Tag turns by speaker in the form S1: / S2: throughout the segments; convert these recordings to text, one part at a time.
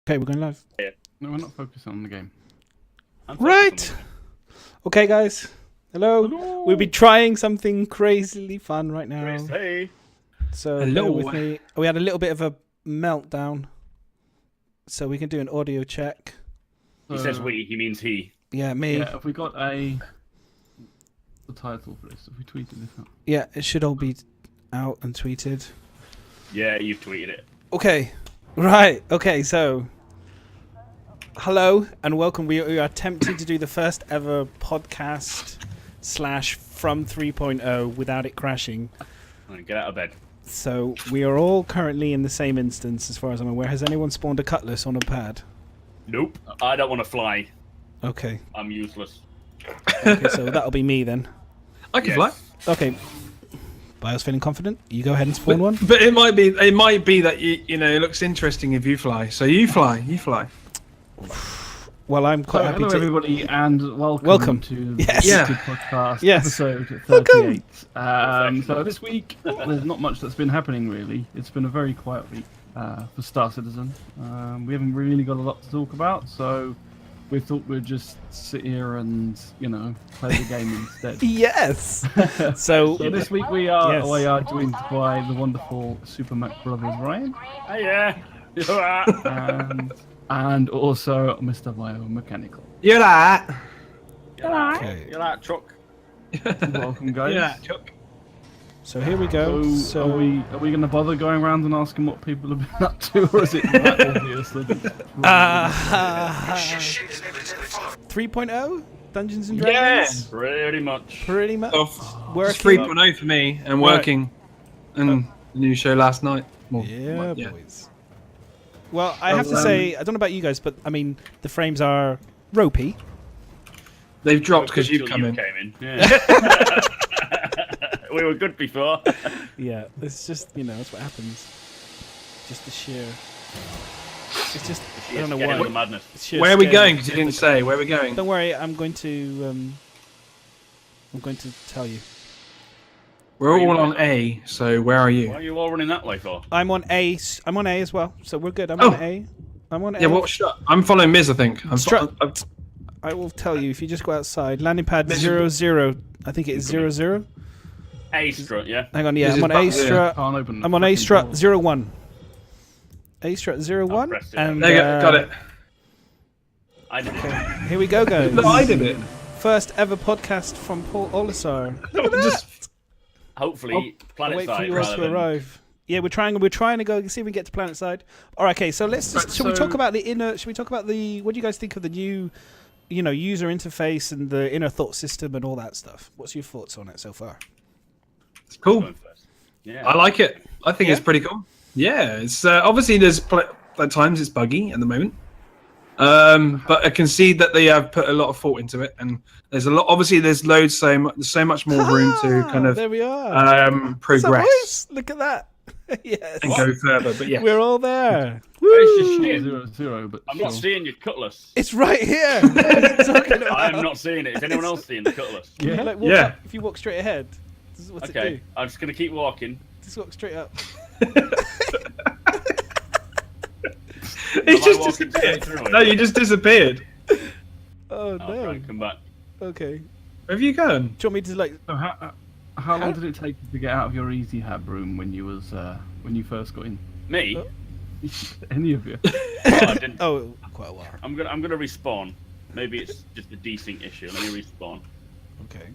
S1: Okay, we're going live.
S2: Yeah. No, we're not focusing on the game.
S1: Right. Okay, guys. Hello.
S2: Hello.
S1: We'll be trying something crazily fun right now.
S2: Hey.
S1: So
S3: Hello.
S1: bear with me. We had a little bit of a meltdown, so we can do an audio check.
S2: He says we, he means he.
S1: Yeah, me.
S2: Yeah, have we got the title for this? Have we tweeted this out?
S1: Yeah, it should all be out and tweeted.
S2: Yeah, you've tweeted it.
S1: Okay. Right. Okay, so hello and welcome. We are attempting to do the first ever podcast / from 3.0 without it crashing.
S2: Right, get out of bed.
S1: So we are all currently in the same instance as far as I'm aware. Has anyone spawned a cutlass on a pad?
S2: Nope. I don't want to fly.
S1: Okay.
S2: I'm useless.
S1: Okay, so that'll be me then.
S3: I can fly.
S1: Okay. Bio's feeling confident. You go ahead and spawn one.
S3: But it might be that you know it looks interesting if you fly. So you fly.
S1: Well, I'm quite happy
S2: hello
S1: to.
S2: everybody and welcome to the
S1: Yes.
S2: podcast
S1: Yes.
S2: episode
S1: Welcome.
S2: 38. So this week there's not much that's been happening really. It's been a very quiet week for Star Citizen. We haven't really got a lot to talk about, so we thought we'd just sit here and play the game instead.
S1: Yes. So
S2: So this week we are joined by the wonderful SupermacbrothersRyan
S1: Oh,
S2: yeah. and also Mr. Biomechanical.
S3: You're that.
S1: Okay.
S2: You're that truck. Welcome, guys.
S3: Yeah, Chuck.
S1: So here we go.
S2: So,
S1: So
S2: are we going to bother going around and asking what people have been up to, or is it that obvious that it's
S1: 3.0 Dungeons and
S3: Yeah.
S1: Dragons.
S2: pretty much?
S1: Pretty much.
S3: It's
S1: Working.
S3: 3.0 for me and working, and the new show last night. Well,
S1: Yeah,
S3: yeah.
S1: boys. Well, I have to say, I don't know about you guys, but I mean, the frames are ropey.
S3: They've dropped because
S2: Good
S3: you've
S2: till
S3: come
S2: you
S3: in.
S2: came in. Yeah. We were good before.
S1: Yeah, it's just, that's what happens. Just the sheer. It's just, I don't know
S2: Get in the
S1: why.
S2: madness.
S1: It's sheer
S3: Where are we
S1: scale.
S3: going? Because you didn't say. Where are we going?
S1: Don't worry, I'm going to tell you.
S3: We're all on A. So where are
S2: Why
S3: you?
S2: are you all running that way for?
S1: I'm on A. I'm on A as well, so we're good. I'm
S3: Oh.
S1: on A. I'm on A.
S3: Yeah. What? I'm following Miz. I think.
S1: I will tell you if you just go outside. Landing pad
S3: This is-
S1: 00. I think it is 00.
S2: A strut, yeah.
S1: Hang on, yeah,
S3: This
S1: I'm
S3: is
S1: on A
S3: back there.
S1: strut.
S2: Can't open the
S1: I'm on A
S2: fucking
S1: strut
S2: door.
S1: 01. A strut 01.
S2: pressed it.
S1: And
S3: There you go. Got it.
S2: I did it.
S1: Okay, here we go, guys.
S3: No, I did it.
S1: First ever podcast from Paul Olisar.
S3: Just
S2: Hopefully, planet
S1: Wait for
S2: side
S1: you all
S2: rather
S1: to
S2: than...
S1: arrive. Yeah, we're trying to go see if we can get to planet side. All right, okay. So let's just.
S2: Right,
S1: Should we talk
S2: so-
S1: about the inner? Should we talk about the? What do you guys think of the new, user interface and the inner thought system and all that stuff? What's your thoughts on it so far?
S3: it's cool.
S2: Going first. Yeah.
S3: I like it. I think
S1: Yeah?
S3: it's pretty cool. Yeah, it's obviously at times it's buggy at the moment, but I can see that they have put a lot of thought into it, and there's there's so much more room to kind of
S1: There we are.
S3: progress
S1: Boys? Look at that. Yes.
S3: and go further. But yeah,
S1: We're all there.
S2: Where's your
S1: Woo!
S2: shit? 0-0, but
S1: Oh.
S2: I'm not seeing your cutlass.
S1: It's right here. What are you talking about?
S2: I'm not seeing it. Is anyone else seeing the cutlass?
S1: You, like, walk
S3: Yeah.
S1: up. If you walk straight ahead, this is what's it
S2: Okay,
S1: do.
S2: I'm just going to keep walking.
S1: Just walk straight up.
S3: it's
S2: Am I
S3: just
S2: walking
S3: disappeared.
S2: straight through it?
S3: No, you just disappeared.
S1: Oh
S2: I'll try
S1: no.
S2: and come back.
S1: Okay.
S3: Where have you gone?
S1: Do you want me to like?
S2: So how long did it take you to get out of your Easy Hab room when you first got in? Me? Any of you? I didn't.
S1: Oh, quite a while.
S2: I'm gonna respawn. Maybe it's just a desync issue. Let me respawn.
S1: Okay.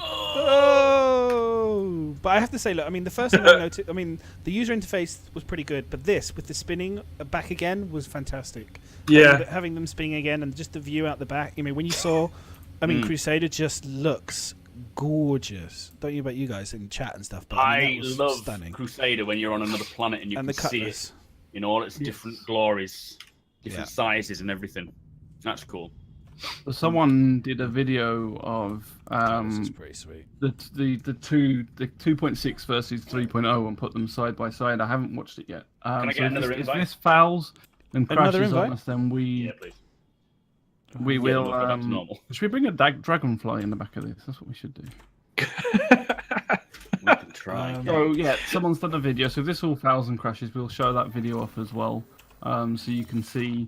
S1: Oh, but I have to say, look. I mean, the first thing I noticed. I mean, the user interface was pretty good, but this with the spinning back again was fantastic.
S3: Yeah,
S1: Having them spinning again and just the view out the back. I mean, when you saw, Crusader just looks gorgeous. Don't you? About you guys in chat and stuff. But I mean,
S2: I
S1: that was
S2: love
S1: stunning.
S2: Crusader when you're on another planet and you
S1: And
S2: can
S1: the
S2: see it
S1: cutlass.
S2: in all its different glories, different
S1: Yeah.
S2: sizes and everything. That's cool.
S4: Someone did a video of
S1: This is pretty sweet.
S4: the 2.6 versus 3.0 and put them side by side. I haven't watched it yet.
S2: I get
S4: so
S2: another
S4: if
S2: invite?
S4: this fouls and
S1: Another
S4: crashes
S1: invite?
S4: on us, then
S2: Yeah, please.
S4: we
S2: Yeah,
S4: will.
S2: we'll go back to normal.
S4: Should we bring a dragonfly in the back of this? That's what we should do.
S2: We can try.
S1: Um,
S4: So yeah, someone's done a video. So if this all fouls and crashes, we'll show that video off as well.
S2: so you can see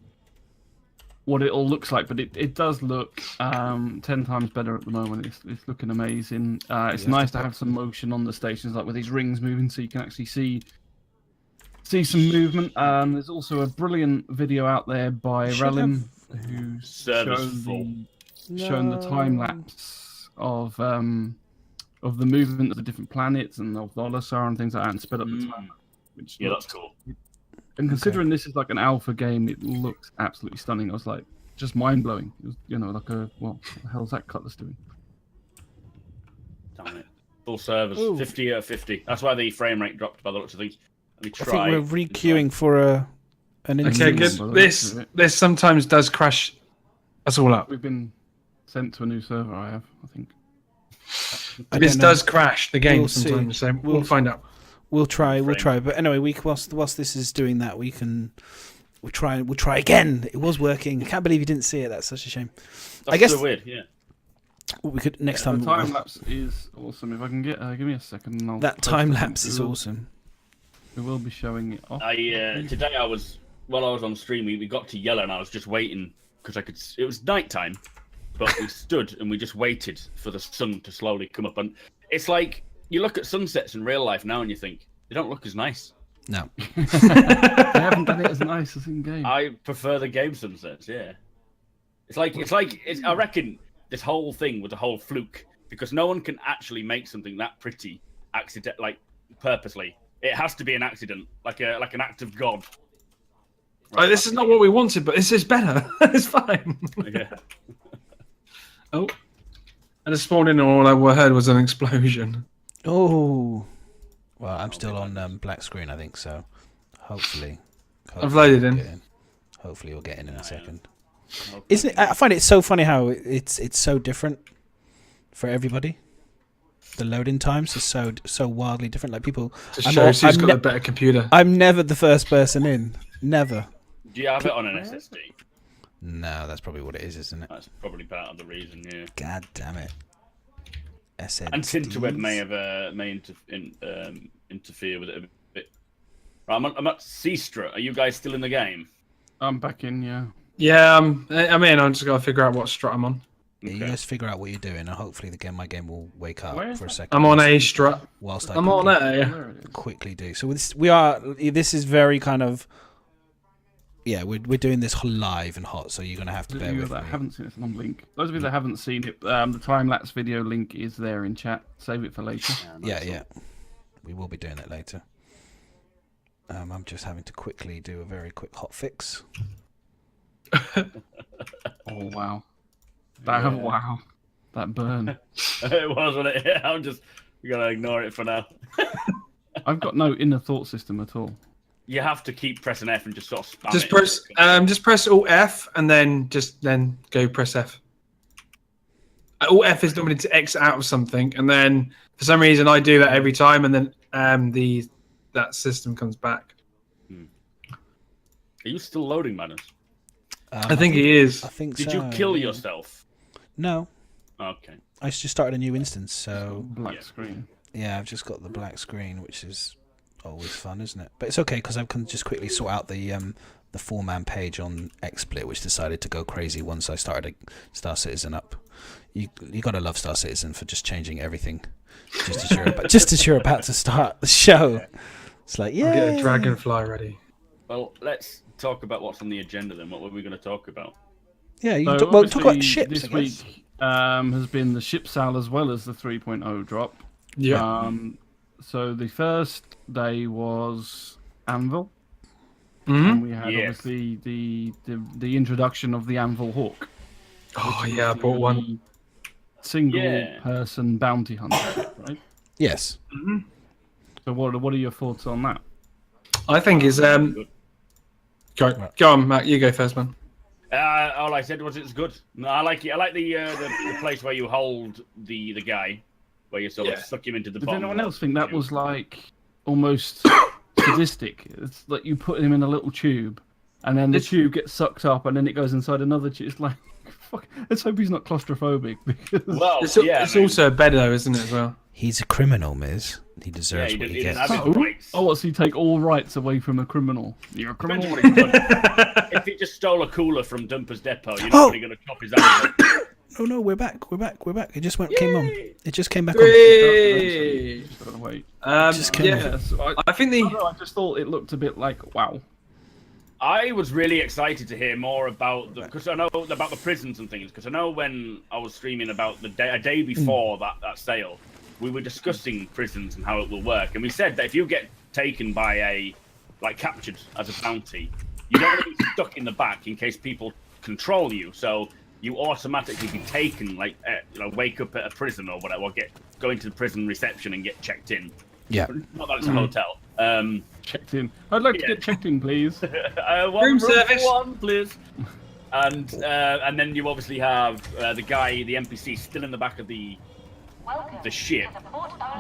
S2: what it all looks like. But it does look 10 times better at the moment. It's looking amazing. It's nice to have some motion on the stations, like with these rings moving, so you can actually see some movement. There's also a brilliant video out there by Relim, who's shown the time lapse of the movement of the different planets and of Olisar and things like that, and sped up the time. Which
S5: that's cool.
S2: And considering this is like an alpha game, it looks absolutely stunning. I was like, just mind blowing. It was, like what the hell's that Cutlass doing?
S5: Damn it. Full servers, 50 out of 50. That's why the frame rate dropped by the looks of things. Let me try.
S1: I think we're re-queuing for an
S3: Okay, good. This sometimes does crash us all up.
S2: We've been sent to a new server, I think.
S3: This does crash the game
S1: We'll
S3: sometimes,
S1: see.
S3: so we'll find out.
S1: We'll try. But anyway, whilst this is doing that, we'll try again. It was working. I can't believe you didn't see it. That's such a shame.
S5: That's
S1: I guess
S5: so weird. Yeah.
S1: we could next time.
S2: The time lapse is awesome. If I can get, give me a second. And
S1: That time lapse is awesome.
S2: We will be showing it off.
S5: Today while I was on stream, we got to yellow, and I was just waiting because it was nighttime, but we stood and we just waited for the sun to slowly come up. And it's like you look at sunsets in real life now and you think they don't look as nice.
S1: No.
S2: They haven't done it as nice as in game.
S5: I prefer the game sunsets. Yeah. It's like I reckon this whole thing was a whole fluke because no one can actually make something that pretty purposely. It has to be an accident, like an act of God.
S3: Right, this is not what we wanted, but this is better. It's fine.
S5: Yeah.
S3: Oh. And this morning, all I heard was an explosion.
S1: Oh. Well, I'm still on black screen, I think, so hopefully
S3: I've loaded in.
S1: Hopefully we'll get in a second. Isn't it? I find it so funny how it's so different for everybody. The loading times are so wildly different. Like people,
S3: Just shows who's got a better computer.
S1: I'm never the first person in. Never.
S5: Do you have it on an SSD?
S1: No, that's probably what it is, isn't it?
S5: That's probably part of the reason. Yeah.
S1: God damn it. SSDs.
S5: And Tinterweb may interfere with it a bit. Right, I'm at Seastra. Are you guys still in the game?
S2: I'm back in, yeah.
S3: Yeah, I'm in. I just got to figure out what strut I'm on.
S1: Yeah, you guys figure out what you're doing, and hopefully my game will wake up for a second.
S3: I'm on A strut.
S1: Whilst
S3: I'm on A.
S1: Quickly do. So this is very kind of. Yeah, we're doing this live and hot, so you're gonna have to bear with me.
S2: I haven't seen it, it's on link. Those of you that haven't seen it, the time lapse video link is there in chat. Save it for later.
S1: Yeah. We will be doing it later. I'm just having to quickly do a very quick hot fix.
S2: Oh wow! Wow! That burn.
S5: It was, wasn't it? I'm just gonna ignore it for now.
S2: I've got no inner thought system at all.
S5: You have to keep pressing F and just sort of spam
S3: just press Alt F and then go press F. Alt F is normally to exit out of something, and then for some reason I do that every time, and then that system comes back.
S5: Are you still loading, Madness?
S3: I think he is.
S1: I think
S5: Did
S1: so.
S5: you kill yourself?
S1: No.
S5: Okay.
S1: I just started a new instance, so
S2: Black screen.
S1: yeah, I've just got the black screen, which is always fun, isn't it? But it's okay because I can just quickly sort out the 4-man page on XSplit, which decided to go crazy once I started a Star Citizen up. You gotta love Star Citizen for just changing everything, just as you're about to start the show. It's like
S3: I'll get a dragonfly ready.
S5: Well, let's talk about what's on the agenda then. What were we going to talk about?
S1: Yeah, you
S2: So
S1: talk about ships.
S2: This
S1: I guess.
S2: week has been the ship sale as well as the 3.0 drop.
S3: Yeah.
S2: So the first day was Anvil,
S3: Mm-hmm.
S2: and we had obviously the introduction of the Anvil Hawk.
S3: Oh yeah, I bought one.
S2: Single-person bounty hunter ship, right?
S1: Yes.
S3: Mm-hmm.
S2: So what are your thoughts on that?
S3: I think is Go on, Matt. You go first, man.
S5: All I said was it's good. No, I like it. I like the place where you hold the guy, where you sort of suck him into the
S2: Did
S5: bottom.
S2: anyone else think that was like almost sadistic? It's like you put him in a little tube, and then the tube gets sucked up, and then it goes inside another tube. It's like Let's hope he's not claustrophobic because.
S5: Well,
S3: It's,
S5: yeah,
S3: it's
S5: I mean,
S3: also a bed, though, isn't it, as well?
S1: He's a criminal, Miz. He
S5: yeah,
S1: deserves what he
S5: didn't
S1: gets.
S5: have his rights.
S2: Oh, what's he take all rights away from a criminal? You're a
S5: Depends
S2: criminal.
S5: what he's done. If he just stole a cooler from Dumper's Depot, you're not really going to chop his ass off.
S1: Oh no, we're back. It just came on. It just came back on.
S3: Yay!
S2: Just gotta wait.
S1: Just came
S3: Yeah,
S2: So
S3: I think
S2: I don't know, I just thought it looked a bit like wow.
S5: I was really excited to hear more about because I know about the prisons and things. Because I know when I was streaming about a day before that sale, we were discussing prisons and how it will work, and we said that if you get taken by captured as a bounty, you don't want to be stuck in the back in case people control you. So you automatically be taken, wake up at a prison or whatever, or go into the prison reception and get checked in.
S1: Yeah.
S5: Not that it's a hotel.
S2: Checked in. I'd like to get checked in, please.
S5: Room
S3: service.
S5: one, please. And then you obviously have the guy, the NPC, still in the back of the ship,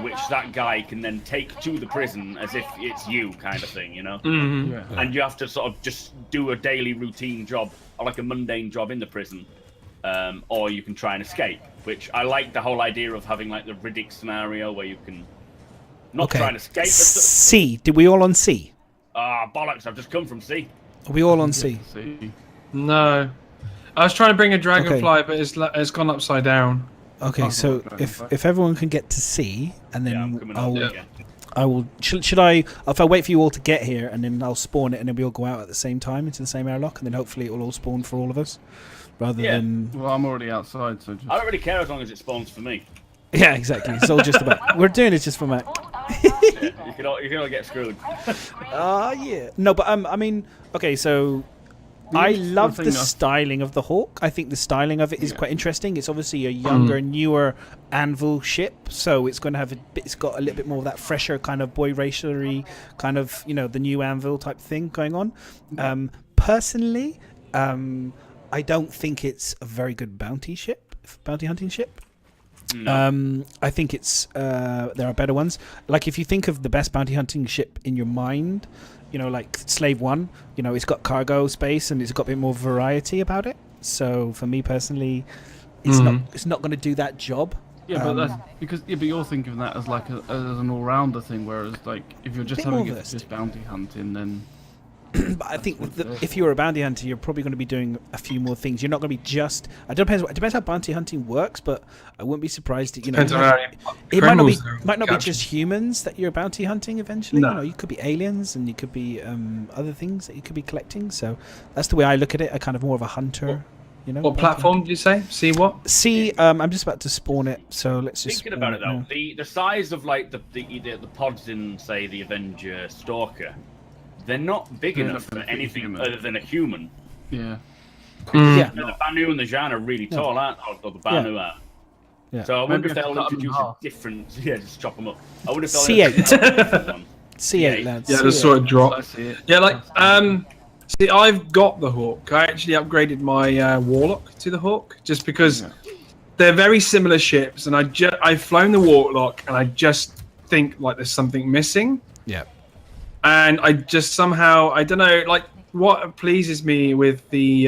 S5: which that guy can then take to the prison as if it's you, kind of thing, you know.
S3: Mm-hmm.
S2: Yeah.
S5: And you have to sort of just do a daily routine job, or like a mundane job in the prison, or you can try and escape. Which I like the whole idea of having like the Riddick scenario where you can not try and escape.
S1: C. Did we all on C?
S5: Ah, bollocks! I've just come from sea.
S1: Are we all on C?
S2: See.
S3: No. I was trying to bring a dragonfly,
S1: Okay.
S3: but it's gone upside down.
S1: Okay, so if everyone can get to C, and
S5: Yeah, I'm
S1: then
S5: coming
S1: I'll,
S5: over.
S3: Yeah.
S5: Yeah.
S1: I will. Should I? If I wait for you all to get here, and then I'll spawn it, and then we all go out at the same time into the same airlock, and then hopefully it will all spawn for all of us, rather
S5: Yeah.
S1: than.
S2: Well, I'm already outside, so just.
S5: I don't really care as long as it spawns for me.
S1: Yeah, exactly. It's all just about. We're doing it just for Mac.
S5: Yeah, you can all get screwed.
S1: Yeah. No, but I mean, okay, so. I love the styling of the Hawk. I think the styling of it is quite interesting. It's obviously a younger, newer Anvil ship, so it's going to have it's got a little bit more of that fresher kind of boy racery kind of, the new Anvil type thing going on. Personally, I don't think it's a very good bounty hunting ship.
S5: No.
S1: I think it's there are better ones. Like if you think of the best bounty hunting ship in your mind, like Slave One, it's got cargo space and it's got a bit more variety about it. So for me personally, it's not going to do that job.
S2: Yeah, but that's because but you're thinking of that as like as an all-rounder thing, whereas like if you're just
S1: Bit
S2: having
S1: more
S2: it
S1: versed.
S2: just bounty hunting, then
S1: But I think if you're a bounty hunter, you're probably going to be doing a few more things. You're not going to be just. It depends how bounty hunting works, but I wouldn't be surprised.
S3: Depends on how many
S1: it might not be
S3: criminals
S1: just humans that you're bounty hunting eventually.
S3: No.
S1: You could be aliens, and you could be other things that you could be collecting. So that's the way I look at it. I kind of more of a hunter.
S3: What platform did you say? See what?
S1: See, I'm just about to spawn it. So let's just.
S5: Thinking about it
S1: spawn
S5: though,
S1: now.
S5: the size of like the pods in say the Avenger Stalker, they're not big
S2: They're
S5: enough
S2: not
S5: for
S2: gonna fit a
S5: anything
S2: human.
S5: other than a human.
S2: yeah.
S1: Yeah.
S5: And the Banu and the Jan are really tall, aren't they? Or the Banu are.
S1: Yeah.
S5: So I wonder if
S2: Maybe
S5: they'll
S2: cut them in
S5: introduce a
S2: half.
S5: different. Yeah, just chop them up. I wonder if they'll
S1: C8.
S5: introduce a different one.
S1: C8 lads.
S3: Yeah,
S1: C8.
S3: the sort of drop.
S2: I see it.
S3: Yeah, see, I've got the Hawk. I actually upgraded my Warlock to the Hawk just because they're very similar ships, and I've flown the Warlock, and I just think like there's something missing.
S1: Yeah.
S3: And I just somehow, I don't know, like what pleases me with the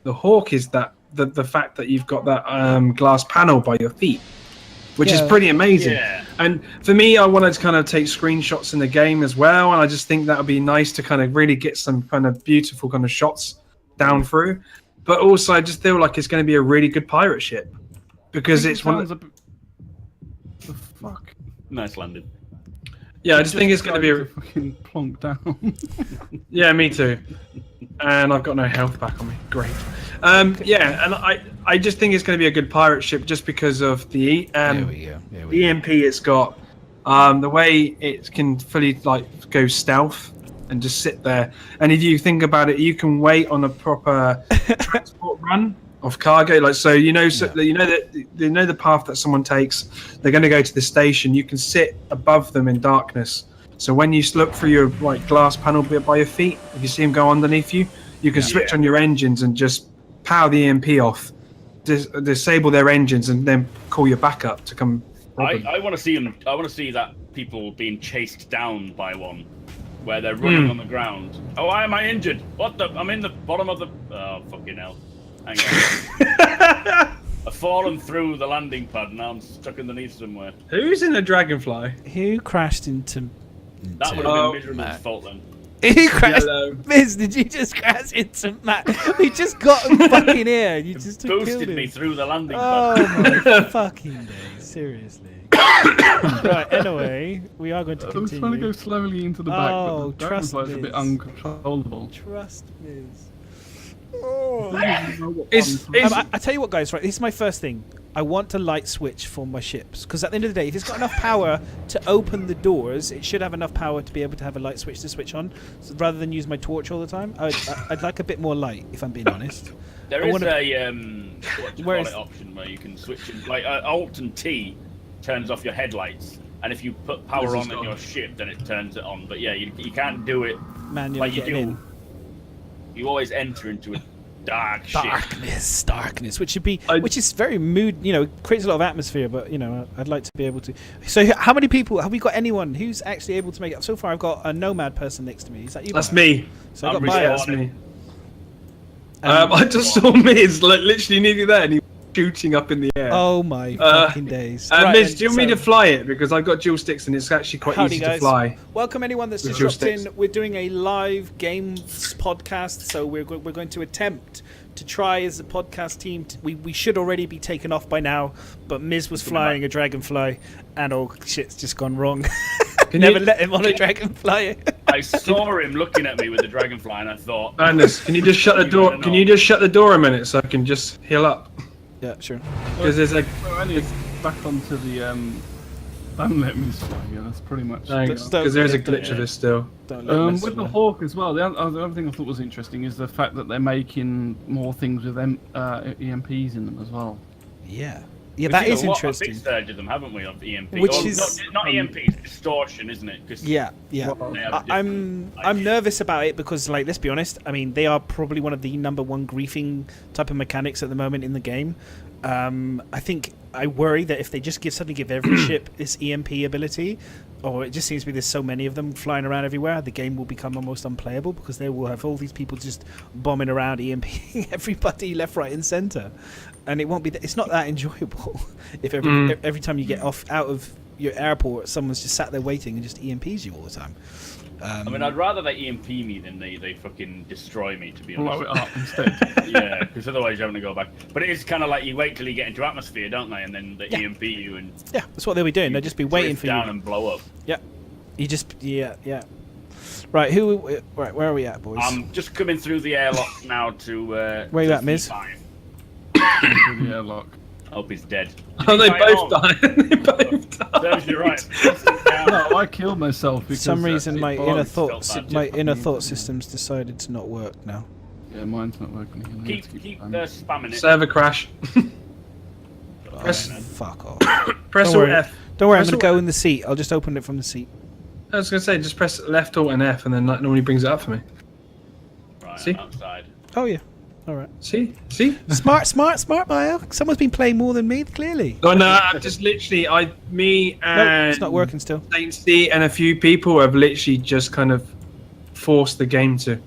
S3: Hawk is that the fact that you've got that glass panel by your feet, which is pretty amazing.
S5: Yeah.
S3: And for me, I wanted to kind of take screenshots in the game as well, and I just think that would be nice to kind of really get some kind of beautiful kind of shots down through. But also, I just feel like it's going to be a really good pirate ship because it's one.
S2: The fuck.
S5: Nice landing.
S3: Yeah, I just think it's going to be.
S2: Fucking plonk down.
S3: Yeah, me too. And I've got no health back on me. Great. Yeah, and I just think it's going to be a good pirate ship just because of the
S1: There we go. There we go.
S3: EMP it's got, the way it can fully like go stealth and just sit there. And if you think about it, you can wait on a proper transport run of cargo. Like so, the path that someone takes. They're going to go to the station. You can sit above them in darkness. So when you look through your like glass panel bit by your feet, if you see them go underneath you, you can switch on your engines and just power the EMP off, disable their engines, and then call your backup to come.
S5: I want to see them. I want to see that people being chased down by one, where they're running on the ground. Oh, why am I injured? What the? I'm in the bottom of the. Oh, fucking hell. Hang on. I've fallen through the landing pad. Now I'm stuck underneath somewhere.
S3: Who's in a dragonfly?
S1: Who crashed into?
S5: That would have been Miserable's fault then.
S1: Who crashed?
S3: Yellow.
S1: Miz, did you just crash into Matt? We just got him fucking here. You just killed
S5: Boosted
S1: him.
S5: me through the landing
S1: Oh
S5: pad.
S1: my fucking day! Seriously. Right. Anyway, we are going to
S2: I was
S1: continue.
S2: trying to go slowly into the back,
S1: Oh,
S2: but the
S1: trust
S2: dragonfly's a bit
S1: Liz.
S2: uncontrollable.
S1: Trust Miz. I tell you what, guys. Right, this is my first thing. I want a light switch for my ships because at the end of the day, if it's got enough power to open the doors, it should have enough power to be able to have a light switch to switch on. So rather than use my torch all the time, I'd like a bit more light, if I'm being honest.
S5: There
S1: I
S5: is
S1: wanna-
S5: a what do you call it option where you can switch it, like Alt and T turns off your headlights, and if you put power on in your ship, then it turns it on. But yeah, you can't do it
S1: Manually
S5: like you
S1: getting
S5: do.
S1: in.
S5: You always enter into a dark ship.
S1: Darkness, which should be, which is very mood. You know, creates a lot of atmosphere. But you know, I'd like to be able to. So, how many people have we got? Anyone who's actually able to make it? So far, I've got a nomad person next to me. Is that you?
S3: That's
S1: Brian?
S3: me.
S1: So I got
S5: I'm
S1: Bio.
S3: That's me. I just saw Miz like literally nearly there, and he was shooting up in the air.
S1: Oh my fucking days! Right,
S3: Miz,
S1: then,
S3: do you want me to fly it? Because I've got dual sticks, and it's actually quite
S1: Howdy,
S3: easy
S1: guys.
S3: to fly.
S1: Welcome anyone that's just
S3: With
S1: dropped in.
S3: joysticks.
S1: We're doing a live games podcast, so we're going to attempt to try as a podcast team. We should already be taken off by now, but Miz was flying a dragonfly, and all shit's just gone wrong. Never let him on a dragonfly.
S5: I saw him looking at me with the dragonfly, and I thought,
S3: Madness, can you just shut the door? Can you just shut the door a minute so I can just heal up?
S1: Yeah, sure.
S3: Because there's like.
S2: So anyway, back onto the don't let me fly. Yeah, that's pretty much.
S3: Because there is a glitch of this still.
S1: Don't let Miz
S2: With the
S1: fly.
S2: Hawk as well, the other thing I thought was interesting is the fact that they're making more things with EMPs in them as well.
S1: Yeah,
S5: we've
S1: that
S5: seen
S1: is
S5: a lot
S1: interesting.
S5: of big surge of them, haven't we, of EMP?
S1: Which
S5: Or
S1: is-
S5: not EMP, it's distortion, isn't it? 'Cause
S1: Yeah.
S5: they have
S1: I'm
S5: different
S1: nervous about it because, like, let's be honest. I mean, they are probably one of the #1 griefing type of mechanics at the moment in the game. I worry that if they just suddenly give every ship this EMP ability, or it just seems to be there's so many of them flying around everywhere, the game will become almost unplayable because they will have all these people just bombing around, EMPing everybody left, right, and centre, and it won't be. It's not that enjoyable if every time you get out of your airport, someone's just sat there waiting and just EMPs you all the time.
S5: I mean, I'd rather they EMP me than they fucking destroy me, to be honest.
S2: Blow it up instead.
S5: Yeah, because otherwise you're having to go back. But it is kind of like you wait till you get into atmosphere, don't they? And then they EMP you and
S1: Yeah, that's what they'll be doing. They'll just be waiting
S5: drift
S1: for
S5: down
S1: you.
S5: and blow up.
S1: Yeah, you just yeah. Right, right, where are we at, boys?
S5: I'm just coming through the airlock now to.
S1: Where you
S5: to
S1: at, Miz?
S5: C5.
S2: Through the airlock.
S5: I hope he's dead.
S3: Oh, they
S5: Right
S3: both
S5: on.
S3: died. They both died.
S5: Serves you right.
S2: No, I killed myself
S1: For
S2: because
S1: some reason,
S2: it
S1: my
S2: bugged.
S1: inner
S5: felt bad.
S1: thought systems decided to not work now.
S2: Yeah, mine's not working again. I need to
S5: Keep
S2: going.
S5: spamming it.
S3: Server crash.
S1: Oh, fuck off!
S3: Press
S1: Don't
S3: Alt
S1: worry.
S3: F.
S1: Don't worry, I'm
S3: Press
S1: gonna
S3: Alt
S1: go
S3: F.
S1: in the seat. I'll just open it from the seat.
S3: I was gonna say just press left Alt and F, and then that normally brings it up for me.
S5: Right,
S3: See?
S5: I'm outside.
S1: Oh yeah, all right.
S3: See?
S1: Smart, Bio. Someone's been playing more than me, clearly.
S3: Oh no, I've just literally me
S1: No,
S3: and
S1: it's not working still.
S3: Saint C and a few people have literally just kind of forced the game to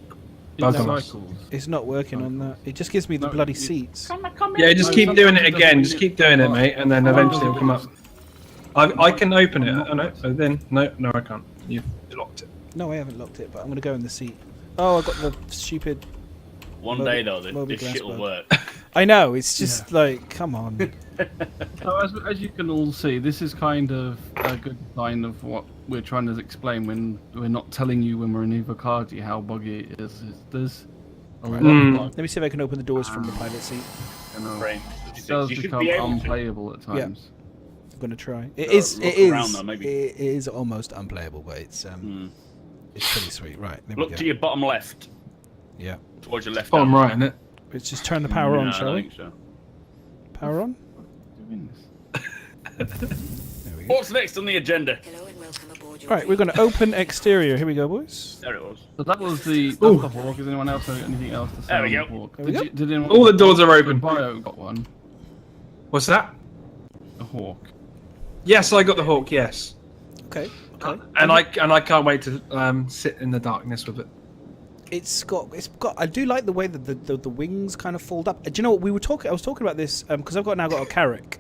S3: bug
S2: It's
S3: on us.
S2: cycles.
S1: It's not working on that. It just gives me the
S2: No,
S1: bloody
S2: it-
S1: seats.
S3: Yeah, just
S2: No,
S3: keep doing it
S2: sometimes it
S3: again.
S2: doesn't
S3: Just
S2: mean
S3: keep
S2: it-
S3: doing it, mate, and then eventually it'll come up. I can open it.
S2: not
S3: Oh no, so then no, I can't. You've locked it.
S1: No, I haven't locked it, but I'm gonna go in the seat. Oh, I got the stupid.
S5: One
S1: Moby-
S5: day though,
S1: Moby
S5: this
S1: glass
S5: shit will
S1: bug.
S5: work.
S1: I know. It's just like, come on.
S2: So as you can all see, this is kind of a good sign of what we're trying to explain when we're not telling you when we're in Ivocadi how buggy it is. There's a lot of
S1: Let me see if I can open the doors from the pilot seat.
S5: Frame.
S2: It does
S5: You should
S2: become
S5: be able to.
S2: unplayable at
S1: Yeah.
S2: times.
S1: I'm gonna try. It
S5: Look
S1: is.
S5: around though, maybe.
S1: It is almost unplayable, but it's it's pretty sweet. Right. There we
S5: Look
S1: go.
S5: to your bottom left,
S1: Yeah.
S5: towards your left.
S3: Bottom
S5: arm.
S3: right, isn't it?
S1: Let's just turn the power on,
S5: No, I
S1: shall
S5: don't
S1: we?
S5: think so.
S1: Power on.
S2: Doing this.
S1: There we go.
S5: What's next on the agenda?
S6: Hello and welcome aboard your
S1: Right, we're going to open exterior. Here we go, boys.
S5: There it was.
S2: So that was the
S3: Ooh.
S2: Hawk. Is anyone else have anything else to say?
S5: There we
S2: on
S5: go.
S2: the Hawk?
S1: There we go.
S2: Did anyone
S3: All the doors are open.
S2: Bio got one.
S3: What's that?
S2: A Hawk.
S3: Yes, I got the Hawk. Yes,
S1: Okay. Okay.
S3: and I can't wait to sit in the darkness with it.
S1: It's got. I do like the way that the wings kind of fold up. Do you know what I was talking about this because I've now got a Carrack,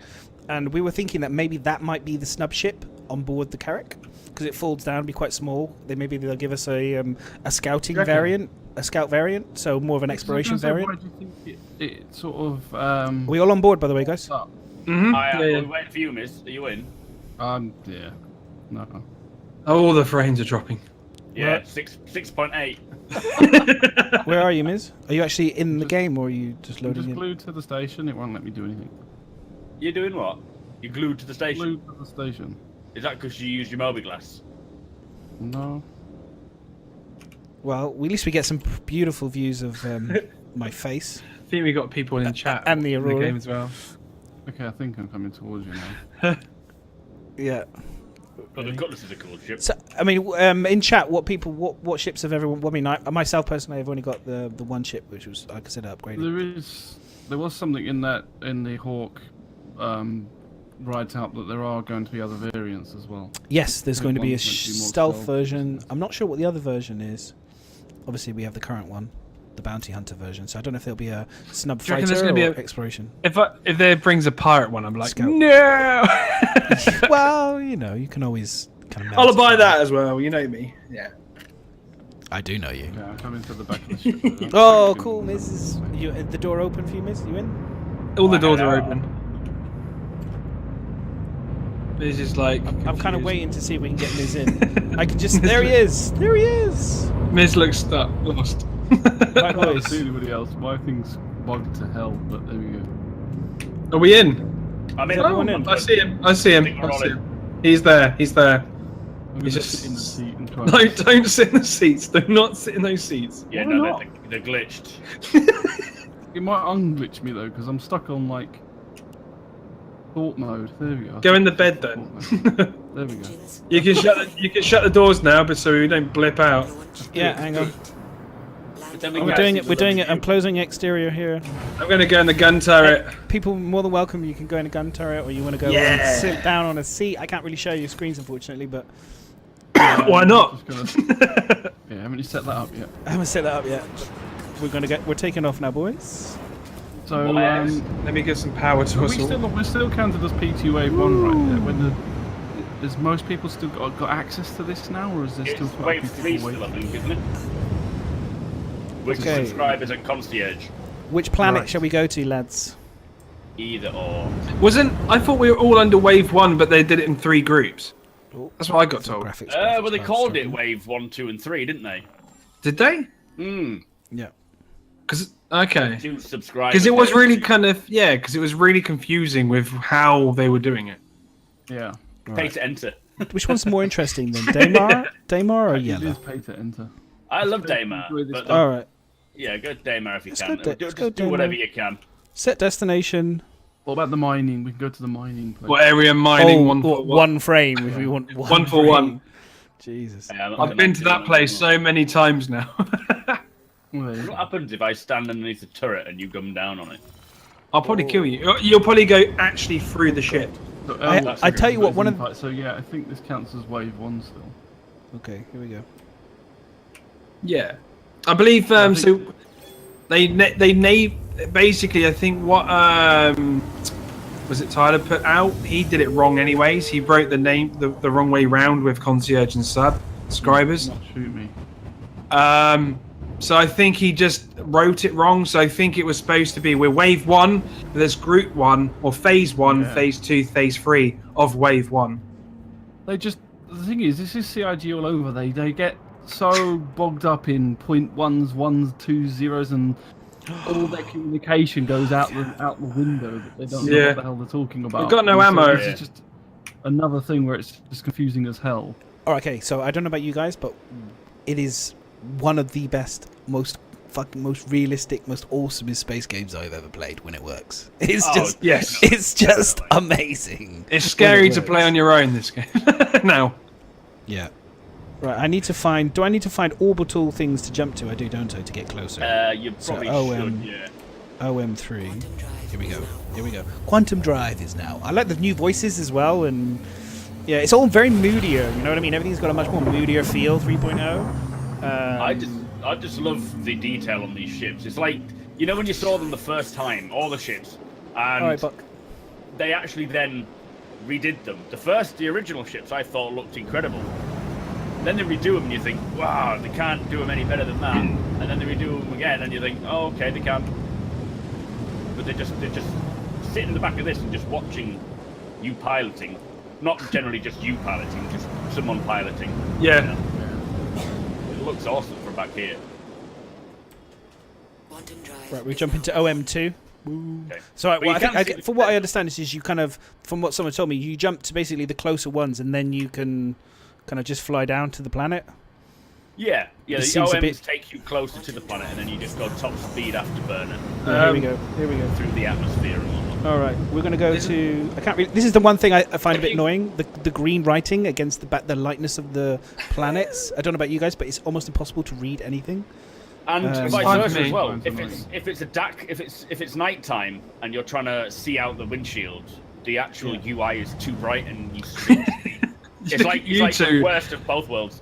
S1: and we were thinking that maybe that might be the snub ship on board the Carrack because it folds down, be quite small. Maybe they'll give us a scouting variant, a scout variant, so more of an exploration variant.
S2: Why do you think it sort of? Are
S1: we all on board, by the way, guys?
S3: Mm-hmm.
S5: We're waiting for you, Miz. Are you in?
S2: Yeah. No.
S3: Oh, the frames are dropping.
S5: Yeah, 6.8.
S1: Where are you, Miz? Are you actually in the game, or are you just
S2: I'm
S1: loading
S2: just
S1: in?
S2: glued to the station. It won't let me do anything.
S5: You're doing what? You're glued to the station?
S2: Glued to the station.
S5: Is that because you used your mobi-glass?
S2: No.
S1: Well, at least we get some beautiful views of my face
S3: I think we got people in chat
S1: and the
S3: in
S1: Aurora
S3: game as well.
S2: Okay, I think I'm coming towards you now.
S1: Yeah.
S5: But the Cutlass is a cool ship.
S1: So, I mean, in chat, what ships have everyone? Well, I mean, myself personally, I've only got the one ship, which was, like I said, upgraded.
S2: There was something in the Hawk write-up that there are going to be other variants as well.
S1: Yes, there's going to be a
S2: One's meant to be more
S1: stealth
S2: stealth.
S1: version. I'm not sure what the other version is. Obviously, we have the current one, the bounty hunter version. So I don't know if there'll be a snub
S3: Do you reckon
S1: fighter
S3: there's
S1: or
S3: gonna be
S1: exploration.
S3: If there brings a pirate one, I'm like,
S1: Scout.
S3: no.
S1: Well, you know, you can always kind of.
S3: I'll buy that as well. You know me. Yeah.
S1: I do know you.
S2: Okay, I'm coming to the back of the ship. now.
S1: Oh, cool, Miz. Is the door open for you, Miz? You in?
S3: All the doors are
S5: Hello.
S3: open. This is like.
S1: I'm kind of
S3: confused.
S1: waiting to see if we can get Miz in. I can just. There he is. There he is.
S3: Miz looks stuck, lost.
S1: Right,
S2: I can't
S1: boys.
S2: see anybody else. My thing's bugged to hell, but there we go.
S3: Are we in?
S5: I'm in.
S1: everyone in?
S3: I see him. I see him.
S5: think we're
S3: I
S5: all
S3: see
S5: in.
S3: him. He's there. He's there.
S2: I'm
S3: He's
S2: gonna
S3: just-
S2: sit in the seat and try.
S3: No, don't sit in the seats. Do not sit in those seats.
S5: Yeah,
S2: Why
S5: no,
S2: not?
S5: they're glitched.
S2: It might unglitch me though, because I'm stuck on like thought mode. There we go.
S3: Go in the bed then.
S2: Thought mode. There we go.
S3: You can shut the doors now, but so we don't blip out.
S1: Yeah, hang on.
S5: But then we
S1: We're
S5: can
S1: doing
S5: see
S1: it. We're
S5: the
S1: doing it. I'm
S5: view.
S1: closing exterior here.
S3: I'm gonna go in the gun turret.
S1: People more than welcome. You can go in a gun turret, or you want to go
S3: Yeah.
S1: and sit down on a seat. I can't really show you screens, unfortunately, but
S3: Why not?
S2: Just gonna... Yeah, haven't you set that up yet?
S1: I haven't set that up yet. We're taking off now, boys.
S2: So
S5: Yes.
S3: Let me get some power to us all.
S2: we're still counted as P2 Wave 1 right there. When is most people still got access to this now, or is there still
S5: It's
S2: quite a
S5: wave
S2: few
S5: 3
S2: people
S5: still, I
S2: waiting?
S5: think, isn't it? Which
S1: Okay.
S5: subscribers and concierge.
S1: Which planet
S2: Right.
S1: shall we go to, lads?
S5: Either or.
S3: I thought we were all under wave 1, but they did it in 3 groups. That's what I got told.
S1: Graphics.
S5: Well, they called it wave 1, 2, and 3, didn't they?
S3: Did they?
S5: Hmm.
S1: Yeah.
S3: Okay.
S5: 2 subscribers.
S3: Because it was really because it was really confusing with how they were doing it.
S2: Yeah,
S5: Pay to enter.
S1: Which one's more interesting then, Daymar or
S2: it
S1: Yellow?
S2: is pay to enter.
S5: I love Daymar. But
S1: All right.
S5: yeah, go Daymar if you
S1: Let's
S5: can.
S1: go let's go
S5: Just do whatever
S1: Daymar.
S5: you can.
S1: Set destination.
S2: What about the mining? We can go to the mining place.
S3: What area mining?
S1: Oh,
S3: one for one.
S1: one frame if we want one.
S3: One for
S1: frame.
S3: one.
S1: Jesus.
S5: Yeah, I'm not
S3: I've
S5: gonna
S3: been to
S5: do
S3: that place
S5: anymore.
S3: so many times now.
S2: Well, there you
S5: What
S2: go.
S5: happens if I stand underneath the turret and you come down on it?
S3: I'll probably kill you. You'll probably go actually through the ship.
S2: So,
S1: I tell you what, one of
S2: So yeah, I think this counts as wave 1 still.
S1: Okay, here we go.
S3: Yeah, I believe.
S2: I think-
S3: So they basically. I think what was it Tyler put out? He did it wrong anyways. He wrote the name the wrong way round with concierge and subscribers.
S2: Not shoot me.
S3: So I think he just wrote it wrong. So I think it was supposed to be we're wave 1, but there's group 1 or phase 1,
S2: Yeah.
S3: phase 2, phase 3 of wave 1.
S2: The thing is, this is CIG all over. They get so bogged up in 0.1s, 1s, 2s, 0s, and all their communication goes out the window. That they don't know
S3: Yeah.
S2: what the hell they're talking about.
S3: We've got no
S2: And so
S3: ammo.
S2: This is just another thing where it's just confusing as hell.
S1: All right, okay, so I don't know about you guys, but it is one of the best, most realistic, most awesomest space games I've ever played when it works. It's just
S3: Yes,
S1: it's just amazing.
S3: it's scary to
S1: works.
S3: play on your own. This game now.
S1: Yeah. Right, I need to find. Do I need to find orbital things to jump to? I do, don't I, to get closer?
S5: You
S1: So,
S5: probably
S1: OM.
S5: should, yeah.
S1: OM3. Here we go. Here we go. Quantum Drive is now. I like the new voices as well, and yeah, it's all very moodier. You know what I mean? Everything's got a much more moodier feel. 3.0.
S5: I just love the detail on these ships. It's like, you know, when you saw them the first time, all the ships, and
S1: All right, Buck.
S5: they actually then redid them. The original ships I thought looked incredible. Then they redo them and you think, wow, they can't do them any better than that. And then they redo them again and you think, oh, okay, they can. But they're just sitting in the back of this and just watching you piloting. Not generally just you piloting, just someone piloting.
S3: Yeah.
S5: You know? It looks awesome from back here.
S1: Right, we jump into OM2.
S5: Okay.
S1: So
S5: But you
S1: I
S5: can see
S1: think,
S5: the-
S1: from what I understand, is you kind of, from what someone told me, you jump to basically the closer ones, and then you can kind of just fly down to the planet.
S5: Yeah,
S1: It
S5: the
S1: seems a
S5: OMs
S1: bit-
S5: take you closer to the planet and then you just go top speed afterburner
S1: Here we go. Here we go.
S5: through the atmosphere and whatnot.
S1: All right, we're going to go to. I can't. This is the one thing I find a bit annoying: the green writing against the lightness of the planets. I don't know about you guys, but it's almost impossible to read anything.
S5: And
S1: It's
S5: vice
S3: fine for
S5: versa
S3: me.
S5: as well.
S2: Mine's annoying.
S5: If it's nighttime and you're trying to see out the windshield, the actual UI is too bright and you struggle to see. It's like the worst of both worlds.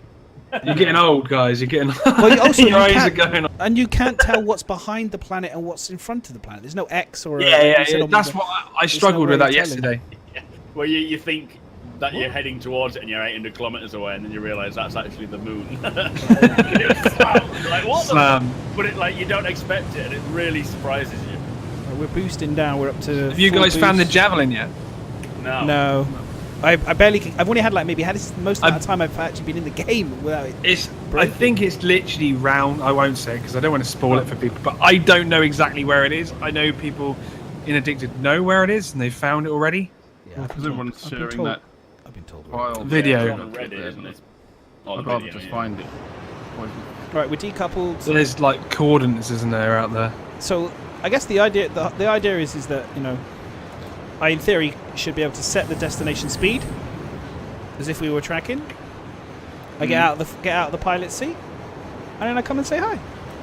S3: You're getting old, guys. You're getting old.
S1: Well, you also
S3: Your
S1: you
S3: eyes are
S1: can't-
S3: going on.
S1: And you can't tell what's behind the planet and what's in front of the planet. There's no X or.
S3: Yeah.
S1: you said on
S3: That's
S1: the-
S3: what I struggled
S1: no
S3: with
S1: way
S3: that
S1: of telling.
S3: yesterday.
S5: Where you think that you're heading towards it and you're 800 kilometers away, and then you realise that's actually the moon. You're like, what the
S3: Slam.
S5: But it, like, you don't expect it, and it really surprises you.
S1: We're boosting down. We're up to.
S3: Have you
S1: full
S3: guys found the
S1: boost.
S3: javelin yet?
S5: No.
S1: No. I barely. I've only had like maybe had this most of the time I've actually been in the game without it.
S3: It's. I
S1: Breaking.
S3: think it's literally round. I won't say because I don't want to spoil it for people. But I don't know exactly where it is. I know people in Addicted know where it is and they found it already.
S1: Yeah,
S2: Because everyone's
S1: I've been
S2: sharing
S1: told.
S2: that
S1: I've been told.
S2: file.
S3: Video.
S5: It's on Reddit, isn't it? On
S2: I'd rather
S5: video,
S2: just
S5: yeah.
S2: find it.
S1: Right, we're decoupled.
S3: So there's like coordinates, isn't there, out there?
S1: So I guess the idea is that, you know, I in theory should be able to set the destination speed as if we were tracking. I get out of the pilot's seat, and then I come and say hi.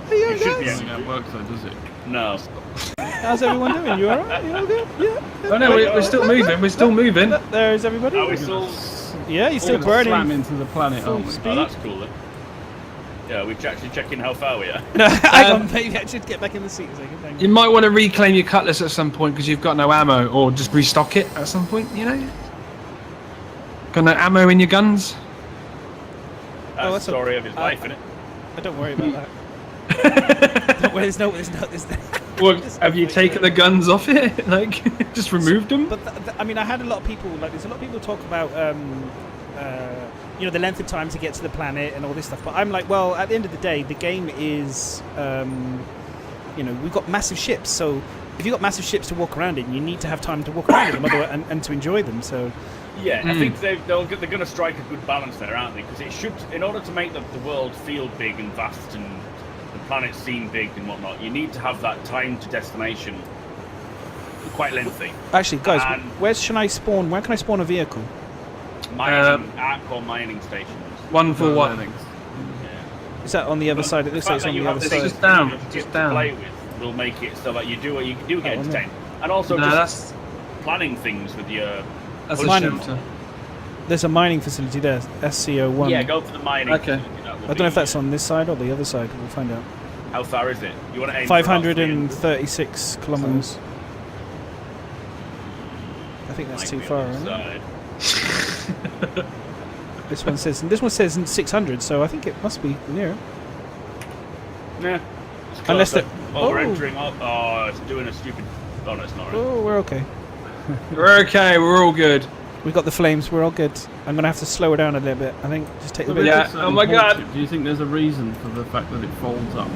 S1: Hey, you
S5: You should be
S1: guys?
S5: able
S2: How it works though, does it?
S5: No.
S1: How's everyone doing? You alright? You all good? Yeah.
S3: Oh no, we're still moving. We're still moving.
S1: There's everybody.
S5: Are we still...
S1: Yeah, you're still
S2: We're gonna slam
S1: burning.
S2: into the planet,
S1: full
S2: aren't we?
S1: speed.
S5: Oh, that's cool then. Yeah, we're actually checking how far we are.
S1: No, hang on, maybe I should get back in the seat a second. Hang on.
S3: You might want to reclaim your cutlass at some point because you've got no ammo, or just restock it at some point. You know, got no ammo in your guns.
S5: That's
S1: that's
S5: the story of his life, innit?
S1: Don't worry about that. Don't worry, there's no.
S3: Well, have you taken the guns off it? Like, just removed them?
S1: But I mean, I had a lot of people. Like, there's a lot of people talk about, you know, the length of time to get to the planet and all this stuff. But I'm like, well, at the end of the day, the game is, you know, we've got massive ships. So if you've got massive ships to walk around in, you need to have time to walk around in them, and to enjoy them. So
S5: Yeah, I think they're going to strike a good balance there, aren't they? Because it should, in order to make the world feel big and vast and the planet seem big and whatnot, you need to have that time to destination quite lengthy.
S1: actually, guys,
S5: And-
S1: where can I spawn a vehicle?
S5: Mining, arc mining stations.
S3: 141.
S5: Yeah.
S1: Is that on the other side of this?
S5: The
S1: It's
S5: fact
S1: on
S5: that you
S1: the
S5: have
S1: other
S5: this
S1: side.
S3: Just down,
S5: to
S3: just down.
S5: play with will make it so that you do get
S1: Oh, no.
S5: entertained, and also
S3: No,
S5: just planning things with your.
S3: That's
S5: Oh,
S3: a
S1: mining.
S3: shelter.
S1: There's a mining facility there, SCO1.
S5: Yeah, go for the mining.
S3: Okay.
S5: That would
S1: I don't know if
S5: be-
S1: that's on this side or the other side. We'll find out.
S5: How far is it? You want to aim for about
S1: 536 kilometers. I think that's
S5: Might
S1: too
S5: be
S1: far,
S5: on the
S1: right?
S5: side.
S1: This one says 600, so I think it must be near.
S5: Nah. It's
S1: Unless
S5: closer.
S1: the-
S5: Oh, we're
S1: oh.
S5: entering up. Oh, it's doing a stupid. Oh, no, it's not. Right.
S1: Oh, we're okay.
S3: We're okay. We're all good.
S1: We got the flames. We're all good. I'm gonna have to slow it down a little bit. I think just take the bit.
S3: Yeah.
S2: This,
S3: Oh my God.
S2: Do you think there's a reason for the fact that it folds up?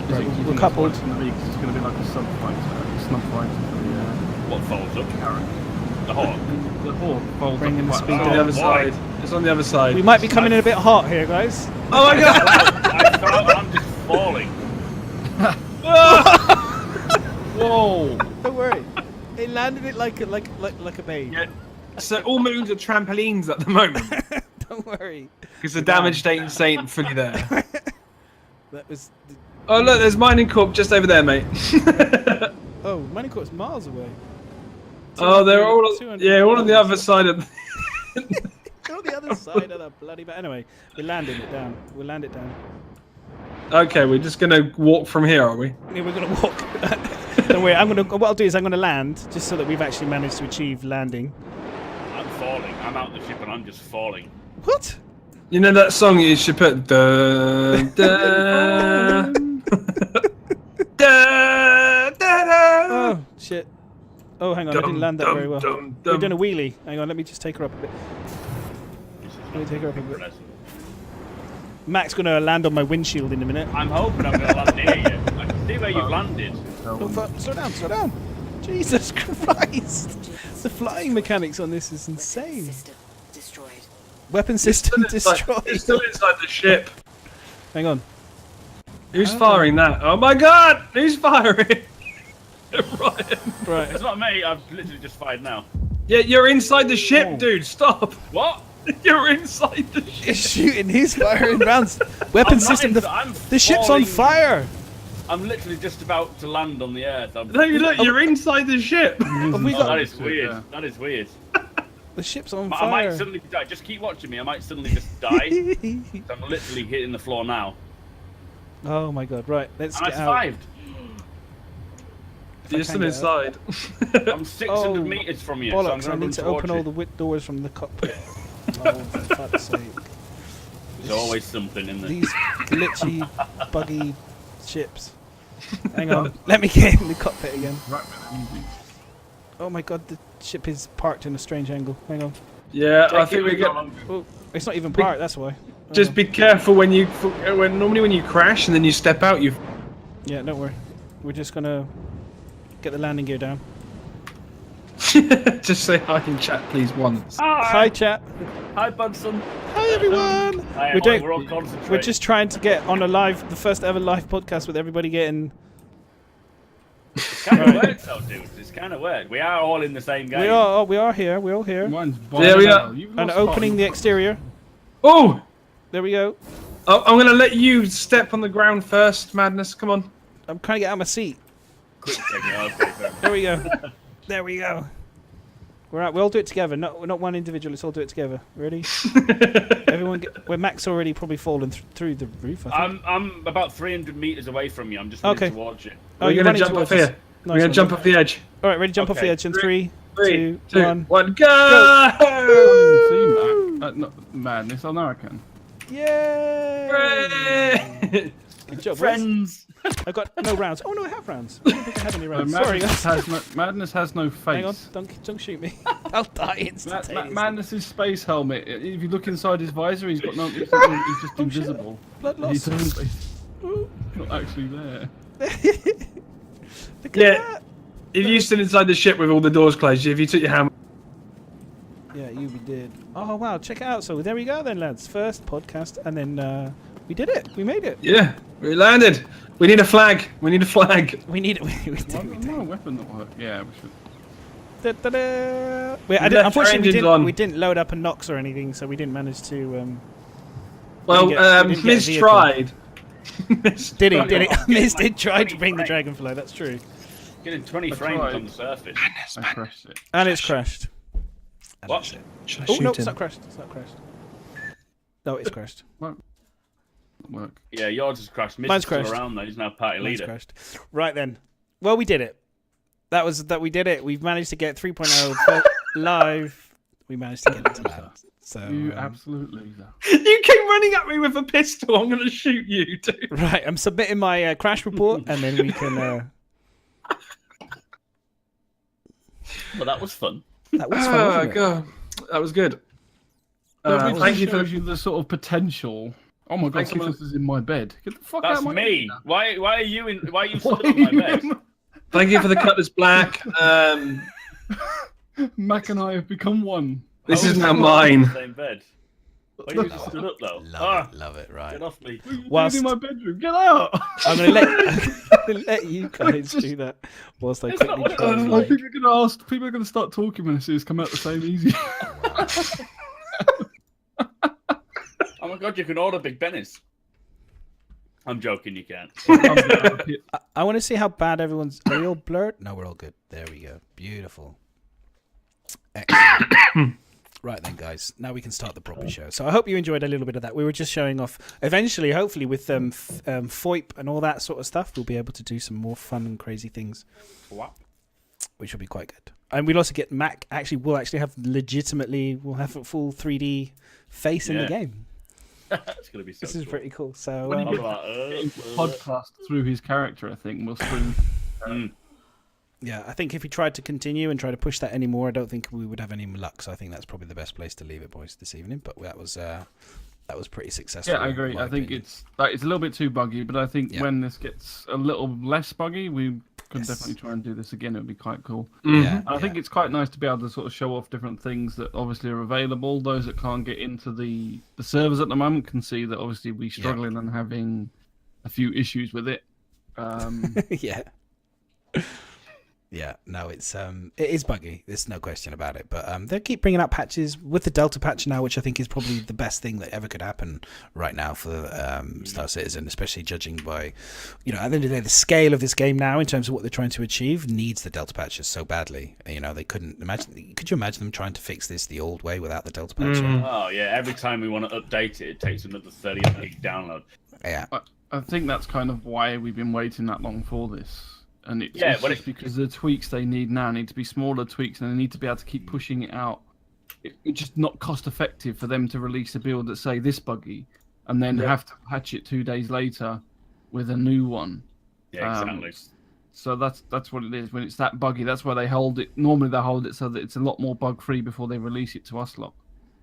S2: Do
S1: Right,
S2: you think
S1: we're
S2: that's
S1: coupled.
S2: what it's going to be? 'Cause it's going to be like a sub fighter, a snub fighter for the
S5: What folds up?
S2: carrot.
S5: The hawk.
S2: The hawk folds
S1: Bringing the
S2: up
S1: speed
S3: It's
S2: quite
S3: on
S2: a
S3: the
S2: lot.
S3: other
S5: boy.
S3: side. It's on the other side.
S1: We might be coming in a bit hot here, guys.
S3: Oh my God!
S5: I felt I'm just falling.
S2: Whoa!
S1: Don't worry. It landed it like a babe.
S3: Yeah. So all moons are trampolines at the moment
S1: Don't worry.
S3: because the damage ain't fully there.
S1: That was.
S3: Oh look, there's mining corp just over there, mate.
S1: Oh, Mining Corp's miles away.
S3: Oh, they're all
S1: 200
S3: all on the other side of.
S1: They're on the other side of the bloody. Anyway, we're landing it down. We'll land it down.
S3: Okay, we're just gonna walk from here, are we?
S1: Yeah, we're gonna walk. Don't worry. What I'll do is I'm gonna land just so that we've actually managed to achieve landing.
S5: I'm falling. I'm out the ship and I'm just falling.
S1: What?
S3: You know that song you should put da da da da.
S1: Oh shit. Oh, hang on. I didn't land that very well. We're doing a wheelie. Hang on. Let me just take her up a bit. Let me take her up a bit. Mac's gonna land on my windshield in a minute.
S5: I'm hoping I'm gonna land near you. I can see where you've landed.
S1: Slow down, slow down. Jesus Christ. The flying mechanics on this is insane.
S6: System destroyed.
S1: Weapon system destroyed.
S3: It's still inside the ship.
S1: Hang on.
S3: Who's firing that? Oh my god! Who's firing? Ryan.
S1: Right.
S5: It's not me. I've literally just fired now.
S3: Yeah, you're inside the ship, dude. Stop.
S5: What?
S3: You're inside the ship.
S1: He's shooting. He's firing rounds. Weapon
S5: I'm not
S1: system.
S5: I'm
S1: The ship's on
S5: falling.
S1: fire.
S5: I'm literally just about to land on the earth.
S3: No, you're inside the ship.
S1: Have we
S5: Oh,
S1: got
S5: that is weird.
S2: Yeah.
S5: That is weird.
S1: the ship's on
S5: I might
S1: fire?
S5: suddenly die. Just keep watching me. I might suddenly just die. I'm literally hitting the floor now.
S1: Oh my god! Right, let's
S5: And I
S1: get out.
S5: survived.
S1: If I
S3: You're
S1: can
S3: still
S1: get out.
S3: inside.
S5: I'm 600
S1: Oh,
S5: meters from you. So I'm
S1: Bollocks! I
S5: gonna
S1: need
S5: run
S1: to open all
S5: towards
S1: the
S5: you.
S1: doors from the cockpit. Oh, for fuck's sake!
S5: There's always something in there.
S1: These glitchy, buggy ships. Hang on, let me get in the cockpit again.
S2: Right, man, easy.
S1: Oh my god, the ship is parked in a strange angle. Hang on.
S3: Yeah, I think we get.
S1: Oh, it's not even parked. That's why.
S3: Just be careful when normally when you crash and then you step out, you.
S1: Yeah, don't worry. We're just gonna get the landing gear down.
S3: Just say hi in chat, please, once.
S1: Hi, chat.
S5: Hi, Budson.
S1: Hi, everyone.
S5: Hi,
S1: We're doing.
S5: we're all concentrating.
S1: We're just trying to get on the first ever live podcast with everybody getting.
S5: It's kind of weird, though, dude. It's kind of weird. We are all in the same game.
S1: We are here. We're all here.
S2: Mine's
S3: There we
S2: bombed
S3: are.
S2: out. You've
S1: And
S2: lost
S1: opening the
S2: part of
S1: exterior.
S3: Oh!
S1: There we go.
S3: I'm gonna let you step on the ground first, Madness. Come on.
S1: I'm trying to get out of my seat.
S5: Quick second. Okay, fair.
S1: There we go. There we go. We're out. We all do it together. Not one individual. Let's all do it together. Ready? Everyone. Where Mac's already probably fallen through the roof. I think.
S5: I'm about 300 meters away from you. I'm just running
S1: Okay.
S5: towards you.
S1: Oh,
S3: We're
S1: you're
S3: gonna
S1: running
S3: jump off
S1: towards us.
S3: here.
S1: Nice
S3: We're gonna
S1: one.
S3: jump off the edge.
S1: All right, ready? Jump off the
S5: Okay.
S1: edge in 3,
S3: 3,
S1: 2,
S3: 2,
S1: 1.
S3: 1, go!
S2: I didn't see that. Not madness. Oh, now I can.
S1: Yay!
S3: Hooray!
S1: Good job, boys.
S5: Friends.
S1: I've got no rounds. Oh no, I have rounds. I don't think I have any
S2: So
S1: rounds. Sorry, guys.
S2: Madness has no face.
S1: Hang on, don't shoot me. I'll die instantaneously.
S2: Madness's space helmet. If you look inside his visor, he's got no. He's just invisible.
S1: Blood
S2: He
S1: loss.
S2: turns. He's not actually there.
S1: Look at
S3: Yeah.
S1: that.
S3: If you stood inside the ship with all the doors closed, if you took your hammer.
S1: Yeah, you did. Oh wow, check it out. So there we go then, lads. First podcast, and then we did it. We made it.
S3: Yeah, we landed. We need a flag. We need a flag.
S1: We need it. We
S2: Why
S1: did.
S2: not a weapon that works? Yeah, we should.
S1: Da-da-da. Wait,
S3: Left
S1: unfortunately,
S3: engine's on.
S1: we didn't load up a Nox or anything, so we didn't manage to.
S3: Well,
S1: we didn't get a
S3: Miz
S1: vehicle.
S3: tried. Miz
S1: Did he?
S3: tried.
S1: Did he?
S5: Oh,
S1: Miz
S5: my
S1: did try to
S5: 20
S1: bring the
S5: frames.
S1: dragonfly. That's true.
S5: Getting 20
S2: I
S5: frames
S2: tried.
S5: on the surface.
S2: I crashed it.
S1: And it's crashed.
S5: What?
S3: Should I
S1: Oh
S3: shoot
S1: no,
S3: him?
S1: it's not crashed. It's not crashed. No, it's crashed.
S2: Work.
S5: Yeah, yours has crashed.
S1: Mine's
S5: Miz is still
S1: crashed.
S5: around though. He's now party
S1: Mine's
S5: leader.
S1: crashed. Right then. Well, we did it. That we did it. We've managed to get 3.0 live. We managed to get it to land. So
S2: You absolute loser.
S3: You came running at me with a pistol. I'm going to shoot you, dude.
S1: right, I'm submitting my crash report, and then we can.
S5: Well, that was fun.
S1: That was fun.
S3: Oh,
S1: wasn't it?
S3: God. That was good.
S2: Thank you for the sort of potential. Oh my god,
S3: Thank you
S2: someone
S3: for-
S2: else is in my bed. Get the fuck out
S5: That's
S2: of my
S5: me.
S2: bed.
S5: Why are you in? Why are you
S2: Why
S5: stood on my
S2: are you
S5: bed?
S2: in
S3: Thank you for the Cutlass Black.
S2: Mac and I have become one.
S3: This
S5: I
S3: is
S5: was
S3: now
S5: in
S3: mine.
S5: the same bed. Why you just stood up though?
S1: Love it,
S5: Get
S1: right.
S5: off me.
S2: What are you
S1: Whilst-
S2: doing in my bedroom? Get out!
S1: I'm gonna let you guys do that whilst I
S5: It's not
S1: quickly
S5: what it
S1: try.
S5: looks
S1: and,
S5: like.
S2: I think they're gonna ask. People are gonna start talking when they see us come out the same easy.
S5: Oh my god, you can order Big Benny's. I'm joking, you can't.
S1: I want to see how bad everyone's. Are we all blurred? No, we're all good. There we go. Beautiful. Excellent. Right then, guys. Now we can start the proper show. So I hope you enjoyed a little bit of that. We were just showing off. Eventually, hopefully, with FOIP and all that sort of stuff, we'll be able to do some more fun and crazy things, which will be quite good. And we'll also get Mac. Actually, we'll have a full 3D face in the game.
S5: It's gonna be so
S1: This is
S5: cool.
S1: pretty cool. So
S2: When he
S5: I'm
S2: gets
S5: like,
S2: podcast through his character, I think we'll soon.
S1: yeah, I think if we tried to continue and try to push that anymore, I don't think we would have any luck. So I think that's probably the best place to leave it, boys, this evening. But that was pretty successful.
S2: Yeah, I agree.
S1: in my
S2: I think
S1: opinion.
S2: it's a little bit too buggy, but I think
S1: Yeah.
S2: when this gets a little less buggy, we can
S1: Yes.
S2: definitely try and do this again. It would be quite cool.
S1: Yeah,
S2: I think it's quite nice to be able to sort of show off different things that obviously are available. Those that can't get into the servers at the moment can see that obviously we're struggling and having a few issues with it.
S1: yeah. Yeah, no, it is buggy. There's no question about it. But they keep bringing out patches with the Delta patch now, which I think is probably the best thing that ever could happen right now for Star Citizen, especially judging by, at the end of the day, the scale of this game now in terms of what they're trying to achieve needs the Delta patches so badly. They couldn't imagine. Could you imagine them trying to fix this the old way without the Delta patch?
S5: oh yeah, every time we want to update it, it takes another 30 gig download.
S1: Yeah,
S2: I think that's kind of why we've been waiting that long for this. And it's
S5: but
S2: because the tweaks they need now need to be smaller tweaks, and they need to be able to keep pushing it out. It's just not cost effective for them to release a build that's, say, this buggy, and then have to patch it 2 days later with a new one.
S5: Yeah, exactly.
S2: So that's what it is. When it's that buggy, that's why they hold it. Normally they hold it so that it's a lot more bug free before they release it to us lot.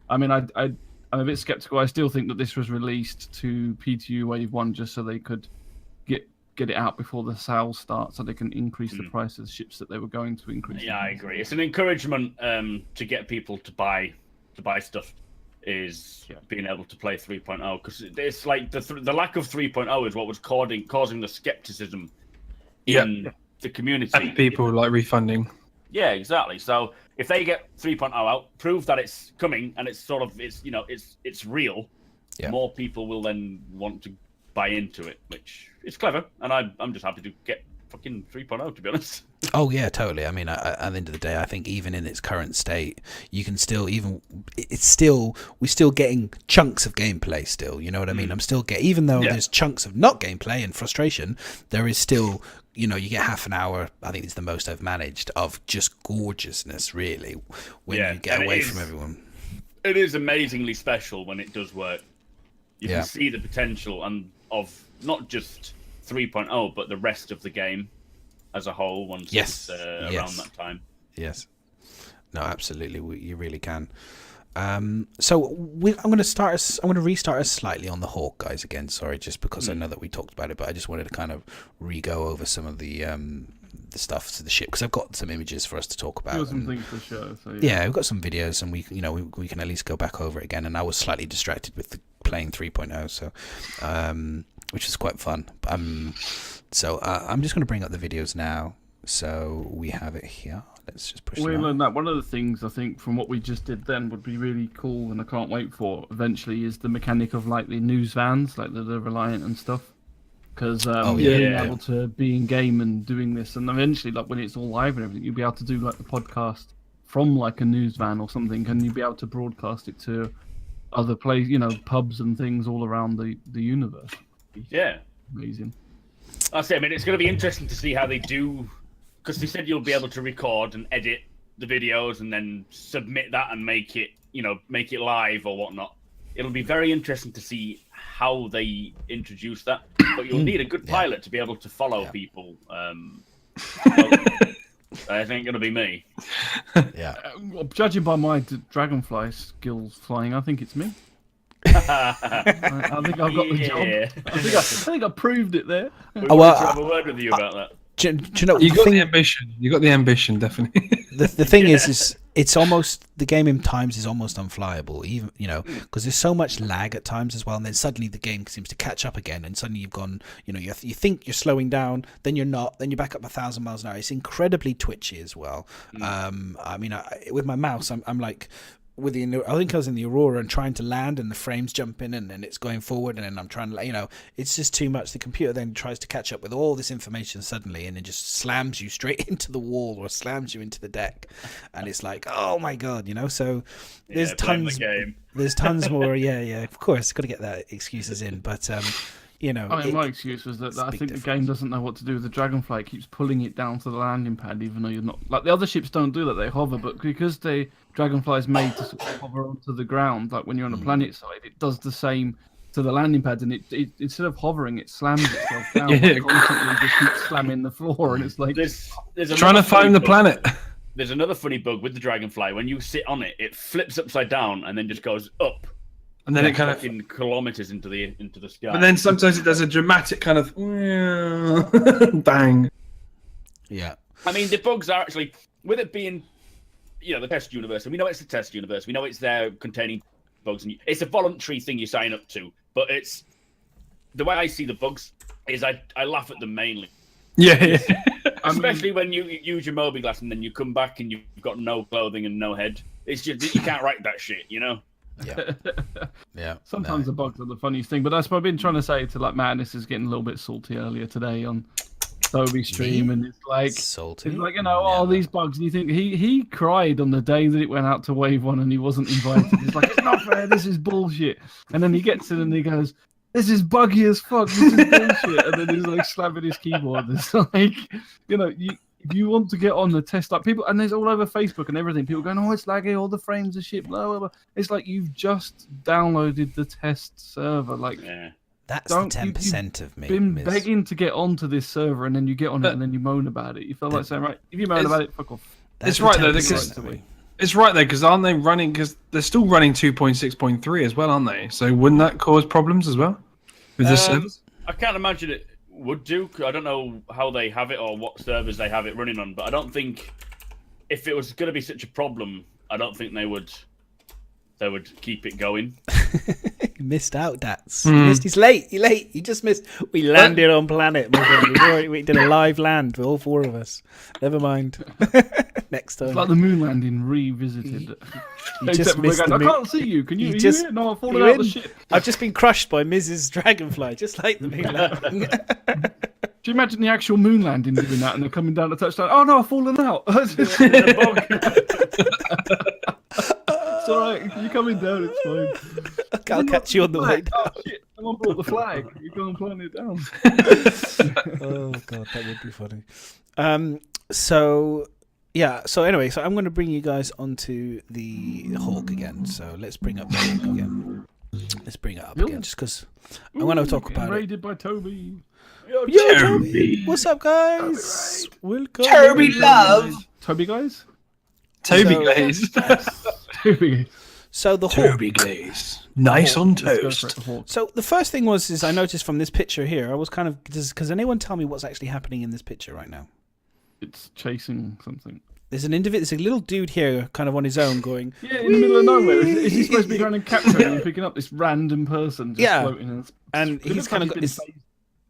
S2: I mean, I'm a bit skeptical. I still think that this was released to PTU Wave 1 just so they could get it out before the sales start, so they can increase the price of the ships that they were going to increase.
S5: Yeah, I agree. It's an encouragement to get people to buy stuff, is being able to play 3.0, because it's like the lack of 3.0 is what was causing the skepticism in the community.
S3: And people like refunding.
S5: Yeah, exactly. So if they get 3.0 out, prove that it's coming and it's it's real, more people will then want to buy into it, which is clever, and I'm just happy to get fucking 3.0, to be honest.
S1: Oh yeah, totally. I mean, at the end of the day, I think even in its current state, you can still we're still getting chunks of gameplay still. You know what I mean? I'm still even though there's chunks of not gameplay and frustration, there is still, you get half an hour. I think it's the most I've managed of just gorgeousness, really, when you get away from everyone.
S5: It is amazingly special when it does work. You can see the potential of not just 3.0, but the rest of the game as a whole once it's around that time.
S1: Yes. No, absolutely. You really can. So I'm going to restart us slightly on the Hawk, guys, again. Sorry, just because I know that we talked about it, but I just wanted to kind of re-go over some of the stuff to the ship, because I've got some images for us to talk about.
S2: Some things to show. So
S1: we've got some videos, and we can at least go back over it again. And I was slightly distracted with playing 3.0, so which is quite fun. So I'm just going to bring up the videos now. So we have it here. Let's just push.
S2: We learned that one of the things I think from what we just did then would be really cool, and I can't wait for eventually, is the mechanic of like the news vans, like the Reliant and stuff. Because being able to be in game and doing this, and eventually, like when it's all live and everything, you'll be able to do like the podcast from like a news van or something, and you'll be able to broadcast it to other pubs and things all around the universe.
S5: Yeah,
S2: amazing.
S5: That's it. I mean, it's going to be interesting to see how they do, because they said you'll be able to record and edit the videos and then submit that and make it live or whatnot. It'll be very interesting to see how they introduce that, but you'll need a good pilot to be able to follow people. I think it'll be me.
S1: Yeah.
S2: Judging by my dragonfly skills flying, I think it's me. I think I've got the job. I think I proved it there.
S5: We want to have a word with you about that.
S1: Do you know,
S3: you got the ambition. You got the ambition, definitely.
S1: The thing is it's almost, the game in times is almost unflyable, even because there's so much lag at times as well, and then suddenly the game seems to catch up again, and suddenly you've gone, you think you're slowing down, then you're not, then you're back up 1,000 miles an hour. It's incredibly twitchy as well. I mean, with my mouse, I'm like with the, I think I was in the Aurora and trying to land, and the frames jump in, and then it's going forward, and then I'm trying to, it's just too much. The computer then tries to catch up with all this information suddenly, and it just slams you straight into the wall or slams you into the deck, and it's like, oh my god, So there's tons. There's tons more. Yeah. Of course, got to get that excuses in, but.
S2: My excuse was that I think the game doesn't know what to do with the Dragonfly. It keeps pulling it down to the landing pad, even though you're not. Like the other ships don't do that; they hover. But because the Dragonfly is made to sort of hover onto the ground, like when you're on a planet side, it does the same to the landing pads, and it instead of hovering, it slams itself down. It constantly just keeps slamming the floor, and it's like
S5: there's
S3: trying to find the planet.
S5: There's another funny bug with the Dragonfly. When you sit on it, it flips upside down and then just goes up.
S3: And then it kind of
S5: kilometers into the sky.
S3: But then sometimes it does a dramatic kind of bang.
S1: Yeah.
S5: I mean, the bugs are actually, with it being, the test universe, and we know it's the test universe. We know it's there containing bugs, and it's a voluntary thing you sign up to. But it's the way I see the bugs is I laugh at them mainly.
S3: Yeah.
S5: Especially when you use your Moby glass and then you come back and you've got no clothing and no head. It's just you can't write that shit,
S1: Yeah.
S2: Sometimes the bugs are the funniest thing, but that's what I've been trying to say to Madness is getting a little bit salty earlier today on Toby's stream, and it's like
S1: salty.
S2: It's like these bugs. And you think he cried on the day that it went out to Wave 1 and he wasn't invited. He's like, it's not fair. This is bullshit. And then he gets it and he goes, this is buggy as fuck. This is bullshit. And then he's like slapping his keyboard. It's like, if you want to get on the test, like people, and there's all over Facebook and everything, people going, oh, it's laggy, all the frames are shit, blah, blah, blah. It's like you've just downloaded the test server. Like,
S1: that's the 10% of me.
S2: Been begging to get onto this server, and then you get on it, and then you moan about it. You feel like saying, right, if you moan about it, fuck off.
S3: It's right though, because aren't they running? Because they're still running 2.6.3 as well, aren't they? So wouldn't that cause problems as well with the servers?
S5: I can't imagine it would do. I don't know how they have it or what servers they have it running on, but I don't think if it was going to be such a problem, I don't think they would keep it going.
S1: You missed out, Dats. He's late. He just missed. We landed on planet. We did a live land with all four of us. Never mind. Next time.
S2: It's like the moon landing revisited.
S1: You just missed
S2: I can't see you. Can you? Are you here? No, I've fallen out of the ship.
S1: I've just been crushed by Mrs. Dragonfly, just like the moon landing.
S2: Do you imagine the actual moon landing doing that and they're coming down the touchdown? Oh no, I've fallen out.
S5: It's a bug.
S2: It's alright, you're coming down, it's fine.
S1: I'll catch you on the way down.
S2: Oh shit, someone brought the flag. You're going to plant it down.
S1: Oh god, that would be funny. So anyway, I'm going to bring you guys onto the Hawk again. So let's bring up the Hawk again. Let's bring it up again, just because I want to talk about
S2: raided by Toby.
S1: Yo, Toby. What's up, guys? Welcome.
S3: Toby love.
S2: Toby guys?
S3: Toby Glaze.
S2: Toby.
S1: So the Hawk.
S3: Toby Glaze. Nice on toast.
S1: So the first thing is I noticed from this picture here, I was kind of, does anyone tell me what's actually happening in this picture right now?
S2: It's chasing something.
S1: There's there's a little dude here kind of on his own going...
S2: Yeah, in the middle of nowhere. Is he supposed to be going and capturing and picking up this random person just floating?
S1: And he's kind of got...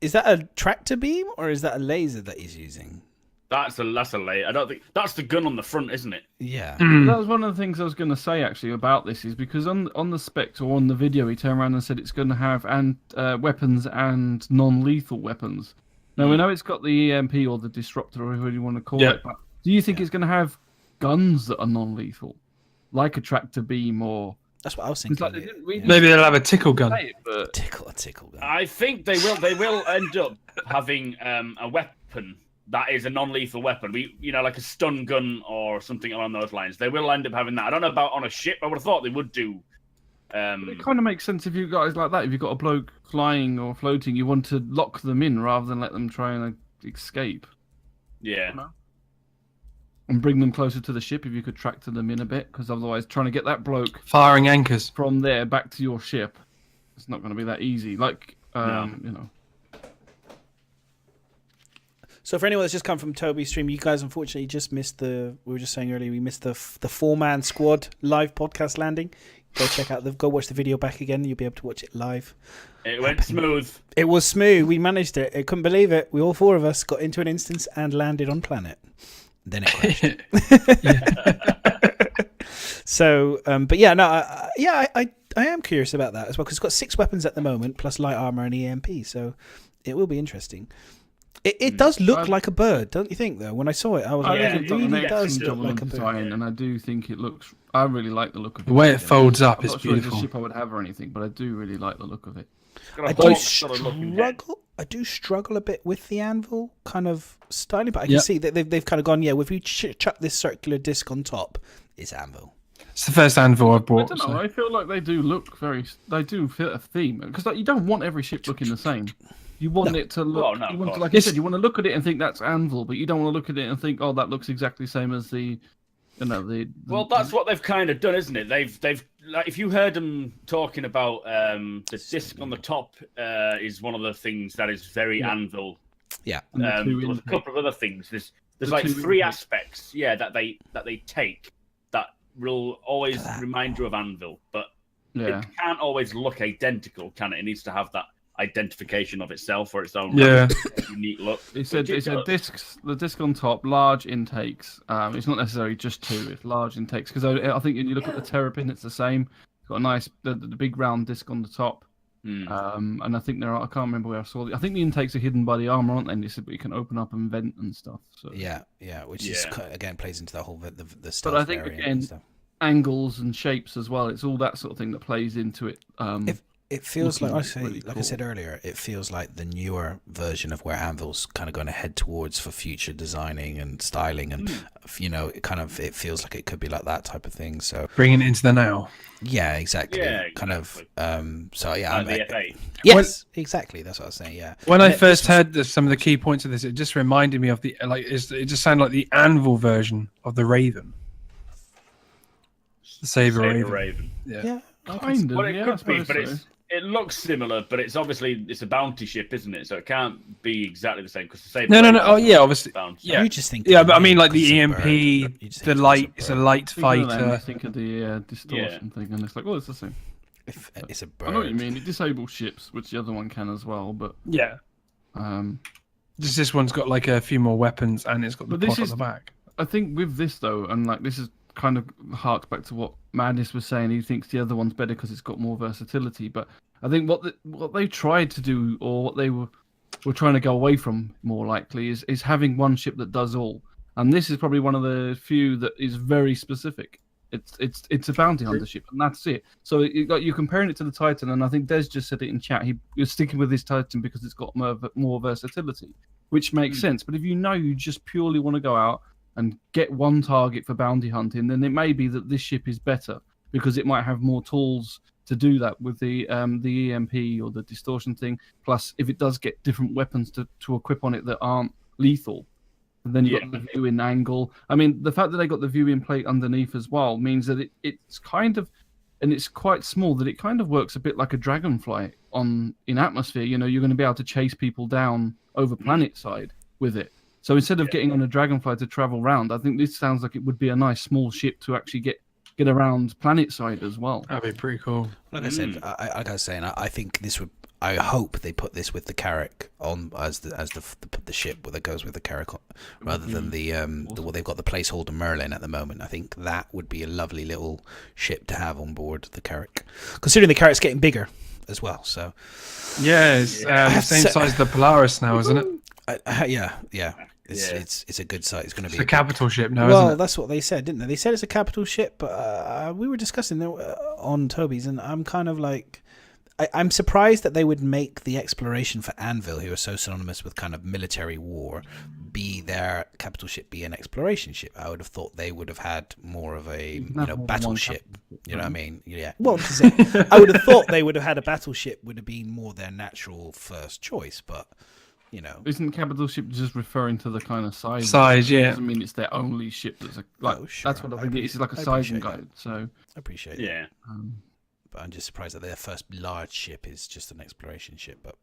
S1: Is that a tractor beam or is that a laser that he's using?
S5: That's a laser. I don't think that's the gun on the front, isn't it?
S1: Yeah.
S2: That was one of the things I was going to say actually about this, is because on the specs or on the video he turned around and said it's going to have weapons and non-lethal weapons. Now we know it's got the EMP or the disruptor or whatever you want to call it, but do you think it's going to have guns that are non-lethal, like a tractor beam or?
S1: That's what I was thinking.
S2: Like
S3: maybe they'll have a tickle gun.
S1: A tickle gun.
S5: I think they will. They will end up having a weapon that is a non-lethal weapon. Like a stun gun or something along those lines. They will end up having that. I don't know about on a ship. I would have thought they would do.
S2: It kind of makes sense if you guys like that. If you've got a bloke flying or floating, you want to lock them in rather than let them try and escape.
S5: Yeah.
S2: And bring them closer to the ship if you could tractor them in a bit, because otherwise trying to get that bloke
S3: firing anchors
S2: from there back to your ship, it's not going to be that easy. Like,
S1: So for anyone that's just come from Toby's stream, you guys unfortunately just missed we were just saying earlier, we missed the 4-man squad live podcast landing. Go watch the video back again. You'll be able to watch it live.
S5: It went smooth.
S1: It was smooth. We managed it. I couldn't believe it. We all 4 of us got into an instance and landed on planet. Then it crashed. So, but yeah, no, I am curious about that as well, because it's got 6 weapons at the moment, plus light armor and EMP, so it will be interesting. It does look like a bird, don't you think? Though when I saw it, I was like, it really does look like a bird.
S2: And I do think it looks. I really like the look of it.
S3: The way it folds up
S2: I'm
S3: is
S2: not sure
S3: beautiful.
S2: it's a ship I would have or anything, but I do really like the look of it.
S1: I do struggle a bit with the anvil kind of styling, but I can see that they've kind of gone, if we chuck this circular disc on top, it's anvil.
S3: It's the first anvil I've bought.
S2: I don't know. I feel like they do look they do fit a theme, because you don't want every ship looking the same. You want it to look, like you said, you want to look at it and think that's anvil, but you don't want to look at it and think, oh, that looks exactly the same as the. Well,
S5: that's what they've kind of done, isn't it? They've like, if you heard them talking about the disc on the top is one of the things that is very anvil.
S1: Yeah.
S5: There's a couple of other things. There's like 3 aspects, that they take that will always remind you of anvil, but it can't always look identical, can it? It needs to have that identification of itself or its own unique look.
S2: It said discs. The disc on top, large intakes. It's not necessarily just 2; it's large intakes. Because I think when you look at the Terrapin, it's the same. It's got a nice the big round disc on the top. And I think I can't remember where I saw it. I think the intakes are hidden by the armor, aren't they? And but you can open up and vent and stuff. So
S1: which is again plays into the whole the stuff.
S2: But I think again, angles and shapes as well. It's all that sort of thing that plays into it.
S1: It feels like
S2: really
S1: I said earlier, it feels like the newer version of where Anvil's kind of going to head towards for future designing and styling, and it feels like it could be like that type of thing. So
S3: bringing it into the now.
S1: Yeah, exactly. Yes, exactly. That's what I was saying. Yeah.
S3: When I first heard some of the key points of this, it just reminded me of it just sounded like the Anvil version of the Raven. The Saber Raven.
S1: Yeah.
S2: Kind of.
S5: Well, it could be, but it looks similar, but it's a bounty ship, isn't it? So it can't be exactly the same, because the Saber.
S3: No. Oh, yeah, obviously.
S5: Bounty.
S1: You just think.
S3: Yeah, but I mean, like the EMP, the light. It's a light fighter.
S2: I think of the distortion thing, and it's like, well, it's the same.
S1: It's a bird.
S2: I know what you mean. It disables ships, which the other one can as well, but
S3: just this one's got like a few more weapons, and it's got the pot on the back.
S2: I think with this though, and like this is kind of harks back to what Madness was saying. He thinks the other one's better because it's got more versatility. But I think what they tried to do, or what they were trying to go away from, more likely, is having one ship that does all. And this is probably one of the few that is very specific. It's a bounty hunter ship, and that's it. So you're comparing it to the Titan, and I think Des just said it in chat. You're sticking with this Titan because it's got more versatility, which makes sense. But if you just purely want to go out and get one target for bounty hunting, then it may be that this ship is better because it might have more tools to do that with the EMP or the distortion thing. Plus, if it does get different weapons to equip on it that aren't lethal, and then you've got the viewing angle. I mean, the fact that they got the viewing plate underneath as well means that it's kind of, and it's quite small, that it kind of works a bit like a dragonfly in atmosphere. You're going to be able to chase people down over planet side with it. So instead of getting on a dragonfly to travel around, I think this sounds like it would be a nice small ship to actually get around planet side as well.
S3: That'd be pretty cool.
S1: Like I said, like I was saying, I think this would. I hope they put this with the Carrack on as the ship that goes with the Carrack, rather than they've got the placeholder Merlin at the moment. I think that would be a lovely little ship to have on board the Carrack, considering the Carrack's getting bigger as well. So
S3: it's the same size as the Polaris now, isn't it?
S1: Yeah. It's a good size. It's going to be
S3: a capital ship now,
S1: well,
S3: isn't it?
S1: That's what they said, didn't they? They said it's a capital ship, but we were discussing on Toby's, and I'm kind of like, I'm surprised that they would make the exploration for Anvil, who are so synonymous with kind of military war, be their capital ship, be an exploration ship. I would have thought they would have had more of a battleship. You know what I mean? Yeah. Well, I would have thought they would have had a battleship would have been more their natural first choice, but.
S2: Isn't capital ship just referring to the kind of size?
S3: Size, yeah.
S2: Doesn't mean it's their only ship. That's that's what I think. It's like a sizing guide. So
S1: I appreciate
S5: it. Yeah.
S1: But I'm just surprised that their first large ship is just an exploration ship. But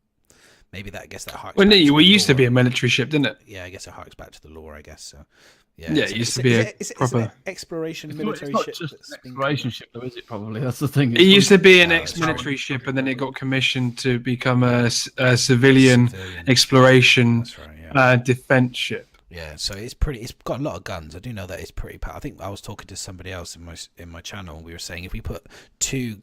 S1: maybe that harks.
S3: Well, it used to be a military ship, didn't it?
S1: Yeah, I guess it harks back to the lore. I guess so.
S3: Yeah, it used to be a proper
S1: exploration military
S2: ship.
S1: It's not just
S2: an exploration ship, though, is it? Probably that's the thing.
S3: It used to be an ex-military ship, and then it got commissioned to become a civilian exploration defense ship.
S1: Yeah, so it's pretty. It's got a lot of guns. I do know that it's pretty. I think I was talking to somebody else in my channel, and we were saying if we put two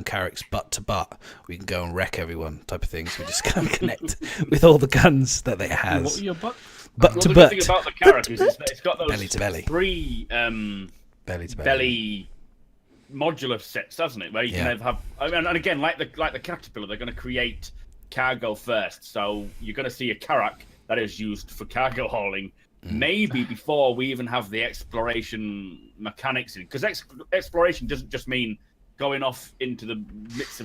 S1: Carracks butt to butt, we can go and wreck everyone, type of thing. So we just kind of connect with all the guns that it has.
S2: What are your butt?
S1: Butt to
S5: the
S1: butt.
S5: good thing about the Carrack is it's got those
S1: Belly to belly.
S5: three
S1: Belly to
S5: belly modular sets, hasn't it? Where you can have, and again, like the Caterpillar, they're going to create cargo first. So you're going to see a Carrack that is used for cargo hauling, maybe before we even have the exploration mechanics in. Because exploration doesn't just mean going off into the midst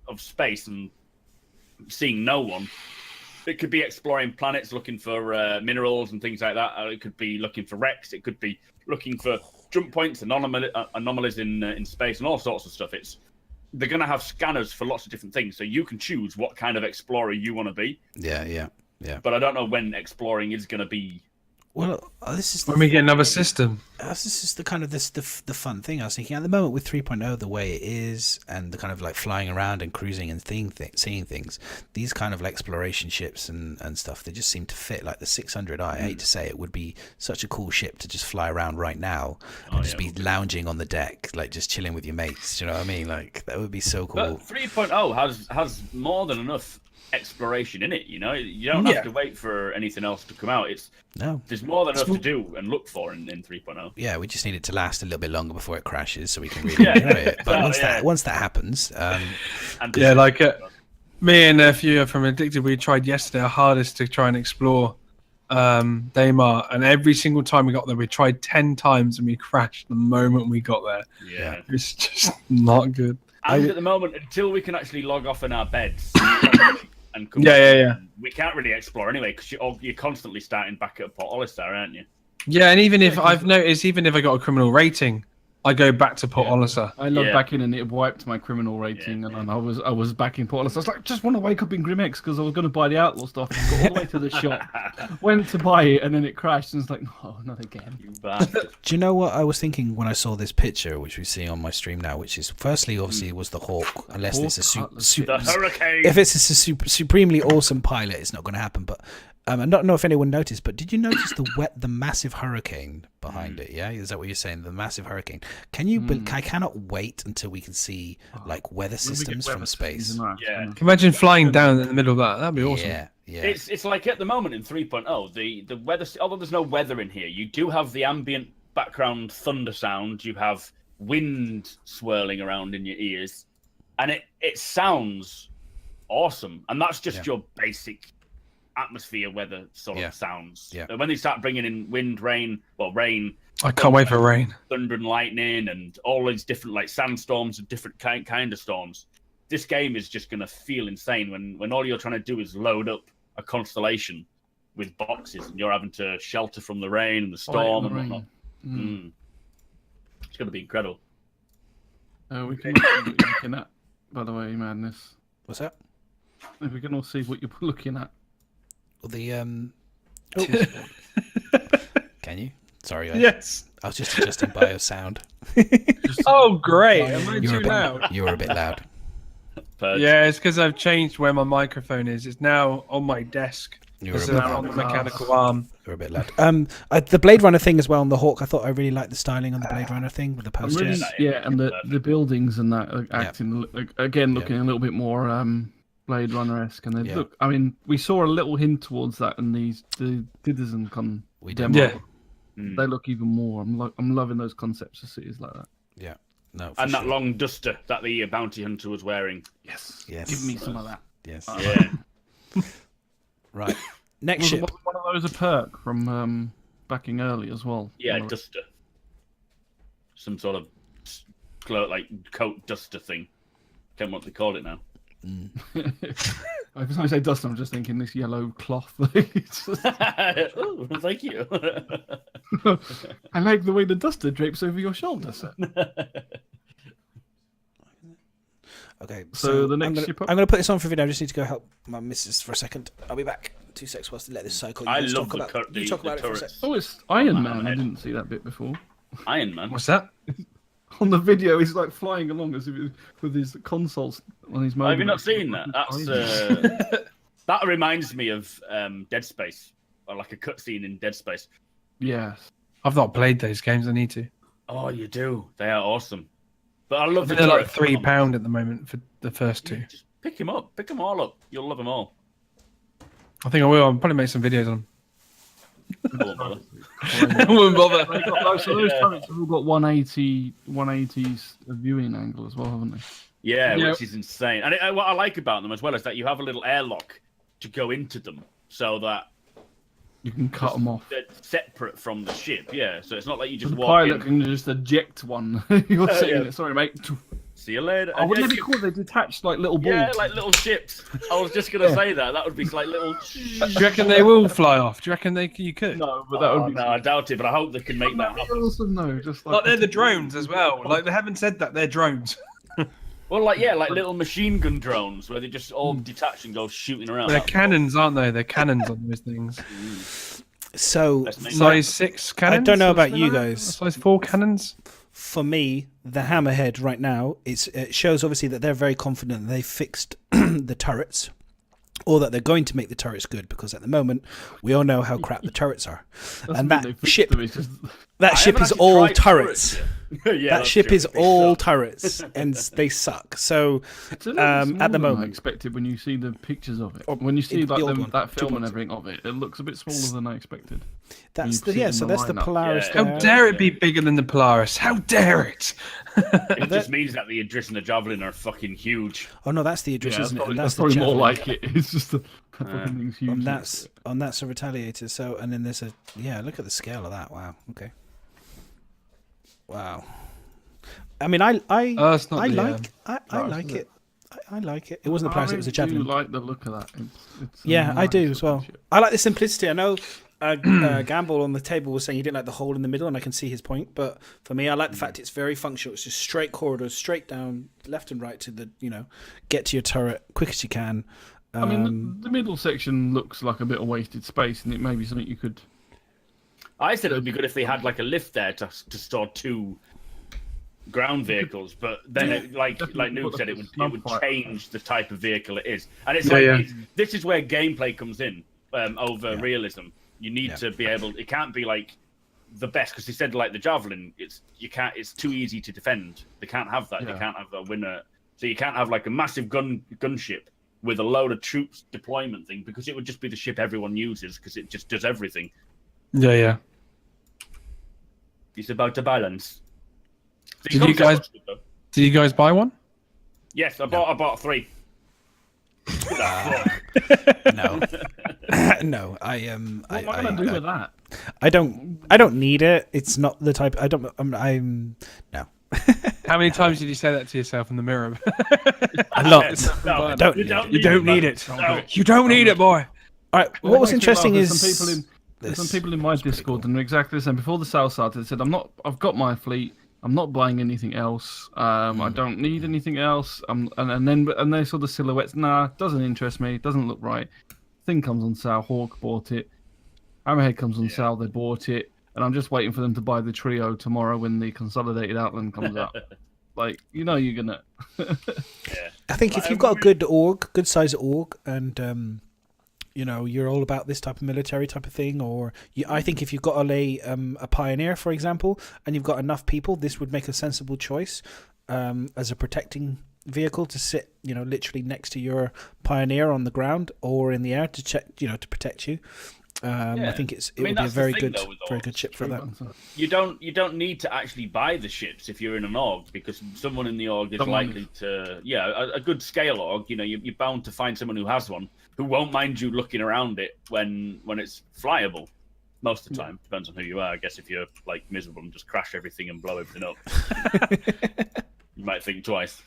S5: of space and seeing no one. It could be exploring planets, looking for minerals and things like that. It could be looking for wrecks. It could be looking for jump points, anomalies in space, and all sorts of stuff. They're going to have scanners for lots of different things, so you can choose what kind of explorer you want to be.
S1: Yeah.
S5: But I don't know when exploring is going to be.
S1: Well, this is
S3: When we get another system.
S1: This is the kind of the fun thing. I was thinking at the moment with 3.0, the way it is, and the kind of like flying around and cruising and seeing things, these kind of like exploration ships and stuff, they just seem to fit. Like the 600, I hate to say it, would be such a cool ship to just fly around right now, and just be lounging on the deck, like just chilling with your mates. Do you know what I mean? Like that would be so cool.
S5: But 3.0 has more than enough exploration in it. You know, you don't have to wait for anything else to come out. There's more than enough to do and look for in 3.0.
S1: Yeah, we just need it to last a little bit longer before it crashes, so we can really enjoy it. But once that happens,
S3: like me and a few from Addicted, we tried yesterday our hardest to try and explore daymar, and every single time we got there, we tried 10 times and we crashed the moment we got there.
S5: Yeah,
S3: it's just not good.
S5: And at the moment, until we can actually log off in our beds and come we can't really explore anyway, because you're constantly starting back at Port Olisar, aren't you?
S3: Yeah, and even if I've noticed, even if I got a criminal rating, I go back to Port Olisar.
S2: I logged back in and it wiped my criminal rating, and I was back in Port Olisar. I was like, just want to wake up in Grimex because I was going to buy the outlaw stuff. Got all the way to the shop, went to buy it, and then it crashed. And it's like, no, not again.
S5: You bastard.
S1: Do you know what I was thinking when I saw this picture, which we see on my stream now? Which is, firstly, obviously, it was the Hawk. Unless it's
S5: the Hurricane.
S1: If it's a supremely awesome pilot, it's not going to happen. But I don't know if anyone noticed, but did you notice the massive hurricane behind it? Yeah, is that what you're saying? The massive hurricane. Can you? I cannot wait until we can see like weather systems from space.
S5: Yeah.
S3: Can you imagine flying down in the middle of that? That'd be awesome.
S1: Yeah.
S5: It's like at the moment in 3.0, the weather. Although there's no weather in here, you do have the ambient background thunder sound. You have wind swirling around in your ears, and it sounds awesome. And that's just your basic atmosphere weather sort of sounds.
S1: Yeah.
S5: When they start bringing in wind, rain,
S3: I can't wait for rain.
S5: Thunder and lightning and all these different like sandstorms and different kind of storms. This game is just going to feel insane when all you're trying to do is load up a constellation with boxes and you're having to shelter from the rain and the storm and whatnot. It's going to be incredible.
S2: We can see what you're looking at, by the way, Madness.
S1: What's that?
S2: We can all see what you're looking at.
S1: Well, can you? Sorry.
S3: Yes.
S1: I was just adjusting bio sound.
S3: Oh, great. Am I too loud?
S1: You were a bit loud.
S3: Yeah, it's because I've changed where my microphone is. It's now on my desk.
S1: It's
S3: on the mechanical arm.
S1: You're a bit loud. The Blade Runner thing as well on the Hawk. I thought I really liked the styling on the Blade Runner thing with the post.
S2: Really, and the buildings and that are acting looking a little bit more Blade Runner-esque. And they look. I mean, we saw a little hint towards that in the Citizen Con demo.
S3: Yeah.
S2: They look even more. I'm loving those concepts of cities like that.
S1: Yeah. No.
S5: And that long duster that the bounty hunter was wearing.
S2: Yes.
S1: Give
S2: me some of that.
S1: Yes.
S5: Yeah.
S1: Right. Next ship.
S2: One of those a perk from backing early as well.
S5: Yeah, duster. Some sort of like coat duster thing. Can't remember what they call it now.
S2: Every time I say duster, I'm just thinking this yellow cloth.
S5: Oh, thank you.
S2: I like the way the duster drapes over your shoulder, sir.
S1: Okay,
S2: so the next ship.
S1: I'm going to put this on for video. I just need to go help my missus for a second. I'll be back. 2 seconds whilst I let this cycle.
S5: I love
S1: the turrets.
S2: it for a second. Oh, it's Iron Man. I didn't see that bit before.
S5: Iron Man.
S3: What's that?
S2: On the video, he's like flying along as if with his consoles on his mobile.
S5: Have you not seen that? That's that reminds me of Dead Space like a cutscene in Dead Space.
S2: Yes.
S3: I've not played those games. I need to.
S5: Oh, you do. They are awesome. But I love the
S3: They're like
S5: turret.
S3: £3 at the moment for the first two.
S5: Just pick him up. Pick them all up. You'll love them all.
S3: I think I will. I'll probably make some videos on
S5: I won't bother.
S3: them. I wouldn't bother.
S2: So those turrets have all got 180's viewing angle as well, haven't they?
S5: Yeah,
S3: Yeah.
S5: which is insane. And what I like about them as well is that you have a little airlock to go into them, so that
S2: You can cut them off.
S5: they're separate from the ship. Yeah, so it's not like you just
S2: The
S5: walk
S2: pilot
S5: in.
S2: can just eject one. You're sitting
S5: yeah.
S2: there. Sorry, mate.
S5: See you later.
S2: Oh, wouldn't it be cool? They detach like little balls.
S5: Yeah, like little ships. I was just gonna say that. That would be like little.
S3: Do you reckon they will fly off? Do you reckon you could?
S2: No, but that would be.
S5: No, I doubt it. But I hope they can make that
S2: That'd be
S5: happen.
S2: awesome, no, just
S3: Like they're the drones as well. Like they haven't said that they're drones.
S5: Well, like little machine gun drones where they just all detach and go shooting around.
S3: They're cannons, aren't they? They're cannons on those things.
S1: So
S5: Let's make
S3: Size 6 cannons.
S1: I don't know
S3: or
S1: about
S3: something
S1: you
S3: like that?
S1: guys.
S3: Size 4 cannons.
S1: for me, the Hammerhead right now, it shows obviously that they're very confident that they fixed the turrets, or that they're going to make the turrets good, because at the moment we all know how crap the turrets are. And that ship, that ship is all turrets.
S5: Yeah,
S1: That ship is all turrets, and they suck. So
S2: It's a little
S1: at the
S2: smaller than
S1: moment,
S2: I expected when you see the pictures of it.
S1: Or
S2: When you see
S1: the
S2: like
S1: old one,
S2: that film
S1: 2.0.
S2: and everything of it, it looks a bit smaller than I expected.
S1: that's
S2: you
S1: the
S2: see it in
S1: so
S2: the
S1: that's the
S2: lineup.
S1: Polaris.
S5: Yeah.
S3: How
S1: there.
S3: dare it be bigger than the Polaris? How dare it?
S5: It just means that the Idris and the Javelin are fucking huge.
S1: Oh no, that's the Idris,
S2: Yeah,
S1: isn't it? And
S2: that's
S1: the
S2: probably more
S1: Javelin.
S2: like it. It's just the fucking thing's huge.
S1: On that's a Retaliator. So and then there's a look at the scale of that. Wow. Okay. Wow. I mean, I
S3: it's not
S1: I
S3: the,
S1: like I
S2: Polaris,
S1: like
S2: is
S1: it. I like it. It wasn't the Polaris, it was a
S2: I
S1: Javelin.
S2: do like the look of that. It's a
S1: Yeah, I
S2: nice
S1: do as well.
S2: looking ship.
S1: I like the simplicity. I know Gamble on the table was saying he didn't like the hole in the middle, and I can see his point. But for me, I like the fact it's very functional. It's just straight corridors, straight down, left and right to the get to your turret quick as you can.
S2: I mean, the middle section looks like a bit of wasted space, and it may be something you could.
S5: I said it would be good if they had like a lift there to store two ground vehicles, but then like Nuke said, it would change the type of vehicle it is, and it's this is where gameplay comes in over realism. You need to be able. It can't be like the best, because he said like the Javelin, it's too easy to defend. They can't have that.
S2: Yeah.
S5: They can't have a winner. So you can't have like a massive gunship with a load of troops deployment thing, because it would just be the ship everyone uses, because it just does everything.
S3: Yeah.
S5: It's about the balance. So
S3: Did you guys buy one?
S5: Yes, I bought 3.
S1: No, no.
S2: What am I going to do with that?
S1: I don't need it. It's not the type. I'm no.
S3: How many times did you say that to yourself in the mirror?
S1: A lot.
S5: No,
S1: I don't.
S5: you
S3: You don't need it.
S5: No.
S3: You don't need it, boy.
S1: All right. What was interesting is
S2: There's some people in my Discord and they're exactly the same. Before the sale started, they said, I've got my fleet. I'm not buying anything else. I don't need anything else. And they saw the silhouettes. Nah, doesn't interest me. Doesn't look right. Thing comes on sale. Hawk bought it. Hammerhead comes on sale. They bought it. And I'm just waiting for them to buy the trio tomorrow when the consolidated Outland comes out. Like, you're gonna.
S1: I think if you've got a good size org, and you're all about this type of military type of thing, or I think if you've got a Pioneer, for example, and you've got enough people, this would make a sensible choice as a protecting vehicle to sit, literally next to your Pioneer on the ground or in the air to check, to protect you. I think it would be a very good ship for that.
S5: You don't need to actually buy the ships if you're in an org, because someone in the org is likely to a good scale org. You're bound to find someone who has one who won't mind you looking around it when it's flyable. Most of the time, depends on who you are. I guess if you're like miserable and just crash everything and blow everything up, you might think twice.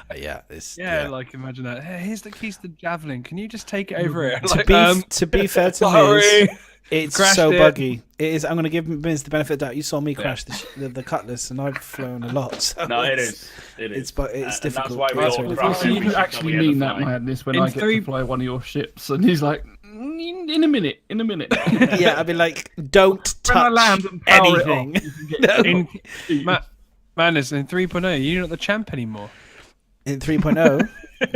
S3: Like imagine that. Hey, here's the keys to the Javelin. Can you just take it over here?
S1: To be fair to Miz, it's so buggy. It is. I'm going to give Miz the benefit of the doubt. You saw me crash the Cutlass, and I've flown a lot. So
S5: no, it is.
S1: It's difficult.
S5: That's why we all
S2: So you actually mean that madness when I get to fly one of your ships, and he's like, in a minute.
S1: Yeah, I'd be like, don't touch
S2: when I land and power
S1: anything.
S2: It off,
S3: Madness in 3.0, you're not the champ anymore.
S1: In 3.0,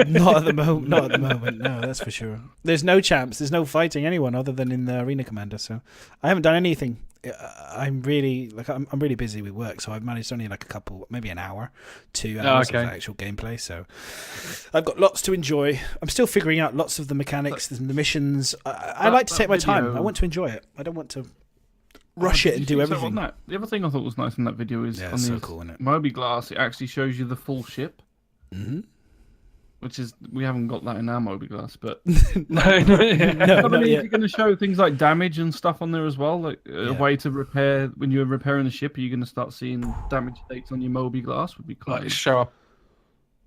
S1: Not at the moment. Not at the moment. No, that's for sure. There's no champs. There's no fighting anyone other than in the arena commander. So I haven't done anything. I'm really I'm really busy with work, so I've managed only like a couple, maybe an hour, 2 hours of actual gameplay. So I've got lots to enjoy. I'm still figuring out lots of the mechanics, the missions. I like to take my time. I want to enjoy it. I don't want to rush it and do everything.
S2: The other thing I thought was nice in that video is on the
S1: cool, isn't it?
S2: Moby Glass, it actually shows you the full ship.
S1: Mm-hmm.
S2: Which is, we haven't got that in our Moby Glass, but
S1: no,
S2: I mean, you're going to show things like damage and stuff on there as well, like a way to repair. When you're repairing the ship, are you going to start seeing damage states on your Moby Glass? Would be quite
S3: like show up.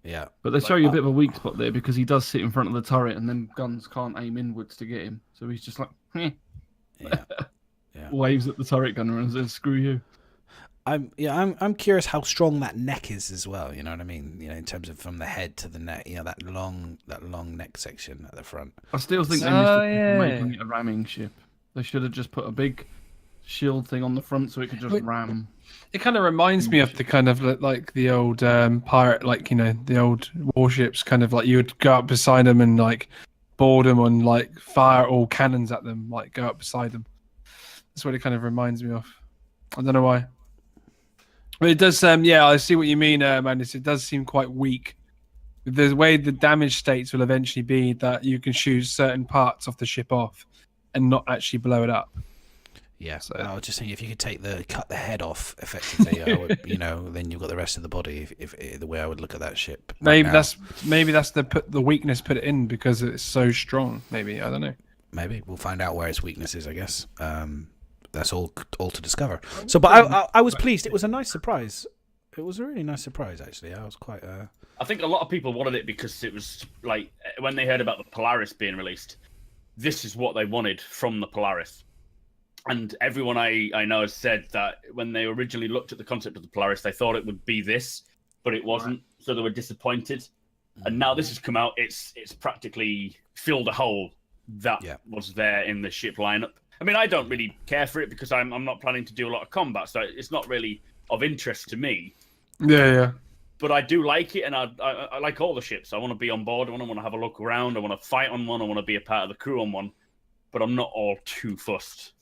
S1: Yeah,
S2: but they show you a bit of a weak spot there because he does sit in front of the turret, and then guns can't aim inwards to get him, so he's just like, waves at the turret gunner and says, "Screw you."
S1: I'm curious how strong that neck is as well. You know what I mean? You know, in terms of from the head to the neck. You know, that long neck section at the front.
S2: I still think they missed making it a ramming ship. They should have just put a big shield thing on the front so it could just ram.
S3: It kind of reminds me of the kind of like the old pirate, like, you know, the old warships. Kind of like you would go up beside them and like board them and like fire all cannons at them, like go up beside them. That's what it kind of reminds me of. I don't know why. But it does, I see what you mean, Magnus. It does seem quite weak. The way the damage states will eventually be that you can shoot certain parts of the ship off and not actually blow it up.
S1: Yeah, so I was just thinking if you could cut the head off effectively, you know, then you've got the rest of the body. If the way I would look at that ship,
S3: maybe that's the weakness put it in because it's so strong. Maybe, I don't know.
S1: Maybe we'll find out where its weakness is, I guess. That's all to discover. So, but I was pleased. It was a nice surprise. It was a really nice surprise, actually. I was quite.
S5: I think a lot of people wanted it because it was like when they heard about the Polaris being released, this is what they wanted from the Polaris. And everyone I know has said that when they originally looked at the concept of the Polaris, they thought it would be this, but it wasn't. Right. So they were disappointed. And now this has come out. It's practically filled a hole that was there in the ship lineup. I mean, I don't really care for it because I'm not planning to do a lot of combat, so it's not really of interest to me.
S3: Yeah.
S5: But I do like it, and I like all the ships. I want to be on board. I want to have a look around. I want to fight on one. I want to be a part of the crew on one. But I'm not all too fussed.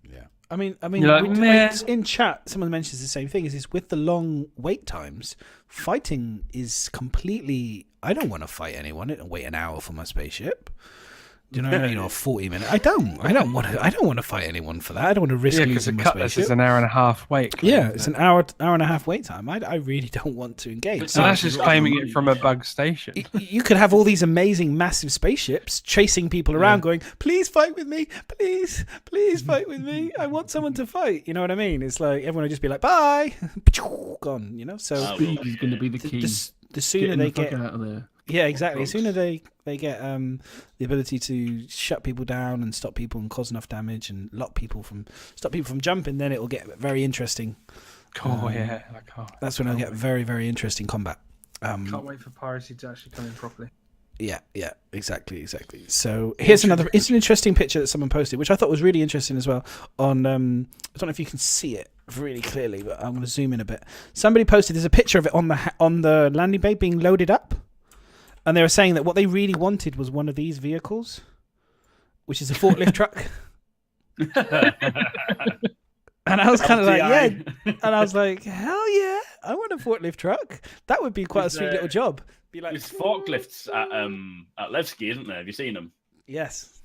S1: Yeah. I mean,
S3: like,
S1: in chat, someone mentions the same thing. Is with the long wait times, fighting is completely. I don't want to fight anyone and wait an hour for my spaceship. Do you know what I mean? Or 40 minutes. I don't want to fight anyone for that. I don't want to risk losing my spaceship.
S3: It's an hour and a half wait.
S1: Yeah, it's an hour and a half wait time. I really don't want to engage.
S3: So that's just claiming it from a bug station.
S1: You could have all these amazing, massive spaceships chasing people around, going, "Please fight with me, please fight with me. I want someone to fight." You know what I mean? It's like everyone would just be like, "Bye," gone. You know, so
S2: speed is going to be the key.
S1: The sooner they get
S2: out of there.
S1: Yeah, exactly. The sooner they get the ability to shut people down and stop people and cause enough damage and stop people from jumping, then it will get very interesting. That's when I'll get very, very interesting combat.
S3: Can't wait for piracy to actually come in properly.
S1: Yeah, exactly. So it's an interesting picture that someone posted, which I thought was really interesting as well. On I don't know if you can see it really clearly, but I'm going to zoom in a bit. Somebody posted there's a picture of it on the landing bay being loaded up. And they were saying that what they really wanted was one of these vehicles, which is a forklift truck. And I was kind of like, yeah. And I was like, hell yeah, I want a forklift truck. That would be quite a sweet little job. Be like,
S5: there's forklifts at Levski, isn't there? Have you seen them?
S1: Yes.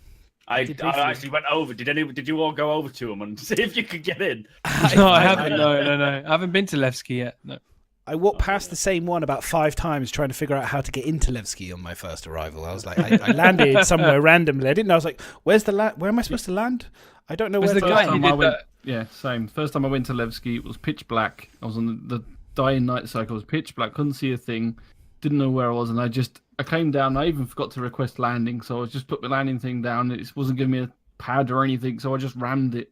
S5: I actually went over. Did you all go over to them and see if you could get in?
S3: No, I haven't. No. I haven't been to Levski yet. No.
S1: I walked past the same one about 5 times trying to figure out how to get into Levski on my first arrival. I was like, I landed somewhere randomly. I didn't know. I was like, where's the land? Where am I supposed to land? I don't know where
S3: the guy who did that.
S2: Yeah, same. First time I went to Levski, it was pitch black. I was on the dying night cycle. It was pitch black. Couldn't see a thing. Didn't know where I was. And I came down. I even forgot to request landing. So I just put the landing thing down. It wasn't giving me a pad or anything. So I just rammed it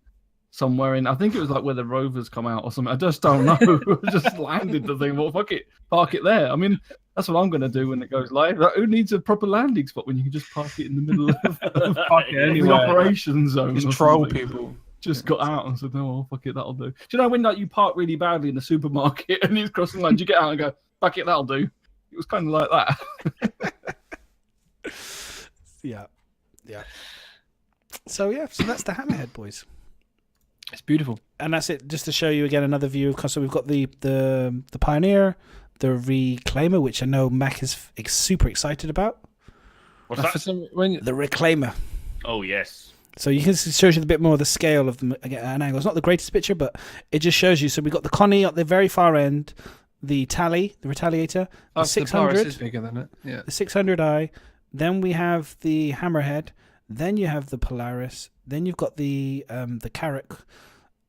S2: somewhere in. I think it was like where the rovers come out or something. I just don't know. I just landed the thing. Well, fuck it. Park it there. I mean, that's what I'm going to do when it goes live. Like, who needs a proper landing spot when you can just park it in the middle of the operations zone?
S3: Just troll people.
S2: Just got out and said, "No, well, fuck it, that'll do." Do you know when you park really badly in the supermarket and he's crossing the line? You get out and go, "Fuck it, that'll do." It was kind of like that.
S1: Yeah. So that's the Hammerhead, boys.
S3: It's beautiful.
S1: And that's it. Just to show you again another view. So we've got the Pioneer, the Reclaimer, which I know Mac is super excited about.
S5: What's that?
S1: The Reclaimer.
S5: Oh yes.
S1: So you can shows you a bit more of the scale of them at an angle. It's not the greatest picture, but it just shows you. So we've got the Connie at the very far end, the Tally, the Retaliator, the 600.
S3: The Polaris is bigger than it. Yeah.
S1: The 600i. Then we have the Hammerhead. Then you have the Polaris. Then you've got the Carrack.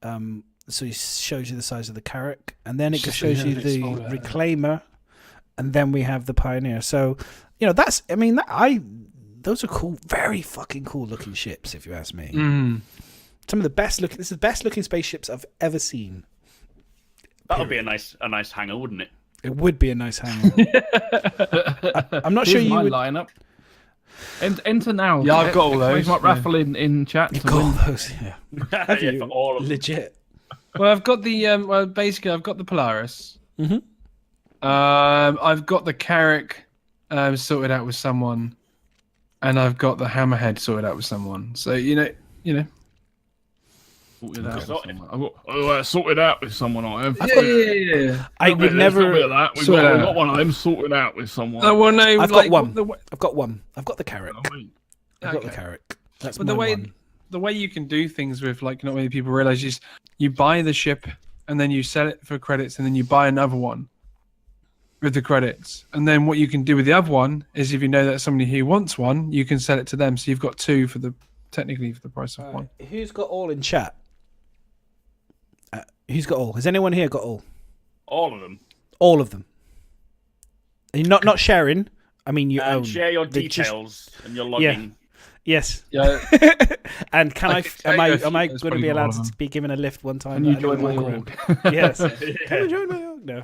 S1: So it shows you the size of the Carrack, and then it shows you the Reclaimer, and then we have the Pioneer. So, that's. I mean, those are cool, very fucking cool looking ships, if you ask me.
S3: Mm.
S1: Some of the best looking. This is the best looking spaceships I've ever seen.
S5: That would be a nice hangar, wouldn't it?
S1: It would be a nice hangar. I'm not sure
S2: Here's
S1: you
S2: my
S1: would.
S2: lineup. Enter now.
S3: Yeah, I've got all those.
S2: Smart raffle in chat.
S1: You've
S2: to
S1: got all
S2: win.
S1: those, yeah. Have
S5: Yeah,
S1: you?
S5: for all of them.
S1: Legit.
S3: Well, I've got the basically I've got the Polaris.
S1: Mm-hmm.
S3: I've got the Carrack sorted out with someone, and I've got the Hammerhead sorted out with someone. So you know.
S2: Sorted out with
S5: Sorted.
S2: someone. I've got sorted out with someone. I have.
S3: Yeah.
S1: I would never.
S2: We've got one. I'm sorted out with someone.
S3: Oh, well, no,
S1: I've
S3: like,
S1: got one.
S3: The way,
S1: I've got one. I've got the Carrack. I've got the
S3: okay.
S1: Carrack. That's
S3: But
S1: my
S3: the way
S1: one.
S3: the way you can do things with, like, not many people realize, is you buy the ship and then you sell it for credits, and then you buy another one with the credits. And then what you can do with the other one is, if you know that somebody who wants one, you can sell it to them. So you've got two for the price of one.
S1: Who's got all in chat? Who's got all? Has anyone here got all?
S5: All of them.
S1: All of them. And you're not sharing. I mean, you own.
S5: Share your
S1: They just-
S5: details and your logging.
S1: Yes.
S3: Yeah.
S1: And can
S3: I can tell you a few-
S1: am I
S3: there's
S1: going to
S3: probably
S1: be
S3: more
S1: allowed
S3: of
S1: to
S3: them.
S1: be given a lift one time?
S2: Can you
S1: that I don't
S2: join my
S1: walk
S2: org?
S1: around? Yes. Can you join my org? No.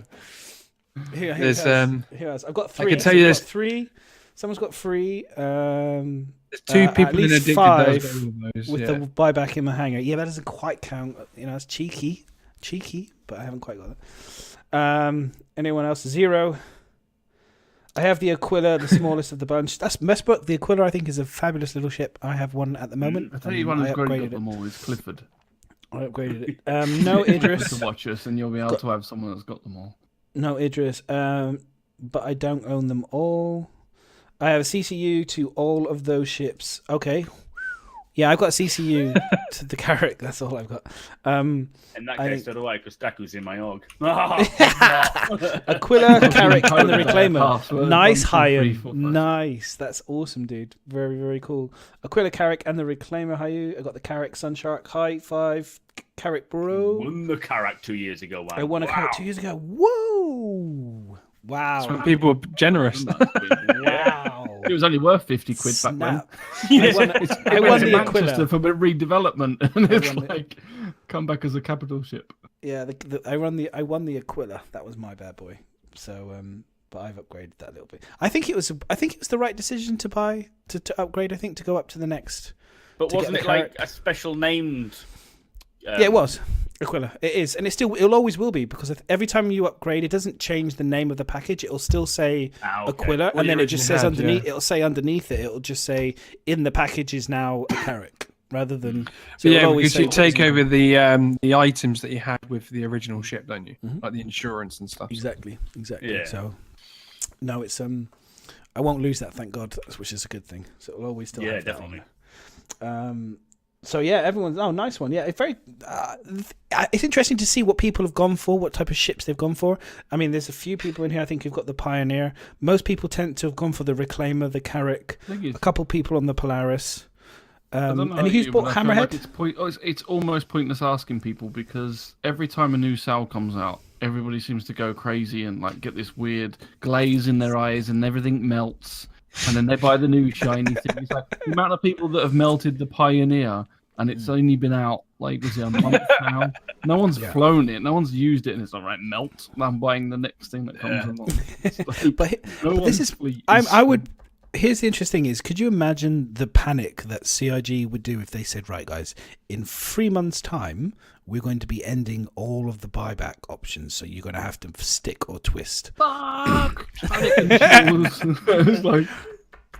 S1: Who
S3: There's,
S1: else? I've got three.
S3: can tell you
S1: I've
S3: there's-
S1: got three. Someone's got three.
S3: There's two people
S1: at
S3: in
S1: least
S3: Addicted
S1: five
S3: that have got all of those,
S1: with
S3: yeah.
S1: the buyback in the hangar. Yeah, that doesn't quite count. It's cheeky, but I haven't quite got it. Anyone else? Zero. I have the Aquila, the smallest of the bunch. That's Messbook. The Aquila, I think, is a fabulous little ship. I have one at the moment.
S2: I tell you one
S1: I
S2: who's great
S1: upgraded
S2: at them all is Clifford.
S1: I upgraded it. No Idris.
S2: To watch us, and you'll be able to have someone that's got them all.
S1: No Idris. But I don't own them all. I have a CCU to all of those ships. Okay. Yeah, I've got a CCU to the Carrack. That's all I've got.
S5: In that
S1: I
S5: case,
S1: think-
S5: so do I, because Daku's in my org.
S1: Aquila, Carrack, and the Reclaimer.
S2: Password,
S1: Nice,
S2: 1, 2, 3,
S1: Hyan.
S2: 4, 5.
S1: Nice. That's awesome, dude. Very, very cool. Aquila, Carrack, and the Reclaimer. Hayu. I got the Carrack Sunshark. High five. Carrack Bro.
S5: Won the Karak 2 years ago. Wow.
S1: I won a Carrack 2 years ago. Whoa.
S3: That's when
S1: Wow.
S3: people are generous.
S1: Wow.
S2: It was only worth 50 quid back then.
S1: Snap. I won the
S2: Manchester
S1: Aquila.
S2: for redevelopment, and it's
S1: won it.
S2: like come back as a capital ship.
S1: Yeah, I won the Aquila. That was my bad boy. So, but I've upgraded that a little bit. I think it was the right decision to buy to upgrade. I think to go up to the next.
S5: But
S1: to
S5: wasn't
S1: get
S5: it
S1: the
S5: like
S1: Karak.
S5: a special named?
S1: Yeah, it was Aquila. It is, and it'll always will be, because every time you upgrade, it doesn't change the name of the package. It'll still say
S5: Okay.
S1: Aquila,
S3: What
S1: and
S3: you
S1: then it just
S3: originally
S1: says
S3: had,
S1: underneath.
S3: yeah.
S1: It'll say underneath it. It'll just say in the package is now a Carrack, rather than. So
S3: Yeah,
S1: it'll always
S3: because
S1: say
S3: you
S1: what
S3: take
S1: is in
S3: over the items that you had with the original ship, don't you?
S1: Mhm.
S3: Like the insurance and stuff.
S1: Exactly.
S5: Yeah.
S1: So, no, it's I won't lose that, thank God, which is a good thing. So it'll always still
S5: Yeah,
S1: have that
S5: definitely.
S1: on there. So yeah, everyone's nice one. Yeah, it's very. It's interesting to see what people have gone for, what type of ships they've gone for. I mean, there's a few people in here I think who've got the Pioneer. Most people tend to have gone for the Reclaimer, the Carrack. A couple people on the Polaris.
S2: I don't know
S1: And
S2: about
S1: who's
S2: you,
S1: bought
S2: but I feel
S1: Hammerhead?
S2: like it's almost pointless asking people, because every time a new cell comes out, everybody seems to go crazy and like get this weird glaze in their eyes, and everything melts. And then they buy the new shiny thing. It's like the amount of people that have melted the Pioneer, and it's only been out like was it a month now. No one's flown it, no one's used it, and it's like, right, melt. I'm buying the next thing that comes along. It's like,
S1: But
S2: no
S1: this
S2: one's
S1: is.
S2: fleet
S1: I would. Here's the interesting thing is, could you imagine the panic that CIG would do if they said, right, guys, in 3 months' time, we're going to be ending all of the buyback options, so you're going to have to stick or twist.
S2: Fuck! It's like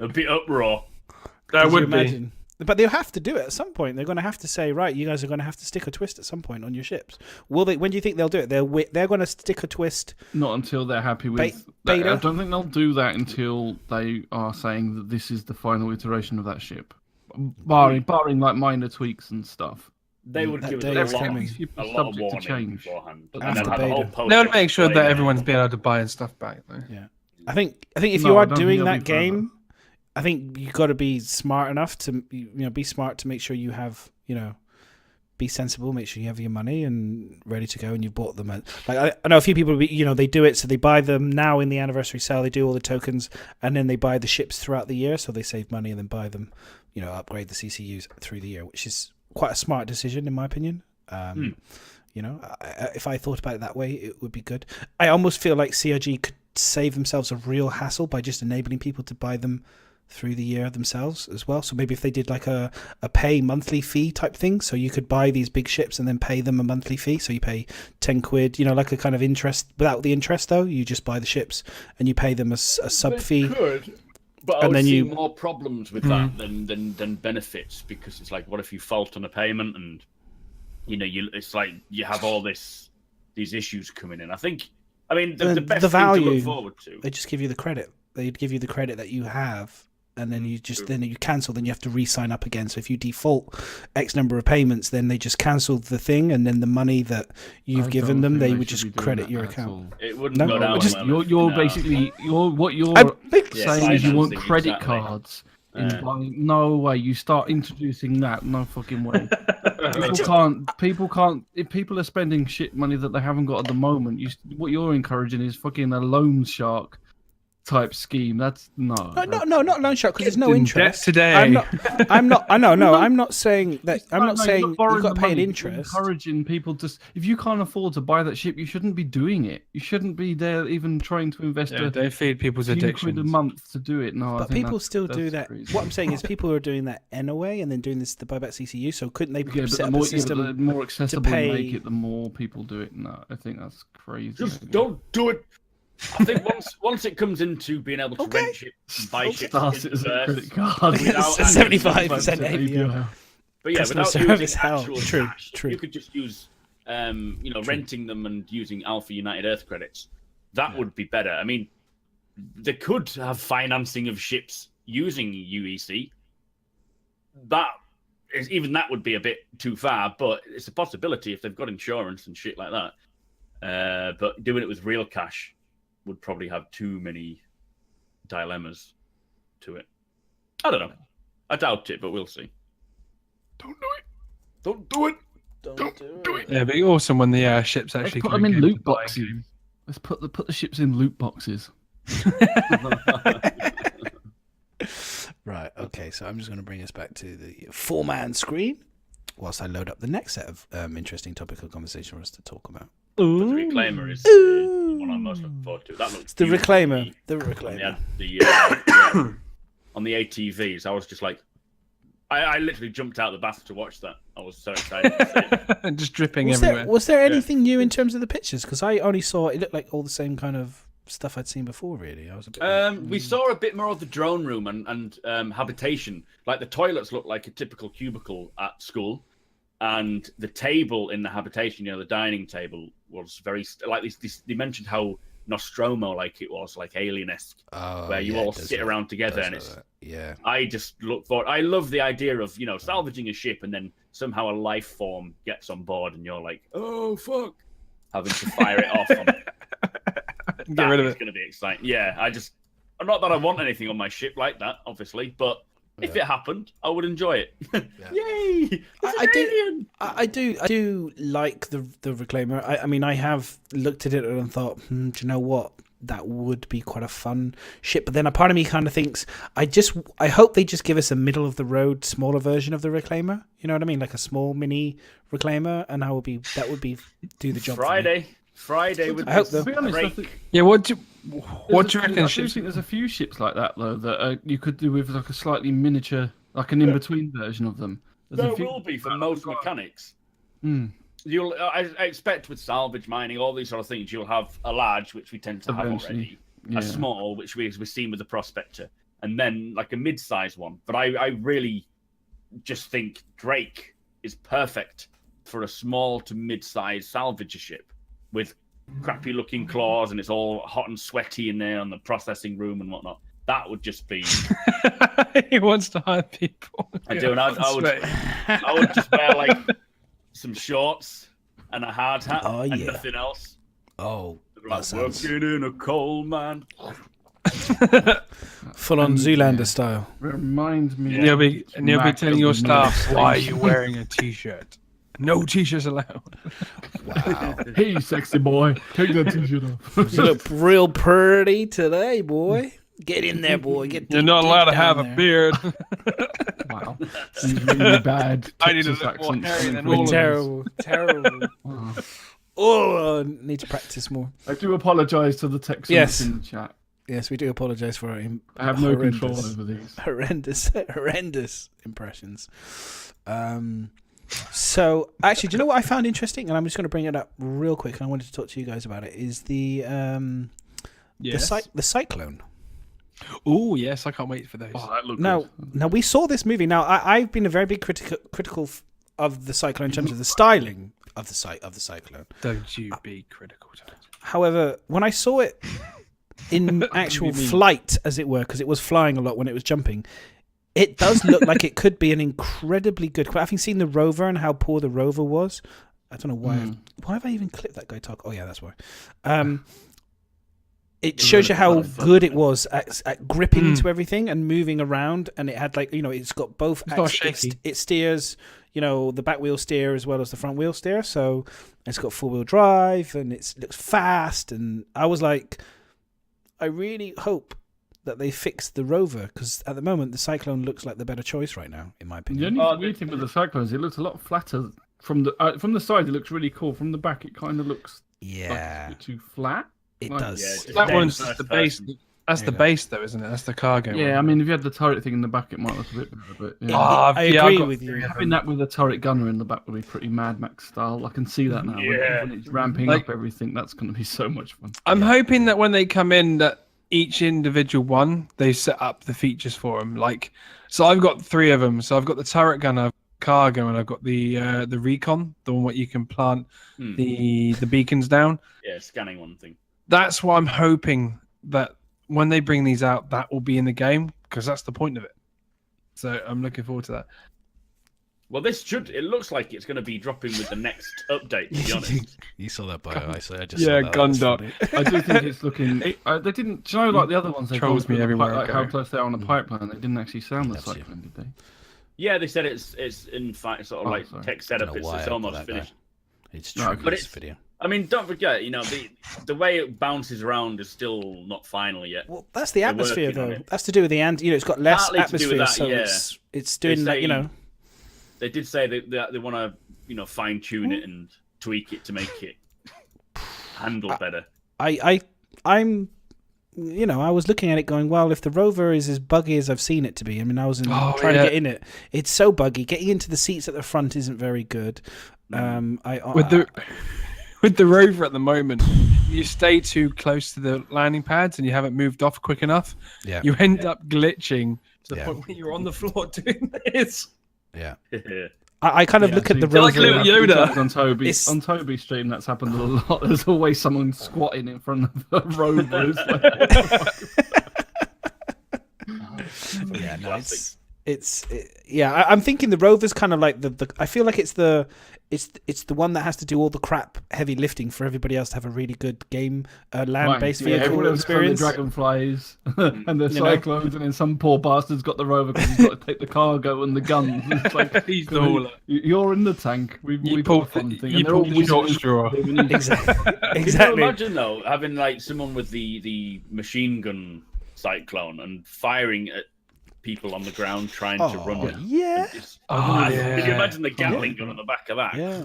S5: A bit uproar.
S3: That
S1: Could you
S3: would be.
S1: imagine? But they'll have to do it at some point. They're going to have to say, right, you guys are going to have to stick or twist at some point on your ships. Will they? When do you think they'll do it? They're going to stick or twist.
S2: not until they're happy with.
S1: Beta?
S2: I don't think they'll do that until they are saying that this is the final iteration of that ship, barring like minor tweaks and stuff.
S5: They would
S1: That
S5: give
S1: day
S5: us
S1: is
S5: a lot,
S1: coming.
S5: a lot of
S2: Subject to
S5: warning
S2: change.
S5: beforehand.
S2: But
S5: And then
S1: after
S5: have a whole
S1: beta.
S5: post
S3: They would make sure that
S5: explaining
S3: everyone's
S5: it.
S3: being able to buy and stuff back, though.
S1: Yeah, I think if
S2: No,
S1: you
S2: I
S1: are
S2: don't think
S1: doing
S2: they'll
S1: that
S2: be forever.
S1: game, I think you got to be smart enough to be smart to make sure you have be sensible, make sure you have your money and ready to go, and you've bought them. Like I know a few people, they do it, so they buy them now in the anniversary sale. They do all the tokens, and then they buy the ships throughout the year, so they save money and then buy them. Upgrade the CCUs through the year, which is quite a smart decision in my opinion. If I thought about it that way, it would be good. I almost feel like CRG could save themselves a real hassle by just enabling people to buy them through the year themselves as well. So maybe if they did like a pay monthly fee type thing, so you could buy these big ships and then pay them a monthly fee. So you pay 10 quid, like a kind of interest without the interest though. You just buy the ships and you pay them a sub fee.
S5: Could, but I
S1: And
S5: would
S1: then
S5: see
S1: you-
S5: more problems with that than benefits, because it's like, what if you fault on a payment and it's like you have all these issues coming in. The best
S1: the value,
S5: thing to look forward to.
S1: they just give you the credit. They'd give you the credit that you have, and then you cancel. Then you have to re-sign up again. So if you default X number of payments, then they just cancel the thing, and then the money that you've given them, they would just credit your account.
S5: It wouldn't
S1: No,
S5: go down
S1: just-
S5: well.
S2: You're
S5: No.
S2: basically what you're
S5: Yeah,
S2: saying is you want
S5: financing,
S2: credit
S5: exactly.
S2: cards. No way. You start introducing that. No fucking way. People can't. If people are spending shit money that they haven't got at the moment, what you're encouraging is fucking a loan shark type scheme. That's no.
S1: No, not loan shark, because there's no
S3: In
S1: interest.
S3: debt today.
S1: I'm not. I know. No, I'm not saying that. I'm not saying you've
S2: borrowing
S1: got to
S2: the
S1: pay an
S2: money, you're
S1: interest.
S2: Encouraging people to. If you can't afford to buy that ship, you shouldn't be doing it. You shouldn't be there even trying to invest
S3: Yeah, don't feed people's
S2: few quid
S3: addictions.
S2: a month to do it. No, I
S1: But
S2: think
S1: people still do
S2: that's
S1: that.
S2: crazy.
S1: What I'm saying is, people are doing that anyway, and then doing the buyback CCU. So couldn't they
S2: Yeah, but
S1: set
S2: the
S1: up
S2: more,
S1: a system?
S2: the more accessible
S1: pay-
S2: you make it, the more people do it. No, I think that's crazy.
S5: Just don't do it. I think once it comes into being able to
S1: Okay.
S5: rent ships and buy ships,
S2: Star
S5: in
S2: Citizen
S5: reverse,
S2: credit card.
S5: without
S1: 75% APR.
S5: But yeah,
S1: Customer
S5: without
S1: service
S5: using
S1: hell.
S5: actual
S1: True,
S5: cash,
S1: true.
S5: you could just use, renting them and using Alpha United Earth credits. That would be better. They could have financing of ships using UEC. Even that would be a bit too far, but it's a possibility if they've got insurance and shit like that. But doing it with real cash would probably have too many dilemmas to it. I don't know. I doubt it, but we'll see. Don't do it. Don't do it. Don't do it.
S3: Yeah, but you're awesome when the ships
S2: Let's
S3: actually
S2: put
S3: come
S2: them in
S3: game
S2: loot
S3: to buy a
S2: boxes.
S3: game.
S2: Let's put the ships in loot boxes.
S1: Right. Okay. So I'm just going to bring us back to the 4-man screen, whilst I load up the next set of interesting topical conversation for us to talk about.
S5: But the Reclaimer is the one I'm most looking forward to. That looks
S1: It's the
S5: beautiful.
S1: Reclaimer. The Reclaimer.
S5: On the ATVs, I was just like, I literally jumped out of the bath to watch that. I was so excited to see it.
S3: Just dripping
S1: Was
S3: everywhere.
S1: there anything new in terms of the pictures? Because I only saw it looked like all the same kind of stuff I'd seen before. Really, I was a bit.
S5: We saw a bit more of the drone room and habitation. Like the toilets looked like a typical cubicle at school, and the table in the habitation, the dining table, was very like this. They mentioned how Nostromo like it was, like Alien-esque, where you all sit around together, and it's.
S1: Yeah.
S5: I just look forward. I love the idea of salvaging a ship and then somehow a life form gets on board and you're like, oh fuck, having to fire it off.
S3: Get rid of
S5: It's
S3: it.
S5: going to be exciting. Yeah, not that I want anything on my ship like that, obviously, but if it happened, I would enjoy it. Yay!
S1: I do like the Reclaimer. I have looked at it and thought, do you know what? That would be quite a fun ship. But then a part of me kind of thinks, I hope they just give us a middle of the road, smaller version of the Reclaimer. You know what I mean? Like a small mini Reclaimer, and that would be do the job.
S5: Friday with
S1: I hope
S5: this
S1: so.
S2: To be honest, I
S5: break.
S2: think
S3: Yeah, what do you
S2: I
S3: reckon?
S2: do
S3: Ships?
S2: think there's a few ships like that though that you could do with like a slightly miniature, like an in-between version of them. There's
S5: There
S2: a few...
S5: will be for most mechanics. I expect with salvage mining, all these sort of things, you'll have a large, which we tend to have already, a small, which we've seen with the prospector, and then like a mid-sized one. But I really just think Drake is perfect for a small to mid-sized salvager ship with crappy looking claws, and it's all hot and sweaty in there on the processing room and whatnot. That would just be.
S3: He wants to hire people.
S5: I do, and I would just wear like some shorts and a hard hat and nothing else.
S1: Oh,
S5: like working in a coal mine.
S1: Full on Zoolander style.
S2: Reminds me.
S3: And you'll be telling your staff, why are you wearing a t-shirt? No t-shirts allowed.
S1: Wow.
S2: Hey, sexy boy, take that t-shirt off.
S1: You look real pretty today, boy. Get in there, boy.
S3: You're not allowed to have a beard.
S2: Wow. He's really bad.
S3: I need a little more hairy than all of us.
S1: Terrible. Oh, I need to practice more.
S2: I do apologise to the Texans in the chat.
S1: Yes, we do apologise for our
S2: I have no control over these.
S1: Horrendous impressions. So, actually, do you know what I found interesting? And I'm just going to bring it up real quick, and I wanted to talk to you guys about it, is the Cyclone.
S3: Oh, yes, I can't wait for those.
S2: Oh, that looked
S1: Now, we saw this movie. Now, I've been a very big critical of the Cyclone in terms of the styling of the Cyclone.
S3: Don't you be critical.
S1: However, when I saw it in actual flight, as it were, because it was flying a lot when it was jumping, it does look like it could be an incredibly good. Having seen the rover and how poor the rover was, I don't know why. Why have I even clipped that guy talk? Oh yeah, that's why. It shows you how good it was at gripping into everything and moving around, and it had it's got both. It steers, the back wheel steer as well as the front wheel steer, so it's got 4-wheel drive and it looks fast. And I was like, I really hope that they fix the rover, because at the moment the Cyclone looks like the better choice right now, in my opinion.
S2: The only weird thing with the Cyclones, it looks a lot flatter from the side. It looks really cool. From the back, it kind of looks like it's a bit too flat.
S1: It does.
S3: That one's the base. That's the base, though, isn't it? That's the cargo.
S2: Yeah,
S3: one.
S2: I mean, if you had the turret thing in the back, it might look a bit better. But
S1: I agree with you.
S2: Having that with a turret gunner in the back would be pretty Mad Max style. I can see that now. When it's ramping up everything, that's going to be so much fun.
S3: I'm hoping that when they come in, that each individual one, they set up the features for them. So I've got 3 of them. So I've got the turret gunner, cargo, and I've got the recon, the one where you can plant the beacons down.
S5: Yeah, scanning one thing. That's
S3: what I'm hoping, that when they bring these out, that will be in the game, because that's the point of it. So I'm looking forward to that.
S5: Well, it looks like it's going to be dropping with the next update, to be honest.
S1: You saw that bio, I just
S3: Gundam.
S2: I do think it's looking. They didn't. Do you know, like the other ones, they
S3: trolls me everywhere.
S2: Like how close they are on the pipeline. They didn't actually sound the Cyclone, did they?
S5: Yeah, they said it's in fact sort of tech setup. It's almost finished.
S1: It's true.
S5: But it's video. I mean, don't forget, the way it bounces around is still not final yet.
S1: Well, that's the atmosphere, though. That's to do with the it's got less atmosphere, so it's doing that.
S5: They did say that they want to, fine tune it and tweak it to make it handle better.
S1: I'm I was looking at it going, well, if the rover is as buggy as I've seen it to be, I mean, I was trying to get in it. It's so buggy. Getting into the seats at the front isn't very good.
S3: With the rover at the moment, you stay too close to the landing pads and you haven't moved off quick enough.
S1: Yeah.
S3: You end up glitching to the point where you're on the floor doing this.
S1: Yeah. I kind of look at the rover
S3: like little Yoda
S2: on Toby's stream. That's happened a lot. There's always someone squatting in front of the rovers.
S1: I'm thinking the rover's kind of like the I feel like it's the one that has to do all the crap heavy lifting for everybody else to have a really good game land-based vehicle experience.
S2: The dragonflies and the cyclones, and then some poor bastard's got the rover because he's got to take the cargo and the guns. It's like,
S3: he's the hauler.
S2: You're in the tank. We pull the fun thing.
S3: You pull the short straw.
S1: Exactly.
S5: Can you imagine though having someone with the machine gun cyclone and firing at people on the ground trying to run it?
S1: Yeah.
S5: Can you imagine the Gatling gun on the back of that?
S1: Yeah.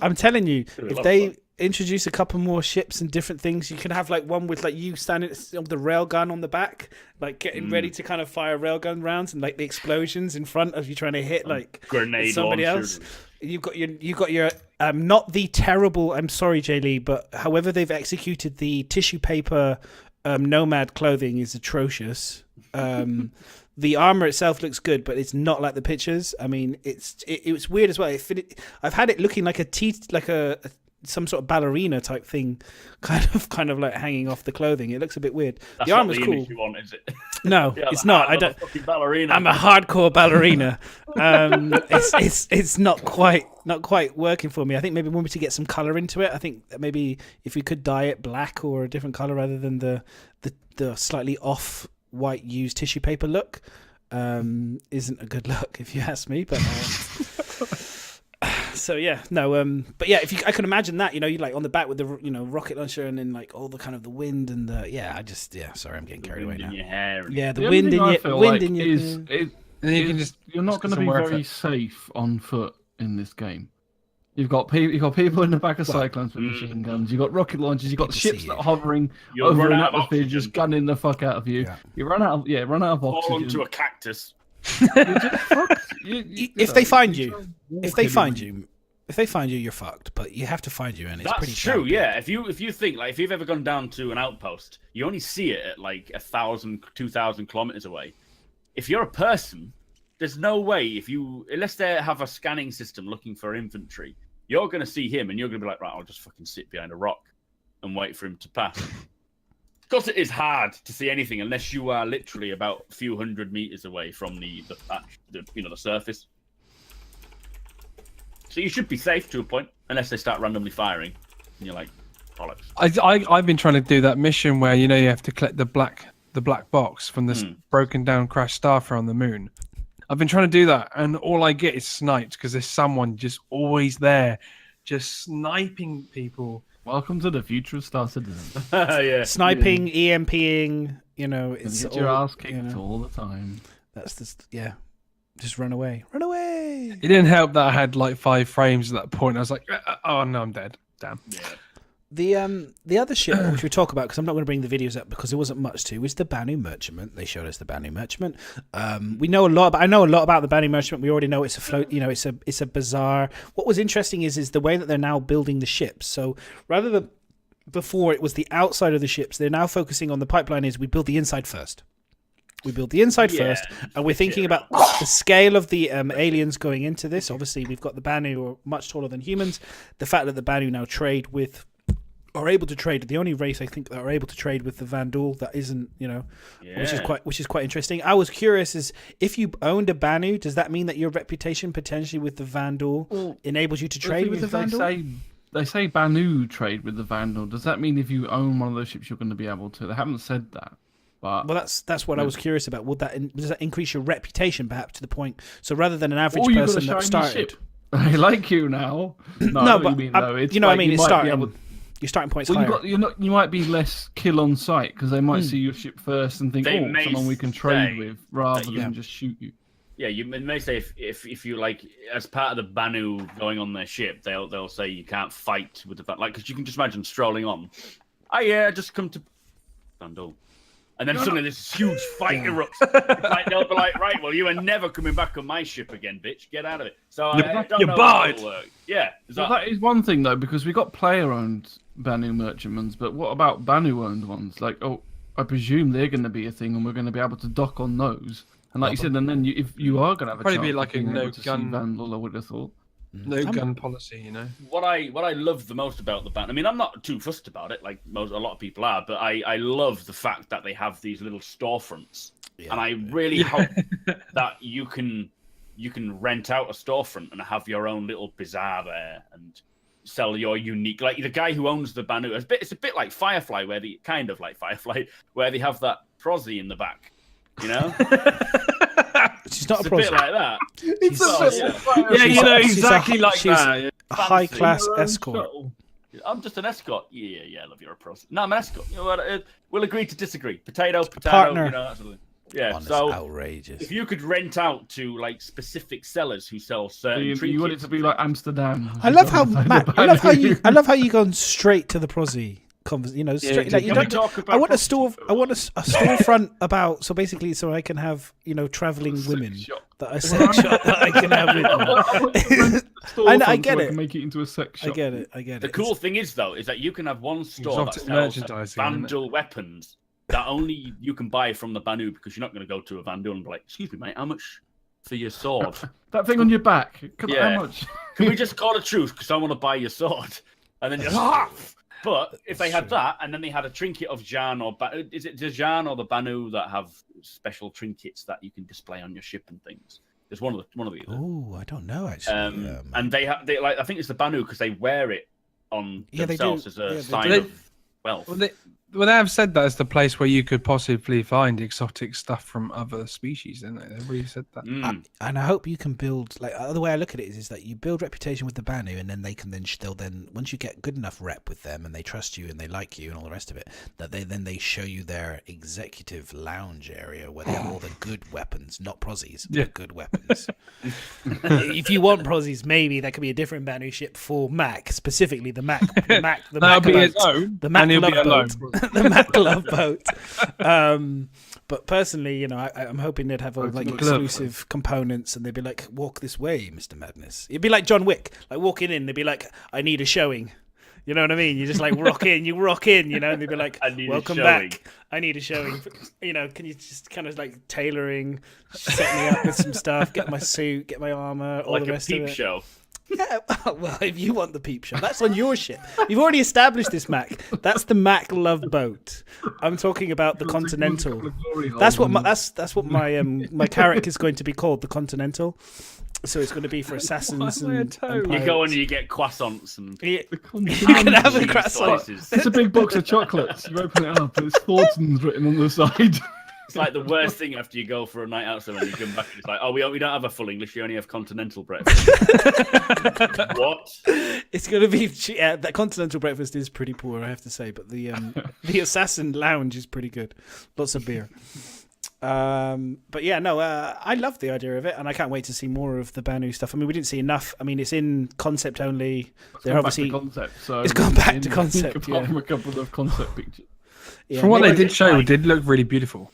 S1: I'm telling you, if they introduce a couple more ships and different things, you can have one with you standing with the railgun on the back, getting ready to kind of fire railgun rounds, and the explosions in front of you trying to hit
S5: grenade
S1: somebody
S5: launchers.
S1: else. You've got your not the terrible. I'm sorry, Jay Lee, but however they've executed the tissue paper nomad clothing is atrocious. The armor itself looks good, but it's not like the pictures. I mean, it was weird as well. I've had it looking like some sort of ballerina type thing, kind of like hanging off the clothing. It looks a bit weird.
S5: That's
S1: the armor's
S5: not the
S1: cool.
S5: image you want, is it?
S1: No,
S5: Yeah,
S1: it's not. I don't.
S5: Ballerina.
S1: I'm a hardcore ballerina. It's not quite working for me. I think maybe we need to get some color into it. I think that maybe if we could dye it black or a different color rather than the slightly off white used tissue paper look, isn't a good look if you ask me. But so yeah, no. But yeah, I can imagine that. You like on the back with the rocket launcher and then like all the kind of the wind and the Sorry, I'm getting carried away now.
S5: In your hair.
S1: Yeah, the wind in your
S2: you're not going to be very safe on foot in this game. You've got people in the back of cyclones with machine guns. You've got rocket launchers. You've got ships that are hovering over an atmosphere, just gunning the fuck out of you. Yeah. You run out of oxygen.
S5: Fall onto a cactus.
S1: If they find you, you're fucked. But you have to find you, and it's pretty
S5: true. Yeah, if you think like if you've ever gone down to an outpost, you only see it at like 1,000, 2,000 kilometers away. If you're a person, there's no way unless they have a scanning system looking for infantry, you're going to see him and you're going to be like, right, I'll just fucking sit behind a rock and wait for him to pass. Because it is hard to see anything unless you are literally about a few hundred meters away from the surface. So you should be safe to a point unless they start randomly firing and you're like, bollocks.
S3: I've been trying to do that mission where you have to collect the black box from this broken down crashed starfighter on the moon. I've been trying to do that, and all I get is sniped because there's someone just always there, just sniping people.
S2: Welcome to the future of Star Citizen.
S5: Yeah.
S1: Sniping, EMPing, it's
S2: get your ass kicked all the time.
S1: That's just just run away.
S3: It didn't help that I had like 5 frames at that point. I was like, oh no, I'm dead. Damn.
S1: Yeah. The other ship which we talk about, because I'm not going to bring the videos up because there wasn't much to, was the Banu Merchantman. They showed us the Banu Merchantman. I know a lot about the Banu Merchantman. We already know it's a float. It's a bizarre. What was interesting is the way that they're now building the ships. So rather than before it was the outside of the ships, they're now focusing on the pipeline. Is we build the inside first. We build the inside first, and we're thinking about the scale of the aliens going into this. Obviously, we've got the Banu, who are much taller than humans. The fact that the Banu now are able to trade, the only race I think that are able to trade with the Vandal that isn't, which is quite interesting. I was curious, is if you owned a Banu, does that mean that your reputation potentially with the Vandal enables you to trade with the Vandal?
S2: They say Banu trade with the Vandal. Does that mean if you own one of those ships, you're going to be able to? They haven't said that. But
S1: well, that's what I was curious about. Does that increase your reputation perhaps to the point? So rather than an average person that started,
S2: I like you now.
S1: No, but your starting point's higher.
S2: You might be less kill on sight because they might see your ship first and think, someone we can trade with, rather than just shoot you.
S5: Yeah, you may say if you like as part of the Banu going on their ship, they'll say you can't fight with the because you can just imagine strolling on. Oh yeah, just come to Vandal. And then suddenly this huge fight erupts. They'll be like, right, well, you are never coming back on my ship again, bitch. Get out of it. So I don't know how it'll work. Yeah.
S2: That is one thing, though, because we got player-owned Banu Merchantmans, but what about Banu-owned ones? Like, I presume they're going to be a thing, and we're going to be able to dock on those. And like you said, and then if you are going to have a
S3: probably
S2: chance
S3: be like a no-gun
S2: Vandal, I would have thought.
S3: No gun policy,
S5: What I love the most about the Banu, I mean, I'm not too fussed about it, like a lot of people are, but I love the fact that they have these little storefronts, and I really hope that you can rent out a storefront and have your own little bazaar there and sell your unique, like the guy who owns the Banu. It's a bit like Firefly, where they have that prosy in the back,
S1: She's not
S5: it's
S1: a prosy.
S5: Bit like that.
S3: It's exactly like that.
S1: A high-class escort.
S5: I'm just an escort. Yeah, I love you're a prosy. No, I'm an escort. We'll agree to disagree. Potato.
S1: Partner.
S5: Yeah,
S1: so outrageous.
S5: If you could rent out to like specific sellers who sell certain
S2: you want it to be like Amsterdam.
S1: I love how Matt. I love how you gone straight to the prosy. Straight, like, you don't. I want a storefront about so I can have traveling women that I sex shop that I can have with me.
S2: storefront
S1: get
S2: so I
S1: it.
S2: can make it into a sex shop.
S1: I get it. I get it.
S5: The cool thing is, though, is that you can have one store that
S3: Exotic
S5: sells
S3: merchandising, isn't it?
S5: Vandal weapons that only you can buy from the Banu, because you're not going to go to a Vandal and be like, "Excuse me, mate, how much for your sword?"
S2: That thing on your back.
S5: Yeah.
S2: How much?
S5: Can we just call a truce because I want to buy your sword? And then just But if they had that, and then they had a trinket of Jan or is it the Jan or the Banu that have special trinkets that you can display on your ship and things? There's one of the other.
S1: Oh, I don't know actually.
S5: And they like I think it's the Banu because they wear it on themselves as a sign
S3: do.
S5: of wealth.
S3: Well, they have said that it's the place where you could possibly find exotic stuff from other species, didn't they? They've really said that.
S1: And I hope you can build, like, the way I look at it is that you build reputation with the Banu, and then they can they'll once you get good enough rep with them and they trust you and they like you and all the rest of it, that they show you their executive lounge area where they have all the good weapons, not prozzies, but good weapons. If you want prozzies, maybe that could be a different Banu ship for Mac, specifically the Mac
S3: That'll be his own,
S1: the Mac
S3: and he'll be
S1: love
S3: alone.
S1: boat. The Mac love boat. But personally, you know, I'm hoping they'd have all like exclusive components, and they'd be like, "Walk this way, Mr. Madness." It'd be like John Wick, like walking in. They'd be like, "I need a showing." You know what I mean? You just like rock in, you know, and they'd be like, "Welcome back. I need a showing." You know, can you just kind of like tailoring, set me up with some stuff, get my suit, get my armor, all
S5: like
S1: the rest
S5: a peep
S1: of it.
S5: show.
S1: Yeah, well, if you want the peep show, that's on your ship. You've already established this, Mac. That's the Mac love boat. I'm talking about the Continental. That's what my character is going to be called, the Continental. So it's going to be for assassins and
S5: You go and you get croissants and
S1: you can have a croissant.
S5: slices.
S2: It's a big box of chocolates. You open it up, and it's Thornton's written on the side.
S5: It's like the worst thing after you go for a night out somewhere and you come back and it's like, oh, we don't have a full English, we only have continental breakfast. What?
S1: It's going to be... that continental breakfast is pretty poor, I have to say, but the Assassin Lounge is pretty good. Lots of beer. But yeah, no, I love the idea of it, and I can't wait to see more of the Banu stuff. I mean, we didn't see enough. I mean, it's in concept only. They're obviously...
S2: It's
S1: gone back to concept,
S2: apart from a couple of concept pictures.
S1: Yeah,
S3: From what they did show, it did look really beautiful.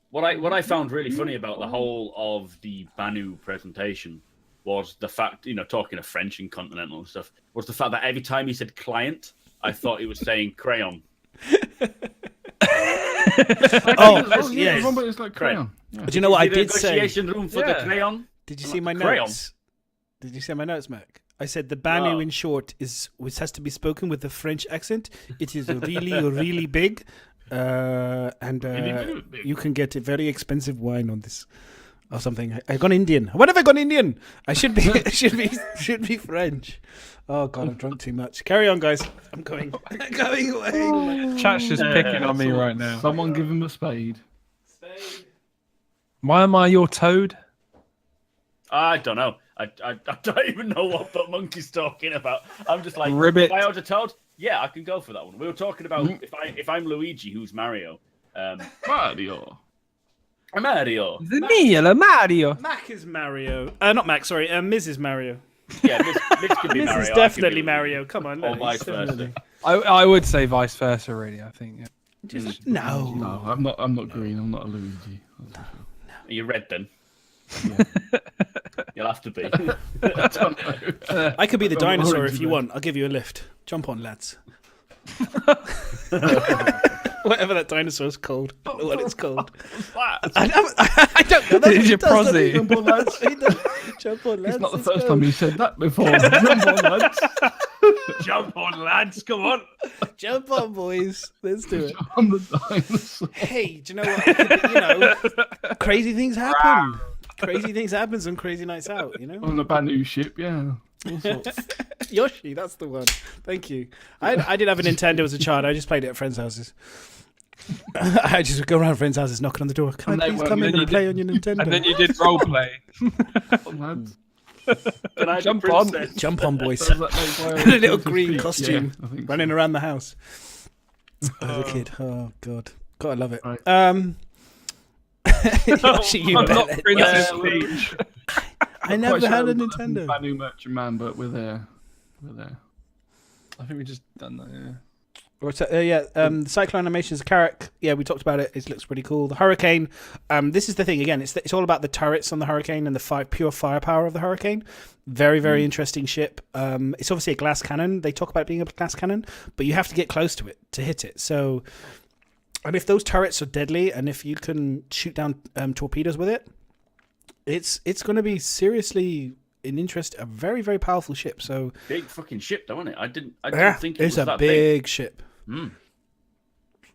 S5: What I found really funny about the whole of the Banu presentation was the fact, you know, talking of French and continental and stuff, was the fact that every time he said client, I thought he was saying crayon.
S2: Yes. It's like crayon. Yeah.
S1: Do you know what I did say?
S5: Negotiation room for the crayon.
S1: Did you see my
S5: Crayon.
S1: notes? Did you see my notes, Mac? I said the Banu in short which has to be spoken with a French accent. It is really, really big. And you can get a very expensive wine on this or something. I gone Indian. What have I gone Indian? I should be should be French. Oh god, I've drunk too much. Carry on, guys. I'm going away.
S3: Chat's just picking on me right now.
S2: Someone give him a spade.
S3: Why am I your toad?
S5: I don't know. I don't even know what the monkey's talking about. I'm just like,
S3: Ribbit.
S5: If I was a toad, yeah, I can go for that one. We were talking about if I'm Luigi, who's Mario.
S2: Mario.
S5: Mario.
S3: Mario.
S1: Mac is Mario. Not Mac, sorry. Mrs. Mario.
S5: Yeah, Mitch could be
S1: Mrs.
S5: Mario.
S1: definitely Mario. Come on.
S5: Or
S1: no,
S5: vice
S1: definitely.
S5: versa.
S3: I would say vice versa, really. I think. Yeah.
S1: No.
S2: No, I'm not green. I'm not a Luigi.
S5: Are you red then?
S2: Yeah.
S5: You'll have to be.
S2: I don't know.
S1: I could be the
S2: I'm
S1: dinosaur
S2: orange
S1: if you
S2: red.
S1: want. I'll give you a lift. Jump on, lads. Whatever that dinosaur's called. I don't know what it's called. I don't know. That's
S3: Did
S1: what he
S3: you
S1: does,
S3: prosy?
S1: Jump on, lads. He does. Jump on, lads.
S2: It's not the
S1: Let's
S2: first
S1: go.
S2: time you said that before. Jump on, lads.
S3: Jump on, lads! Come on.
S1: Jump on, boys. Let's do it.
S2: I'm the dinosaur.
S1: Hey, do you know what? You know, crazy things happen. Crazy things happen on crazy nights out, you know?
S2: On a Banu ship, yeah. All sorts.
S1: Yoshi, that's the one. Thank you. I did have a Nintendo as a child. I just played it at friends' houses. I just would go around friends' houses, knocking on the door. Can I please come in and play on your Nintendo?
S3: And then you did role play.
S2: On, lads.
S5: Can I
S3: Jump
S5: be
S3: on.
S5: princess?
S1: Jump on, boys.
S2: Does that make my
S1: In a little
S2: own
S1: green
S2: feet?
S1: costume,
S2: Yeah, I think so.
S1: running around the house. As a kid. Oh, God. God, I love it.
S2: Right.
S1: Yoshi, you
S3: I'm not
S1: bet.
S3: Princess
S2: Yeah,
S3: Peach.
S1: I never
S2: Quite
S1: had
S2: sure
S1: a
S2: we've got
S1: Nintendo.
S2: Banu Merchant Man, but we're there. We're there.
S3: I think we just done that. Yeah.
S1: The cyclone animation is a Carrack. Yeah, we talked about it. It looks pretty cool. The Hurricane. This is the thing again. It's all about the turrets on the Hurricane and the pure firepower of the Hurricane. Very, very interesting ship. It's obviously a glass cannon. They talk about it being a glass cannon, but you have to get close to it to hit it. So, and if those turrets are deadly, and if you can shoot down torpedoes with it, it's going to be seriously a very, very powerful ship. So
S5: big fucking ship, though, isn't it? I didn't think
S1: it's
S5: was that
S1: a big ship.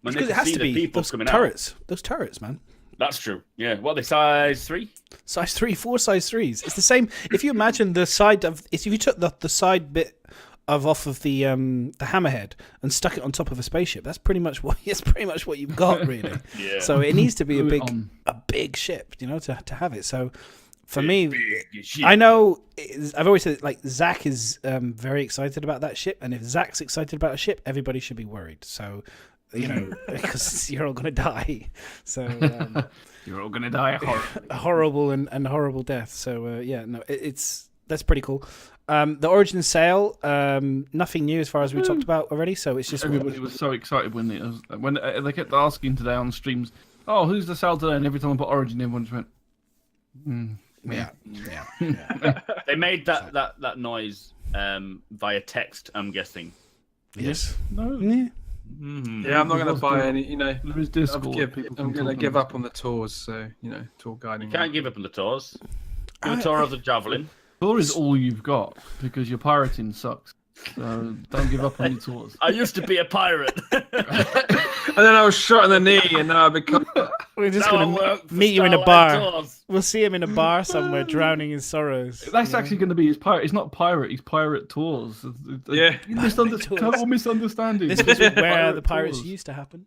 S5: Because
S1: it has to be those turrets. Those turrets, man.
S5: That's true. Yeah. What are they, size 3?
S1: Size 3, 4 size 3s. It's the same. If you imagine the side of, if you took the side bit off of the hammerhead and stuck it on top of a spaceship, that's pretty much what you've got, really.
S5: Yeah.
S1: So it needs to be a big ship, to have it. So for me, I know I've always said like Zach is very excited about that ship, and if Zach's excited about a ship, everybody should be worried. So because you're all going to die. So
S2: you're all going to die
S1: a horrible and horrible death. So that's pretty cool. The origin sail, nothing new as far as we talked about already. So it's just
S2: everybody was so excited when they kept asking today on streams, "Oh, who's the sail today?" And every time I put origin, everyone just went,
S1: Yeah.
S5: They made that noise via text, I'm guessing.
S1: Yes.
S2: No.
S1: Yeah.
S3: Mm-hmm. Yeah, I'm not going to buy any.
S2: There is Discord.
S3: I'm going to give up on the tours. So tour guiding.
S5: You can't give up on the tours. Give a tour of the javelin.
S2: Tour is all you've got because your pirating sucks. So don't give up on your tours.
S5: I used to be a pirate.
S3: And then I was shot in the knee, and now I become.
S1: We're just going to meet you in a bar. Tours. We'll see him in a bar somewhere, drowning in sorrows.
S2: That's actually going to be his pirate. He's not pirate. He's pirate tours.
S3: Yeah,
S2: total misunderstanding.
S1: This is where the pirates tours used to happen.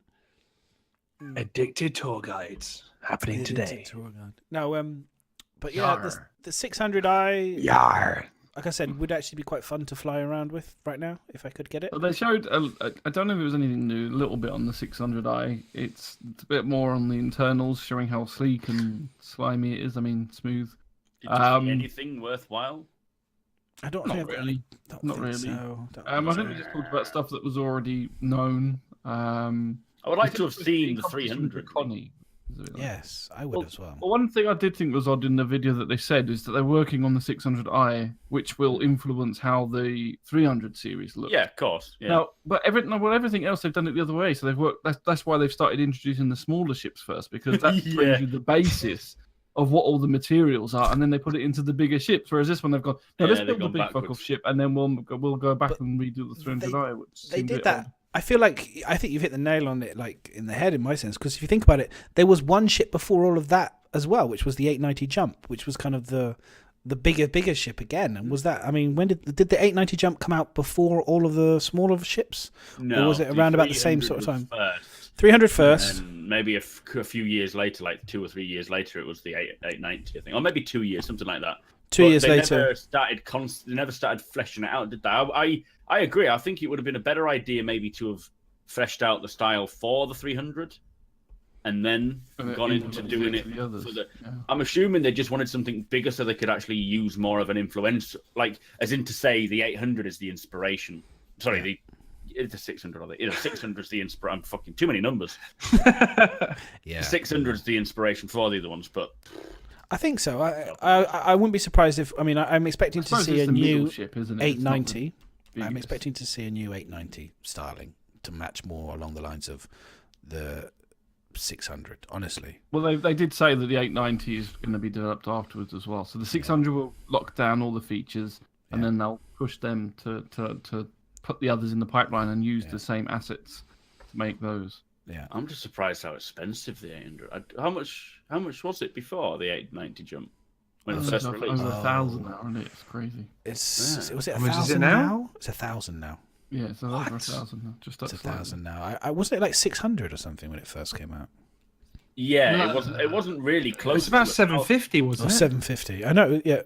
S3: Addicted tour guides happening today.
S1: No, but yeah, the 600i.
S3: Yar.
S1: Like I said, would actually be quite fun to fly around with right now if I could get it.
S2: Well, they showed, I don't know if it was anything new, a little bit on the 600i. It's a bit more on the internals, showing how sleek and slimy it is. I mean, smooth.
S5: Did you see anything worthwhile?
S1: I don't
S2: Not
S1: think
S2: really. Not really.
S1: So.
S2: I think we just talked about stuff that was already known.
S5: I would like to have seen the 300.
S2: Connie.
S1: Yes, I would as well.
S2: One thing I did think was odd in the video that they said is that they're working on the 600i, which will influence how the 300 series looks.
S5: Yeah, of course. Yeah.
S2: Now, but everything else they've done it the other way. So they've worked. That's why they've started introducing the smaller ships first, because that brings you the basis of what all the materials are, and then they put it into the bigger ships. Whereas this one, they've gone, no, let's build the big fuck off ship, and then we'll go back and redo the 300i.
S1: They did that. Odd. I think you've hit the nail on it, like in the head, in my sense. Because if you think about it, there was one ship before all of that as well, which was the 890 Jump, which was kind of the bigger ship again. And was that? I mean, when did the 890 Jump come out before all of the smaller ships?
S5: No,
S1: or was it around about the same sort of time?
S5: 300 first, and maybe a few years later, like 2 or 3 years later, it was the 890, I think, or maybe 2 years, something like that.
S1: 2 years later,
S5: they never started fleshing it out, did they? I agree. I think it would have been a better idea maybe to have fleshed out the style for the 300 and then gone into doing it for the. Yeah. I'm assuming they just wanted something bigger so they could actually use more of an influence, like as in to say the 800 is the inspiration. Sorry, the 600 or the 600 is the inspiration. I'm fucking too many numbers.
S1: Yeah,
S5: 600 is the inspiration for the other ones, but.
S1: I think so. I wouldn't be surprised if. I mean, I'm expecting to see a new
S2: ship, isn't it?
S1: 890. I'm expecting to see a new 890 styling to match more along the lines of the 600. Honestly.
S2: Well, they did say that the 890 is going to be developed afterwards as well. So the 600 will lock down all the features, and then they'll push them to put the others in the pipeline and use the same assets to make those.
S1: Yeah,
S5: I'm just surprised how expensive the 800. How much was it before the 890 Jump when it first released?
S2: Over 1,000 now, isn't it? It's crazy.
S1: Was it 1,000 now? It's 1,000 now.
S2: Yeah, it's over 1,000 now. Just up.
S1: It's 1,000 now. I wasn't it like 600 or something when it first came out.
S5: Yeah, it wasn't really close.
S3: It was about 750, wasn't it?
S1: 750. I know. Yeah,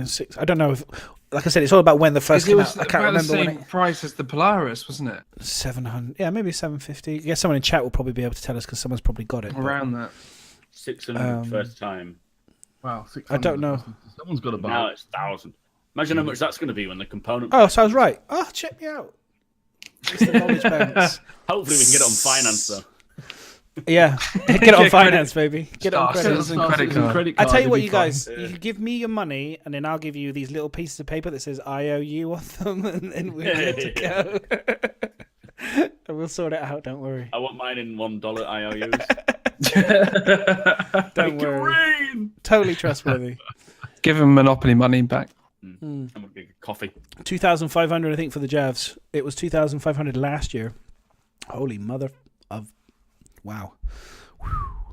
S1: 6. I don't know if. Like I said, it's all about when the first came out. I can't remember
S3: the same price as the Polaris, wasn't it?
S1: 700. Yeah, maybe 750. I guess someone in chat will probably be able to tell us because someone's probably got it.
S3: Around that.
S5: 600 first time.
S2: Wow, 600.
S1: I don't know.
S2: Someone's got a buy.
S5: Now it's 1,000. Imagine how much that's going to be when the component.
S1: Oh, sounds right. Oh, check me out. Just the knowledge bounce.
S5: Hopefully we can get it on finance though.
S1: Yeah, get it on finance, baby. Get it on
S3: Star
S1: credit.
S3: Citizen credit
S1: I
S3: card.
S1: tell you what,
S2: it'd
S1: you
S2: be fine.
S1: guys, you can give me your money, and then I'll give you these little pieces of paper that says IOU on them, and we're good to go. And we'll sort it out. Don't worry.
S5: I want mine in $1 IOUs.
S1: Don't worry. Totally trustworthy.
S3: Give him Monopoly money back.
S5: I'm gonna get coffee.
S1: 2,500, I think, for the Javs. It was 2,500 last year. Holy mother of wow.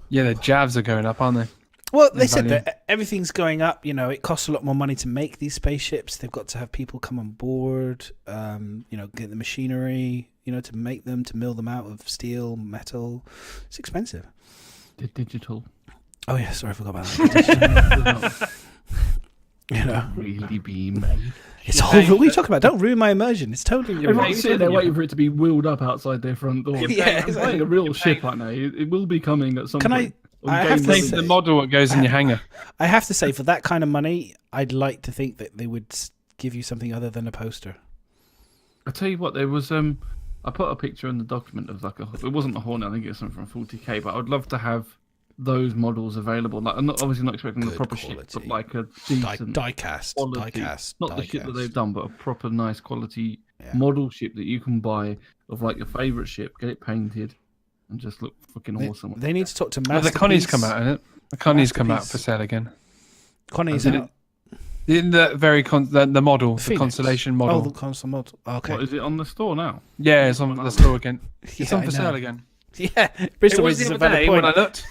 S3: Yeah, the Javs are going up, aren't they?
S1: Well, they said
S3: value.
S1: that everything's going up. You know, it costs a lot more money to make these spaceships. They've got to have people come on board. You know, get the machinery. You know, to make them, to mill them out of steel, metal. It's expensive.
S2: The digital.
S1: Oh yeah, sorry, I forgot about that. You know,
S2: Really be made.
S1: it's all. What are you talking about? Don't ruin my immersion. It's totally.
S2: Everyone's sitting there waiting for it to be wheeled up outside their front door.
S1: Yeah,
S2: It's like a real ship, aren't they? It will be coming at some
S1: Can
S2: point.
S1: I have to
S3: Take
S1: say-
S3: the model that goes in your hangar.
S1: I have to say, for that kind of money, I'd like to think that they would give you something other than a poster.
S2: I tell you what, there was I put a picture in the document of like it wasn't a Hornet, I think it was something from 40k, but I'd love to have those models available. Like, I'm obviously not expecting the
S1: Good
S2: proper ship,
S1: quality.
S2: but like a decent
S1: Die-cast.
S2: quality,
S1: Die-cast.
S2: not the ship that
S1: die-cast.
S2: they've done, but a proper nice quality
S1: Yeah.
S2: model ship that you can buy of like your favourite ship, get it painted, and just look fucking awesome.
S1: They need to talk to
S3: Well,
S1: Masterpiece.
S3: the Connie's come out, isn't it? The Connie's come out
S1: Masterpiece.
S3: for sale again.
S1: Connie's
S3: Did
S1: out.
S3: In the very the model, the
S1: Phoenix.
S3: Constellation
S1: Oh,
S3: model.
S1: the console model. Okay.
S2: What is it on the store now?
S3: Yeah, it's on the store again. It's
S1: Yeah,
S3: on
S1: I
S3: for
S1: know.
S3: sale again.
S1: Yeah, Bristol was a valid point.
S3: when I looked.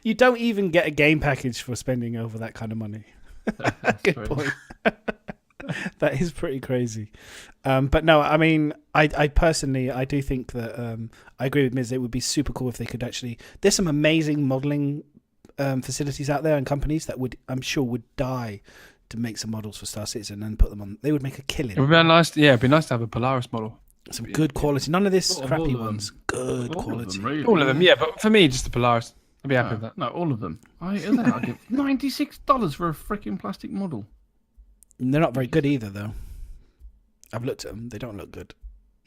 S1: You don't even get a game package for spending over that kind of money. Good
S2: Sorry.
S1: point. That is pretty crazy. But no, I mean, I personally, I do think that I agree with Miz. It would be super cool if they could actually. There's some amazing modeling facilities out there and companies that I'm sure would die to make some models for Star Citizen and put them on. They would make a killing.
S3: It would be nice. Yeah, it'd be nice to have a Polaris model.
S1: Some good quality. None of this
S2: All of
S1: crappy
S2: them.
S1: ones. Good
S2: All of
S1: quality.
S2: them, really.
S3: All of them, yeah. But for me, just the Polaris. I'd be happy with that.
S2: No, all of them. I give $96 for a freaking plastic model.
S1: And they're not very good either, though. I've looked at them. They don't look good.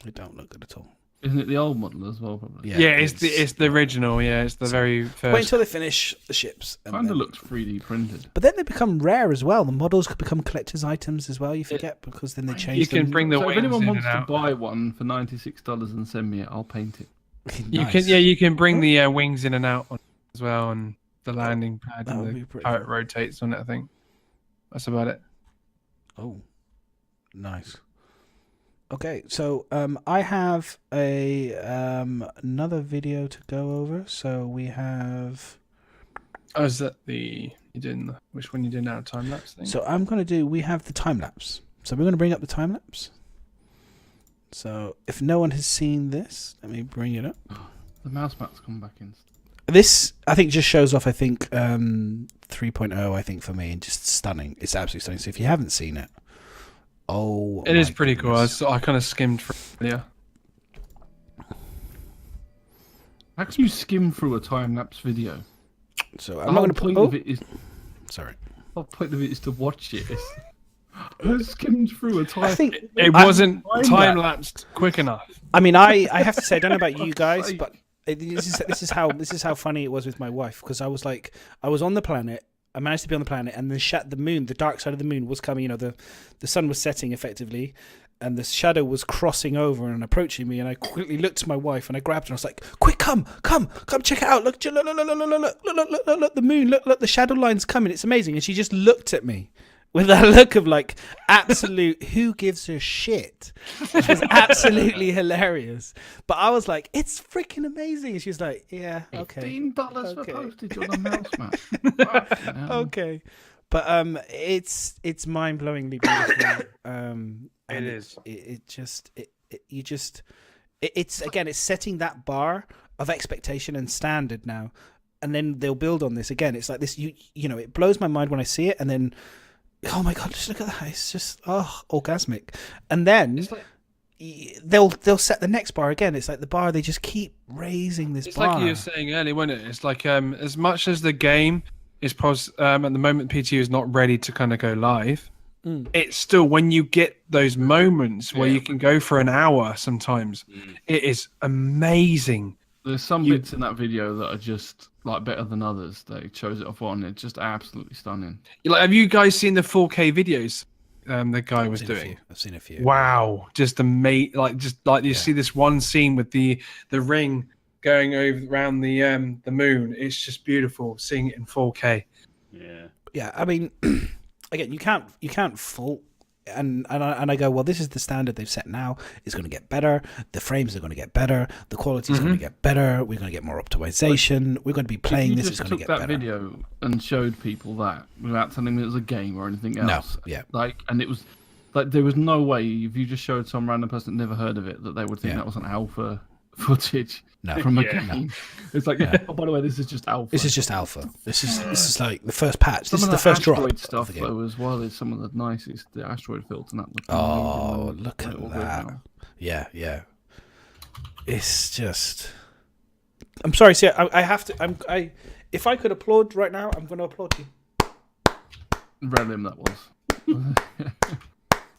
S1: They don't look good at all.
S2: Isn't it the old model as well? Probably.
S3: Yeah, it's the original. Yeah, it's the very first.
S1: Wait until they finish the ships. and
S2: Kind of
S1: then-
S2: looks 3D printed.
S1: But then they become rare as well. The models could become collector's items as well. You forget because then they change
S3: You can
S1: them.
S3: bring the
S2: So if
S3: wings
S2: anyone
S3: in
S2: wants
S3: and
S2: to
S3: out.
S2: buy one for $96 and send me it, I'll paint it.
S3: You
S1: Nice.
S3: can, yeah, you can bring the wings in and out on as well, and the landing pad
S1: that would
S3: and
S1: be
S3: the
S1: pretty
S3: how it
S1: cool.
S3: rotates on it. I think that's about it.
S1: Oh, nice. Okay, so I have a another video to go over. So we have.
S3: Oh, is that which one you doing now? Time lapse thing.
S1: So I'm gonna do. We have the time lapse. So we're gonna bring up the time lapse. So if no one has seen this, let me bring it up.
S2: The mouse mat's come back in.
S1: This I think just shows off. I think 3.0. I think for me, and just stunning. It's absolutely stunning. So if you haven't seen it, oh,
S3: It is
S1: my
S3: pretty cool.
S1: goodness.
S3: I kind of skimmed through earlier.
S2: How can you skim through a time lapse video?
S1: So
S2: The
S1: I'm not
S2: whole
S1: going to put.
S2: point
S1: Oh,
S2: of it is
S1: sorry.
S2: the whole point of it is to watch it. I skimmed through a time.
S1: I think
S3: It
S1: I-
S3: wasn't
S2: time
S3: time lapsed quick enough.
S1: I mean, I have to say, I don't know about you guys,
S2: sake.
S1: but this is how funny it was with my wife, because I was on the planet. I managed to be on the planet, and the moon, the dark side of the moon, was coming. You know, the sun was setting effectively, and the shadow was crossing over and approaching me. And I quickly looked at my wife, and I grabbed her. And I was like, "Quick, come, check it out! Look, look, the moon! Look, the shadow line's coming. It's amazing!" And she just looked at me with that look of like absolute who gives a shit, which was absolutely hilarious. But I was like, it's freaking amazing. And she was like, yeah, okay,
S2: $15
S1: Okay.
S2: for postage on a mouse mat. Fucking hell.
S1: okay. But it's mind-blowingly beautiful. And
S3: It is.
S1: It's again, it's setting that bar of expectation and standard now, and then they'll build on this again. It's like this, you know, it blows my mind when I see it, and then, oh my god, just look at that! It's just orgasmic. And then
S3: It's like
S1: they'll set the next bar again. It's like the bar, they just keep raising this
S3: it's
S1: bar.
S3: like you were saying earlier, wasn't it? It's like as much as the game is at the moment PTU is not ready to kind of go live. it's still, when you get those moments where you can go for an hour sometimes, it is amazing.
S2: There's some bits in that video that are just like better than others. They chose it off on. It's just absolutely stunning.
S3: Like, have you guys seen the 4K videos the guy was doing?
S1: I've seen a few.
S3: Wow, just amazing! Like you see this one scene with the ring going around the moon. It's just beautiful seeing it in 4K.
S1: Yeah. I mean, again, you can't fault. And I go, well, this is the standard they've set now. It's going to get better. The frames are going to get better. The quality is going to get better. We're going to get more optimization. We're going to be playing this. It's going to get better.
S2: If you just took that video and showed people that without telling them it was a game or anything else, and it was like there was no way if you just showed some random person that never heard of it that they would think that was an alpha footage from a game. It's like, oh, by the way, this is just alpha.
S1: This is just alpha. This is like the first patch. This is the first drop.
S2: Stuff though, as well, is some of the nicest. The asteroid filter.
S1: Oh, look at that! Yeah. It's just. I'm sorry, see, I have to. If I could applaud right now, I'm going to applaud you.
S2: Random that was.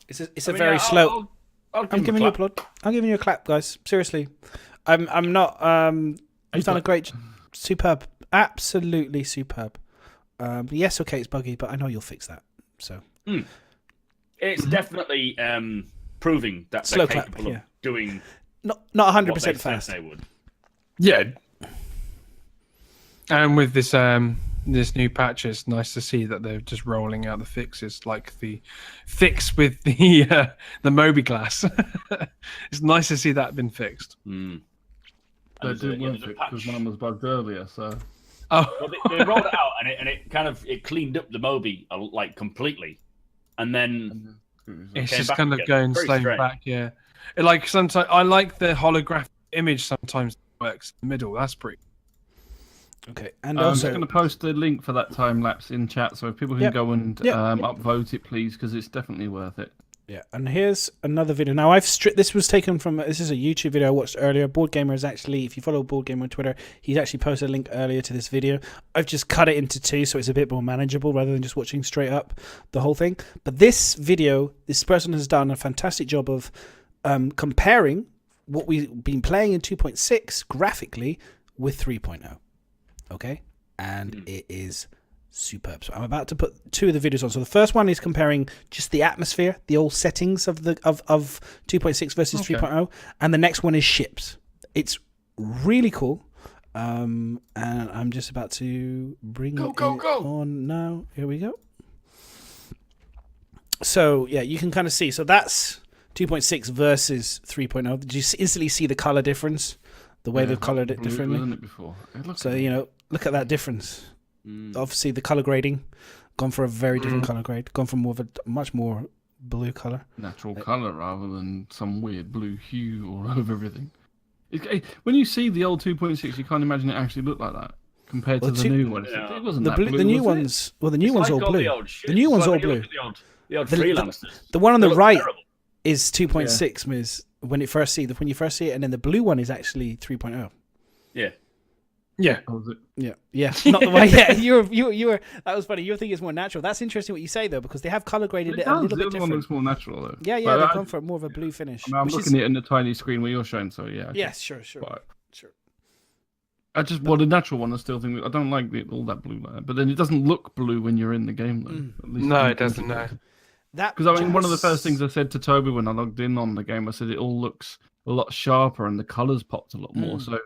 S1: It's a very slow. I'm giving you a applaud. I'm giving you a clap, guys. Seriously, I'm not. You've done a great, superb, absolutely superb. Yes, okay, it's buggy, but I know you'll fix that. So
S5: it's definitely proving that
S1: slow
S5: they're
S1: clap,
S5: capable of doing
S1: not 100% fast.
S5: They would.
S3: Yeah, and with this this new patch, it's nice to see that they're just rolling out the fixes, like the fix with the Moby glass. It's nice to see that been fixed.
S2: They didn't work it because mine was bugged earlier, so.
S5: Well, they rolled it out and it kind of cleaned up the Moby like completely, and then
S3: it's just kind of going slowly back. Yeah, like sometimes I like the holographic image. Sometimes works in the middle. That's pretty.
S1: Okay, and
S2: I'm
S1: also
S2: just going to post the link for that time lapse in chat, so if people can go and upvote it, please, because it's definitely worth it.
S1: Yeah, and here's another video. Now, this was taken from, this is a YouTube video I watched earlier. Board Gamer is actually, if you follow Board Gamer on Twitter, he's actually posted a link earlier to this video. I've just cut it into two, so it's a bit more manageable rather than just watching straight up the whole thing. But this video, this person has done a fantastic job of comparing what we've been playing in 2.6 graphically with 3.0. Okay, and it is superb. So I'm about to put two of the videos on. So the first one is comparing just the atmosphere, the old settings of 2.6 versus 3.0, and the next one is ships. It's really cool. And I'm just about to bring it on now. Here we go. So yeah, you can kind of see. So that's 2.6 versus 3.0. Did you instantly see the color difference? The way they've coloured it differently.
S2: Wasn't it before?
S1: So, look at that difference. Obviously, the colour grading, gone for a very different colour grade. Gone for more of a much more blue colour.
S2: Natural colour rather than some weird blue hue all over everything. When you see the old 2.6, you can't imagine it actually looked like that compared to the new one.
S5: Yeah.
S2: It wasn't
S1: the
S2: that
S1: blue,
S2: blue,
S1: the new
S2: was
S1: ones. Well, the new one's all blue. The new one's all blue.
S5: The old freelancers.
S1: The one on the right
S5: terrible.
S1: is 2.6, Ms. When you first see it, and then the blue one is actually 3.0.
S5: Yeah.
S3: Yeah.
S1: Yeah. Not the way. Yeah, you were. That was funny. You think it's more natural. That's interesting what you say though, because they have color graded it a little bit
S2: The other
S1: different.
S2: one looks more natural though.
S1: Yeah. They've gone for more of a blue finish.
S2: I'm looking at it in the tiny screen where you're showing. So yeah.
S1: Yes. Sure.
S2: The natural one I still think I don't like all that blue there, but then it doesn't look blue when you're in the game though. At least
S3: No, it doesn't. No.
S2: Because one of the first things I said to Toby when I logged in on the game, I said it all looks a lot sharper and the colours popped a lot more. So,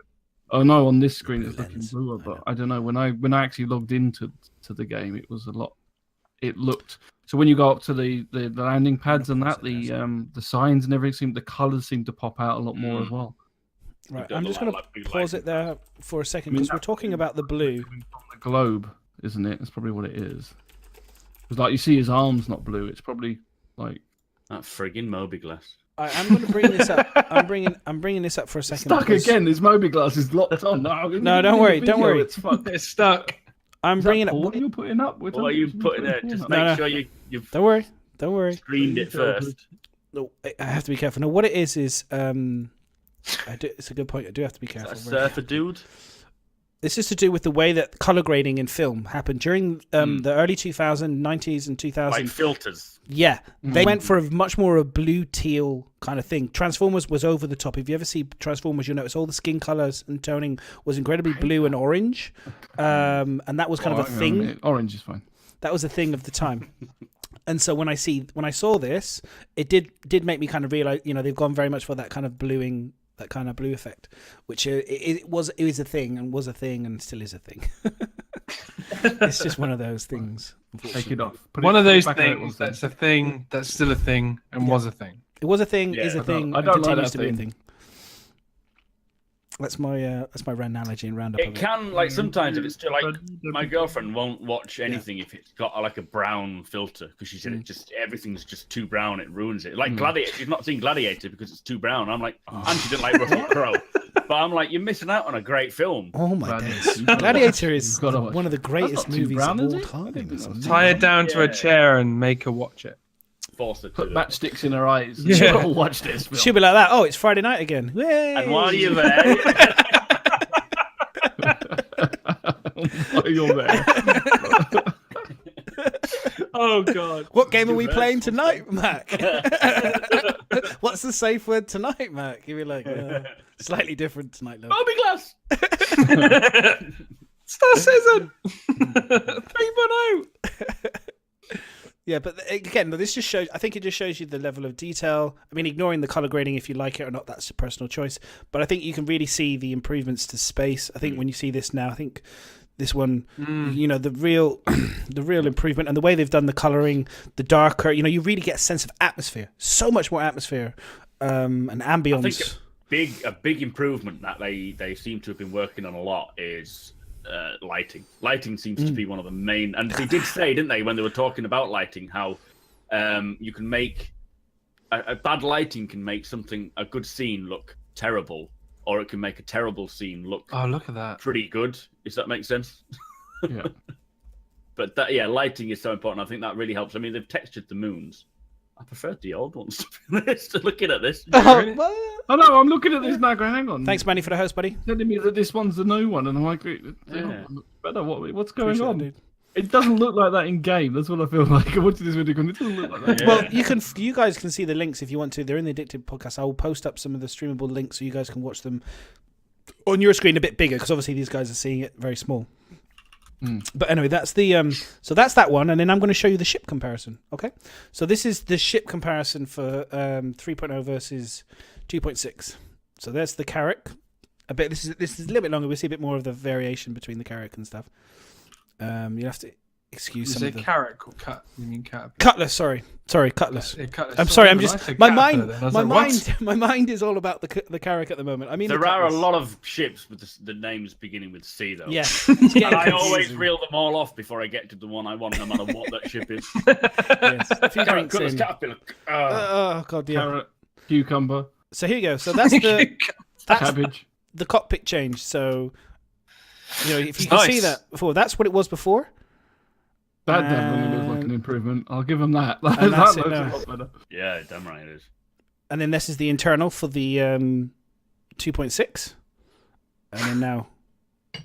S2: on this screen it's looking bluer, but I don't know. When I actually logged into the game, it was a lot. It looked so when you go up to the landing pads and that the signs and everything, the colours seem to pop out a lot more as well.
S1: Right, I'm just going to pause it there for a second because we're talking about the blue.
S2: From the globe, isn't it? That's probably what it is. Because like you see his arm's not blue. It's probably like
S5: that friggin' Moby glass.
S1: I'm going to bring this up. I'm bringing this up for a second.
S2: Stuck again. His Moby glass is locked on.
S1: No, don't worry.
S3: It's stuck.
S1: I'm bringing it.
S2: What are you putting up with?
S5: What are you putting there? Just make sure you've.
S1: Don't worry.
S5: Screened it first.
S1: No, I have to be careful. No, what it is it's a good point. I do have to be careful.
S5: Is that a surfer dude?
S1: This is to do with the way that color grading in film happened during the early 2000s, 90s, and 2000s.
S5: Like filters.
S1: Yeah, they went for a much more a blue teal kind of thing. Transformers was over the top. If you ever see Transformers, you'll notice all the skin colors and toning was incredibly blue and orange, and that was kind of a thing.
S2: Orange is fine.
S1: That was a thing of the time. And so when I saw this, it did make me kind of realize, they've gone very much for that kind of bluing. That kind of blue effect, which it is a thing and was a thing and still is a thing. It's just one of those things.
S2: Take it off.
S3: One of those things that's a thing, that's still a thing, and was a thing.
S1: It was a thing, is a thing,
S2: I don't
S1: and
S2: like
S1: continues
S2: that
S1: to be a
S2: thing.
S1: thing. That's my analogy and roundup.
S5: It can, like, sometimes if it's still like, my girlfriend won't watch anything if it's got like a brown filter because she said everything's just too brown, it ruins it. Like Gladiator, she's not seen Gladiator because it's too brown. I'm like, and she didn't like Russell Crowe, but I'm like, you're missing out on a great film.
S1: Oh my days! Gladiator is one of the greatest movies of all time.
S3: Tie her down to a chair and make her watch it.
S5: Force her to
S2: Put
S5: do it.
S2: matchsticks in her eyes.
S3: Yeah.
S2: She'll watch this film.
S1: She'll be like that. Oh, it's Friday night again. Yay!
S5: And while you're there,
S2: While you're there.
S3: Oh god!
S1: What game are we playing tonight, Mac? What's the safe word tonight, Mac? You'll be like, slightly different tonight, love.
S5: Bobby Glass.
S3: Star Season 3.0.
S1: Yeah, but again, this just shows. I think it just shows you the level of detail. I mean, ignoring the color grading, if you like it or not, that's a personal choice. But I think you can really see the improvements to space. I think when you see this now, I think this one, the real improvement and the way they've done the coloring, the darker. You really get a sense of atmosphere. So much more atmosphere and ambience.
S5: I think a big improvement that they seem to have been working on a lot is. Lighting. Lighting seems to be one of the main, and they did say, didn't they, when they were talking about lighting, how you can make a bad lighting can make a good scene look terrible, or it can make a terrible scene look
S3: Look at that.
S5: pretty good. If that makes sense.
S2: Yeah.
S5: But lighting is so important. I think that really helps. I mean, they've textured the moons. I preferred the old ones, to be honest, looking at this.
S2: Oh no, I'm looking at this now going, hang on.
S1: Thanks, Manny, for the host, buddy.
S2: Telling me that this one's the new one, and I'm like, better. What's going on?
S1: Dude.
S2: It doesn't look like that in game. That's what I feel like. I'm watching this video going, it doesn't look like that.
S5: Yeah.
S1: Well, you guys can see the links if you want to. They're in the Addicted podcast. I will post up some of the streamable links so you guys can watch them on your screen a bit bigger, because obviously these guys are seeing it very small. But anyway, that's the so that's that one, and then I'm going to show you the ship comparison. Okay, so this is the ship comparison for 3.0 versus 2.6. So there's the Carrack. This is a little bit longer. We'll see a bit more of the variation between the Carrack and stuff. You have to excuse some of the
S3: Carrack or cut? You mean cat?
S1: Cutlass. Sorry, Cutlass.
S3: Yeah, Cutlass.
S1: I'm sorry. I'm
S3: I
S1: just
S3: said
S1: my
S3: Caterpillar
S1: mind.
S3: then. I was
S1: My
S3: like,
S1: mind.
S3: what?
S1: My mind is all about the Carrack at the moment. I mean,
S5: There
S1: the
S5: are a
S1: Cutlass.
S5: lot of ships with the names beginning with C, though.
S1: Yeah,
S5: And I always reel them all off before I get to the one I want, no matter what that ship is.
S1: Yes. A few drinks
S5: Cutlass,
S1: in.
S5: Caterpillar.
S1: Oh god, yeah.
S2: Carrot, cucumber,
S1: So here you go. So that's that's
S2: cabbage.
S1: the cockpit change. So if you can see that before, that's what it was before.
S2: That definitely looks like an improvement. I'll give them that.
S1: And
S2: That
S1: that's
S2: looks
S1: it
S2: a
S1: now.
S2: lot better.
S5: Yeah, damn right it is.
S1: And then this is the internal for the 2.6, and then now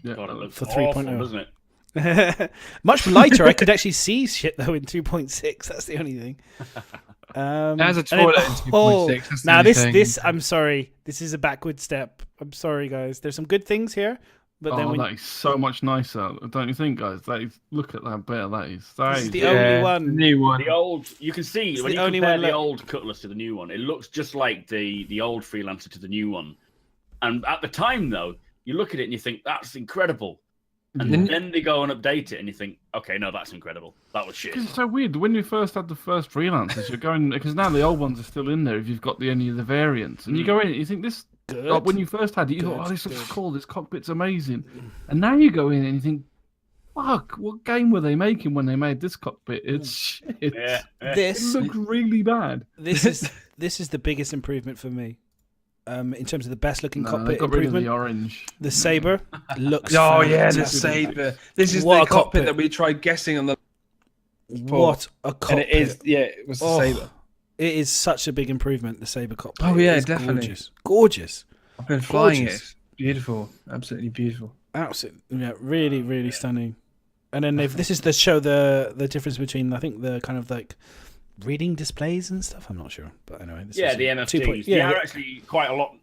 S2: Yeah.
S5: God, it looks
S1: For
S5: awful,
S1: 3.0.
S5: doesn't it?
S1: much lighter. I could actually see shit though in 2.6. That's the only thing.
S3: There's a
S1: and then-
S3: toilet in 2.6. That's the
S1: Now
S3: only thing.
S1: this I'm sorry. This is a backward step. I'm sorry, guys. There's some good things here, but then when
S2: That is so much nicer, don't you think, guys? Look at that better that is. That
S1: This is
S2: is
S1: the only one.
S3: The new one.
S5: The old, you can see
S1: It's
S5: when
S1: the
S5: you
S1: only
S5: compare
S1: one
S5: the
S1: left.
S5: old Cutlass to the new one, it looks just like the old Freelancer to the new one. And at the time, though, you look at it and you think that's incredible, and then they go and update it, and you think, okay, no, that's incredible. That was shit.
S2: It's so weird. When you first had the first freelancers, you're going because now the old ones are still in there. If you've got any of the variants, and you go in, and you think this.
S1: good.
S2: Like when you first had it, you thought,
S1: Good,
S2: "Oh, this looks
S1: good.
S2: cool. This cockpit's amazing." And now you go in and you think, "Fuck! What game were they making when they made this cockpit? It's shit.
S5: Yeah.
S2: It
S1: this
S2: looks really bad."
S1: this is the biggest improvement for me. In terms of the best looking
S2: No,
S1: cockpit
S2: they got rid of
S1: improvement,
S2: the orange.
S1: the Sabre looks.
S3: Oh yeah, the
S1: fantastic.
S3: Sabre. This is
S1: What
S3: the
S1: a cockpit.
S3: cockpit that we tried guessing on the.
S1: What a cockpit!
S3: And it is, it was the
S1: Oh,
S3: Sabre.
S1: It is such a big improvement. The Sabre cockpit.
S3: Oh, yeah,
S1: It's
S3: definitely.
S1: gorgeous.
S3: I've been flying
S1: gorgeous.
S3: it. Beautiful, absolutely beautiful.
S1: Absolutely, yeah, really, really stunning. And then this is to show the difference between, I think, the kind of like reading displays and stuff. I'm not sure, but anyway. This is
S5: the MFTs. They are actually quite a lot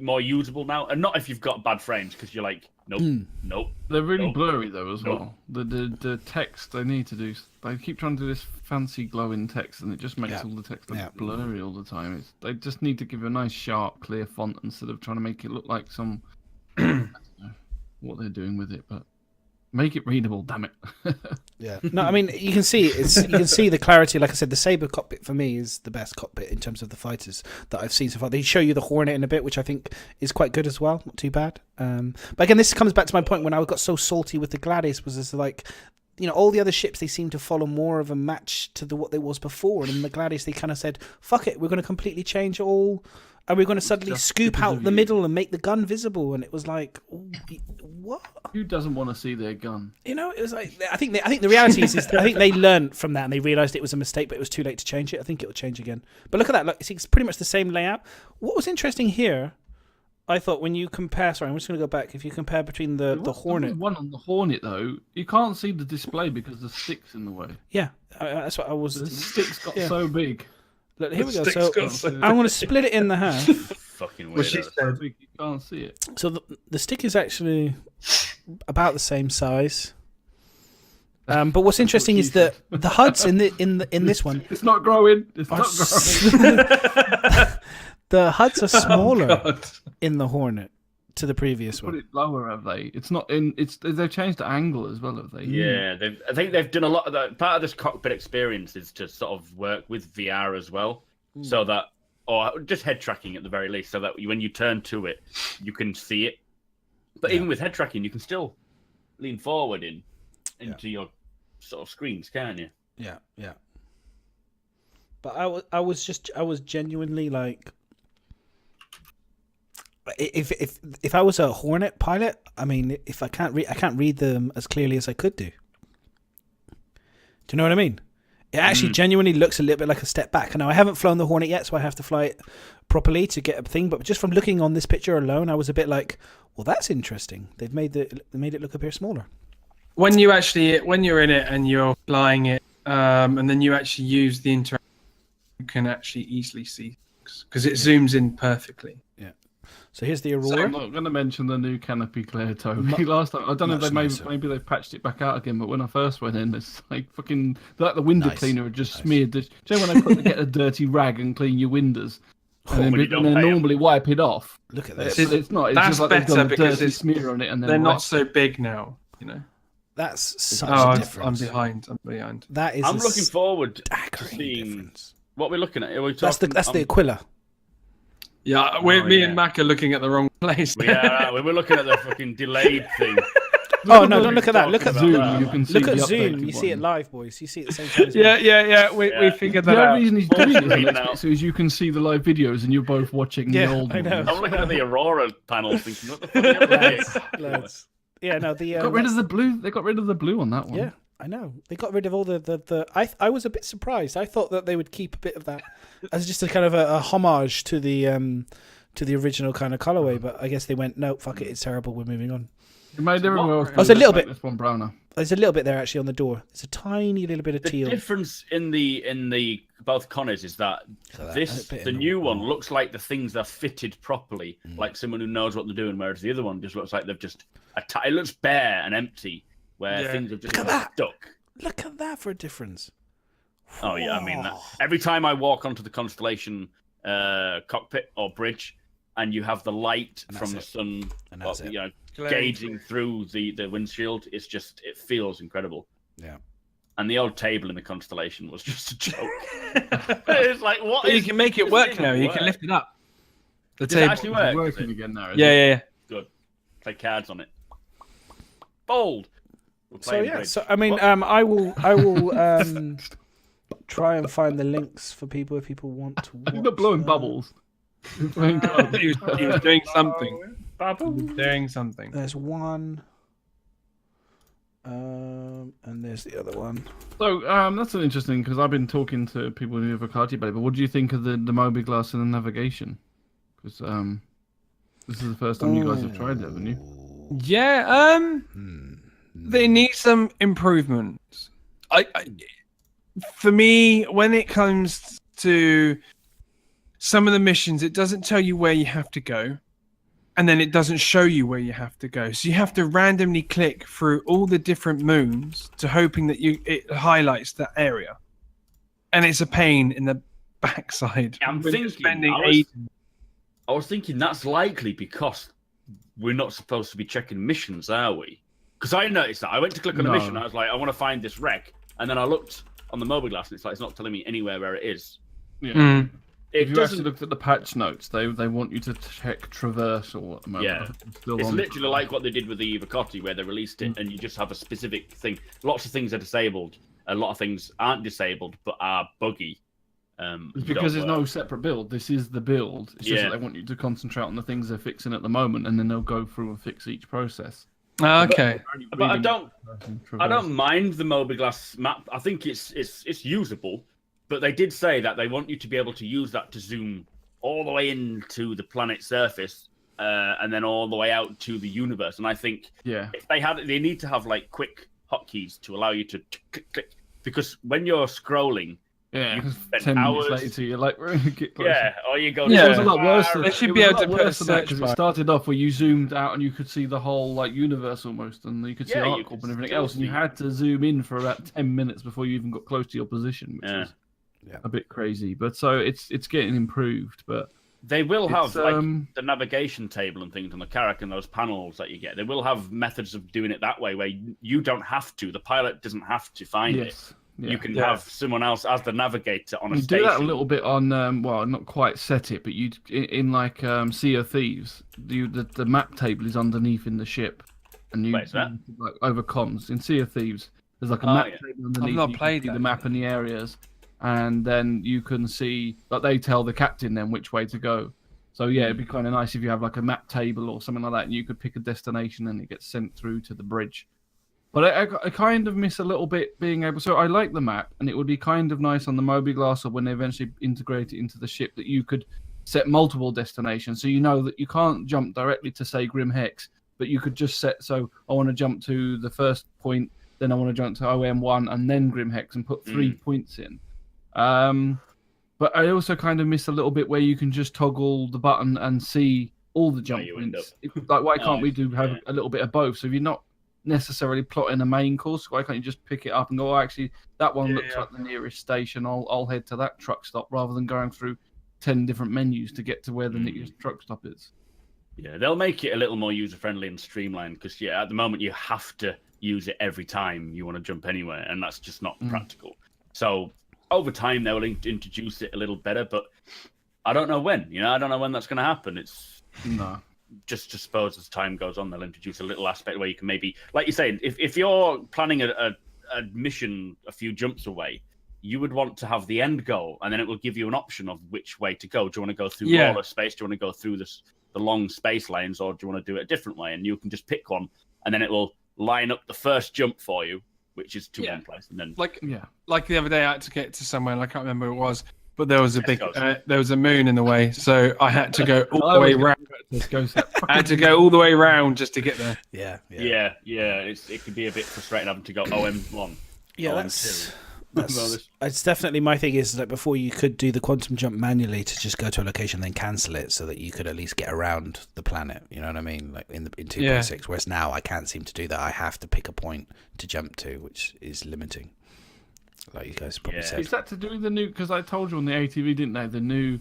S5: more usable now, and not if you've got bad frames, because you're like, nope.
S2: They're really blurry though as well. The text they need to do. They keep trying to do this fancy glowing text, and it just makes all the text look blurry all the time. They just need to give a nice sharp, clear font instead of trying to make it look like some. I don't know what they're doing with it, but make it readable. Damn it.
S1: Yeah. No, I mean you can see the clarity. Like I said, the Saber cockpit for me is the best cockpit in terms of the fighters that I've seen so far. They show you the Hornet in a bit, which I think is quite good as well. Not too bad. But again, this comes back to my point when I got so salty with the Gladius was just like, you know, all the other ships, they seem to follow more of a match to what there was before. And in the Gladius, they kind of said, fuck it, we're going to completely change it all. And we're going to suddenly just scoop out the middle and make the gun visible. And it was like, what?
S2: Who doesn't want to see their gun?
S1: You know, it was like, I think the reality is I think they learned from that and they realised it was a mistake, but it was too late to change it. I think it will change again. But look at that. Look, it's pretty much the same layout. What was interesting here, I thought, when you compare... Sorry, I'm just going to go back. If you compare between the Hornet...
S2: One on the Hornet, though, you can't see the display because the stick's in the way.
S1: Yeah, that's what I was...
S2: The stick's got so big.
S1: Look, here we go. So I'm going to split it in the half.
S5: Fucking weird.
S2: You can't see it.
S1: So the stick is actually about the same size. But what's interesting is that the HUDs in this one...
S2: It's not growing. It's not growing.
S1: The HUDs are smaller in the Hornet to the previous one.
S2: Put it lower, have they? It's not in. They've changed the angle as well, have they?
S5: Yeah, I think they've done a lot of that. Part of this cockpit experience is to sort of work with VR as well, so that, or just head tracking at the very least, so that when you turn to it, you can see it. But even with head tracking, you can still lean forward into your sort of screens, can't you?
S1: Yeah, yeah. But I was genuinely like, if I was a Hornet pilot, I mean, if I can't read them as clearly as I could do. Do you know what I mean? It actually genuinely looks a little bit like a step back. Now I haven't flown the Hornet yet, so I have to fly it properly to get a thing. But just from looking on this picture alone, I was a bit like, well, that's interesting. They made it look a bit smaller.
S3: When you're in it and you're flying it, and then you actually use the interaction, you can actually easily see because it zooms in perfectly.
S1: Yeah. So here's the Aurora.
S2: So I'm not going to mention the new canopy clear Toby. Last time, I don't know if maybe they've patched it back out again, but when I first went in, it's like fucking like the window cleaner had just smeared. Do you know when they get a dirty rag and clean your windows, and then normally wipe it off?
S1: Look at this.
S2: It's not. It's
S3: that's
S2: just like
S3: better
S2: a
S3: because
S2: dirty smear on it, and then
S3: they're not so big now. You know.
S1: That's such a difference.
S3: I'm behind.
S1: That is.
S5: I'm looking forward to seeing
S1: difference.
S5: What we're looking at.
S1: That's the Aquila.
S3: Yeah, me and Mac are looking at the wrong place.
S5: Yeah, we're looking at the fucking delayed thing.
S1: Oh no! Don't look at that. Look at
S2: Zoom.
S1: That.
S2: You can see
S1: look at Zoom. You see it live, boys. You see it at the same time.
S3: Yeah. We figured that out.
S2: The reason he's doing it so is you can see the live videos and you're both watching the old ones.
S5: I'm looking at the Aurora panel, thinking, what the fuck?
S1: Lads. Yeah, no.
S2: Got rid of the blue. They got rid of the blue on that one.
S1: Yeah, I know. They got rid of all the. I was a bit surprised. I thought that they would keep a bit of that as just a kind of a homage to the original kind of colorway, but I guess they went, no, fuck it, it's terrible. We're moving on.
S2: You made everyone else.
S1: There's a little bit.
S2: This one browner.
S1: There's a little bit there actually on the door. There's a tiny little bit of teal.
S5: The difference in the both Connors is that the new one looks like the things are fitted properly, like someone who knows what they're doing, whereas the other one just looks like they've just it looks bare and empty, where things have just stuck.
S1: Look at that for a difference.
S5: Oh yeah, I mean every time I walk onto the Constellation cockpit or bridge, and you have the light from the sun, gauging through the windshield, it feels incredible.
S1: Yeah.
S5: And the old table in the Constellation was just a joke. It's like, what?
S3: But you can make it work now. You can lift it up. The
S5: table actually
S2: It's working again now.
S3: Yeah.
S5: Good. Play cards on it. Bold.
S1: So yeah. So I mean, I will try and find the links for people if people want to watch.
S2: You're blowing bubbles.
S3: he was doing something. Doing something.
S1: There's one. And there's the other one.
S2: So that's an interesting, because I've been talking to people who have a Carti Blade, but what do you think of the Moby Glass and the navigation? Because this is the first time you guys have tried it, haven't you?
S3: Yeah, they need some improvements. For me, when it comes to some of the missions, it doesn't tell you where you have to go, and then it doesn't show you where you have to go. So you have to randomly click through all the different moons to hoping that it highlights that area, and it's a pain in the backside.
S5: I'm
S3: When you're
S5: thinking,
S3: spending
S5: I was thinking that's likely because we're not supposed to be checking missions, are we? Because I noticed that. I went to click on a mission, and I was like, I want to find this wreck. And then I looked on the mobile glass, and it's not telling me anywhere where it is.
S2: Yeah.
S5: It
S2: If you actually looked at the patch notes, they want you to check traversal at the moment.
S5: Yeah. It's literally like what they did with the Ivacoti, where they released it, and you just have a specific thing. Lots of things are disabled. A lot of things aren't disabled, but are buggy.
S2: It's because there's no separate build. This is the build. It's just that they want you to concentrate on the things they're fixing at the moment, and then they'll go through and fix each process.
S3: Okay.
S5: But I don't mind the Mobiglass map. I think it's usable. But they did say that they want you to be able to use that to zoom all the way into the planet's surface, and then all the way out to the universe. And I think if they need to have like quick hotkeys to allow you to click, because when you're scrolling, you can spend
S2: 10
S5: hours.
S2: minutes later, you're like, we're get closer.
S5: Yeah, or you go.
S2: It was a lot worse.
S3: They should be able to put a search
S2: because
S3: bar.
S2: it started off where you zoomed out and you could see the whole like universe almost, and you could see
S5: Yeah, you
S2: ArcCorp
S5: could
S2: and everything
S5: still
S2: else, and you
S5: see-
S2: had to zoom in for about 10 minutes before you even got close to your position, which was a bit crazy. But so it's getting improved, but
S5: They will have
S2: it's,
S5: like the navigation table and things on the Carrack and those panels that you get. They will have methods of doing it that way where you don't have to. The pilot doesn't have to find it.
S2: Yeah.
S5: You can have someone else as the navigator on a
S2: You
S5: station.
S2: do that a little bit on, well, not quite set it, but you in like Sea of Thieves, the map table is underneath in the ship, and you
S5: Wait, is that?
S2: like over comms in Sea of Thieves. There's like a map table underneath.
S3: not
S2: you can
S3: played
S2: see
S3: that.
S2: the map and the areas, and then you can see like they tell the captain then which way to go. So yeah, it'd be kind of nice if you have like a map table or something like that, and you could pick a destination and it gets sent through to the bridge. But I kind of miss a little bit being able. So I like the map, and it would be kind of nice on the Mobiglass or when they eventually integrate it into the ship that you could set multiple destinations. So you know that you can't jump directly to say Grim Hex, but you could just set. So I want to jump to the first point, then I want to jump to OM1 and then Grim Hex and put 3 points in. But I also kind of miss a little bit where you can just toggle the button and see all the jump points. Like why can't we have a little bit of both? So if you're not necessarily plotting a main course, why can't you just pick it up and go, oh, actually that one looks like the nearest station, I'll head to that truck stop, rather than going through 10 different menus to get to where the nearest truck stop is.
S5: Yeah, they'll make it a little more user friendly and streamlined, because at the moment you have to use it every time you want to jump anywhere, and that's just not practical. So over time they will introduce it a little better, but I don't know when. I don't know when that's going to happen. It's just suppose as time goes on, they'll introduce a little aspect where you can maybe, like you're saying, if you're planning a mission a few jumps away, you would want to have the end goal, and then it will give you an option of which way to go. Do you want to go through roller space? Do you want to go through the long space lanes, or do you want to do it a different way? And you can just pick one, and then it will line up the first jump for you, which is to one place. And then
S3: like the other day, I had to get to somewhere, and I can't remember who it was, but there was a big, there was a moon in the way, so I had to go all the way round. I had to go all the way round just to get there.
S5: Yeah. It could be a bit frustrating having to go OM1.
S1: Yeah, that's it's definitely my thing. Is that before you could do the quantum jump manually to just go to a location, then cancel it, so that you could at least get around the planet. You know what I mean? Like in 2.6, whereas now I can't seem to do that. I have to pick a point to jump to, which is limiting. Like you guys probably said.
S2: Is that to do with the new? Because I told you on the ATV, didn't they? The new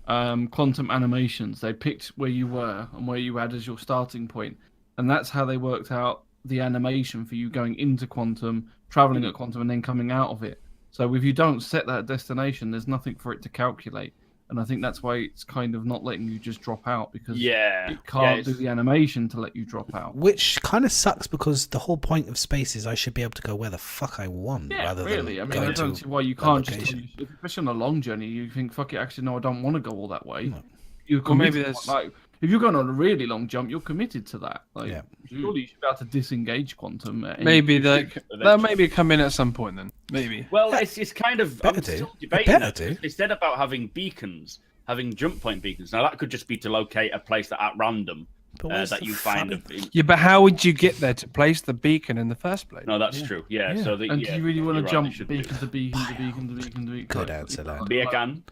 S2: quantum animations. They picked where you were and where you had as your starting point, and that's how they worked out the animation for you going into quantum, traveling at quantum, and then coming out of it. So if you don't set that destination, there's nothing for it to calculate. And I think that's why it's kind of not letting you just drop out, because it can't do the animation to let you drop out.
S1: Which kind of sucks, because the whole point of space is I should be able to go where the fuck I want, rather than
S2: I mean,
S1: going
S2: I don't
S1: to
S2: see why you can't
S1: location.
S2: just, especially on a long journey, you think, fuck it, actually, no, I don't want to go all that way.
S1: No.
S2: You're maybe like, if you're going on a really long jump, you're committed to that. Like, surely you should be able to disengage quantum.
S3: Maybe they'll maybe come in at some point then. Maybe.
S5: Well, it's kind of
S1: Better
S5: debating that.
S1: do.
S5: They said about having beacons, having jump point beacons. Now that could just be to locate a place that at random
S1: where's
S5: that
S1: the
S5: you find.
S1: funny-
S3: Yeah, but how would you get there to place the beacon in the first place?
S5: No, that's true. Yeah. So
S2: and do you really want to
S5: you're right,
S2: jump
S5: they should
S2: beacon to beacon to beacon to beacon to beacon?
S1: Good answer, lad.
S5: Beacon.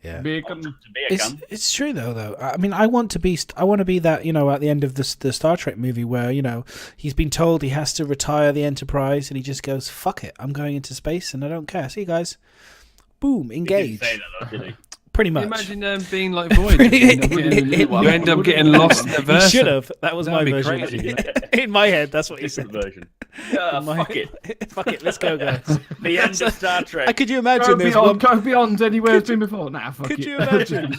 S1: Yeah.
S2: Beacon.
S1: It's true though. I mean, I want to be that, you know, at the end of the Star Trek movie where, you know, he's been told he has to retire the Enterprise and he just goes, "Fuck it, I'm going into space and I don't care. See you guys." Boom, engage.
S5: He didn't say that, though, did he?
S1: Pretty much.
S3: Imagine being like Void. You end up getting lost in the
S1: He
S3: verse.
S1: should have. That was my
S3: That'd be
S1: version.
S3: crazy.
S1: In my head, that's what he said.
S5: Different version. Yeah, fuck it.
S1: Fuck it, let's go, guys.
S5: The end of Star Trek.
S1: Could you imagine there's one...
S2: Go beyond anywhere it's been before. Nah, fuck
S1: Could
S2: it.
S1: you imagine?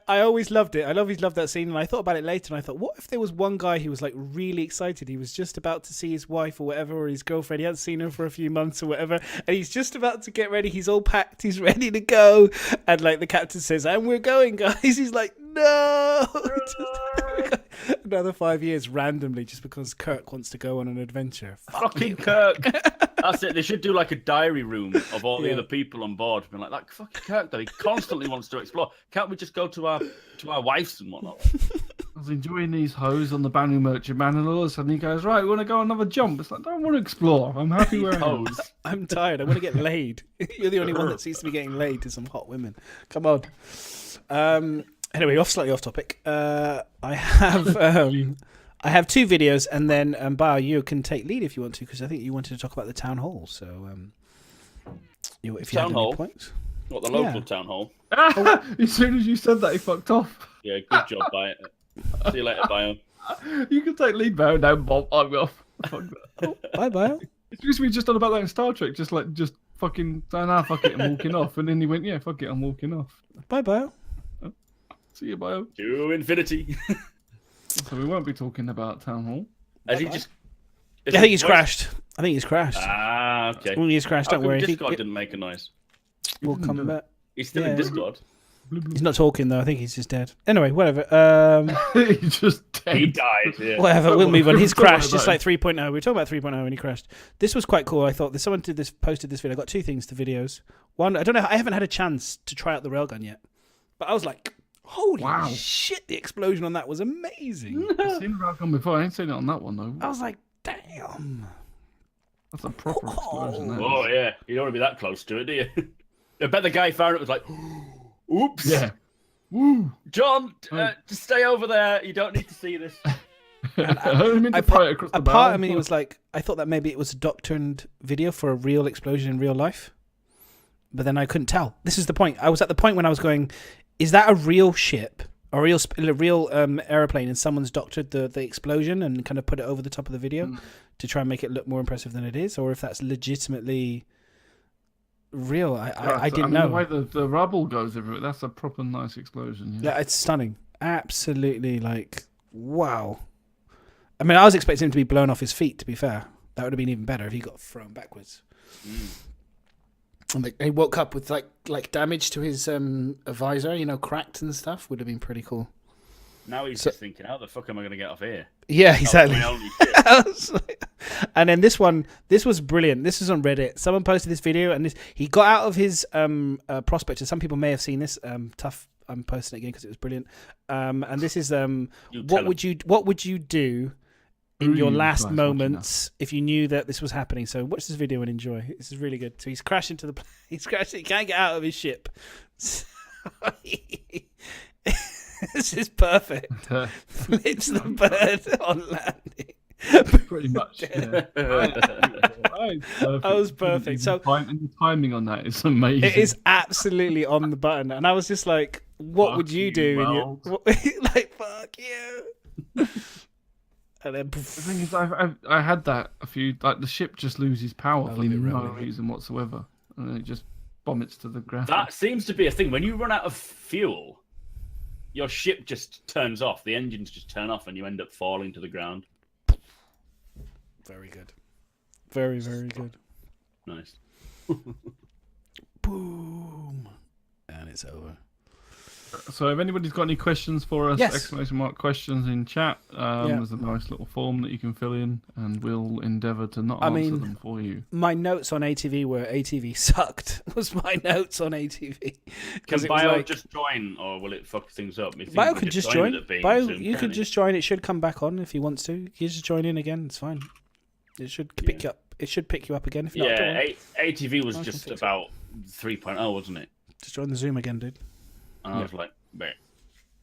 S1: I always loved it. I always loved that scene, and I thought about it later, and I thought, what if there was one guy who was like really excited? He was just about to see his wife or whatever, or his girlfriend. He hadn't seen her for a few months or whatever, and he's just about to get ready. He's all packed. He's ready to go, and like the captain says, "And we're going, guys." He's like, "No." Another 5 years randomly just because Kirk wants to go on an adventure.
S5: Fucking Kirk. That's it. They should do like a diary room of all the
S1: Yeah.
S5: other people on board. Being like fucking Kirk, though. He constantly wants to explore. Can't we just go to our wives and whatnot?
S2: I was enjoying these hoes on the Banu Merchantman, and all of a sudden he goes, "Right, we want to go on another jump." It's like, I don't want to explore. I'm happy where I am.
S5: Hose.
S1: I'm tired. I want to get laid. You're the only one that seems to be getting laid to some hot women. Come on. Anyway, slightly off topic. I have two videos, and then Bao, you can take lead if you want to, because I think you wanted to talk about the town hall. So, if you have
S5: Town hall?
S1: any points,
S5: What, the local town hall?
S2: As soon as you said that, he fucked off.
S5: Yeah, good job, Bio. See you later, Bio.
S2: You can take lead, Barry. No, Bob, I'm off. Fuck that.
S1: bye, Bao.
S2: It's just we just done about that in Star Trek, just fucking, nah, fuck it, I'm walking off. And then he went, yeah, fuck it, I'm walking off.
S1: Bye, Bao.
S2: See you, Bio.
S5: To infinity.
S2: So we won't be talking about Town Hall.
S5: Has he just...
S1: I think he's crashed.
S5: Ah, okay.
S1: When he's crashed,
S5: How
S1: don't
S5: come
S1: worry.
S5: Discord didn't make a noise?
S1: We'll come back.
S5: He's still
S1: Yeah.
S5: in Discord.
S1: He's not talking though. I think he's just dead. Anyway, whatever.
S2: He just
S5: He
S2: dead.
S5: died, yeah.
S1: Whatever. We'll move on. He's
S2: Don't worry
S1: crashed, just
S2: about
S1: like 3.0. We were talking about 3.0 when he crashed. This was quite cool. I thought someone posted this video. I got two things to videos. One, I don't know. I haven't had a chance to try out the railgun yet, but I was like, holy
S2: Wow.
S1: shit! The explosion on that was amazing.
S2: I've seen Railgun before. I ain't seen it on that one, though.
S1: I was like, damn.
S2: That's a proper explosion. That
S5: Oh,
S2: is.
S5: yeah. You don't want to be that close to it, do you? I bet the guy firing it was like, oops.
S2: Yeah. Woo!
S5: John, just stay over there. You don't need to see this.
S1: A part of me was like, I thought that maybe it was a doctored video for a real explosion in real life, but then I couldn't tell. This is the point. I was at the point when I was going, is that a real ship, a real airplane, and someone's doctored the explosion and kind of put it over the top of the video to try and make it look more impressive than it is, or if that's legitimately real? I didn't know.
S2: The way the rubble goes everywhere, that's a proper nice explosion.
S1: Yeah, it's stunning. Absolutely, like, wow. I mean, I was expecting him to be blown off his feet, to be fair. That would have been even better if he got thrown backwards. And he woke up with like damage to his visor, cracked and stuff. Would have been pretty cool.
S5: Now he's just thinking, how the fuck am I going to get off here?
S1: Yeah, exactly.
S5: That was my only ship.
S1: And then this was brilliant. This is on Reddit. Someone posted this video, and he got out of his prospector. Some people may have seen this. Tough. I'm posting it again because it was brilliant. And this is what would you do in your last moments if you knew that this was happening? So watch this video and enjoy. This is really good. So he's crashed into the. He's crashed. He can't get out of his ship. This is perfect. Flips the bird on landing.
S2: Pretty much. Yeah.
S1: That was perfect. So
S2: the timing on that is amazing.
S1: it is absolutely on the button, and I was just like, "What
S2: Fuck
S1: would you
S2: you,
S1: do?"
S2: Wells.
S1: Like, "Fuck you." And then,
S2: The thing is, I had that a few. Like the ship just loses power for
S1: leave it
S2: no
S1: rolling.
S2: reason whatsoever, and then it just vomits to the ground.
S5: That seems to be a thing. When you run out of fuel, your ship just turns off. The engines just turn off, and you end up falling to the ground.
S1: very good, very very good.
S5: Nice.
S1: Boom, and it's over.
S2: So if anybody's got any questions for us,
S1: Yes.
S2: exclamation mark questions in chat. There's a nice little form that you can fill in, and we'll endeavour to not answer them for you.
S1: My notes on ATV were ATV sucked. Was my notes on ATV?
S5: Can
S1: it was
S5: Bio
S1: like-
S5: just join, or will it fuck things up? If
S1: Bio
S5: you
S1: could just join.
S5: with it being
S1: Bio,
S5: Zoom,
S1: you
S5: can
S1: could
S5: he?
S1: just join. It should come back on if he wants to. You just join in again. It's fine. It should pick you up. It should pick you up again. If not, don't
S5: Yeah,
S1: worry.
S5: ATV was
S1: I can
S5: just
S1: fix it.
S5: about 3.0, wasn't it?
S1: Just join the Zoom again, dude.
S5: And I was like, "Meh,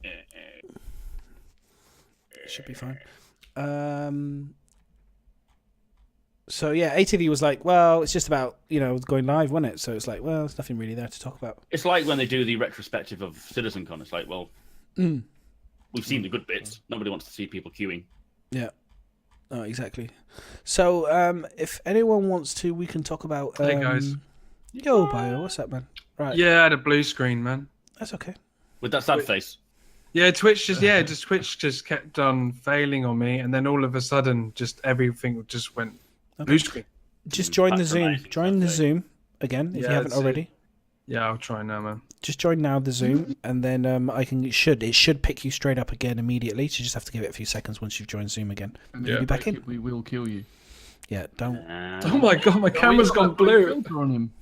S1: It should be fine. So yeah, ATV was like, well, it's just about going live, wasn't it? So it's like, well, there's nothing really there to talk about.
S5: It's like when they do the retrospective of CitizenCon. It's like, well, we've seen the good bits. Nobody wants to see people queuing.
S1: Yeah. Oh, exactly. So if anyone wants to, we can talk about.
S3: Hey, guys.
S1: Yo, Bio, what's up, man? Right.
S3: Yeah, I had a blue screen, man.
S1: That's okay.
S5: With that sad face.
S3: Yeah, Twitch just kept on failing on me, and then all of a sudden, just everything just went blue screen.
S1: Just join the Zoom.
S5: Patronising,
S1: Join the
S5: that's
S1: Zoom again if you
S3: Yeah,
S1: haven't
S3: that's it.
S1: already.
S3: Yeah, I'll try now, man.
S1: Just join now the Zoom, and then it should pick you straight up again immediately. So you just have to give it a few seconds once you've joined Zoom again.
S2: And
S1: You'll
S2: if
S1: be
S2: you
S1: back
S2: break
S1: in.
S2: it, we will kill you.
S1: Yeah, don't.
S3: Oh my god, my camera's
S2: He's got
S3: gone
S2: that blue
S3: blue.
S2: filter on him.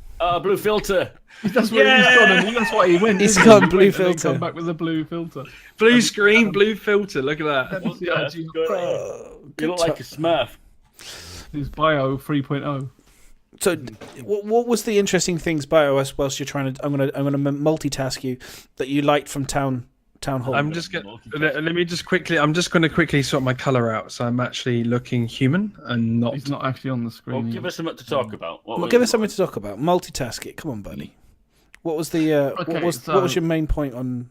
S5: Blue filter.
S2: That's where he's gone, and that's why he went.
S1: He's
S2: didn't
S1: gone
S2: he?
S1: blue
S2: He went and then
S1: filter.
S2: Come back with a blue filter.
S3: Blue screen, blue filter. Look at that.
S2: That's the
S5: Yeah,
S2: IG.
S5: you look like a Smurf.
S2: His Bio 3.0.
S1: So, what was the interesting things, Bio? Whilst you're trying to, I'm gonna multitask you that you liked from town hall.
S3: I'm just gonna let me just quickly. I'm just going to quickly sort my color out, so I'm actually looking human and not.
S2: He's not actually on the screen.
S5: Well,
S2: yet.
S5: give us something to talk about.
S1: Well, give us something to talk about. Multitask it. Come on, buddy. What was the
S2: Okay,
S1: what was your main point on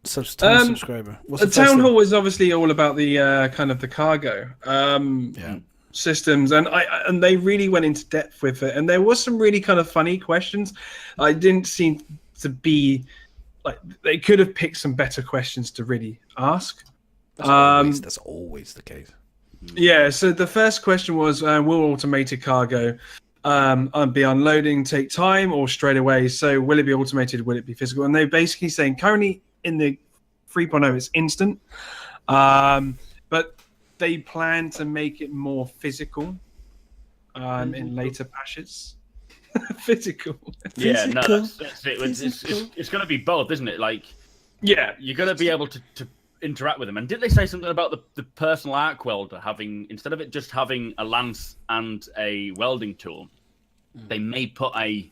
S1: subscriber? What's
S3: The
S1: the first
S3: town
S1: thing?
S3: hall was obviously all about the kind of the cargo systems, and they really went into depth with it. And there was some really kind of funny questions. I didn't seem to be like they could have picked some better questions to really ask.
S1: That's always the case.
S3: Yeah. So the first question was, will automated cargo be unloading take time or straight away? So will it be automated? Will it be physical? And they're basically saying currently in the 3.0 it's instant, but they plan to make it more physical in later patches. Physical.
S5: Yeah, no,
S1: Physical.
S5: that's it. It's going to be both, isn't it? Like,
S3: Yeah.
S5: you're going to be able to interact with them. And did they say something about the personal arc welder having, instead of it just having a lance and a welding tool, they may put a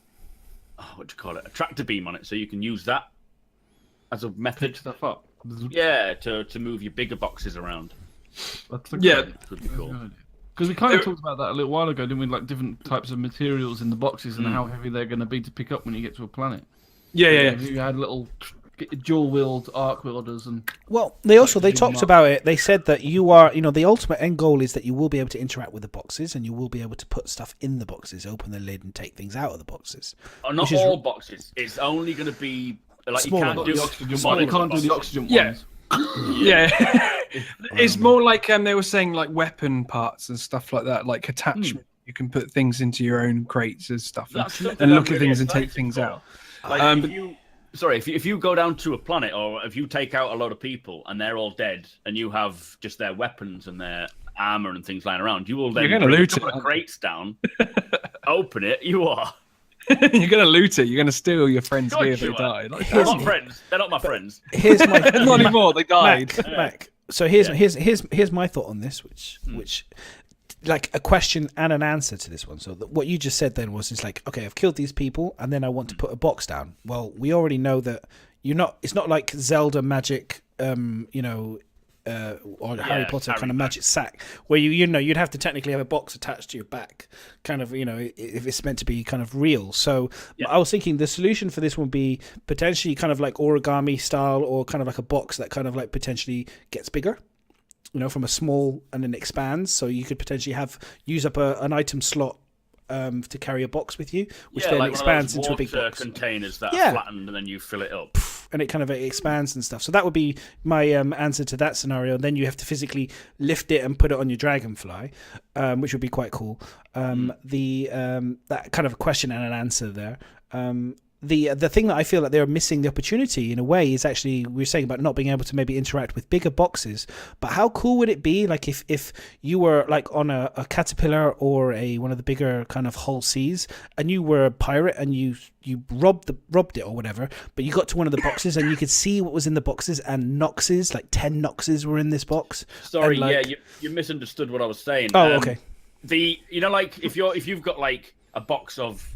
S5: tractor beam on it, so you can use that as a method.
S2: Pick stuff up.
S5: Yeah, to move your bigger boxes around.
S2: That's a
S3: Yeah.
S2: good
S5: Would be cool.
S2: Because we kind of talked about that a little while ago, didn't we? Like different types of materials in the boxes and how heavy they're going to be to pick up when you get to a planet.
S3: Yeah.
S2: You had little dual-wheeled arc welders and.
S1: Well, they
S2: Like
S1: talked about it. They said that you are, the ultimate end goal is that you will be able to interact with the boxes and you will be able to put stuff in the boxes, open the lid and take things out of the boxes.
S5: Oh, not
S1: Which is-
S5: all boxes. It's only going to be like
S1: Smaller.
S5: you can't do
S2: The oxygen
S5: smaller
S2: one. You can't do the
S5: boxes.
S2: oxygen
S3: Yeah.
S2: ones.
S3: Yeah. It's more like they were saying like weapon parts and stuff like that, like attachment. You can put things into your own crates and stuff
S5: That's something
S3: and
S5: I'm
S3: look at
S5: really
S3: things and take
S5: excited
S3: things
S5: for.
S3: out.
S5: Like,
S3: But-
S5: if you go down to a planet, or if you take out a lot of people and they're all dead, and you have just their weapons and their armor and things lying around, you will then
S3: You're gonna
S5: bring
S3: loot
S5: a couple
S3: it,
S5: of crates down, open it. You are.
S3: You're gonna loot it. You're gonna steal your friend's
S5: God,
S3: gear if they
S5: you are.
S3: die. Like,
S5: They're not friends. They're not my friends.
S1: Here's my
S3: not anymore. They died.
S1: Mac. So here's my thought on this, which like a question and an answer to this one. So what you just said then was, it's like, okay, I've killed these people and then I want to put a box down. Well, we already know that it's not like Zelda magic, or Harry Potter kind of magic sack, where you'd have to technically have a box attached to your back, kind of, if it's meant to be kind of real. So I was thinking the solution for this would be potentially kind of like origami style, or kind of like a box that kind of like potentially gets bigger, from a small and then expands. So you could potentially use up an item slot to carry a box with you, which then
S5: like
S1: expands
S5: one of
S1: into a
S5: those
S1: big box.
S5: containers that
S1: Yeah.
S5: are flattened and then you fill it up.
S1: And it kind of expands and stuff. So that would be my answer to that scenario. Then you have to physically lift it and put it on your dragonfly, which would be quite cool. That kind of a question and an answer there. the thing that I feel like they're missing the opportunity in a way is actually, we were saying about not being able to maybe interact with bigger boxes, but how cool would it be like if you were like on a caterpillar or one of the bigger kind of hull seas, and you were a pirate and you robbed it or whatever, but you got to one of the boxes and you could see what was in the boxes, and Noxes, like 10 Noxes were in this box.
S5: Sorry,
S1: like...
S5: you misunderstood what I was saying.
S1: Oh, okay.
S5: Like if you've got like a box of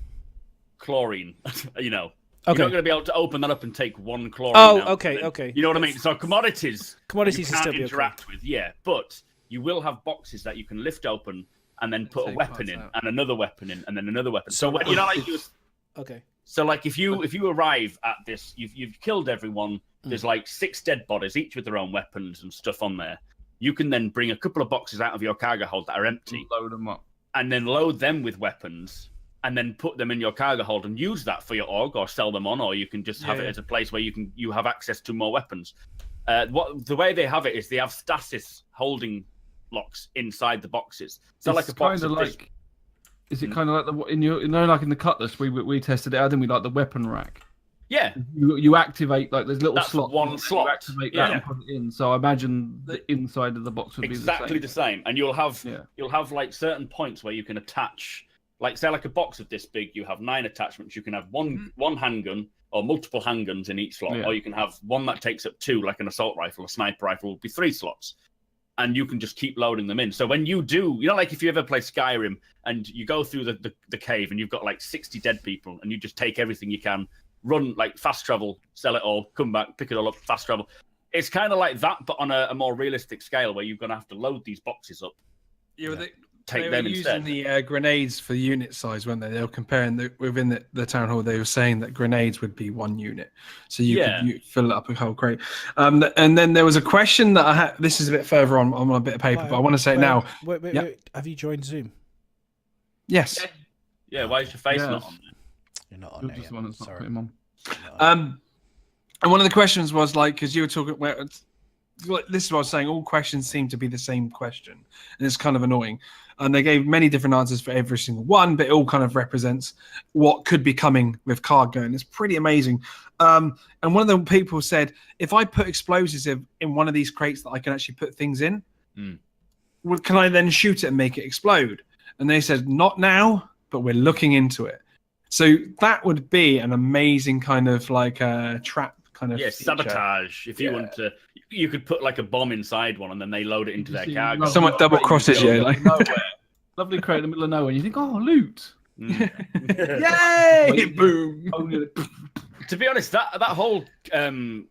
S5: chlorine, you're not
S1: Okay.
S5: going to be able to open that up and take one chlorine.
S1: Oh,
S5: out
S1: okay,
S5: and then-
S1: okay.
S5: You know what I mean? So commodities you
S1: will
S5: can't
S1: still be
S5: interact with, but you will have boxes that you can lift open and then put a weapon in, and another weapon in, and then another weapon. So when,
S1: Okay.
S5: So like if you arrive at this, you've killed everyone. There's like 6 dead bodies, each with their own weapons and stuff on there. You can then bring a couple of boxes out of your cargo hold that are empty,
S2: Load them up,
S5: and then load them with weapons, and then put them in your cargo hold and use that for your org, or sell them on, or you can just have it as a place where you have access to more weapons. The way they have it is they have stasis holding locks inside the boxes. So like a box of like.
S2: Is it kind of like like in the Cutlass we tested it out, didn't we? Like the weapon rack.
S5: Yeah.
S2: You activate like there's little slots.
S5: One slot.
S2: You activate that and put it in. So I imagine the inside of the box would be
S5: exactly the same. And you'll have like certain points where you can attach, like say like a box of this big, you have 9 attachments. You can have one handgun or multiple handguns in each slot, or you can have one that takes up 2, like an assault rifle, a sniper rifle will be 3 slots. And you can just keep loading them in. So when you do, like if you ever play Skyrim and you go through the cave and you've got like 60 dead people and you just take everything you can, run like fast travel, sell it all, come back, pick it all up, fast travel. It's kind of like that, but on a more realistic scale where you're going to have to load these boxes up. Take them
S3: using
S5: instead.
S3: the grenades for unit size, weren't they? They were comparing within the town hall. They were saying that grenades would be 1 unit, so you could fill it up a whole crate. And then there was a question that I had. This is a bit further on a bit of paper, but I want to say it now.
S1: Wait. Have you joined Zoom?
S3: Yes.
S5: Yeah. Why is your face not on there?
S1: You're not on there. Sorry.
S3: And one of the questions was like, because you were talking. This is what I was saying. All questions seem to be the same question, and it's kind of annoying. And they gave many different answers for every single one, but it all kind of represents what could be coming with cargo, and it's pretty amazing. And one of the people said, if I put explosives in one of these crates that I can actually put things in, can I then shoot it and make it explode? And they said, not now, but we're looking into it. So that would be an amazing kind of like a trap kind of feature.
S5: Sabotage. If you want to, you could put like a bomb inside one and then they load it into their cargo.
S3: Someone double crosses you. Like...
S2: Lovely crate in the middle of nowhere. And you think, oh, loot.
S3: Yay! Boom.
S5: To be honest, that whole town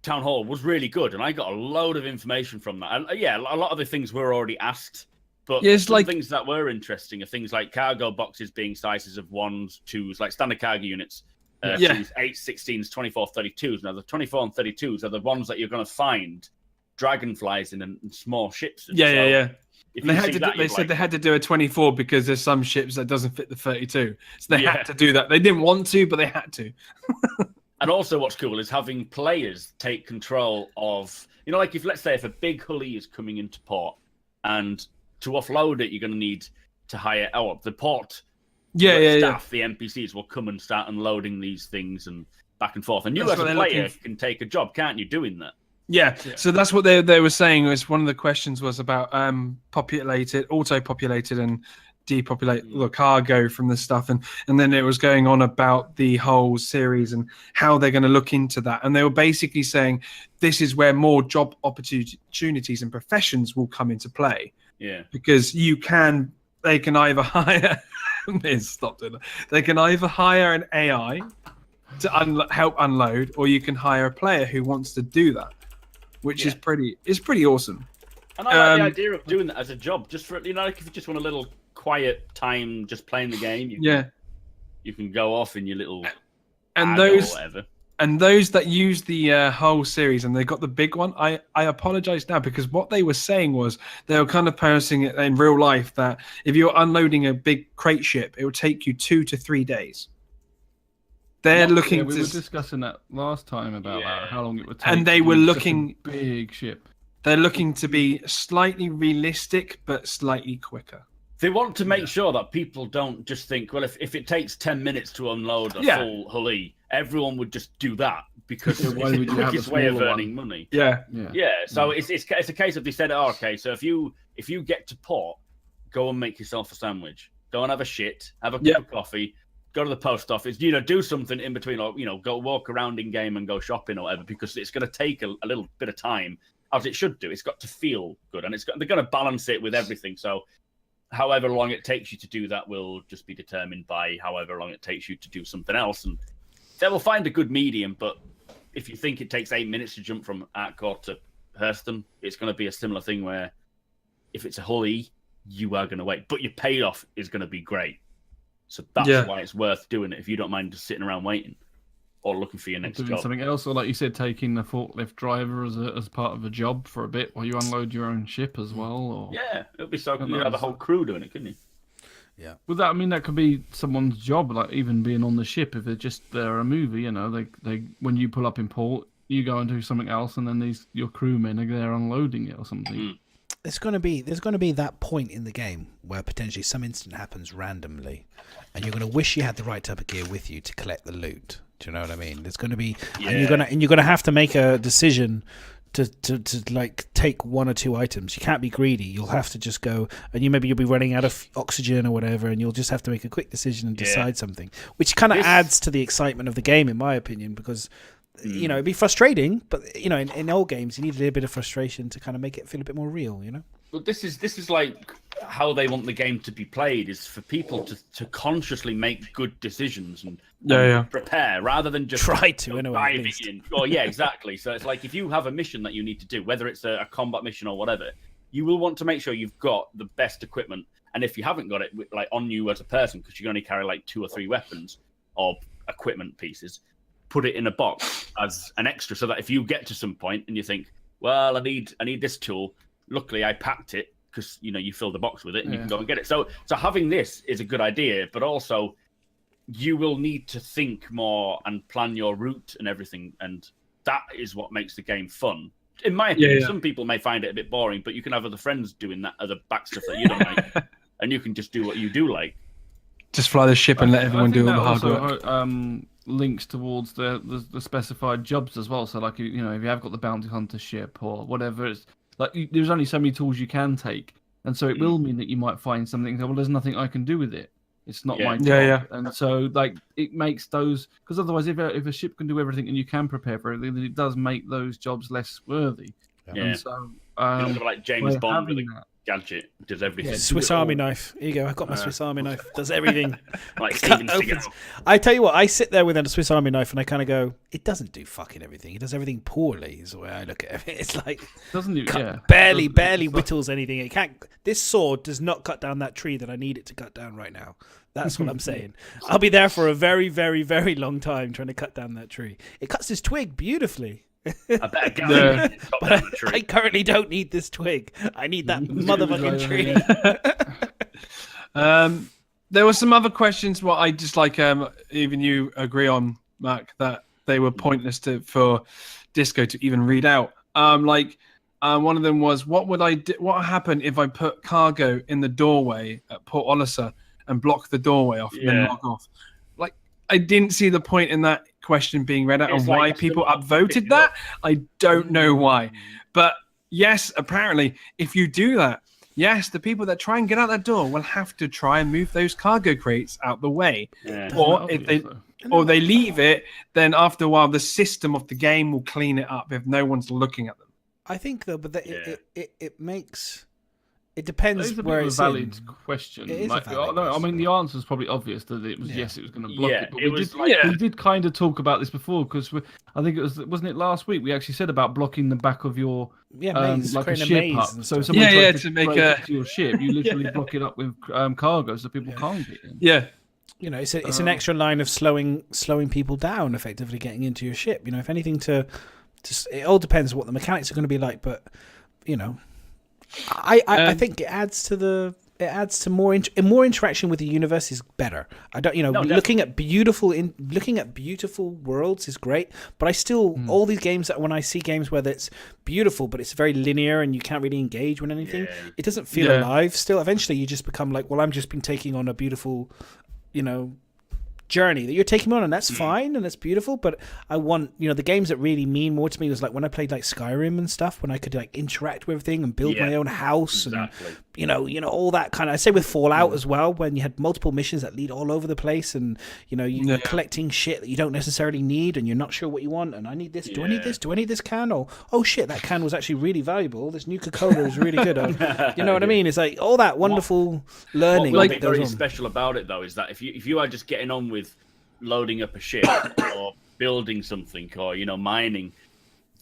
S5: hall was really good, and I got a load of information from that. And, a lot of the things were already asked, but some things that were interesting are things like cargo boxes being sizes of 1s, 2s, like standard cargo units. 2s, 8s, 16s, 24, 32s. Now, the 24 and 32s are the ones that you're going to find dragonflies in and small ships.
S3: Yeah. They said they had to do a 24 because there's some ships that doesn't fit the 32. So they had to do that. They didn't want to, but they had to.
S5: And also what's cool is having players take control of, like if a big hully is coming into port, and to offload it, you're going to need to hire the port staff, the NPCs will come and start unloading these things and back and forth. And you as a player can take a job, can't you, doing that? Yeah.
S3: So that's what they were saying. Was one of the questions was about auto-populated and depopulate the cargo from the stuff, and then it was going on about the whole series and how they're going to look into that. And they were basically saying this is where more job opportunities and professions will come into play.
S5: Yeah.
S3: Because they can either hire they can either hire an AI to help unload, or you can hire a player who wants to do that, which is pretty awesome.
S5: And I like the idea of doing that as a job, just for like if you just want a little quiet time, just playing the game. You can go off in your little
S3: and
S5: or whatever.
S3: And those that use the whole series and they got the big one, I apologize now, because what they were saying was they were kind of posting it in real life that if you're unloading a big crate ship, it would take you 2 to 3 days. They're looking.
S2: We were discussing that last time about how long it would take.
S3: And they were looking
S2: big ship.
S3: They're looking to be slightly realistic, but slightly quicker.
S5: They want to make sure that people don't just think, well, if it takes 10 minutes to unload a full hully, everyone would just do that because
S2: So
S5: it's
S2: why
S5: the
S2: would you have a
S5: quickest way of
S2: smaller
S5: earning
S2: one?
S5: money.
S3: Yeah.
S5: Yeah, so it's a case of they said, oh, okay, so if you get to port, go and make yourself a sandwich. Go and have a shit, have a cup of coffee, go to the post office, do something in between, or go walk around in game and go shopping or whatever, because it's going to take a little bit of time, as it should do. It's got to feel good, and they're going to balance it with everything. So however long it takes you to do that will just be determined by however long it takes you to do something else, and they will find a good medium. But if you think it takes 8 minutes to jump from Artcore to Hurston, it's going to be a similar thing where if it's a Hull E, you are going to wait, but your payoff is going to be great. So that's why it's worth doing it if you don't mind just sitting around waiting or looking for your next
S2: Doing
S5: job.
S2: something else, or like you said, taking the forklift driver as part of a job for a bit while you unload your own ship as well. Or
S5: Yeah, it would be so cool. You'd have a whole crew doing it, couldn't you?
S1: Yeah.
S2: Well, that could be someone's job, like even being on the ship. If they're a movie, they when you pull up in port, you go and do something else, and then your crewmen are there unloading it or something.
S1: There's going to be that point in the game where potentially some incident happens randomly, and you're going to wish you had the right type of gear with you to collect the loot. Do you know what I mean? There's going to be, and you're gonna have to make a decision to like take one or two items. You can't be greedy. You'll have to just go, and you'll be running out of oxygen or whatever, and you'll just have to make a quick decision and decide something, which kind of adds to the excitement of the game, in my opinion, because. It'd be frustrating, but in old games you need a little bit of frustration to kind of make it feel a bit more real.
S5: But this is like how they want the game to be played, is for people to consciously make good decisions and prepare rather than just
S1: try to
S5: diving in. Oh yeah, exactly. So it's like if you have a mission that you need to do, whether it's a combat mission or whatever, you will want to make sure you've got the best equipment. And if you haven't got it like on you as a person, because you can only carry like 2 or 3 weapons or equipment pieces, put it in a box as an extra, so that if you get to some point and you think, well, I need this tool, luckily I packed it because you fill the box with it and you can go and get it. So having this is a good idea, but also you will need to think more and plan your route and everything, and that is what makes the game fun. In my opinion, some people may find it a bit boring, but you can have other friends doing that other back stuff that you don't like, and you can just do what you do like.
S3: Just fly the ship and let everyone do all the hard work.
S2: Links towards the specified jobs as well. So like if you have got the bounty hunter ship or whatever, it's like there's only so many tools you can take, and so it will mean that you might find something. Well, there's nothing I can do with it. It's not my job. And so like it makes those, because otherwise if a ship can do everything and you can prepare for everything, then it does make those jobs less worthy.
S5: Yeah.
S2: And so
S5: like James Bond with a gadget, does everything.
S1: Yeah, Swiss Army knife. Here you go. I've got my Swiss Army knife. Does everything.
S5: Like Steven Seagal.
S1: I tell you what, I sit there with a Swiss Army knife and I kind of go, it doesn't do fucking everything. It does everything poorly, is the way I look at it. It's like
S2: doesn't it?
S1: barely whittles anything. It can't. This sword does not cut down that tree that I need it to cut down right now. That's what I'm saying. I'll be there for a very, very, very long time trying to cut down that tree. It cuts this twig beautifully.
S5: I better go.
S1: But I currently don't need this twig. I need that motherfucking tree.
S3: There were some other questions. What I just like, even you agree on, Mac, that they were pointless for Disco to even read out. One of them was, what would happen if I put cargo in the doorway at Port Olisar and block the doorway off and then log off? Like, I didn't see the point in that question being read out, and why people upvoted that. I don't know why, but yes, apparently if you do that, yes, the people that try and get out that door will have to try and move those cargo crates out the way. Or if they leave it, then after a while the system of the game will clean it up if no one's looking at them.
S1: I think though, but it makes. It depends where it's
S2: a valid question.
S1: It is a valid
S2: question. I mean, the answer is probably obvious that it was yes, it was going to block it. But we did kind of talk about this before, because I think wasn't it last week we actually said about blocking the back of your
S1: maze,
S2: like a
S1: creating
S2: ship up. So someone to make your ship, you literally block it up with cargo so people can't get in.
S3: Yeah.
S1: It's an extra line of slowing people down, effectively getting into your ship. If anything, it all depends what the mechanics are going to be like, but I think it adds to more interaction with the universe is better. I don't, looking at beautiful worlds is great, but I still all these games that when I see games where it's beautiful but it's very linear and you can't really engage with anything, it doesn't feel alive. Still, eventually you just become like, well, I'm just been taking on a beautiful, journey that you're taking me on, and that's fine and that's beautiful. But I want, you know, the games that really mean more to me was like when I played like Skyrim and stuff, when I could like interact with everything and build my own house and you know all that kind of. I say with Fallout as well, when you had multiple missions that lead all over the place, and you know you're collecting shit that you don't necessarily need, and you're not sure what you want. And I need this. Do I need this? Do I need this can? Or oh shit, that can was actually really valuable. This new Coca-Cola is really good. You know what I mean? It's like all that wonderful learning.
S5: What will be very special about it though is that if you are just getting on with loading up a ship or building something or, you know, mining,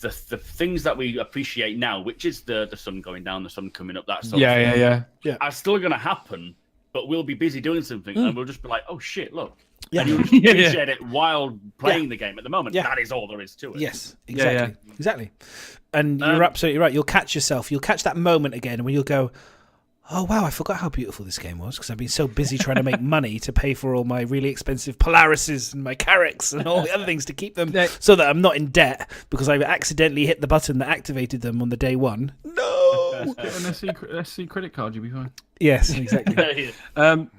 S5: the things that we appreciate now, which is the sun going down, the sun coming up, that sort of thing, are still going to happen, but we'll be busy doing something and we'll just be like, oh shit, look.
S1: Yeah.
S5: And you'll just appreciate it while playing the game at the moment. That is all there is to it.
S1: Yes, exactly. Exactly. And you're absolutely right. You'll catch yourself. You'll catch that moment again when you'll go, oh, wow, I forgot how beautiful this game was because I've been so busy trying to make money to pay for all my really expensive Polarises and my Carracks and all the other things to keep them so that I'm not in debt because I accidentally hit the button that activated them on the day one. No!
S2: Get an SC credit card, you'll be fine.
S1: Yes, exactly.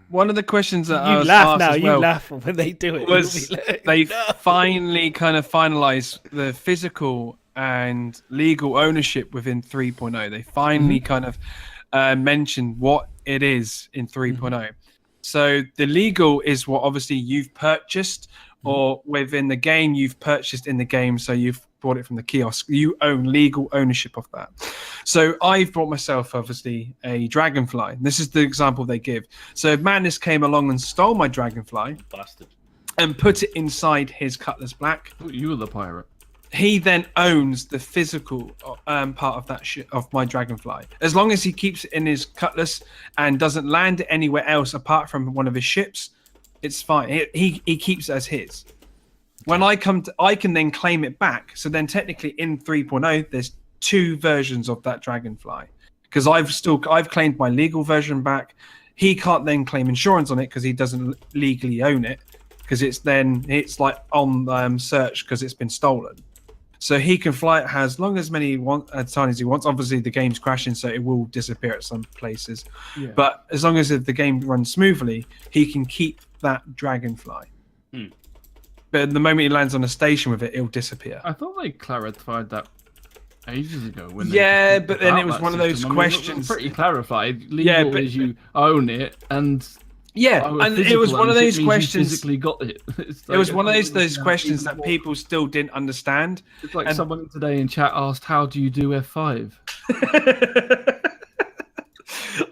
S3: One of the questions that
S1: you laugh now. You laugh when they do it.
S3: Was they finally kind of finalised the physical and legal ownership within 3.0. They finally kind of mentioned what it is in 3.0. So the legal is what obviously you've purchased or within the game you've purchased in the game. So you've bought it from the kiosk. You own legal ownership of that. So I've bought myself obviously a dragonfly. This is the example they give. So if Madness came along and stole my dragonfly,
S5: bastard,
S3: and put it inside his Cutlass Black,
S2: you were the pirate.
S3: He then owns the physical part of that of my dragonfly. As long as he keeps it in his Cutlass and doesn't land it anywhere else apart from one of his ships, it's fine. He keeps it as his. When I can then claim it back. So then technically in 3.0, there's two versions of that dragonfly because I've claimed my legal version back. He can't then claim insurance on it because he doesn't legally own it because it's like on search because it's been stolen. So he can fly it as long as many time as he wants. Obviously, the game's crashing, so it will disappear at some places. Yeah. But as long as the game runs smoothly, he can keep that dragonfly. But the moment he lands on a station with it, it'll disappear.
S2: I thought they clarified that ages ago. But
S3: then it was one of those questions.
S2: Pretty clarified. Legal is you own it, and
S3: and it was one of those questions.
S2: You physically got it.
S3: It was one of those questions that people still didn't understand.
S2: It's like someone today in chat asked, "How do you do F5?"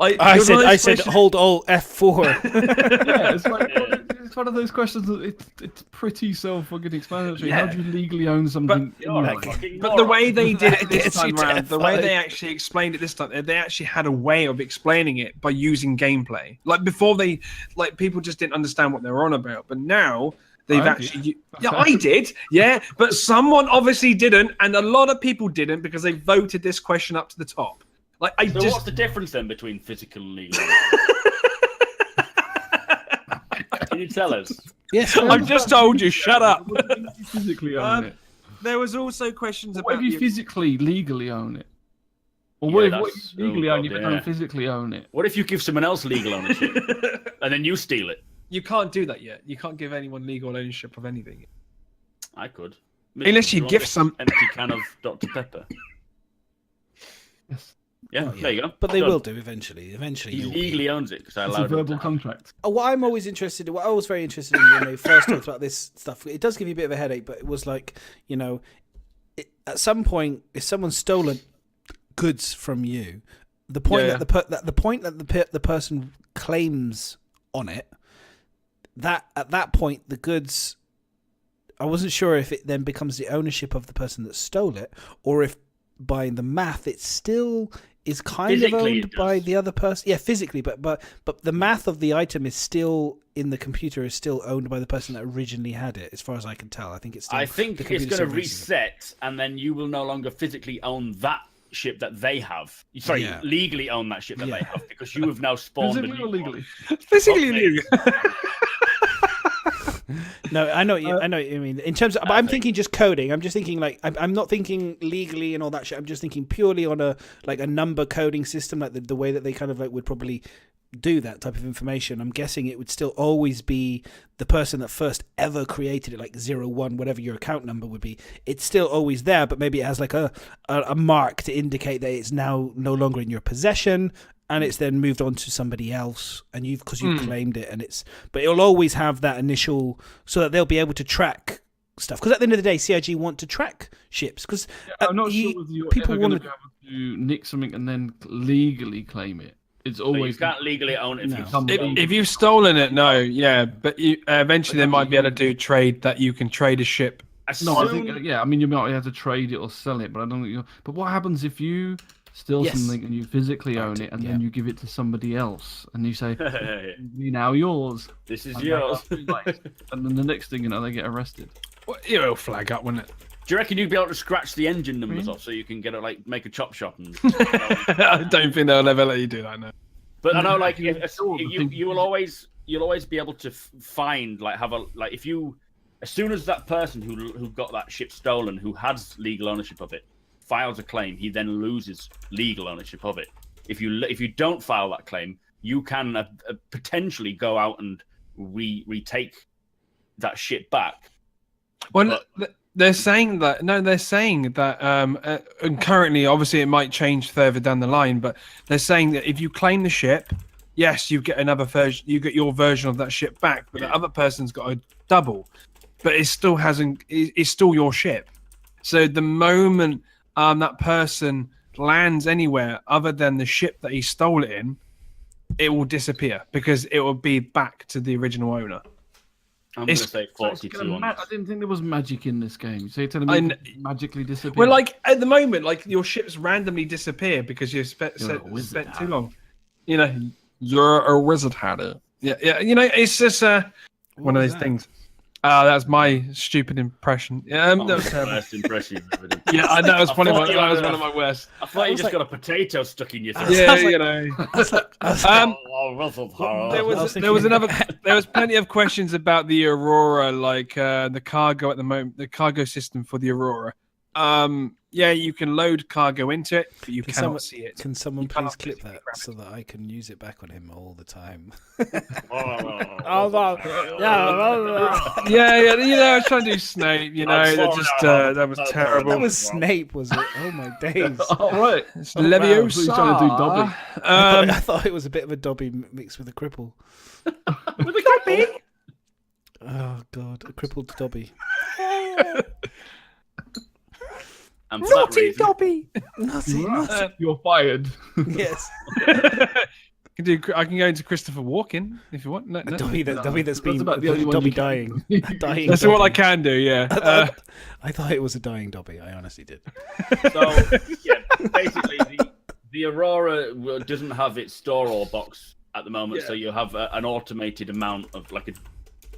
S1: I said hold all F4.
S2: Yeah, it's like it's one of those questions that it's pretty self-explanatory. How do you legally own something?
S3: But the way they did it this time around, the way they actually explained it this time, they actually had a way of explaining it by using gameplay. Like before, people just didn't understand what they were on about. But now they've I did, but someone obviously didn't, and a lot of people didn't because they voted this question up to the top.
S5: What's the difference then between physical and legal? Can you tell us?
S1: Yes,
S3: I've just told you. Shut up.
S2: You physically own it.
S3: There was also questions about.
S2: What if you physically legally own it? Or what if you legally own it but don't physically own it?
S5: What if you give someone else legal ownership and then you steal it?
S3: You can't do that yet. You can't give anyone legal ownership of anything.
S5: I could.
S3: Unless you give some
S5: empty can of Dr. Pepper.
S2: Yes.
S5: Yeah, there you go.
S1: But they will do eventually. Eventually,
S5: he legally owns it because I allowed
S2: it. It's a verbal contract.
S1: What I'm always interested in, what I was very interested in when they first talked about this stuff, it does give you a bit of a headache, but it was like, at some point, if someone's stolen goods from you, the point that the person claims on it, that at that point the goods, I wasn't sure if it then becomes the ownership of the person that stole it, or if by the math it still is kind of owned by the other person. Yeah, physically, but the math of the item is still in the computer, is still owned by the person that originally had it, as far as I can tell. I think it's still,
S5: it's going to reset, and then you will no longer physically own that ship that they have. Sorry, legally own that ship that they have, because you have now spawned
S2: physically or legally?
S3: Physically legally.
S1: No, I know what you mean. In terms of, but I'm thinking just coding. I'm just thinking I'm not thinking legally and all that shit. I'm just thinking purely on a number coding system, like the way that they kind of would probably do that type of information, I'm guessing it would still always be the person that first ever created it, like 01, whatever your account number would be. It's still always there, but maybe it has like a mark to indicate that it's now no longer in your possession, and it's then moved on to somebody else, and you've claimed it, but it'll always have that initial, so that they'll be able to track stuff. Because at the end of the day, CIG want to track ships. Because
S2: I'm not sure whether you're ever going to be able to nick something and then legally claim it. It's always
S5: you can't legally own it.
S3: If you've stolen it, no, yeah, but eventually they might be able to do trade that you can trade a ship.
S2: No, I think I mean you might be able to trade it or sell it, but I don't think. But what happens if you steal something and you physically own it, and then you give it to somebody else, and you say, "Now yours.
S5: This is yours."
S2: And then the next thing you know, they get arrested.
S3: Well, it'll flag up, wouldn't it?
S5: Do you reckon you'd be able to scratch the engine numbers off so you can get make a chop shop? And,
S3: I don't think they'll ever let you do that. No.
S5: But I know, like, you'll always be able to find, like, if you, as soon as that person who got that ship stolen, who has legal ownership of it, files a claim, he then loses legal ownership of it. If you don't file that claim, you can potentially go out and retake that ship back.
S3: Well, they're saying that and currently, obviously, it might change further down the line, but they're saying that if you claim the ship, yes, you get another version, you get your version of that ship back, but the other person's got a double, but it still hasn't. It's still your ship. So the moment that person lands anywhere other than the ship that he stole it in, it will disappear because it will be back to the original owner.
S5: I'm going to say 42 on
S2: I didn't think there was magic in this game. So you're telling me it magically disappear?
S3: Well, like, at the moment, like, your ships randomly disappear because you've spent too long. You know, you're a wizard, Harry. Yeah. You know, it's just one of those things. That's my stupid impression. That was terrible.
S5: Worst impression.
S3: Yeah, I know. That was one of my worst.
S5: I thought you just got a potato stuck in your throat.
S3: Yeah, you know. There was plenty of questions about the Aurora, like the cargo at the moment, the cargo system for the Aurora. Yeah, you can load cargo into it, but you cannot see it.
S1: Can someone please clip that so that I can use it back on him all the time?
S3: Yeah, you know, I was trying to do Snape, you know, that was terrible.
S1: That was Snape, was it? Oh my days.
S3: All right. It's Leviosa.
S2: Trying to do Dobby.
S1: I thought it was a bit of a Dobby mixed with a cripple.
S3: With a Dobby?
S1: Oh god, a crippled Dobby.
S5: And for that reason,
S1: Dobby! Naughty.
S2: You're fired.
S1: Yes.
S3: I can go into Christopher Walken if you want. No.
S1: Dobby that's been
S2: about the only one
S1: Dobby
S2: you can.
S1: dying.
S3: That's
S1: Dobby.
S3: what I can do. Yeah.
S1: I thought it was a dying Dobby. I honestly did.
S5: So yeah, basically the Aurora doesn't have its store box at the moment, so you have an automated amount of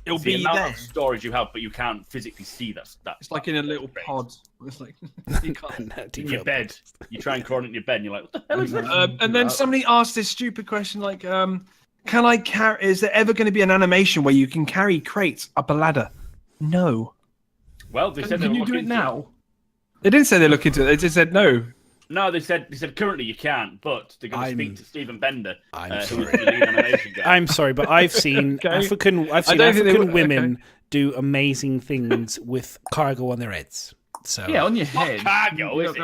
S3: It'll
S5: the
S3: be
S5: amount
S3: there.
S5: of storage you have, but you can't physically see that.
S3: It's like in a little pod. It's like you can't.
S5: In your bed. You try and crawl in your bed, and you're like, "What the hell is this?"
S3: And then somebody asked this stupid question, like, "Can I carry? Is there ever going to be an animation where you can carry crates up a ladder?" No.
S5: Well, they said
S2: Can you do it now?
S3: They didn't say they look into it. They just said no.
S5: No, they said currently you can't, but they're going to speak to Stephen Bender,
S1: I'm
S5: who is the lead animation guy.
S1: I'm sorry, but I've seen African women do amazing things with cargo on their heads. So
S2: Yeah, on your head.
S5: Cargo, is it?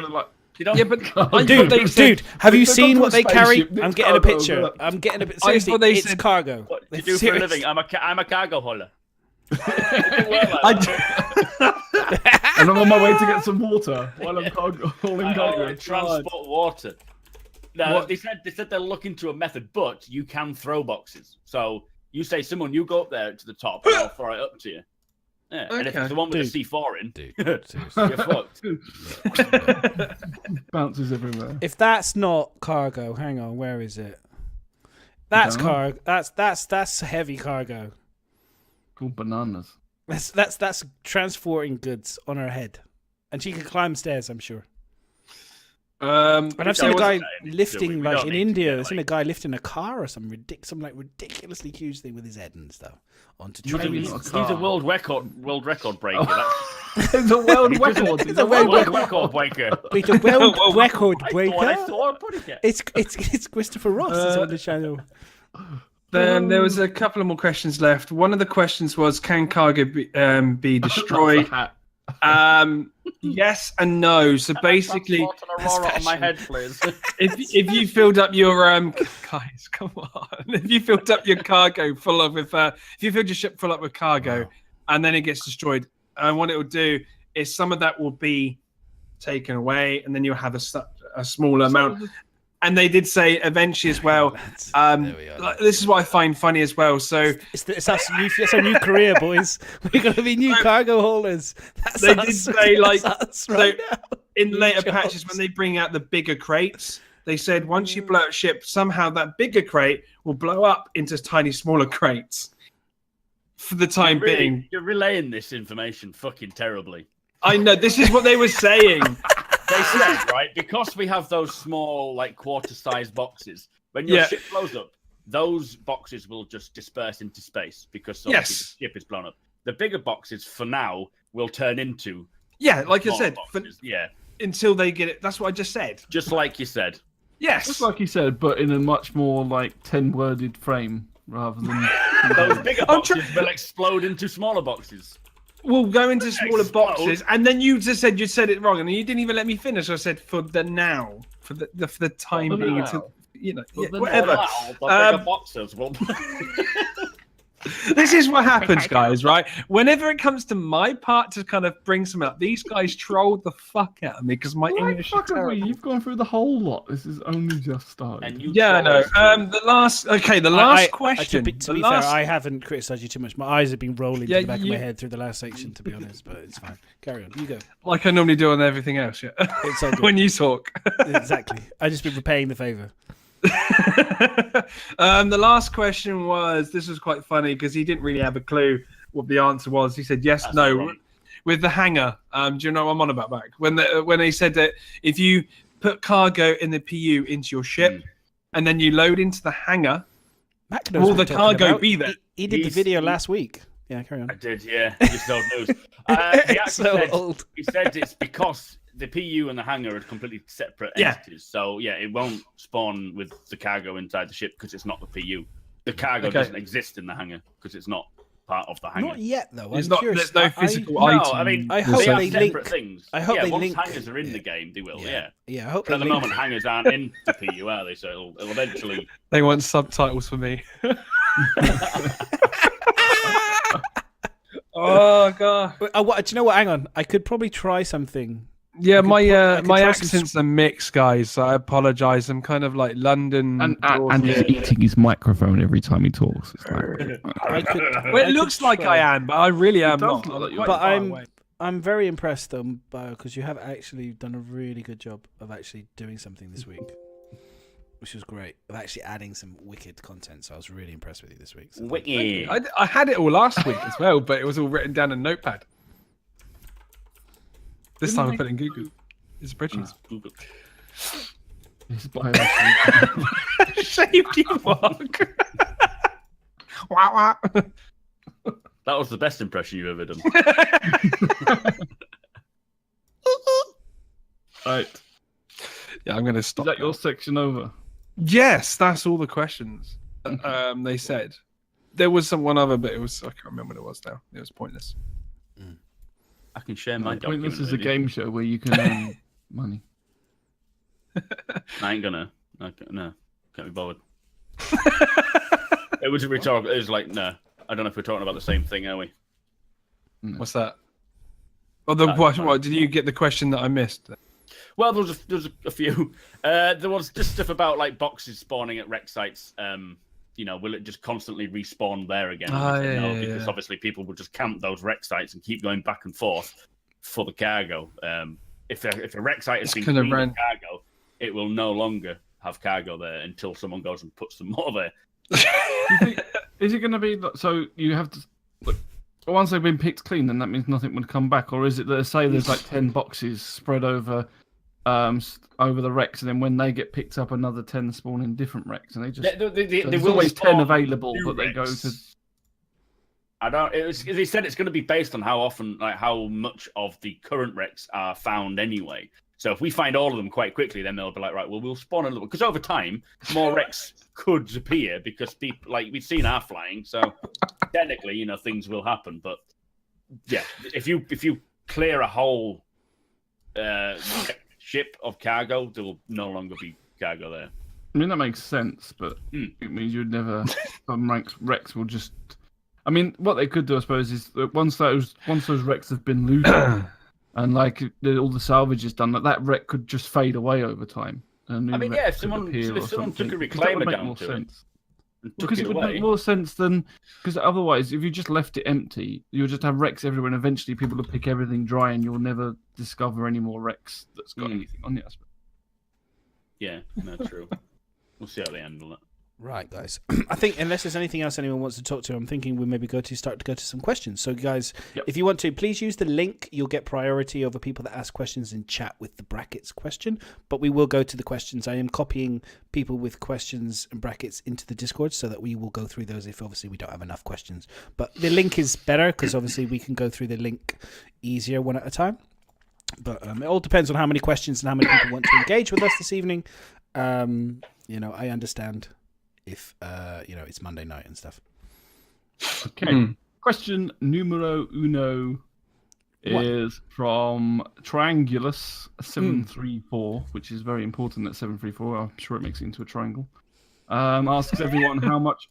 S5: You don't...
S3: Yeah, but
S1: dude, have you seen what they carry?
S2: spaceship,
S1: I'm getting a picture. I'm getting a bit. Seriously,
S3: they
S1: it's
S3: said-
S1: cargo.
S5: What do you do for a living? I'm a cargo hauler.
S2: And I'm on my way to get some water while I'm hauling cargo.
S5: Transport water. No, they said they'll look into a method, but you can throw boxes. So you say you go up there to the top, and I'll throw it up to you. Yeah, and if it's the one with the C4 in, you're fucked.
S2: Bounces everywhere.
S1: If that's not cargo, hang on, where is it? That's cargo. That's heavy cargo.
S2: Called bananas.
S1: That's transporting goods on her head, and she can climb stairs, I'm sure. And I've seen a guy lifting, like in India, I've seen a guy lifting a car or some ridiculously huge thing with his head and stuff onto trains.
S5: He's a world record breaker.
S2: It's a world record.
S5: It's a world record breaker.
S1: Wait, a world record breaker?
S5: I saw a breaker.
S1: It's Christopher Ross is on the channel.
S3: Then there was a couple of more questions left. One of the questions was, can cargo be destroyed? Yes and no. So basically,
S5: Aurora on my head, please.
S3: if you filled up your guys, come on. If you filled up your cargo full of if you filled your ship full up with cargo, and then it gets destroyed, and what it will do is some of that will be taken away, and then you'll have a smaller amount. And they did say eventually as well. This is what I find funny as well. So
S1: it's our new career, boys. We're going to be new cargo haulers.
S3: They did say in later patches when they bring out the bigger crates, they said once you blow up a ship, somehow that bigger crate will blow up into tiny, smaller crates. For the time being,
S5: you're relaying this information fucking terribly.
S3: I know this is what they were saying.
S5: They said, right, because we have those small, like, quarter-sized boxes, when your ship blows up, those boxes will just disperse into space because the ship is blown up. The bigger boxes, for now, will turn into
S3: like I said, until they get it. That's what I just said.
S5: Just like you said.
S3: Yes.
S2: Just like you said, but in a much more, like, 10-worded frame rather than...
S5: Those bigger boxes will explode into smaller boxes.
S3: We'll go into smaller boxes, and then you said it wrong, and you didn't even let me finish. I said for the time being, until, whatever.
S5: Bigger boxes will...
S3: This is what happens, guys. Right? Whenever it comes to my part to kind of bring some up, these guys trolled the fuck out of me because my English is terrible.
S2: You've gone through the whole lot. This is only just started.
S5: And
S3: I know. The last question.
S1: To be fair, I haven't criticised you too much. My eyes have been rolling to the back of my head through the last section, to be honest, but it's fine. Carry on. You go.
S3: Like I normally do on everything else,
S1: It's all good.
S3: when you talk.
S1: Exactly. I've just been repaying the favour.
S3: The last question this was quite funny because he didn't really have a clue what the answer was. He said yes, no. With the hangar, do you know what I'm on about back? When they said that if you put cargo in the PU into your ship and then you load into the hangar, will the cargo be there?
S1: He did the video last week. Yeah, carry on.
S5: I did, yeah. Just old news. He said it's because the PU and the hangar are completely separate entities. So, it won't spawn with the cargo inside the ship because it's not the PU. The cargo doesn't exist in the hangar because it's not part of the hangar.
S1: Not yet, though.
S3: There's no physical item.
S5: No, I mean,
S1: I hope
S5: they
S1: they
S5: have
S1: link.
S5: separate things.
S1: I hope they
S5: once
S1: link.
S5: hangars are in the game, they will,
S1: Yeah, I hope
S5: but at
S1: they
S5: the
S1: link.
S5: moment, hangars aren't in the PU, are they? So it'll eventually...
S3: They want subtitles for me. Oh, God.
S1: Do you know what? Hang on. I could probably try something.
S3: Yeah, my accents are mixed, guys. So I apologise. I'm kind of like London.
S2: And he's eating his microphone every time he talks. It's
S3: it looks like I am, but I really am not.
S1: But I'm very impressed, though, because you have actually done a really good job of actually doing something this week, which was great. Of actually adding some wicked content. So I was really impressed with you this week. So
S5: wicked.
S3: I had it all last week as well, but it was all written down in Notepad. This time I put it in Google. It's spreadsheets.
S5: Google.
S3: Shaved you, fuck. Wow.
S5: That was the best impression you've ever done.
S2: Right.
S3: Yeah, I'm going to stop.
S2: Is that your section over?
S3: Yes, that's all the questions. They said. There was one other, but I can't remember what it was now. It was pointless.
S5: I can share my document.
S2: Pointless is a game show where you can earn money.
S5: I ain't gonna. No, can't be bothered. It was rhetorical. It was like, no, I don't know if we're talking about the same thing, are we?
S3: What's that? Oh, what did you get the question that I missed?
S5: Well, there was a few. There was just stuff about like boxes spawning at wreck sites. Will it just constantly respawn there again? Because obviously people will just camp those wreck sites and keep going back and forth for the cargo. If a wreck site has been cleaned of cargo, it will no longer have cargo there until someone goes and puts some more there.
S2: Is it going to be so? You have to once they've been picked clean, then that means nothing would come back, or is it that say there's like 10 boxes spread over the wrecks, and then when they get picked up, another 10 spawn in different wrecks, and they just there's always 10 available, but they go to.
S5: I don't. They said it's going to be based on how often, like how much of the current wrecks are found anyway. So if we find all of them quite quickly, then they'll be like, right, well, we'll spawn a little. Because over time, more wrecks could appear because people, like we've seen our flying. So technically, things will happen. But yeah, if you clear a whole ship of cargo, there will no longer be cargo there.
S2: I mean, that makes sense, but it means you'd never. Some wrecks will just. I mean, what they could do, I suppose, is that once those wrecks have been looted and like all the salvage is done, that wreck could just fade away over time.
S5: I mean, yeah, if someone took a reclaimer down to it,
S2: because it would make more sense than because otherwise, if you just left it empty, you'll just have wrecks everywhere, and eventually people will pick everything dry, and you'll never discover any more wrecks that's got anything on it. I suppose.
S5: Yeah, that's true. We'll see how they handle it.
S1: Right, guys. I think unless there's anything else anyone wants to talk to, I'm thinking we maybe start to go to some questions. So, guys, if you want to, please use the link. You'll get priority over people that ask questions in chat with the brackets question. But we will go to the questions. I am copying people with questions and brackets into the Discord so that we will go through those if obviously we don't have enough questions. But the link is better because obviously we can go through the link easier one at a time. But it all depends on how many questions and how many people want to engage with us this evening. I understand if it's Monday night and stuff.
S2: Okay. Question numero uno is from Triangulus 734, which is very important at 734. I'm sure it makes it into a triangle. Asks everyone how much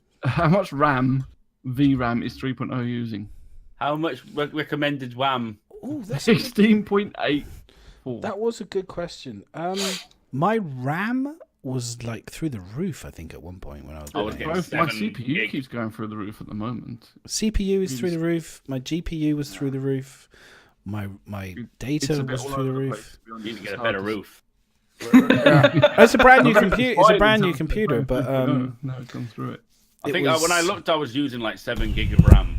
S2: RAM VRAM is 3.0 using.
S5: How much recommended WAM?
S1: Oh, that's
S2: 16.84.
S1: That was a good question. My RAM was like through the roof, I think, at one point when I was playing.
S2: My CPU keeps going through the roof at the moment.
S1: CPU is through the roof. My GPU was through the roof. My data was through the roof.
S5: You need to get a better roof.
S1: It's a brand new computer. It's a brand new computer, but
S2: no, it's gone through it.
S5: I think when I looked, I was using like 7 gig of RAM.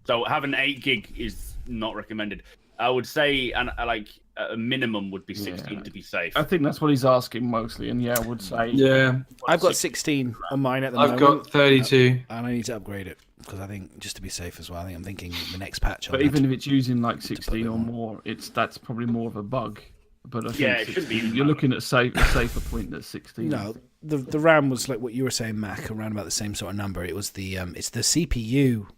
S5: So having 8 gig is not recommended. I would say, and like a minimum would be 16 to be safe.
S2: I think that's what he's asking mostly, and I would say.
S3: Yeah,
S1: I've got 16 on mine at the moment.
S3: I've got 32,
S1: and I need to upgrade it because I think just to be safe as well. I think I'm thinking the next patch.
S2: But even if it's using like 16 or more, that's probably more of a bug. But I think
S5: it should be.
S2: You're looking at a safer point at 16.
S1: No, the RAM was like what you were saying, Mac, around about the same sort of number. It was the it's the CPU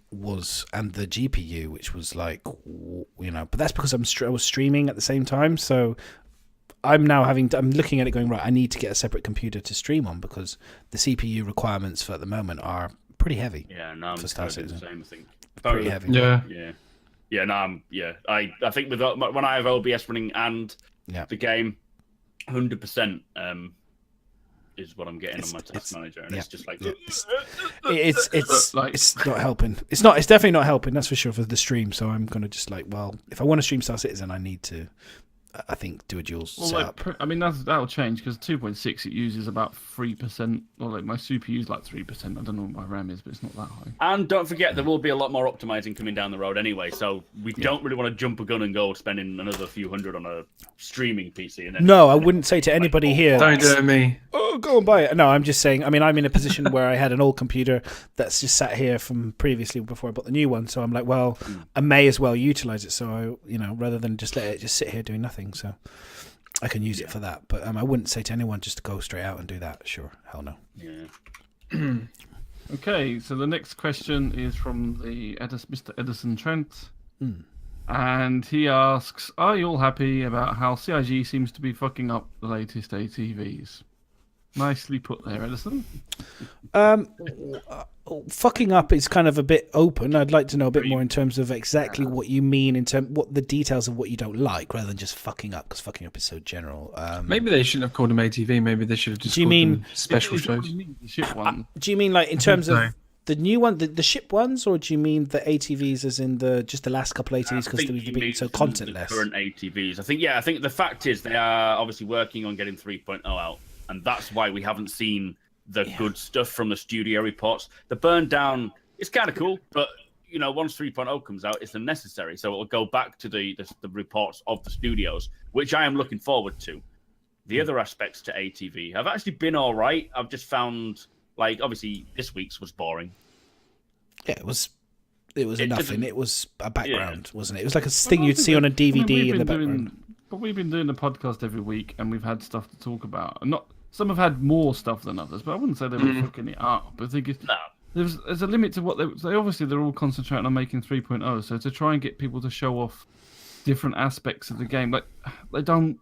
S1: and the GPU, which was like but that's because I was streaming at the same time. So I'm now I'm looking at it going, right, I need to get a separate computer to stream on because the CPU requirements for at the moment are pretty heavy.
S5: Yeah, no, I'm
S1: for Star Citizen.
S5: The same thing.
S1: Pretty heavy.
S3: Yeah.
S5: Yeah, no, I think with when I have OBS running and the game, 100% is what I'm getting on my task manager, and it's just like
S1: it's not helping. It's definitely not helping. That's for sure for the stream. So I'm gonna just if I want to stream Star Citizen, I need to. I think do a dual setup.
S2: I mean that'll change because 2.6 it uses about 3%. Or like my CPU is like 3%. I don't know what my RAM is, but it's not that high.
S5: And don't forget there will be a lot more optimizing coming down the road anyway. So we don't really want to jump a gun and go spending another few hundred on a streaming PC. And then
S1: no, I wouldn't say to anybody here.
S3: Don't do it to me.
S1: Oh, go and buy it. No, I'm just saying. I mean, I'm in a position where I had an old computer that's just sat here from previously before I bought the new one. So I'm like, well, I may as well utilize it. So rather than just let it just sit here doing nothing. So I can use it for that. But I wouldn't say to anyone just to go straight out and do that. Sure, hell no.
S5: Yeah.
S2: Okay, so the next question is from Mr. Edison Trent. And he asks, are you all happy about how CIG seems to be fucking up the latest ATVs? Nicely put there, Edison.
S1: Fucking up is kind of a bit open. I'd like to know a bit more in terms of exactly what you mean what the details of what you don't like, rather than just fucking up, because fucking up is so general.
S3: Maybe they shouldn't have called them ATV. Maybe they should have just called them special shows.
S1: Do you mean like in terms of the new one, the ship ones, or do you mean the ATVs as in just the last couple ATVs because they've been so contentless?
S5: Current ATVs. I think the fact is they are obviously working on getting 3.0 out, and that's why we haven't seen the good stuff from the studio reports. The burn down is kind of cool, but once 3.0 comes out, it's unnecessary. So it'll go back to the reports of the studios, which I am looking forward to. The other aspects to ATV have actually been all right. I've just found, obviously this week's was boring.
S1: Yeah, it was nothing. It was a background, wasn't it? It was like a thing you'd see on a DVD in the background.
S2: But we've been doing the podcast every week, and we've had stuff to talk about. And some have had more stuff than others, but I wouldn't say they were fucking it up. I think there's a limit to what they're all concentrating on making 3.0. So to try and get people to show off different aspects of the game, like they don't.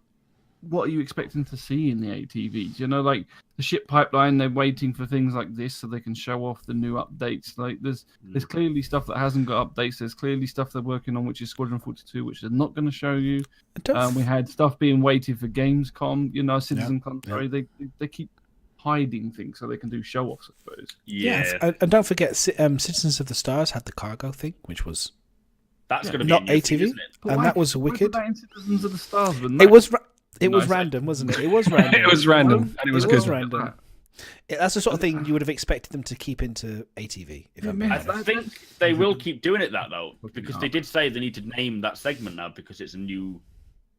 S2: What are you expecting to see in the ATVs? You know, like the ship pipeline, they're waiting for things like this so they can show off the new updates. Like there's clearly stuff that hasn't got updates. There's clearly stuff they're working on, which is Squadron 42, which they're not going to show you. We had stuff being waited for Gamescom. You know, Citizen Contrary. They keep hiding things so they can do show offs, I suppose.
S1: Yeah. And don't forget, Citizens of the Stars had the cargo thing, which was
S5: that's going to be
S1: not
S5: a new
S1: ATV,
S5: thing, isn't it?
S1: and that was wicked.
S2: Citizens of the Stars,
S1: It was random, wasn't it? It was random.
S3: It was random, and it was good.
S1: Random. That's the sort of thing you would have expected them to keep into ATV.
S5: I think they will keep doing it though, because they did say they need to name that segment now because it's a new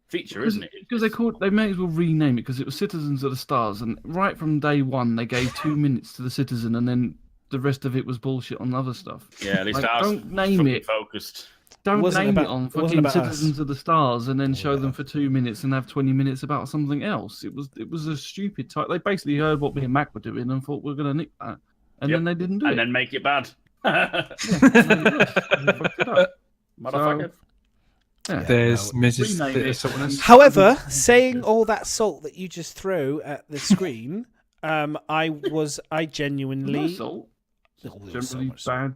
S5: feature, isn't it?
S2: Because they may as well rename it because it was Citizens of the Stars, and right from day one they gave 2 minutes to the Citizen, and then the rest of it was bullshit on other stuff.
S5: Yeah, at least
S2: don't name it.
S5: Focused.
S2: Don't name it on fucking Citizens of the Stars and then show them for 2 minutes and have 20 minutes about something else. It was a stupid type. They basically heard what me and Mac were doing and thought we're going to nick that, and then they didn't do it.
S5: And then make it bad. Motherfucker.
S3: There's Mrs.
S1: However, saying all that salt that you just threw at the screen, I genuinely.
S2: Salt.
S1: Generally
S2: bad.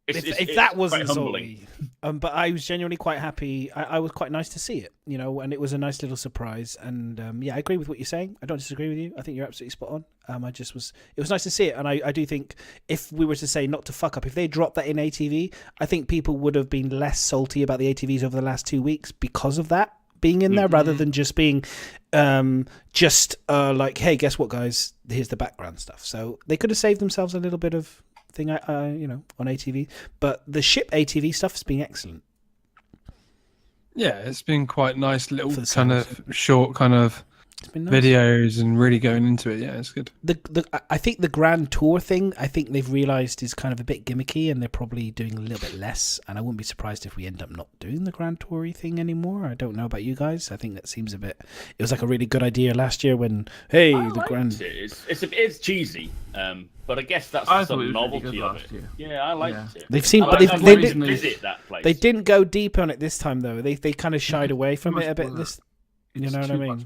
S1: If that wasn't
S5: humbling.
S1: salty, but I was genuinely quite happy. I was quite nice to see it, you know, and it was a nice little surprise. And I agree with what you're saying. I don't disagree with you. I think you're absolutely spot on. It was nice to see it, and I do think if we were to say not to fuck up, if they dropped that in ATV, I think people would have been less salty about the ATVs over the last 2 weeks because of that being in there, rather than just being like, hey, guess what, guys? Here's the background stuff. So they could have saved themselves a little bit of thing, on ATV, but the ship ATV stuff has been excellent.
S3: Yeah, it's been quite nice little kind of short kind of videos and really going into it. Yeah, it's good.
S1: I think the Grand Tour thing, I think they've realised is kind of a bit gimmicky, and they're probably doing a little bit less. And I wouldn't be surprised if we end up not doing the Grand Tour thing anymore. I don't know about you guys. I think that seems a bit. It was like a really good idea last year when
S5: it's cheesy. But I guess that's the novelty of it. Yeah, I liked it.
S1: They've seen, but
S5: they didn't visit that place.
S1: They didn't go deep on it this time, though. They kind of shied away from it a bit. You know what I mean?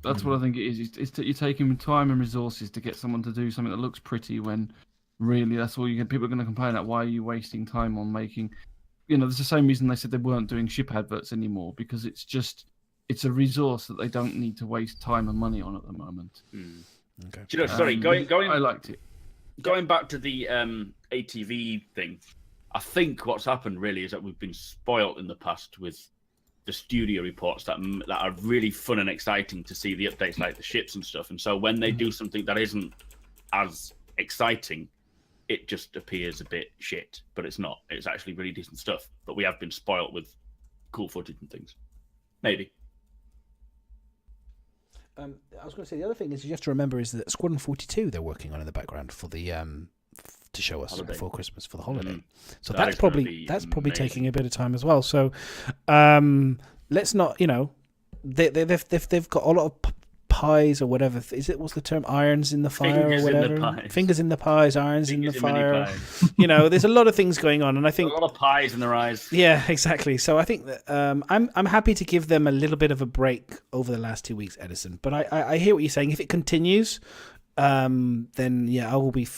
S2: That's what I think it is. It's you're taking time and resources to get someone to do something that looks pretty when really that's all you get. People are going to complain that why are you wasting time on making. There's the same reason they said they weren't doing ship adverts anymore, because it's a resource that they don't need to waste time and money on at the moment.
S5: Okay. Do you know, sorry, going.
S2: I liked it.
S5: Going back to the ATV thing, I think what's happened really is that we've been spoilt in the past with the studio reports that are really fun and exciting to see the updates, like the ships and stuff. And so when they do something that isn't as exciting, it just appears a bit shit. But it's not. It's actually really decent stuff. But we have been spoilt with cool footage and things. Maybe.
S1: I was going to say the other thing is you have to remember is that Squadron 42 they're working on in the background for the to show us before Christmas for the holiday. So that's probably taking a bit of time as well. So let's not, they've got a lot of pies or whatever. What's the term? Irons in the fire or whatever. Fingers in the pies, irons in the fire. There's a lot of things going on, and I think
S5: a lot of pies in their eyes.
S1: Yeah, exactly. So I think that I'm happy to give them a little bit of a break over the last 2 weeks, Edison. But I hear what you're saying. If it continues, then yeah, I'll be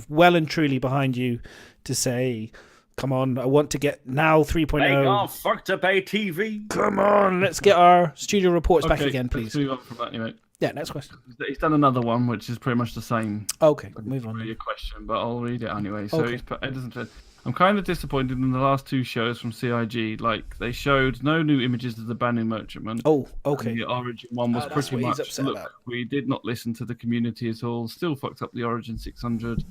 S1: well and truly behind you to say, come on, I want to get now 3.0.
S5: Make our fucked up ATV.
S1: Come on, let's get our studio reports back again, please.
S2: Let's move on from that anyway.
S1: Yeah, next question.
S2: He's done another one, which is pretty much the same.
S1: Okay, move on.
S2: Your question, but I'll read it anyway. So Edison said, I'm kind of disappointed in the last two shows from CIG. Like, they showed no new images of the Banning Merchantman.
S1: Oh, okay.
S2: The Origin one was pretty much, look, we did not listen to the community at all. Still fucked up the Origin 600.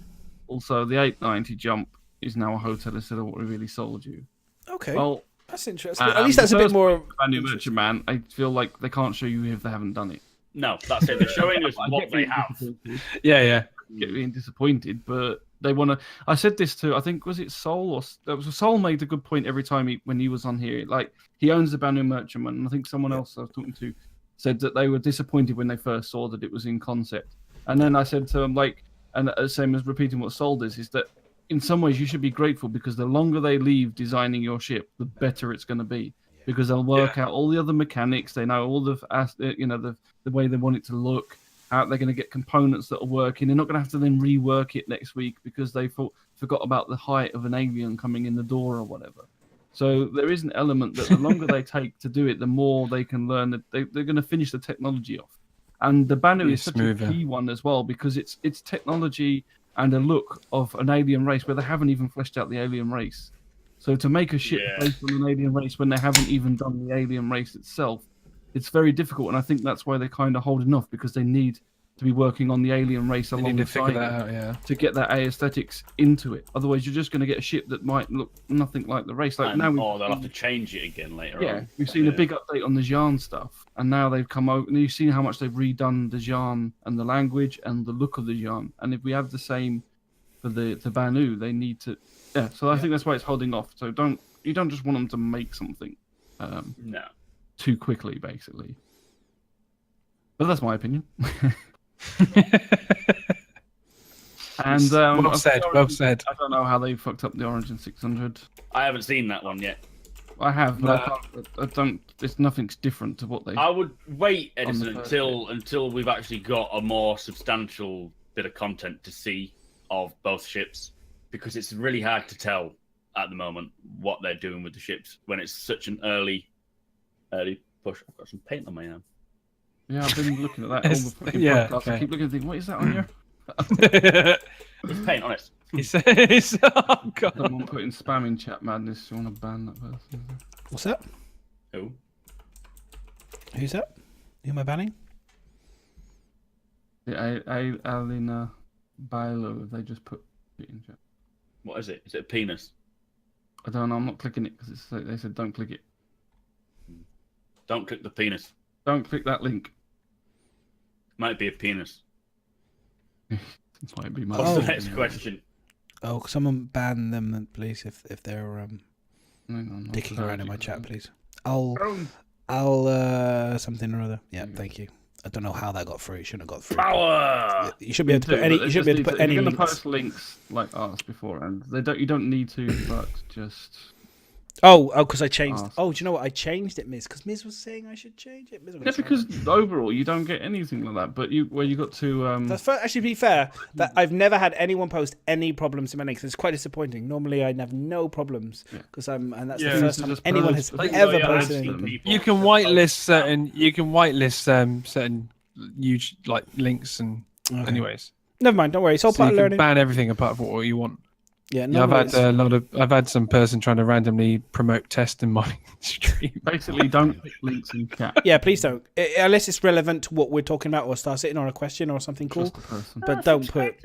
S2: Also, the 890 jump is now a hotel instead of what we really sold you.
S1: Okay.
S2: Well,
S1: that's interesting. At least that's a bit more.
S2: Banning Merchantman, I feel like they can't show you if they haven't done it.
S5: No, that's it. They're showing us what they have.
S3: Yeah.
S2: Get being disappointed, but they want to. I said this to, I think, was it Soul or there was a Soul made a good point every time when he was on here. Like he owns the Banu Merchantman, and I think someone else I was talking to said that they were disappointed when they first saw that it was in concept. And then I said to them, like, and same as repeating what Soul does, is that in some ways you should be grateful because the longer they leave designing your ship, the better it's going to be. Because they'll work out all the other mechanics. They know all the way they want it to look. How they're going to get components that are working. They're not going to have to then rework it next week because they forgot about the height of an alien coming in the door or whatever. So there is an element that the longer they take to do it, the more they can learn. That they're going to finish the technology off. And the Banu is such a key one as well because it's technology and a look of an alien race where they haven't even fleshed out the alien race. So to make a ship based on an alien race when they haven't even done the alien race itself, it's very difficult. And I think that's why they're kind of holding off because they need to be working on the alien race alongside to get that aesthetics into it. Otherwise, you're just going to get a ship that might look nothing like the race. Like now,
S5: they'll have to change it again later on.
S2: Yeah, we've seen a big update on the Jan stuff, and now they've come out and you've seen how much they've redone the Jan and the language and the look of the Jan. And if we have the same for the Banu, they need to. Yeah, so I think that's why it's holding off. So you don't just want them to make something too quickly, basically. But that's my opinion. And
S3: well said.
S2: I don't know how they fucked up the Origin 600.
S5: I haven't seen that one yet.
S2: I have, but I don't. It's nothing's different to what they.
S5: I would wait, Edison, until we've actually got a more substantial bit of content to see of both ships, because it's really hard to tell at the moment what they're doing with the ships when it's such an early push. I've got some paint on my arm.
S2: Yeah, I've been looking at that all the fucking podcast.
S3: Okay.
S2: I keep looking and thinking, what is that on here?
S5: It's paint, honest.
S3: He says, "Oh God."
S2: Someone putting spam in chat madness. You want to ban that person?
S1: What's that?
S5: Who?
S1: Who's that? Who am I banning?
S2: Yeah, Alina Bailo. They just put it in chat.
S5: What is it? Is it a penis?
S2: I don't know. I'm not clicking it because they said don't click it.
S5: Don't click the penis.
S2: Don't click that link.
S5: Might be a penis.
S2: Might be my.
S5: What's the next question?
S1: Oh, someone ban them, please, if they're dicking around in my chat, please. I'll something or other. Yeah, thank you. I don't know how that got through. It shouldn't have got through.
S5: Power.
S1: You should be able to put any. You should be able to put any
S2: You're
S1: links.
S2: going to post links like ours beforehand. You don't need to, but just.
S1: Oh, because I changed. Oh, do you know what? I changed it, Miz, because Miz was saying I should change it.
S2: Yeah, because overall you don't get anything like that. But you got to.
S1: That's actually, to be fair, that I've never had anyone post any problems in my links. It's quite disappointing. Normally, I'd have no problems because and that's the first time anyone has ever posted anything.
S3: You can whitelist certain. You can whitelist certain huge like links and. Okay. Anyways,
S1: never mind. Don't worry. It's all part of learning.
S3: Ban everything apart from what you want.
S1: Yeah,
S3: I've had some person trying to randomly promote test in my stream.
S2: Basically, don't click links in chat.
S1: Yeah, please don't, unless it's relevant to what we're talking about, or Star Citizen, or a question, or something cool. But don't put.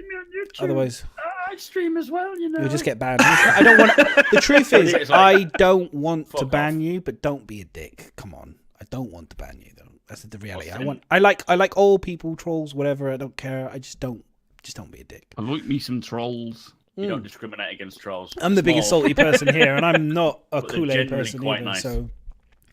S1: Otherwise,
S5: I stream as well. You know,
S1: you'll just get banned. I don't want. The truth is, I don't want to ban you, but don't be a dick. Come on, I don't want to ban you though. That's the reality. I like all people, trolls, whatever. I don't care. I just don't be a dick.
S2: I like me some trolls.
S5: You don't discriminate against trolls.
S1: I'm the biggest salty person here, and I'm not a Kool-Aid person either.
S5: Nice.
S1: So,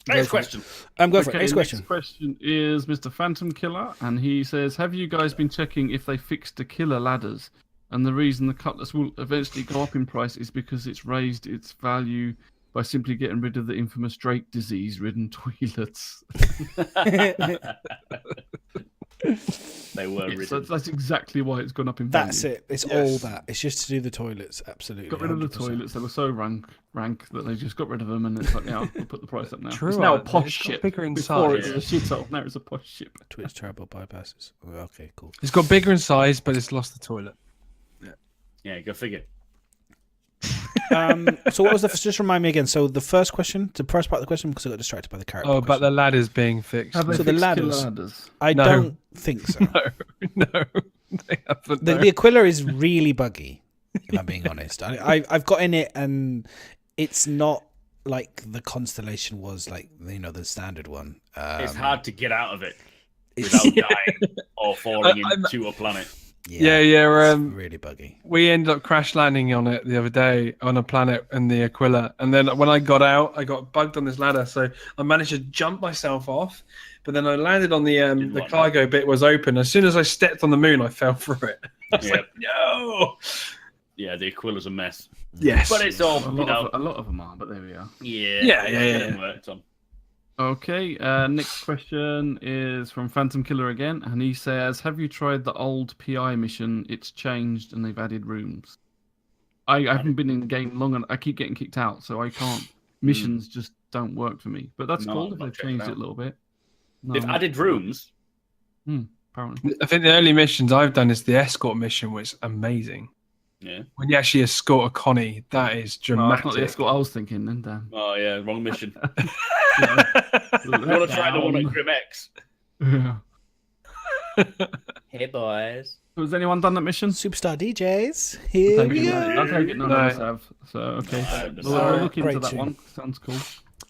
S5: next question.
S1: I'm going for it. Next question.
S2: Next question is Mr. Phantom Killer, and he says, "Have you guys been checking if they fixed the killer ladders? And the reason the Cutlass will eventually go up in price is because it's raised its value by simply getting rid of the infamous Drake disease-ridden toilets."
S5: They were ridden.
S2: So that's exactly why it's gone up in value.
S1: That's it. It's all that. It's just to do the toilets. Absolutely.
S2: Got rid of the
S1: 100%.
S2: toilets. They were so rank that they just got rid of them, and it's like, yeah, we'll put the price up now.
S3: True,
S2: it's now a posh ship.
S3: Bigger in
S2: Before
S3: size.
S2: it was a shithole. Now it's a posh ship.
S1: Twitch turbo bypasses. Oh, okay, cool.
S3: It's got bigger in size, but it's lost the toilet.
S5: Yeah, go figure.
S1: So what was just remind me again? So the first question, the first part of the question, because I got distracted by the character.
S3: Oh, but the ladders being fixed.
S2: Have they
S1: So the
S2: fixed
S1: ladders.
S2: killer ladders?
S1: I don't think so.
S3: No, they haven't.
S1: The Aquila is really buggy, if I'm being honest. I've got in it, and it's not like the Constellation was, like, you know, the standard one.
S5: It's hard to get out of it without dying or falling into a planet.
S3: Yeah.
S1: It's really buggy.
S3: We ended up crash landing on it the other day on a planet in the Aquila, and then when I got out, I got bugged on this ladder, so I managed to jump myself off. But then I landed on the cargo bit was open. As soon as I stepped on the moon, I fell through it. I was like, no.
S5: Yeah, the Aquila's a mess.
S3: Yes,
S5: but it's all
S2: A lot of them are, but there we are.
S5: Yeah. Worked on.
S2: Okay, next question is from Phantom Killer again, and he says, have you tried the old PI mission? It's changed and they've added rooms. I haven't been in the game long enough. I keep getting kicked out, so I can't. Missions just don't work for me. But that's cool if they've changed it a little bit. No,
S5: they've added rooms?
S2: Apparently.
S3: I think the early missions I've done is the escort mission, which is amazing.
S5: Yeah.
S3: When you actually escort a Connie, that is dramatic.
S2: That's not the escort I was thinking then, Dan.
S5: Oh, yeah, wrong mission. You want to try the one at Grim X?
S2: Yeah.
S5: Hey, boys.
S2: Has anyone done that mission?
S1: Superstar DJs. Here we go.
S2: I'll take it. None of us have. So, okay. We'll look into that one. Sounds cool.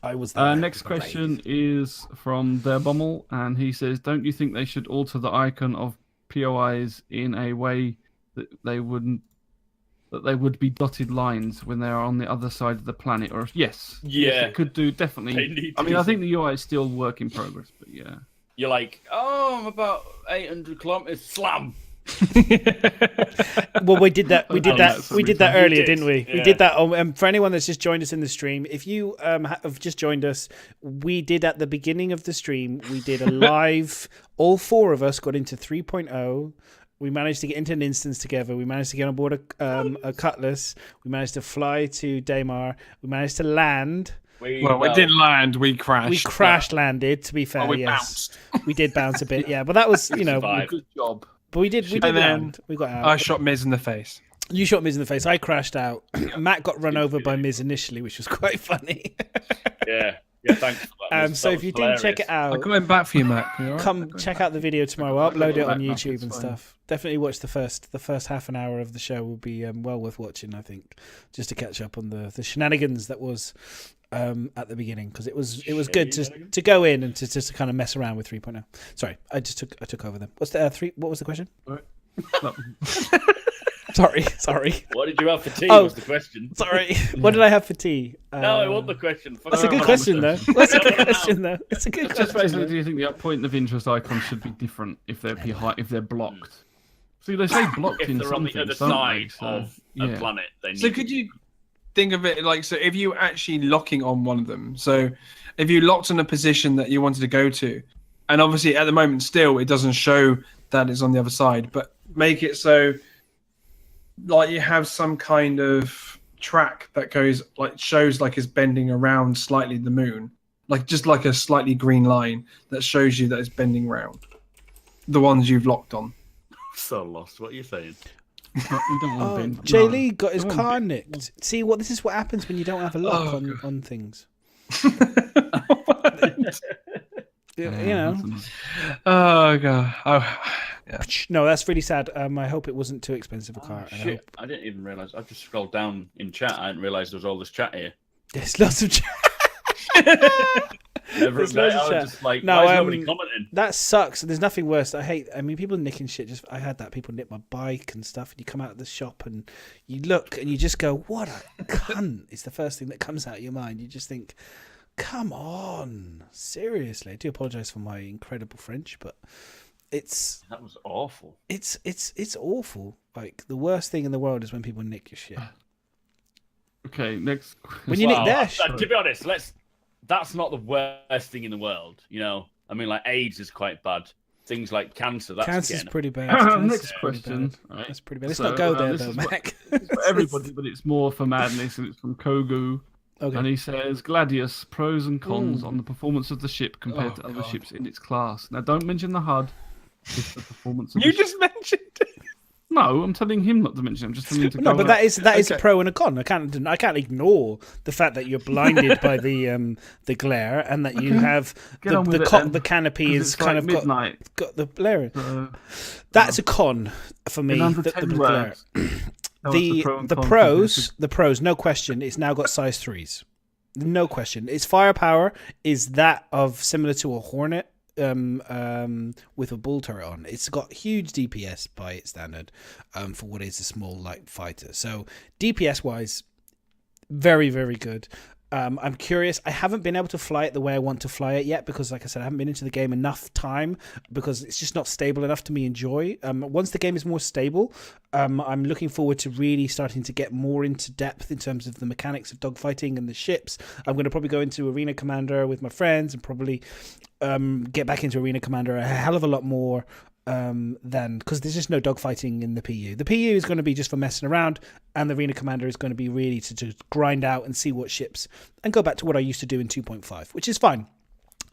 S1: I was there.
S2: Next question is from Der Bommel, and he says, don't you think they should alter the icon of POIs in a way that they would be dotted lines when they are on the other side of the planet? Or yes, it could do, definitely. I mean, I think the UI is still work in progress, but yeah.
S5: You're like, I'm about 800 kilometers. Slam.
S1: Well, we did that earlier, didn't we?
S5: Yeah.
S1: We did that. For anyone that's just joined us in the stream, if you have just joined us, we did at the beginning of the stream. We did a live. All four of us got into 3.0. We managed to get into an instance together. We managed to get on board a Cutlass. We managed to fly to Daymar. We managed to land.
S3: We didn't land. We crashed.
S1: We crash landed. To be fair,
S3: we
S1: yes, we did bounce a bit. Yeah, but that was
S2: Good job.
S1: But we did land. We got out.
S3: I shot Miz in the face.
S1: You shot Miz in the face. I crashed out. Matt got run over by Miz initially, which was quite funny.
S5: Yeah, thanks for that.
S1: So if you didn't check it out,
S3: I'm coming back for you, Matt. You all right?
S1: come check out the video tomorrow. We'll upload it on
S2: back,
S1: YouTube
S2: it's
S1: and
S2: fine.
S1: stuff. Definitely watch the first half an hour of the show. Will be well worth watching, I think, just to catch up on the shenanigans that was at the beginning, because it was good to go in and to kind of mess around with 3.0. Sorry, I took over them. What's the what was the question? Sorry.
S5: What did you have for tea?
S1: Oh.
S5: Was the question.
S1: Sorry. What did I have for tea?
S5: No, I want the question.
S1: That's a good question, though. That's a good question, though. It's a good
S2: Just
S1: question.
S2: basically, do you think the point of interest icons should be different if they're blocked? See, they say blocked
S5: If
S2: in
S5: they're on the
S2: something,
S5: other
S2: don't
S5: side
S2: they? So,
S5: of a planet, they need
S3: So could you think of it like, so if you actually locking on one of them, so if you locked in a position that you wanted to go to, and obviously at the moment still it doesn't show that it's on the other side, but make it so like you have some kind of track that goes like shows like it's bending around slightly the moon, like just like a slightly green line that shows you that it's bending around the ones you've locked on.
S5: so lost. What are you saying?
S2: we don't want to bend.
S1: Jay Lee got his
S2: I won't
S1: car
S2: bend.
S1: nicked. See, this is what happens when you don't have a lock on things. You know.
S3: Oh god. Oh, yeah.
S1: No, that's really sad. I hope it wasn't too expensive a car. I
S5: Shit,
S1: hope
S5: I didn't even realise. I just scrolled down in chat. I didn't realise there was all this chat here.
S1: there's lots of.
S5: Never
S1: There's
S5: I
S1: loads of
S5: was
S1: chat.
S5: just like,
S1: No,
S5: why is nobody commenting?
S1: That sucks. There's nothing worse. I mean, people nicking shit. I had that. People nick my bike and stuff. And you come out of the shop and you look and you just go, "What a cunt!" It's the first thing that comes out of your mind. You just think, "Come on, seriously." I do apologise for my incredible French, but
S5: That was awful.
S1: it's awful. Like the worst thing in the world is when people nick your shit.
S2: Okay, next.
S1: When you nick Dash.
S5: To be honest, that's not the worst thing in the world. You know, I mean, like AIDS is quite bad. Things like cancer. That's
S1: Cancer's
S5: getting
S1: pretty bad.
S2: Next
S1: Cancer's pretty
S2: question.
S1: bad.
S2: Right.
S1: That's pretty bad. Let's
S2: So,
S1: not go there
S2: this
S1: though,
S2: is what-
S1: Mac.
S2: It's for everybody, but it's more for madness, and it's from Kogu.
S1: Okay.
S2: And he says, Gladius, pros and cons on the performance of the ship compared to other
S3: God.
S2: ships in its class. Now, don't mention the HUD. Just the performance of
S3: You
S2: the ship.
S3: just mentioned it.
S2: No, I'm telling him not to mention it. I'm just telling him to
S1: No,
S2: go
S1: but
S2: on.
S1: that is a
S3: Okay.
S1: pro and a con. I can't ignore the fact that you're blinded by the glare and that you have
S2: Get on with it then,
S1: the canopy
S2: 'cause
S1: is
S2: it's
S1: kind
S2: like
S1: of
S2: midnight.
S1: got the glare.
S2: So,
S1: That's a con for me.
S2: in under
S1: The
S2: 10
S1: glare.
S2: words. That was the pro and con
S1: The pros, no question. It's now got size 3s. No question. Its firepower is that of similar to a Hornet with a bull turret on. It's got huge DPS by its standard for what is a small light fighter. So DPS wise, very, very good. I'm curious. I haven't been able to fly it the way I want to fly it yet because, like I said, I haven't been into the game enough time because it's just not stable enough to me enjoy. Once the game is more stable, I'm looking forward to really starting to get more into depth in terms of the mechanics of dogfighting and the ships. I'm going to probably go into Arena Commander with my friends and probably get back into Arena Commander a hell of a lot more then, because there's just no dogfighting in the PU. The PU is going to be just for messing around, and the Arena Commander is going to be really to just grind out and see what ships and go back to what I used to do in 2.5, which is fine.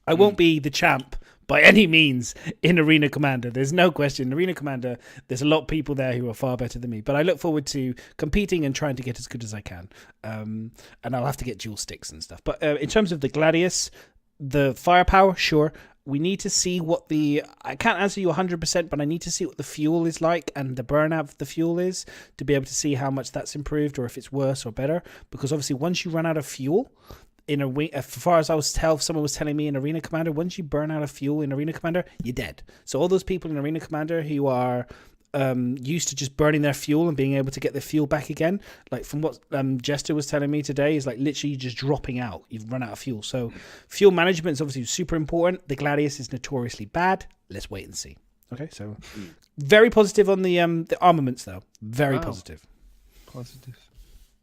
S1: I won't be the champ by any means in Arena Commander. There's no question. Arena Commander, there's a lot of people there who are far better than me, but I look forward to competing and trying to get as good as I can. And I'll have to get dual sticks and stuff. But in terms of the Gladius, the firepower, sure. We need to see what I can't answer you 100%, but I need to see what the fuel is like and the burnout of the fuel is to be able to see how much that's improved or if it's worse or better. Because obviously once you run out of fuel, as far as someone was telling me in Arena Commander, once you burn out of fuel in Arena Commander, you're dead. So all those people in Arena Commander who are used to just burning their fuel and being able to get their fuel back again, like from what Jester was telling me today, is like literally just dropping out. You've run out of fuel. So fuel management is obviously super important. The Gladius is notoriously bad. Let's wait and see. Okay, so very positive on the armaments though. Very positive.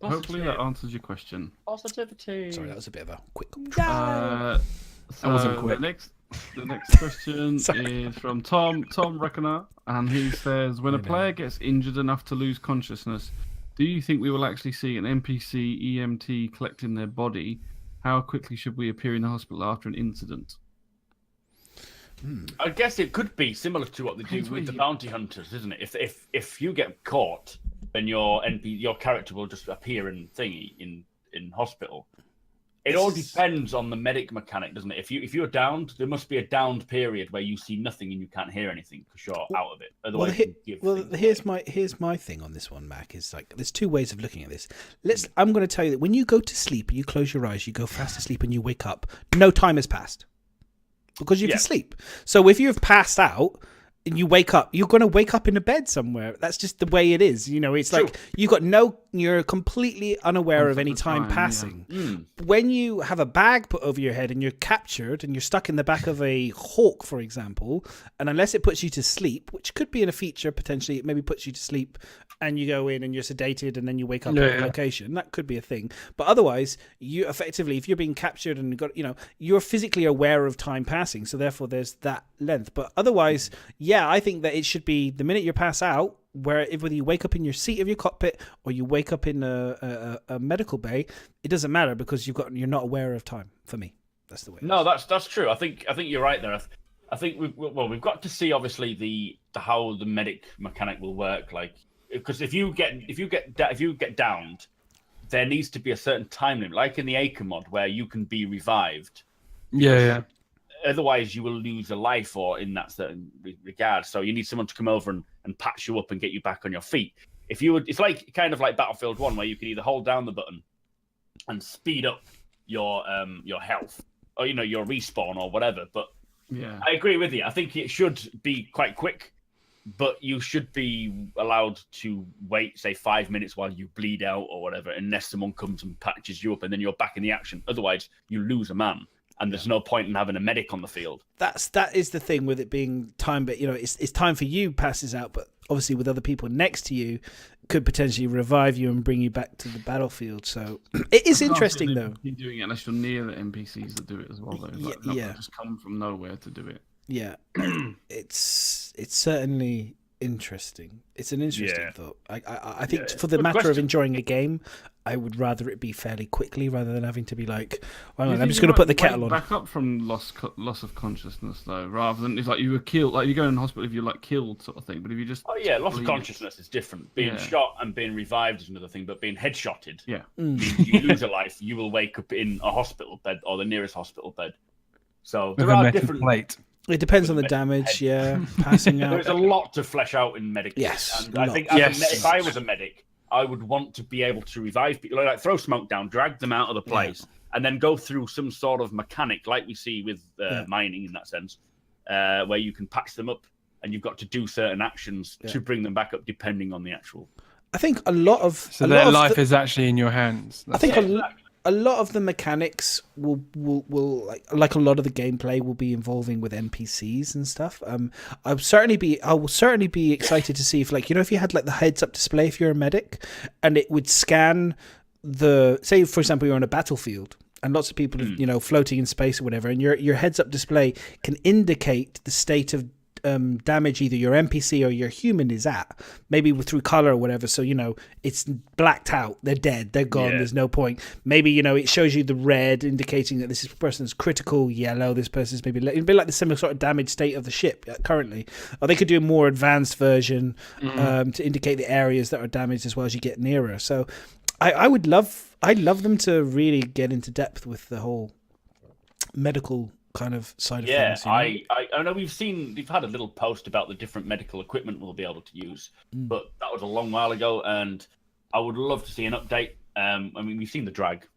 S2: Hopefully that answers your question.
S5: Positivity.
S1: Sorry, that was a bit of a quick.
S2: So
S3: wasn't quick.
S2: The next question is from Tom Reckoner, and he says, when a player gets injured enough to lose consciousness, do you think we will actually see an NPC EMT collecting their body? How quickly should we appear in the hospital after an incident?
S5: I guess it could be similar to what they do with the bounty hunters, isn't it? If you get caught, then your character will just appear in hospital. It all depends on the medic mechanic, doesn't it? If you're downed, there must be a downed period where you see nothing and you can't hear anything because you're out of it. Otherwise,
S1: here's my thing on this one, Mac. Is like there's two ways of looking at this. I'm going to tell you that when you go to sleep and you close your eyes, you go fast asleep and you wake up, no time has passed because you've asleep. So if you've passed out and you wake up, you're going to wake up in a bed somewhere. That's just the way it is. You know, it's like you're completely unaware of any time passing. Yeah. When you have a bag put over your head and you're captured and you're stuck in the back of a hawk, for example, and unless it puts you to sleep, which could be in a feature potentially, it maybe puts you to sleep and you go in and you're sedated and then you wake up at a location. That could be a thing. But otherwise, you effectively, if you're being captured and you're physically aware of time passing. So therefore there's that length. But otherwise, I think that it should be the minute you pass out, whether you wake up in your seat of your cockpit or you wake up in a medical bay, it doesn't matter because you're not aware of time. For me, that's the way.
S5: No, that's true. I think you're right there. I think we've got to see obviously how the medic mechanic will work. Like, because if you get downed, there needs to be a certain time limit, like in the Acre mod where you can be revived.
S3: Yeah.
S5: Otherwise, you will lose a life or in that certain regard. So you need someone to come over and patch you up and get you back on your feet. It's like kind of like Battlefield 1 where you can either hold down the button and speed up your health or your respawn or whatever. But I agree with you. I think it should be quite quick, but you should be allowed to wait, say, 5 minutes while you bleed out or whatever, unless someone comes and patches you up and then you're back in the action. Otherwise, you lose a man. And there's no point in having a medic on the field. That
S1: is the thing with it being time, but it's time for you passes out, but obviously with other people next to you could potentially revive you and bring you back to the battlefield. So it is interesting though.
S2: You're doing it unless you're near the NPCs that do it as well, though. Like, just come from nowhere to do it.
S1: Yeah, it's certainly interesting. It's an interesting thought. I think for the matter of enjoying a game, I would rather it be fairly quickly rather than having to be like, I'm just going to put the kettle on.
S2: Back up from loss of consciousness though, rather than it's like you were killed, like you go in the hospital if you're like killed sort of thing. But if you just
S5: loss of consciousness is different. Being shot and being revived is another thing, but being headshotted, you lose a life. You will wake up in a hospital bed or the nearest hospital bed. So there are different.
S3: Plate.
S1: It depends on the damage, passing out.
S5: There's a lot to flesh out in medic.
S1: Yes.
S5: And I think if I was a medic, I would want to be able to revive people, like throw smoke down, drag them out of the place, and then go through some sort of mechanic, like we see with mining in that sense, where you can patch them up, and you've got to do certain actions to bring them back up, depending on the actual.
S1: I think a lot of
S3: their life is actually in your hands.
S1: I think a lot of the mechanics will like a lot of the gameplay will be involving with NPCs and stuff. I will certainly be excited to see if, like, if you had like the heads up display if you're a medic, and it would scan say for example you're on a battlefield and lots of people floating in space or whatever, and your heads up display can indicate the state of damage either your NPC or your human is at, maybe through color or whatever. So it's blacked out, they're dead, they're gone. There's no point. Maybe it shows you the red indicating that this person's critical, yellow this person's maybe it'd be like the similar sort of damage state of the ship currently. Or they could do a more advanced version to indicate the areas that are damaged as well as you get nearer. So I'd love them to really get into depth with the whole medical kind of side of things.
S5: I know we've had a little post about the different medical equipment we'll be able to use, but that was a long while ago, and I would love to see an update. I mean, we've seen the drag,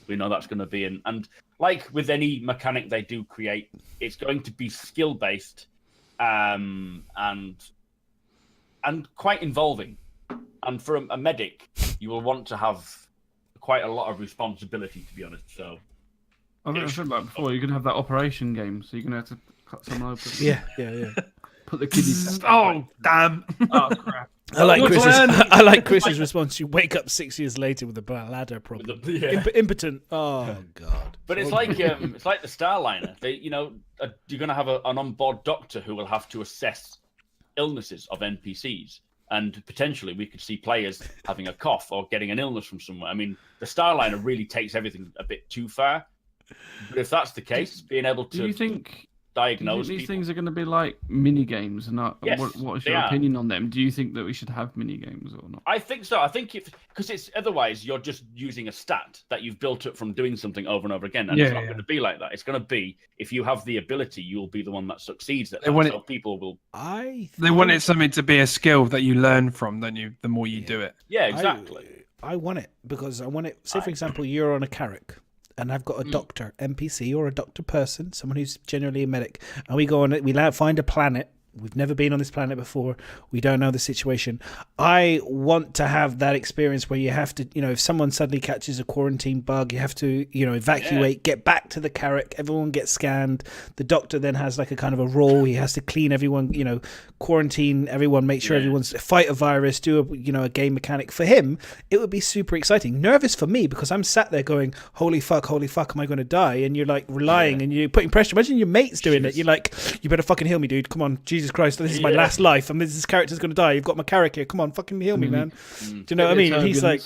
S5: we know that's going to be and like with any mechanic they do create, it's going to be skill based, and quite involving, and for a medic you will want to have quite a lot of responsibility, to be honest. So
S2: I think I said that before. You're gonna have that operation game, so you're gonna have to cut someone open.
S1: Yeah.
S2: Put the kidneys.
S3: Oh damn!
S2: Oh crap!
S1: I like Chris's response. You wake up 6 years later with a bladder problem. Impotent. Oh god!
S5: But it's like the Starliner. You're gonna have an onboard doctor who will have to assess illnesses of NPCs. And potentially we could see players having a cough or getting an illness from somewhere. I mean, the Starliner really takes everything a bit too far. But if that's the case, being able to diagnose
S2: these
S5: people...
S2: things are going to be like mini games, and
S5: yes,
S2: what is your opinion on them? Do you think that we should have mini games or not?
S5: I think so. I think because it's otherwise you're just using a stat that you've built up from doing something over and over again, and it's not going to be like that. It's going to be, if you have the ability, you'll be the one that succeeds at that. So people will.
S3: They want it something to be a skill that you learn from. Then the more you do it.
S5: Yeah, exactly.
S1: I want it because I want it. Say for example, you're on a carrack. And I've got a doctor NPC or a doctor person, someone who's generally a medic, and we go on it. We find a planet. We've never been on this planet before. We don't know the situation. I want to have that experience where you have to, if someone suddenly catches a quarantine bug, you have to, evacuate, get back to the carrack. Everyone gets scanned. The doctor then has like a kind of a role. He has to clean everyone, quarantine everyone, make sure everyone's fight a virus, do a game mechanic. For him, it would be super exciting. Nervous for me because I'm sat there going, holy fuck, am I going to die? And you're like relying and you're putting pressure. Imagine your mates doing it. You're like, you better fucking heal me, dude. Come on, Jesus Christ, this is my last life, and this character's going to die. You've got my character here. Come on, fucking heal me, man. Do you know what I mean? And he's like,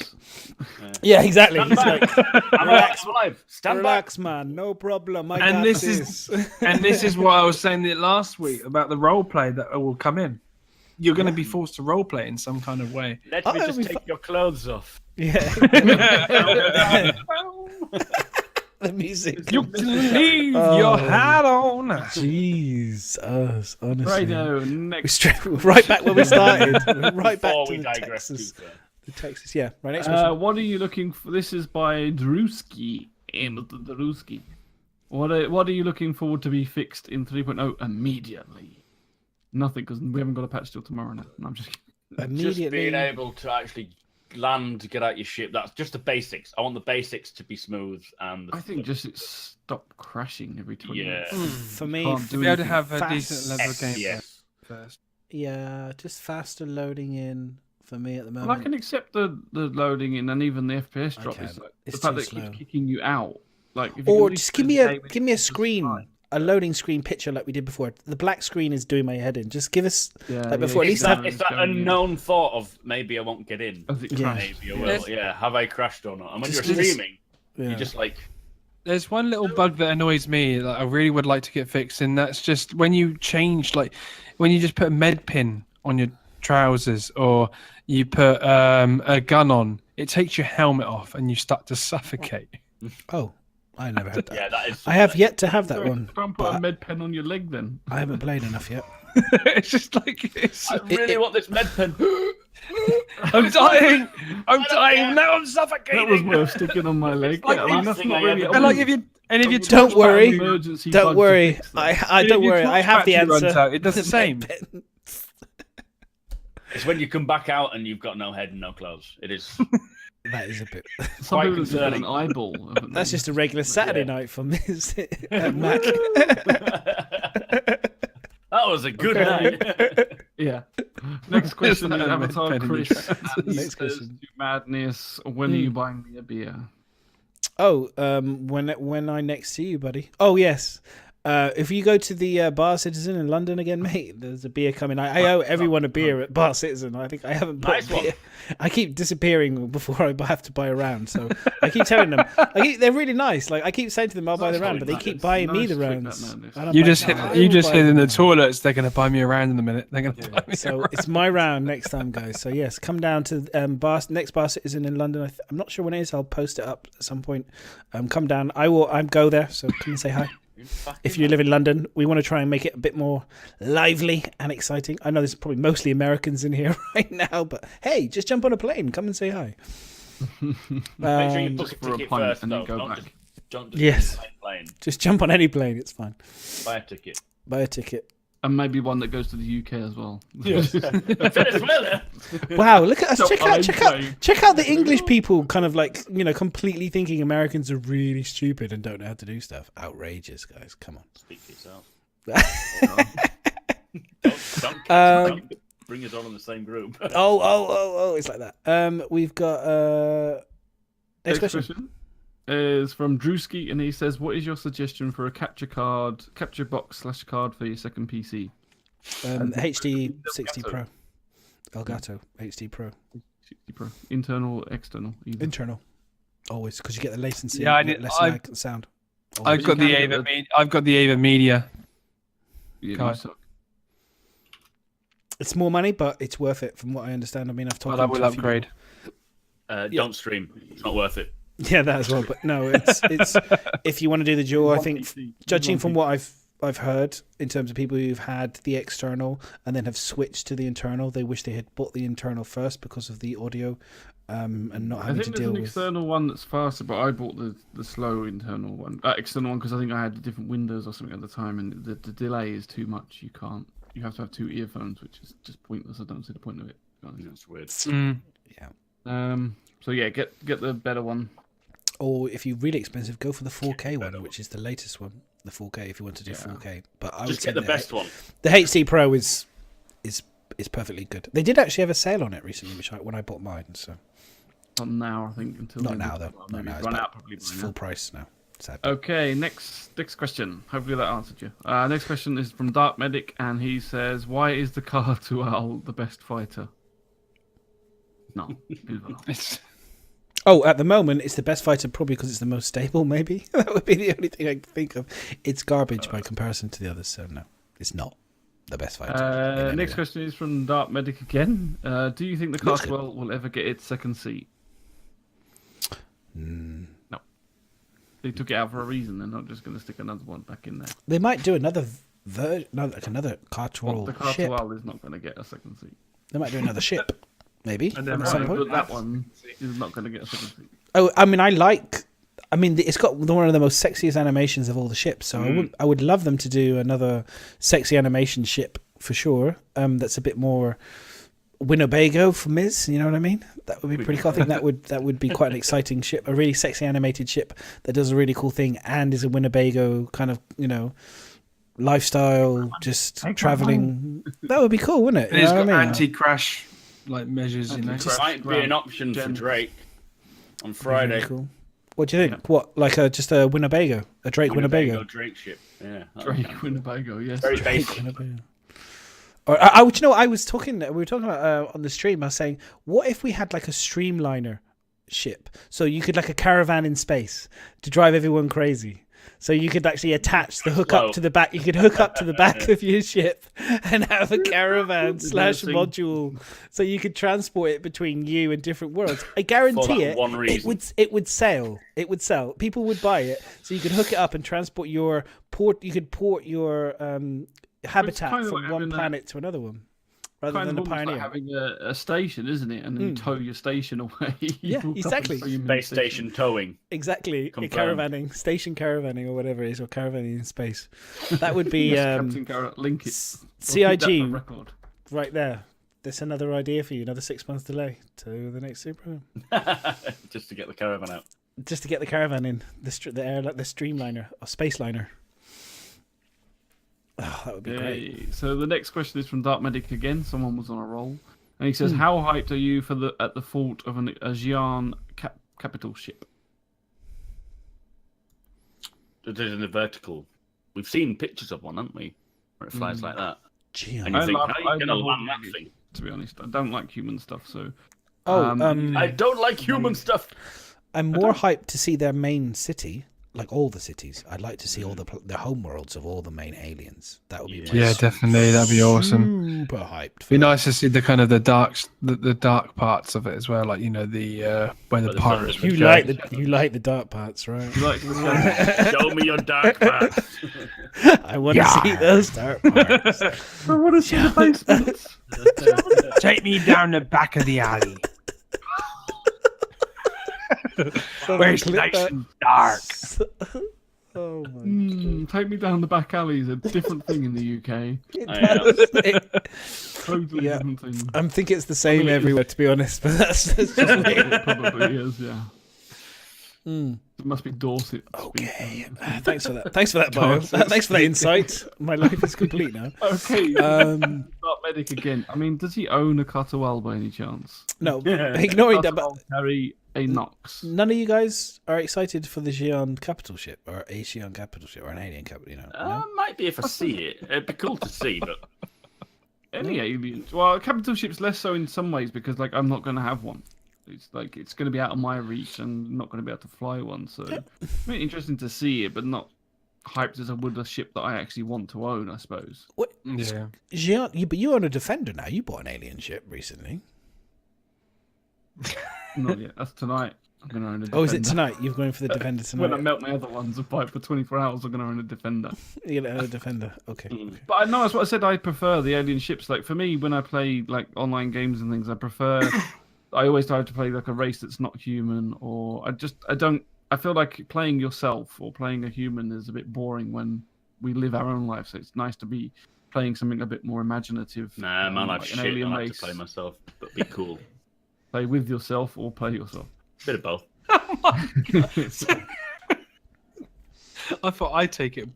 S1: yeah, exactly. He's like, relax, man, no problem.
S3: This is what I was saying last week about the role play that will come in. You're going to be forced to role play in some kind of way.
S5: Let me just take your clothes off.
S1: Yeah. The music.
S3: You can leave your hat on.
S1: Jeez, honestly.
S2: Righto, next.
S1: Right back where we started. Right back to
S5: we
S1: the
S5: digress
S1: Texas. The Texas, yeah. Right, next question.
S2: What are you looking for? This is by Drewski. Drewski. What are you looking forward to be fixed in 3.0 immediately? Nothing, because we haven't got a patch till tomorrow now. No, I'm just kidding.
S1: Immediately.
S5: Just being able to actually land, get out your ship. That's just the basics. I want the basics to be smooth, and
S2: I think just it stop crashing every 20 minutes.
S1: For me,
S3: to be able to have a decent level of game first.
S1: Yeah, just faster loading in for me at the moment.
S2: Well, I can accept the loading in and even the FPS drop. Is like the fact that it keeps kicking you out. Like, if
S1: or just give me a screen. A loading screen picture like we did before. The black screen is doing my head in. Just give us before at least
S5: it's that unknown thought of maybe I won't get in.
S2: Maybe
S5: I will. Yeah, have I crashed or not? And when you're streaming, you're just like.
S3: There's one little bug that annoys me that I really would like to get fixed, and that's just when you change, like when you just put a med pin on your trousers or you put a gun on, it takes your helmet off and you start to suffocate.
S1: Oh. I never had that.
S5: Yeah, that is.
S1: I have yet to have that one.
S2: Don't put a med pen on your leg then.
S1: I haven't played enough yet.
S3: It's just like
S5: I really want this med pen.
S3: I'm dying. I'm dying. Now I'm suffocating.
S2: That was worth sticking on my leg.
S3: Like,
S2: Yeah, I mean, that's not really.
S3: And like if you
S1: Don't worry.
S2: Emergency
S1: Don't
S2: bug to
S1: worry.
S2: fix that.
S1: I don't worry. I have the
S3: Runs
S1: answer.
S3: out, it does the same.
S5: It's when you come back out and you've got no head and no clothes. It is.
S1: That is a bit.
S2: Some
S5: quite
S2: people have got an
S5: concerning.
S2: eyeball. haven't
S1: That's
S2: they?
S1: just a regular Saturday night for me, Mac.
S5: That was a good night.
S2: Yeah. Next question is
S3: Isn't that a
S2: Avatar
S3: pen in
S2: Chris.
S3: your
S2: and he
S1: Next
S2: says
S1: question.
S2: to Madness, when are you buying me a beer?
S1: Oh, when I next see you, buddy. Oh yes. If you go to the Bar Citizen in London again, mate, there's a beer coming. I owe everyone a beer at Bar Citizen. I think I haven't bought
S5: Nice one.
S1: beer. I keep disappearing before I have to buy a round. So I keep telling them, they're really nice. Like I keep saying to them, I'll buy the round, but they keep buying me the
S2: Nice trick,
S1: rounds.
S2: that madness.
S1: And I'm
S3: You
S1: like,
S3: just
S1: "No, I
S3: hit. You
S1: will
S3: just
S1: buy
S3: hid
S1: the
S3: in the
S1: round."
S3: toilets. They're going to buy me around in a minute. They're going to buy me.
S1: So it's my round next time, guys. So yes, come down to next Bar Citizen in London. I'm not sure when it is. I'll post it up at some point. Come down. I will. I go there. So come and say hi. If you live in London, we want to try and make it a bit more lively and exciting. I know there's probably mostly Americans in here right now, but hey, just jump on a plane, come and say hi.
S5: Make sure you book
S2: Just
S5: a
S2: for a
S5: ticket
S2: pint
S5: first,
S2: and then
S5: though.
S2: go
S5: Don't
S2: back.
S5: just
S1: Yes.
S5: plane.
S1: Just jump on any plane, it's fine.
S5: Buy a ticket.
S1: Buy a ticket.
S2: And maybe one that goes to the UK as well.
S5: Venezuela.
S1: Wow, look at us!
S2: So
S1: check
S2: I'm
S1: out the English people, kind of like completely thinking Americans are really stupid and don't know how to do stuff. Outrageous, guys! Come on.
S5: Speak for yourself. Don't
S1: Um,
S5: bring us all in the same group.
S1: Oh! It's like that. We've got next question.
S2: Is from Drewski, and he says, "What is your suggestion for a capture box / card for your second PC?"
S1: HD 60 Pro, Elgato HD Pro,
S2: 60 Pro, internal, external, either.
S1: internal, always because you get the latency.
S3: Yeah,
S1: you get less lag sound.
S3: I've got the Ava. I've got the Ava Media.
S2: Yeah,
S3: Card.
S2: you suck.
S1: It's more money, but it's worth it from what I understand. I mean, I've talked.
S3: Well, I will upgrade.
S5: Don't stream. It's not worth it.
S1: Yeah, that as well. But no, it's if you want to do the dual, I think judging from what I've heard in terms of people who've had the external and then have switched to the internal, they wish they had bought the internal first because of the audio and not
S2: I
S1: having
S2: think
S1: to
S2: there's
S1: deal
S2: an
S1: with.
S2: external one that's faster, but I bought the slow internal one, external one, because I think I had different windows or something at the time, and the delay is too much. You have to have two earphones, which is just pointless. I don't see the point of it.
S5: That's weird.
S1: Yeah.
S2: So yeah, get the better one.
S1: Or if you're really expensive, go for the 4K one, which is the latest one. The 4K, if you want to do 4K. But I would
S5: Just
S1: say
S5: get the best one.
S1: The HD Pro is perfectly good. They did actually have a sale on it recently, when I bought mine. So
S2: Not now, I think. Until
S1: not now though. Not
S2: Maybe
S1: now.
S2: it's run out probably.
S1: It's
S2: by
S1: full
S2: now.
S1: price now. Sad.
S2: Okay, next question. Hopefully that answered you. Next question is from Dark Medic, and he says, "Why is the Car2L the best fighter?" No.
S3: It's
S1: Oh, at the moment, it's the best fighter probably because it's the most stable, maybe. That would be the only thing I can think of. It's garbage by comparison to the others, so no, it's not the best fighter. in any
S2: Next
S1: way.
S2: question is from Dark Medic again. Do you think the
S1: Looks good.
S2: Car2L will ever get its second seat?
S1: Mm.
S2: No. They took it out for a reason. They're not just going to stick another one back in there.
S1: They might do another another Cartwell
S2: The
S1: ship.
S2: Car2L is not going to get a second seat.
S1: They might do another ship, maybe.
S3: And then
S1: at some
S3: right,
S1: point.
S2: But that one is not going to get a second seat.
S1: Oh, I mean, it's got one of the most sexiest animations of all the ships. So I would love them to do another sexy animation ship for sure. That's a bit more Winnebago for Miz. You know what I mean? That would be pretty cool. I think that would be quite an exciting ship, a really sexy animated ship that does a really cool thing and is a Winnebago kind of lifestyle, just traveling. That would be cool, wouldn't it?
S3: And it's got anti-crash measures.
S5: Might be an option for Drake on Friday.
S1: Cool. What do you think? What, like just a Winnebago, a Drake Winnebago?
S5: Drake ship. Yeah.
S2: Drake Winnebago, yes.
S5: Very
S1: Drake
S5: basic.
S1: Winnebago. Or, I we were talking about on the stream. I was saying, what if we had like a streamliner ship, so you could like a caravan in space to drive everyone crazy. So you could actually attach the hook up to the back. You could hook up to the back of your ship and have a caravan / module, so you could transport it between you and different worlds. I guarantee it would sail. It would sell. People would buy it. So you could hook it up and transport your port. You could port your habitat from one planet to another one. rather
S2: kind
S1: than
S2: of
S1: the
S2: almost
S1: Pioneer.
S2: like having a station, isn't it? And then you tow your station away.
S1: Yeah,
S2: You walk up
S1: exactly.
S2: and tow your main
S5: Base station towing.
S1: Exactly,
S5: Confirmed.
S1: caravanning, station caravanning, or whatever it is, or caravanning in space. That would be
S2: Yes, Captain Garrett, link it.
S1: CIG
S2: Record.
S1: right there. That's another idea for you. Another 6 months delay to the next Superman,
S5: Just to get the caravan out.
S1: just to get the caravan in the streamliner or space liner. Oh, that would be great.
S2: So the next question is from Dark Medic again. Someone was on a roll, and he says,
S1: Hmm.
S2: "How hyped are you for at the thought of a Xi'an capital ship?"
S5: There's in the vertical. We've seen pictures of one, haven't we? Where it flies like that.
S1: Gee,
S5: And you think,
S2: love-
S5: how are
S2: I
S5: you going to
S2: love
S5: land
S2: all
S5: that thing?
S2: To be honest, I don't like human stuff. So
S5: I don't like human stuff.
S1: I'm more hyped to see their main city, like all the cities. I'd like to see all the homeworlds of all the main aliens. That would be my
S3: Yeah, definitely. That'd be awesome.
S1: super hyped. For
S3: Be nice to see the kind of the dark parts of it as well, like the where the
S5: the
S3: pirates.
S5: sun-
S3: would
S1: You
S3: go.
S1: like the dark parts, right?
S2: you like
S5: Show me your dark parts.
S1: I want to see those dark parts.
S2: I want to see the basements.
S3: Take me down the back of the alley. Where it's
S1: Clip
S3: nice
S1: that.
S3: and dark.
S1: Oh my
S2: Take me down the back alley is a different thing in the UK. Totally
S1: Yeah.
S2: different thing.
S1: I think it's the same everywhere, to be honest. But that's just me.
S2: It probably is, yeah.
S1: Mm.
S2: It must be Dorset.
S1: Okay, thanks for that. Thanks for that, Bio. Thanks for that insight. My life is complete now.
S2: Okay.
S1: Um,
S2: Dark Medic again. I mean, does he own a Cutawell by any chance?
S1: no, ignoring that, but
S2: Cutawell carry a Nox.
S1: none of you guys are excited for the Xi'an capital ship, or a Xi'an capital ship, or an alien capital. You know, no?
S5: Might be if I see it. It'd be cool to see, but
S2: Any aliens? Well, capital ship's less so in some ways because, like, I'm not going to have one. It's like it's going to be out of my reach and I'm not going to be able to fly one. So, it's really interesting to see it, but not hyped as I would a ship that I actually want to own, I suppose.
S1: What?
S3: Yeah.
S1: Xi'an, but you own a Defender now. You bought an alien ship recently.
S2: Not yet. That's tonight. I'm going to own a Defender.
S1: Oh, is it tonight? You're going for the Defender
S2: When I
S1: tonight.
S2: melt my other ones and fight for 24 hours, I'm going to own a Defender.
S1: You're gonna own a Defender. Okay.
S2: But I know that's what I said. I prefer the alien ships. Like for me, when I play like online games and things, I prefer. I always try to play like a race that's not human, or I don't. I feel like playing yourself or playing a human is a bit boring when we live our own life. So it's nice to be playing something a bit more imaginative.
S5: nah, my life's
S2: like an
S5: shit.
S2: alien
S5: I like
S2: race.
S5: to play myself, but be cool.
S2: Play with yourself or play yourself.
S5: Bit of both.
S3: I thought I'd take it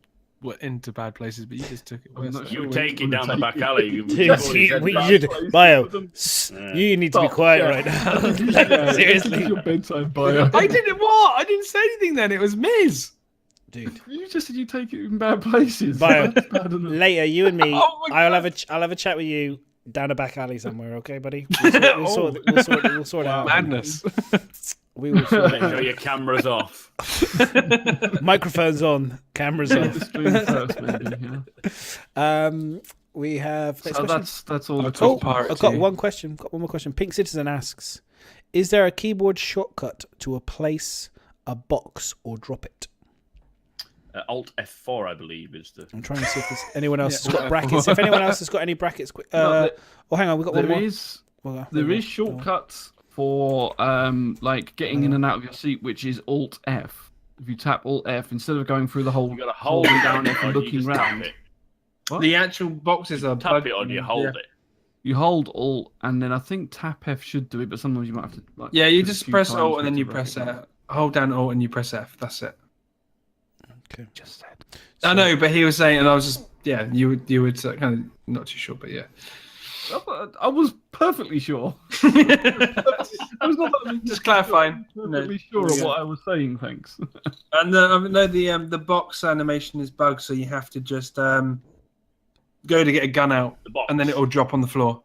S3: into bad places, but you just took it.
S2: I'm
S3: worse.
S2: not sure.
S5: You
S2: we
S5: take it
S2: wouldn't
S5: down the
S2: take
S5: back
S2: it.
S5: alley.
S1: Dude,
S5: You've already said that.
S1: Bio,
S5: Yeah.
S1: you need to be
S2: Stop.
S1: quiet
S2: Yeah.
S1: right now. Like,
S2: Yeah, this is
S1: seriously,
S2: your bedtime bio.
S3: I didn't what? I didn't say anything then. It was Miz.
S1: dude.
S2: You just said you take it in bad places.
S1: Bio.
S2: That's bad enough.
S1: Later, you and me.
S3: Oh my
S1: I'll have a chat with you down a back alley somewhere. Okay, buddy. We'll sort it out.
S3: Madness.
S1: We will sort it
S5: Make sure
S1: out.
S5: your camera's off.
S1: Microphones on, cameras
S2: End the
S1: off.
S2: stream first, maybe. Yeah.
S1: We have next
S2: So
S1: question.
S2: that's all.
S3: I'll
S2: the
S3: talk
S2: talk.
S3: pirate
S1: I've got
S3: to you.
S1: one question. Got one more question. Pink Citizen asks, is there a keyboard shortcut to place a box or drop it?
S5: Alt F4, I believe, is the.
S1: I'm trying to see if there's anyone else has got
S3: Yeah.
S1: brackets. If anyone else has got any brackets, quick.
S2: No,
S1: Oh, hang on, we got one
S2: There
S1: more.
S2: is
S1: Well,
S2: there
S1: go
S2: is
S1: on.
S2: shortcuts for like getting in and out of your seat, which is Alt F. If you tap Alt F instead of going through the whole,
S5: You gotta hold
S2: holding
S5: it
S2: down
S5: down
S2: F
S5: or
S2: and
S5: you
S2: looking
S5: just tap
S2: round.
S5: it.
S3: The actual boxes are
S5: Tap it or do you hold it?
S2: You hold Alt and then I think tap F should do it, but sometimes you might have to. Like,
S3: Yeah, you
S2: do it a
S3: just
S2: few
S3: press
S2: times
S3: Alt
S2: for
S3: and
S2: it
S3: then
S2: to
S3: you press
S2: recognize.
S3: hold down Alt and you press F. That's it.
S1: Okay.
S2: Just said.
S3: I know, but he was saying, and I was just you would kind of not too sure, but yeah.
S2: I was perfectly sure. I was not
S3: Just clarifying.
S2: perfectly sure
S3: there
S2: of
S3: we go.
S2: what I was saying. Thanks.
S3: And the box animation is bugged, so you have to just go to get a gun out,
S5: The box.
S3: and then it'll drop on the floor.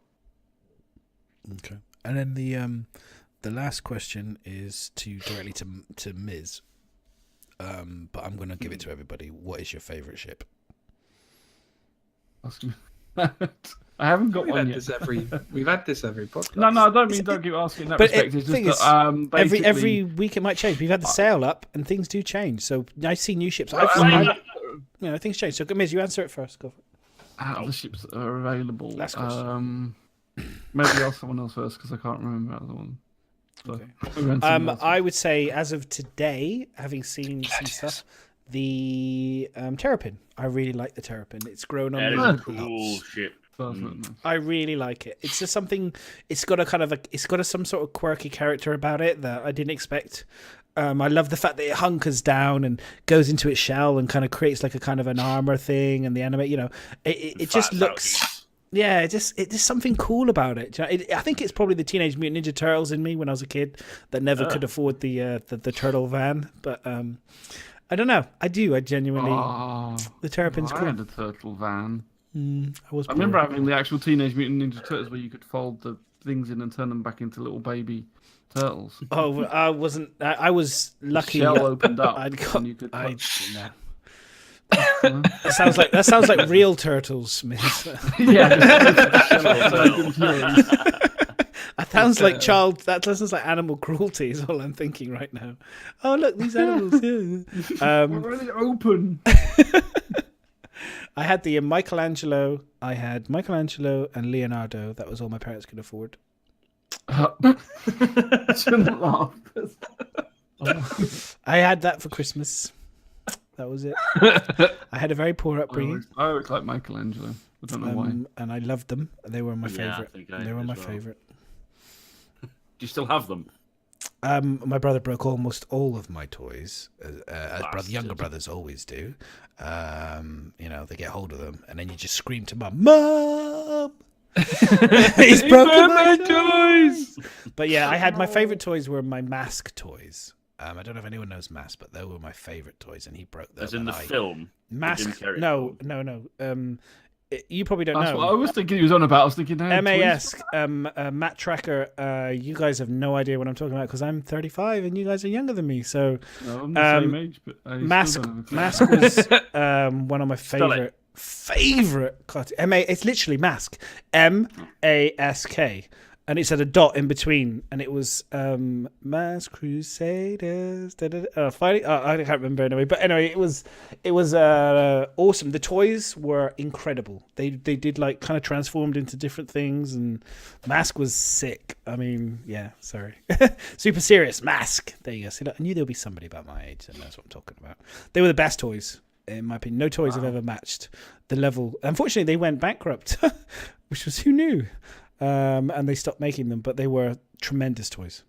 S1: Okay. And then the last question is directly to Ms. But I'm going to give it to everybody. What is your favorite ship?
S2: I haven't got
S3: We've
S2: one
S3: had
S2: yet.
S3: this every podcast.
S2: No, I don't mean don't keep asking in that
S1: But
S2: respect. It's
S1: thing
S2: just
S1: is,
S2: that,
S1: Every
S2: basically,
S1: week it might change. We've had the sale up, and things do change. So I see new ships. Things change. So Ms, you answer it first. Go for it.
S2: out of the ships that are available.
S1: Last question.
S2: Maybe ask someone else first because I can't remember the other one. So,
S1: Okay.
S2: we went to someone else
S1: I would say, as of today, having seen some stuff, the Terrapin. I really like the Terrapin. It's grown on
S5: That
S1: me.
S5: is
S1: lots.
S5: cool shit.
S2: first. Mm.
S1: I really like it. It's just something. It's got some sort of quirky character about it that I didn't expect. I love the fact that it hunkers down and goes into its shell and kind of creates like a kind of an armor thing, and the anime. It just looks. Yeah, it's just something cool about it. I think it's probably the Teenage Mutant Ninja Turtles in me when I was a kid that never could afford the turtle van. But I don't know. I genuinely. The Terrapin's
S2: I
S1: cool.
S2: had a turtle van.
S1: I
S2: remember having the actual Teenage Mutant Ninja Turtles where you could fold the things in and turn them back into little baby turtles.
S1: Oh, I wasn't. I was lucky.
S2: The shell opened up.
S1: I'd got.
S2: and you could
S1: I,
S2: touch-
S1: no. That sounds like real turtles, Smith.
S2: Yeah.
S1: That sounds like child. That sounds like animal cruelty. Is all I'm thinking right now. Oh, look, these animals. Yeah.
S2: We're already open.
S1: I had the Michelangelo. I had Michelangelo and Leonardo. That was all my parents could afford.
S2: Shouldn't laugh.
S1: I had that for Christmas. That was it. I had a very poor upbringing.
S2: I always like Michelangelo. I don't know why.
S1: And I loved them. They were my
S5: Yeah, I
S1: favorite.
S5: think I
S1: They were
S5: did
S1: my
S5: as well.
S1: favorite.
S5: Do you still have them?
S1: My brother broke almost all of my toys, as younger
S5: Bastard.
S1: brothers always do. They get hold of them, and then you just scream to mum, "Mum, he's broken my toys!" But yeah, I had my favorite toys were my Mask toys. I don't know if anyone knows Mask, but they were my favorite toys, and he broke them.
S5: As in the
S1: and
S5: film?
S1: Mask?
S5: Jim Carrey
S1: No. You probably don't
S2: That's
S1: know.
S2: what I was thinking he was on about. I was thinking, hey,
S1: MAS, Matt Tracker, you guys have no idea what I'm talking about because I'm 35 and you guys are younger than me. So
S2: No, I'm the same age, but I
S1: Mask
S2: still don't have a clue.
S1: Mask was one of my
S5: Spell it.
S1: favorite cartoons. It's literally Mask. MASK. And it said a dot in between, and it was Mask Crusaders. Fighting. I can't remember anyway, but anyway, it was awesome. The toys were incredible. They did like kind of transformed into different things, and Mask was sick. I mean, yeah, sorry, super serious Mask. There you go. See, I knew there'll be somebody about my age that knows what I'm talking about. They were the best toys. In my opinion, no toys have ever matched the level. Unfortunately, they went bankrupt, which was who knew. And they stopped making them, but they were tremendous toys,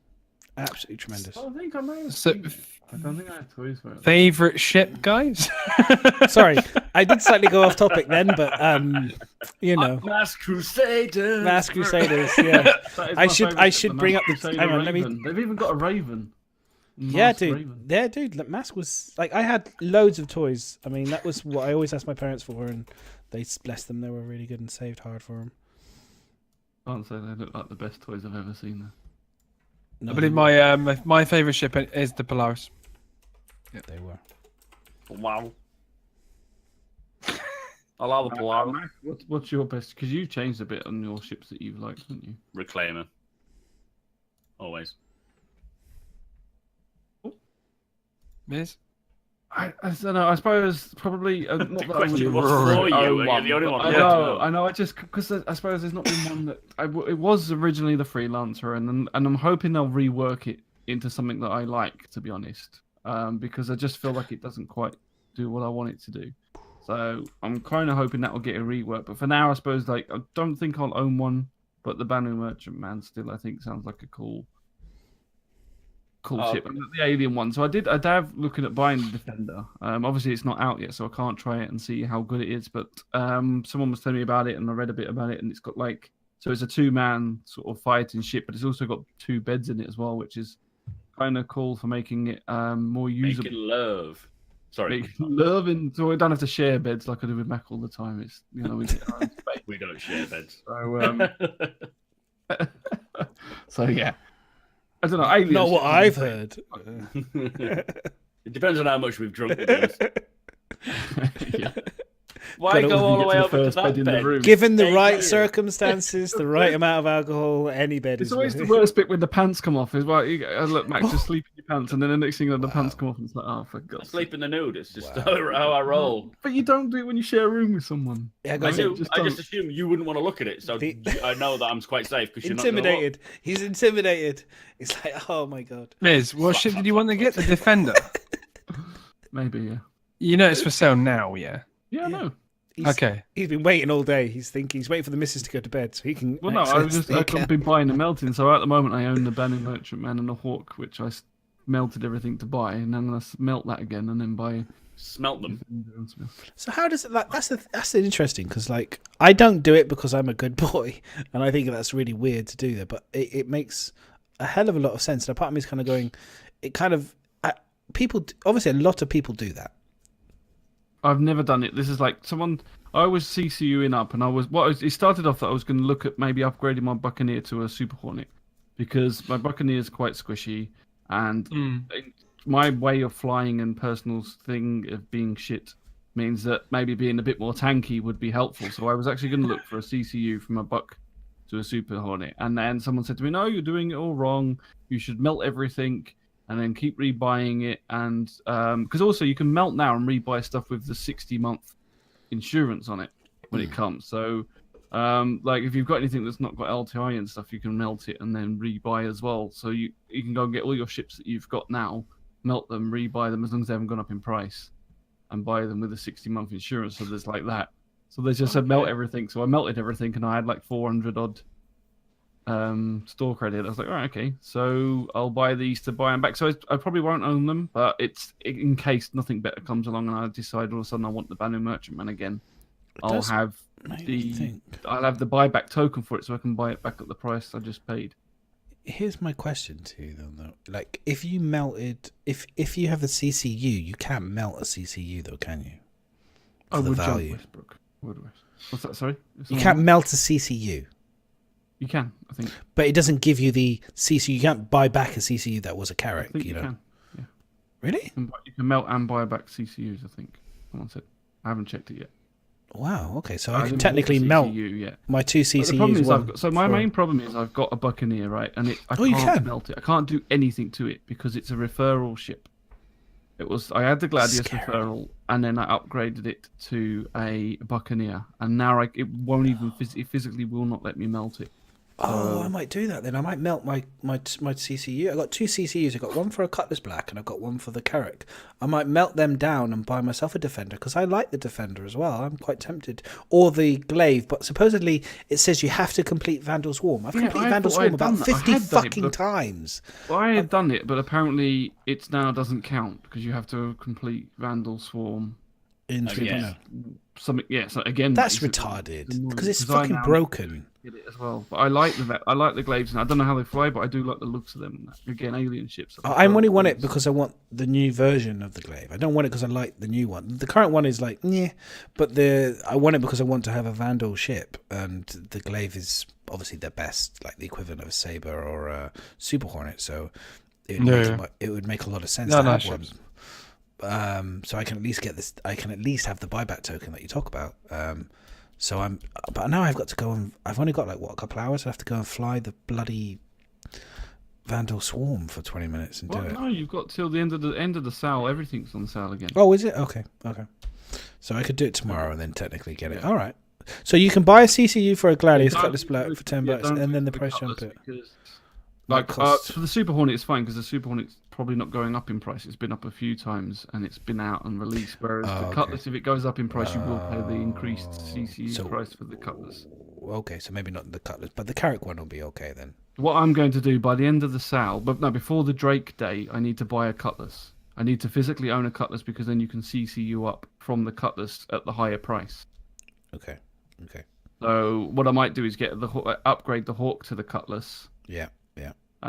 S1: absolutely tremendous.
S2: I think I may have
S3: So,
S2: seen it. I don't think I had toys for it.
S3: favorite ship, guys?
S1: Sorry, I did slightly go off topic then, but
S5: Mask Crusaders.
S1: Mask Crusaders. Yeah,
S2: That is my
S1: I should
S2: favourite, the
S1: bring up
S2: Mask
S1: the.
S2: Crusader
S1: Hang on, let me.
S2: Raven. They've even got a raven.
S1: Yeah,
S2: Masked
S1: dude.
S2: Raven.
S1: Yeah, dude. Look, Mask was like I had loads of toys. I mean, that was what I always asked my parents for, and they blessed them. They were really good and saved hard for them.
S2: I can't say they look like the best toys I've ever seen.
S1: No,
S3: I believe my favorite ship is the Polaris.
S1: they were.
S5: Wow. I love the Polaris.
S2: What's your best? Because you've changed a bit on your ships that you've liked, haven't you?
S5: Reclaimer. Always.
S3: Miz?
S2: I don't know. I suppose probably not that I
S5: question
S2: would
S5: was for you.
S2: own
S5: You're
S2: one,
S5: the only
S2: but
S5: one
S2: I
S5: who wants to know.
S2: know. I just because I suppose there's not been one that it was originally the Freelancer, and I'm hoping they'll rework it into something that I like. To be honest, because I just feel like it doesn't quite do what I want it to do. So I'm kind of hoping that will get a rework. But for now, I suppose I don't think I'll own one. But the Banu Merchant Man still, I think, sounds like a cool ship. And the alien one. So I have looking at buying the Defender. Obviously it's not out yet, so I can't try it and see how good it is. But someone was telling me about it, and I read a bit about it, and it's got so it's a 2-man sort of fighting ship, but it's also got 2 beds in it as well, which is kind of cool for making it more usable.
S5: Making love. Sorry.
S2: Love, and so we don't have to share beds like I do with Mac all the time. It's we get our own space.
S5: We don't share beds.
S2: So so yeah. I don't know. Aliens,
S1: Not what I've heard.
S5: It depends on how much we've drunk. With us.
S2: Yeah.
S5: Why
S1: Gotta
S5: go all the
S2: get
S5: way
S2: to the
S5: over to
S2: first
S5: that
S2: bed in the
S5: bed?
S2: room.
S1: Given the
S5: Hey,
S1: right
S5: yeah.
S1: circumstances, the right amount of alcohol, any bed
S2: It's
S1: is
S2: always the
S1: worth
S2: worst bit when the pants come off. Is well, look, Max, just sleep in your pants, and then the next thing the pants come off, and it's like, oh, for
S5: I
S2: God's sake.
S5: sleep in the nude. It's just how I roll.
S2: But you don't do it when you share a room with someone.
S1: Yeah,
S5: I
S1: guys,
S5: do.
S2: just
S5: I
S2: don't.
S5: just assume you wouldn't want to look at it, so I know that I'm quite safe because you're not gonna look.
S1: intimidated. He's intimidated. It's like, oh my god.
S3: Liz, what ship did you want to get? The Defender.
S2: Maybe, yeah.
S3: You know it's for sale now, yeah.
S2: Yeah, I know.
S3: Okay.
S1: He's been waiting all day. He's waiting for the missus to go to bed so he can.
S2: Well, no, I've been buying and melting. So at the moment, I own the Banner Merchantman and the Hawk, which I melted everything to buy, and then I melt that again, and then buy.
S5: Smelt them.
S1: So how does it like? That's interesting because like I don't do it because I'm a good boy, and I think that's really weird to do that. But it makes a hell of a lot of sense. And a part of me is kind of going, it kind of people obviously a lot of people do that.
S2: I've never done it. This is like someone. I was CCUing up, and it started off that I was going to look at maybe upgrading my Buccaneer to a Super Hornet because my Buccaneer is quite squishy, and my way of flying and personal thing of being shit means that maybe being a bit more tanky would be helpful. So I was actually going to look for a CCU from a Buck to a Super Hornet, and then someone said to me, "No, you're doing it all wrong. You should melt everything." And then keep rebuying it, and because also you can melt now and rebuy stuff with the 60-month insurance on it when it comes. So, like if you've got anything that's not got LTI and stuff, you can melt it and then rebuy as well. So you can go and get all your ships that you've got now, melt them, rebuy them as long as they haven't gone up in price, and buy them with a 60-month insurance. So there's like that. So they just said melt everything. So I melted everything, and I had like 400 odd. Store credit. I was like, all right, okay, so I'll buy these to buy them back. So I probably won't own them, but it's in case nothing better comes along and I decide all of a sudden I want the Banner Merchantman again. I'll have the buyback token for it, so I can buy it back at the price I just paid.
S1: Here's my question to you though. Like, if you melted, if you have the CCU, you can't melt a CCU though, can you? For the value.
S2: Westbrook. What's that? Sorry.
S1: You can't melt a CCU.
S2: You can, I think.
S1: But it doesn't give you the CCU. You can't buy back a CCU that was a Carrack,
S2: I think
S1: you know.
S2: can. Yeah.
S1: Really?
S2: You can melt and buy back CCUs, I think. Someone said. I haven't checked it yet.
S1: Wow, okay. So I can technically melt my two CCUs.
S2: The problem is my main problem is I've got a Buccaneer, right? And I can't melt it. I can't do anything to it because it's a referral ship. I had the Gladius referral, and then I upgraded it to a Buccaneer, and now it won't even physically will not let me melt it.
S1: Oh, I might do that then. I might melt my CCU. I got two CCUs. I got one for a Cutlass Black and I got one for the Carrack. I might melt them down and buy myself a Defender because I like the Defender as well. I'm quite tempted. Or the Glaive, but supposedly it says you have to complete Vandal Swarm. I've completed Vandal Swarm about 50 fucking times.
S2: Well, I had done it, but apparently it now doesn't count because you have to complete Vandal Swarm. Something, yeah. So again,
S1: that's retarded because it's fucking broken.
S2: It as well, but I like the glaives, and I don't know how they fly, but I do like the looks of them. Again, alien ships.
S1: I only want it because I want the new version of the glaive. I don't want it because I like the new one. The current one is like, yeah, but I want it because I want to have a Vandal ship, and the glaive is obviously the best, like the equivalent of a Saber or a Super Hornet. So it would make a lot of sense to have one. So I can at least get this. I can at least have the buyback token that you talk about. But now I've got to go and I've only got like a couple hours. I have to go and fly the bloody Vandal Swarm for 20 minutes and do it.
S2: No, you've got till the end of the sale. Everything's on sale again.
S1: Oh, is it? Okay. So I could do it tomorrow and then technically get it. All right. So you can buy a CCU for a Gladius Cutlass Black for $10, and then the price jump it.
S2: For the Super Hornet, it's fine because the Super Hornet's probably not going up in price. It's been up a few times and it's been out and released. Whereas the Cutlass, if it goes up in price, you will pay the increased CCU price for the Cutlass.
S1: Okay, so maybe not the Cutlass, but the Carrack one will be okay then.
S2: What I'm going to do by the end of the sale, before the Drake day, I need to buy a Cutlass. I need to physically own a Cutlass because then you can CCU up from the Cutlass at the higher price.
S1: Okay.
S2: So what I might do is upgrade the Hawk to the Cutlass.
S1: Yeah.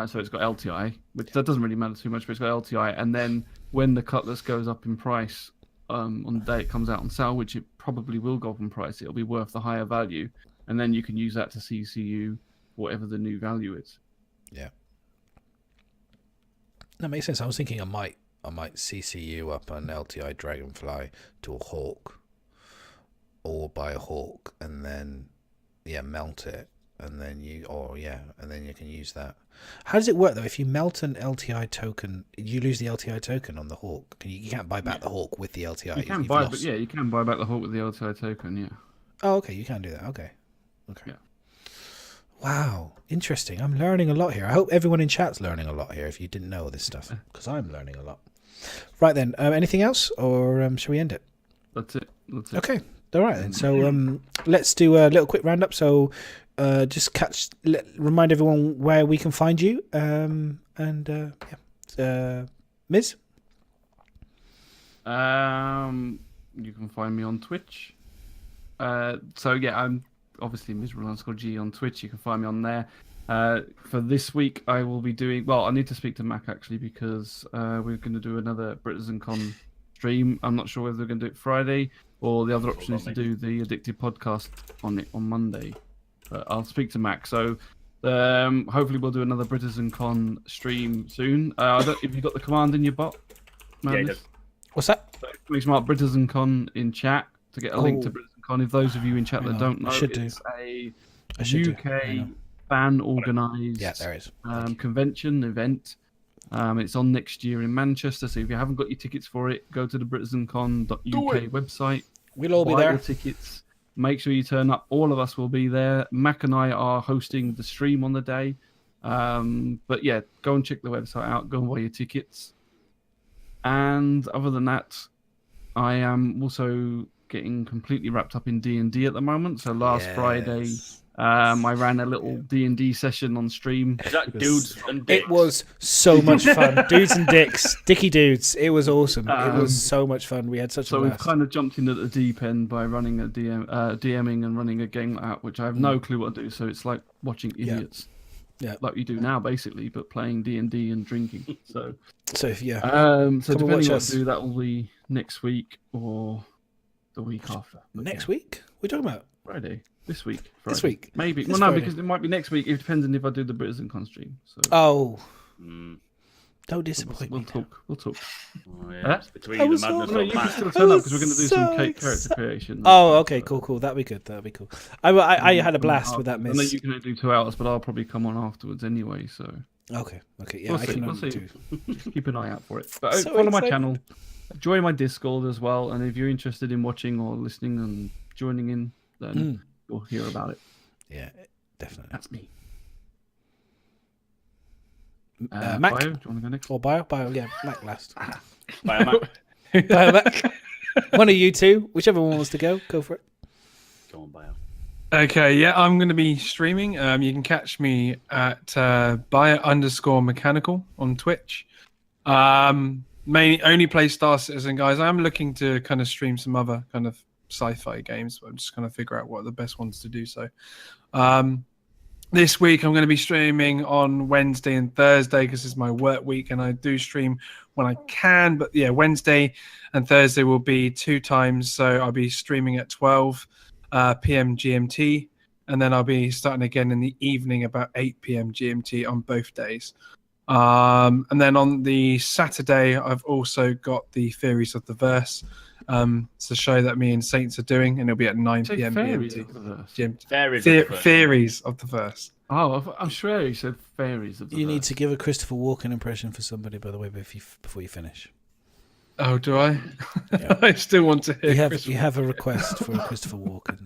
S2: So it's got LTI, which that doesn't really matter too much, but it's got LTI. And then when the Cutlass goes up in price on the day it comes out on sale, which it probably will go up in price, it'll be worth the higher value. And then you can use that to CCU whatever the new value is.
S1: Yeah. That makes sense. I was thinking I might CCU up an LTI Dragonfly to a Hawk, or buy a Hawk and then melt it and then you can use that. How does it work though? If you melt an LTI token, you lose the LTI token on the Hawk. You can't buy back the Hawk with the LTI.
S2: You can buy, but you can buy back the Hawk with the LTI token. Yeah.
S1: Oh, okay. You can do that. Okay.
S2: Yeah.
S1: Wow, interesting. I'm learning a lot here. I hope everyone in chat's learning a lot here. If you didn't know all this stuff, because I'm learning a lot. Right then, anything else, or shall we end it?
S2: That's it.
S1: Okay. All right then. So let's do a little quick roundup. So just remind everyone where we can find you. Miz?
S2: You can find me on Twitch. I'm obviously miserable_G on Twitch. You can find me on there. For this week, I will be doing. Well, I need to speak to Mac actually because we're going to do another BritizensCon stream. I'm not sure whether we're going to do it Friday or the other option is to do the Addicted podcast on Monday. But I'll speak to Mac. So hopefully we'll do another BritizensCon stream soon. If you got the command in your bot,
S5: Yeah,
S1: What's that?
S2: Please mark BritizensCon in chat to get a link to BritizensCon. If those of you in chat that don't know, it's a UK fan organised convention event. It's on next year in Manchester. So if you haven't got your tickets for it, go to the BritizensCon.uk website.
S1: We'll all be
S2: buy
S1: there.
S2: Your tickets. Make sure you turn up. All of us will be there. Mac and I are hosting the stream on the day. But yeah, go and check the website out. Go and buy your tickets. And other than that, I am also getting completely wrapped up in D&D at the moment. So last Friday, I ran a little D&D session on stream.
S5: Is that dudes and dicks?
S1: It was so much fun. Dudes and dicks. Dicky dudes. It was awesome. It was so much fun. We had such a blast.
S2: So we've kind of jumped into the deep end by running DMing and running a game like that, which I have no clue what to do. So it's like watching idiots. Yeah, like you do now, basically, but playing D&D and drinking. So
S1: yeah.
S2: So depending what to do, that will be next week or the week after.
S1: Next week? What are you talking about?
S2: Friday. This week. Friday.
S1: This week?
S2: Maybe.
S1: This
S2: Friday.
S1: Friday.
S2: Because it might be next week. It depends on if I do the BritizensCon stream. So.
S1: Oh. Don't disappoint me.
S2: We'll talk.
S5: Oh, yeah. Between the madness
S2: you can still turn up because we're going to do some character creation.
S1: Oh, okay, cool. That'd be good. I had a blast with that, Miss.
S2: I know you can do 2 hours, but I'll probably come on afterwards anyway. So.
S1: Okay. Yeah,
S2: we'll see. Just keep an eye out for it. But follow my channel. Join my Discord as well. And if you're interested in watching or listening and joining in, then you'll hear about it.
S1: Yeah, definitely.
S2: That's me.
S1: Mac?
S2: Bio, do you want to go next?
S1: Or Bio? Bio, yeah. Mac last.
S5: Bio Mac.
S1: Bio Mac. One of you two. Whichever one wants to go for it.
S5: Go on, Bio.
S3: Okay, yeah, I'm going to be streaming. You can catch me at bio_mechanical on Twitch. Mainly only play Star Citizen, guys. I'm looking to kind of stream some other kind of sci-fi games, but I'm just going to figure out what are the best ones to do so. This week I'm going to be streaming on Wednesday and Thursday because it's my work week and I do stream when I can. But yeah, Wednesday and Thursday will be 2 times. So I'll be streaming at 12 p.m. GMT and then I'll be starting again in the evening about 8 p.m. GMT on both days. And then on the Saturday, I've also got the Theories of the Verse. It's a show that me and Saints are doing, and it'll be at 9 p.m. GMT. Theories of the Verse.
S2: Oh, I'm sure you said Fairies of the Verse.
S1: You need to give a Christopher Walken impression for somebody, by the way, before you finish.
S3: Oh, do I?
S1: Yeah.
S3: I still want to hear.
S1: You have a request for a Christopher Walken.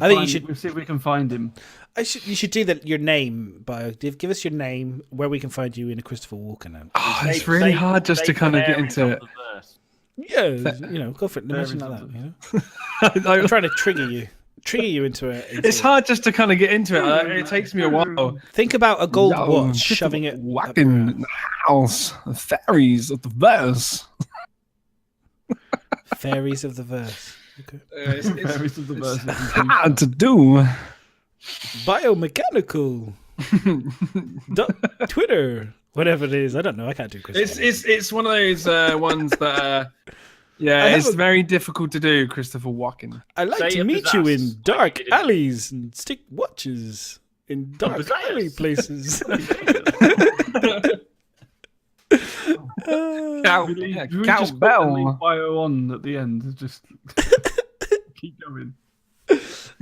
S2: I think you should. We'll see if we can find him.
S1: You should do that. Your name, Bio. Give us your name, where we can find you in a Christopher Walken.
S3: It's really hard just to kind of get into it.
S1: Yeah, go for it. Imagine like that. I'm trying to trigger you into it.
S3: It's hard just to kind of get into it. It takes me a while.
S1: Think about a gold watch, shoving it
S3: whacking in the house. The Fairies of the Verse.
S1: Fairies of the Verse. Okay.
S2: Fairies of the Verse.
S3: Hard to do.
S1: Biomechanical. Twitter. Whatever it is, I don't know. I can't do Christopher.
S3: It's one of those ones that it's very difficult to do. Christopher Walken.
S1: I like to meet you in dark alleys and stick watches in dark alley places.
S2: Cow Bell. Bio on at the end. Just keep going.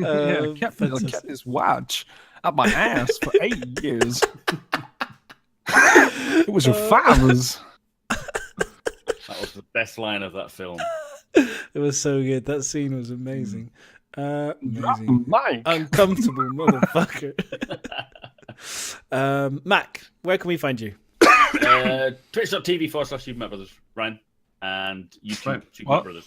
S3: I kept this watch up my ass for 8 years. It was your father's.
S5: That was the best line of that film.
S1: It was so good. That scene was amazing. Amazing.
S3: Mike.
S1: Uncomfortable motherfucker. Mac, where can we find you?
S5: Twitch.tv/SupermacbrothersRyan and YouTube SupermacBrothers.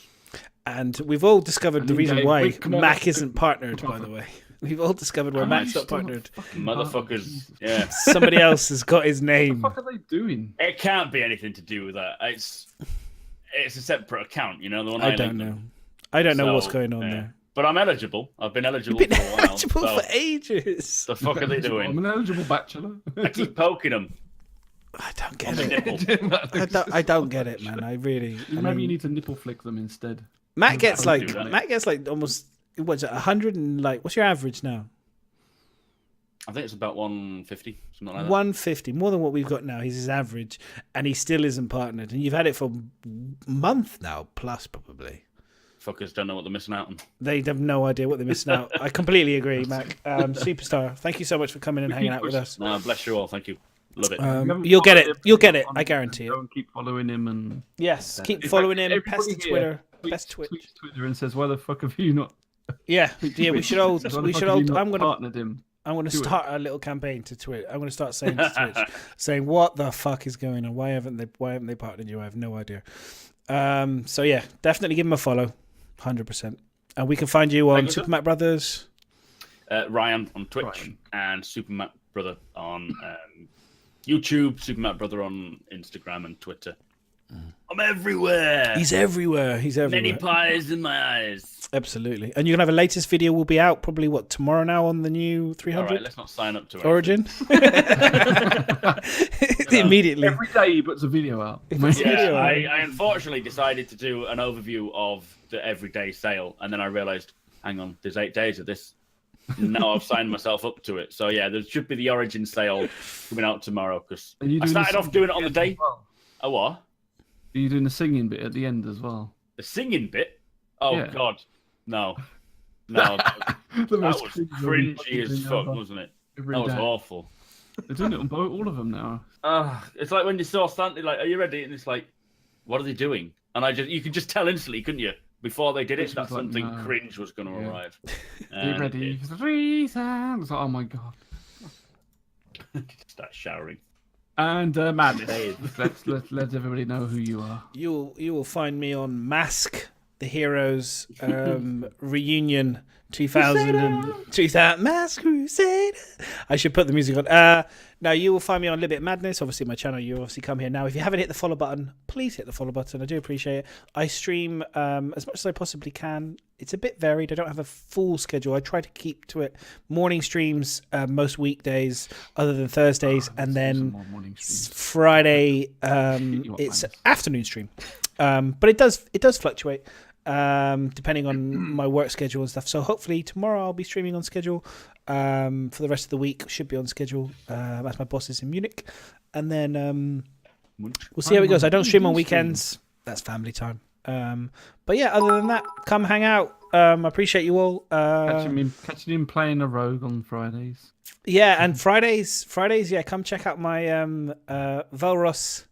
S1: And we've all discovered the reason why
S2: quick
S1: Mac isn't partnered, by the way. We've all discovered why Mac's not partnered.
S5: Motherfuckers. Yeah.
S1: Somebody else has got his name.
S2: What the fuck are they doing?
S5: It can't be anything to do with that. It's a separate account, you know. The one
S1: I don't know. I don't know what's going on there.
S5: But I'm eligible. I've been eligible
S1: You've been
S5: for a while.
S1: eligible
S5: so
S1: for ages.
S5: the fuck are they doing?
S2: I'm an eligible bachelor.
S5: I keep poking them.
S1: I don't get
S5: On the
S1: it.
S5: nipple.
S1: I don't get it, man. I really.
S2: Maybe you need to nipple flick them instead.
S1: Matt gets
S5: I
S1: like
S5: would do that.
S1: Matt gets like almost what's it 100 and like what's your average now?
S5: I think it's about 150, something like that.
S1: 150, more than what we've got now. He's his average, and he still isn't partnered. And you've had it for a month now, plus probably.
S5: Fuckers don't know what they're missing out on.
S1: They have no idea what they're missing out. I completely agree, Mac. Superstar, thank you so much for coming and hanging out with us.
S5: No, bless you all. Thank you. Love it.
S1: You'll get it. You'll get it. I guarantee it.
S2: Go and keep following him and
S1: Yes, keep
S2: In
S1: following
S2: fact,
S1: him. Pest
S2: everybody
S1: to
S2: here
S1: Twitter.
S2: tweets-
S1: Pest Twitch.
S2: tweets Twitter and says, "Why the fuck have you not?"
S1: Yeah, yeah. We should all.
S2: Why the
S1: We
S2: fuck
S1: should
S2: have
S1: all.
S2: you not
S1: I'm gonna.
S2: partnered him.
S1: I'm going to
S2: Do it.
S1: start a little campaign to Twitch. I'm going to start saying to Twitch, saying, "What the fuck is going on? Why haven't they partnered you? I have no idea." So yeah, definitely give him a follow, 100%. And we can find you on Super Mac Brothers.
S5: Ryan on Twitch and Supermac Brother on YouTube. Supermac Brother on Instagram and Twitter. I'm everywhere.
S1: He's everywhere. He's everywhere.
S5: Many pies in my eyes.
S1: Absolutely. And you're going to have a latest video will be out probably, tomorrow now on the new 300?
S5: All right, let's not sign up to it.
S1: Origin? Immediately.
S2: Every day he puts a video out.
S1: Video out.
S5: I unfortunately decided to do an overview of the everyday sale, and then I realised, hang on, there's 8 days of this. Now I've signed myself up to it. So yeah, there should be the Origin sale coming out tomorrow, because I started off doing it on the day. Oh, what?
S2: Are you doing the singing bit at the end as well?
S5: The singing bit? Oh,
S2: Yeah.
S5: God. No. That
S2: The
S5: was
S2: most
S5: cringy as fuck,
S2: ever.
S5: wasn't it?
S2: Every
S5: That was
S2: day.
S5: awful.
S2: They're doing it on all of them now.
S5: It's like when you saw Santa, like, are you ready? And it's like, what are they doing? And you could just tell instantly, couldn't you? Before they did it,
S2: Which
S5: that
S2: was like,
S5: something
S2: no.
S5: cringe was going to
S2: Yeah.
S5: arrive.
S2: Are you ready? It's like, oh my god.
S5: Start showering.
S2: And Madness. Let everybody know who you are.
S1: You will find me on Mask, the Heroes reunion 2000 Mask Crusade. I should put the music on. Now you will find me on Littlebitofmadness. Obviously, my channel. You obviously come here now. If you haven't hit the follow button, please hit the follow button. I do appreciate it. I stream as much as I possibly can. It's a bit varied. I don't have a full schedule. I try to keep to it. Morning streams most weekdays, other than Thursdays, and then Friday it's afternoon stream. But it does fluctuate depending on my work schedule and stuff. So hopefully tomorrow I'll be streaming on schedule. For the rest of the week should be on schedule. As my boss is in Munich, and then we'll see how it goes. I don't stream on weekends. That's family time. But yeah, other than that, come hang out. I appreciate you all.
S2: Catching him playing a rogue on Fridays.
S1: Yeah, and Fridays, yeah, come check out my Velros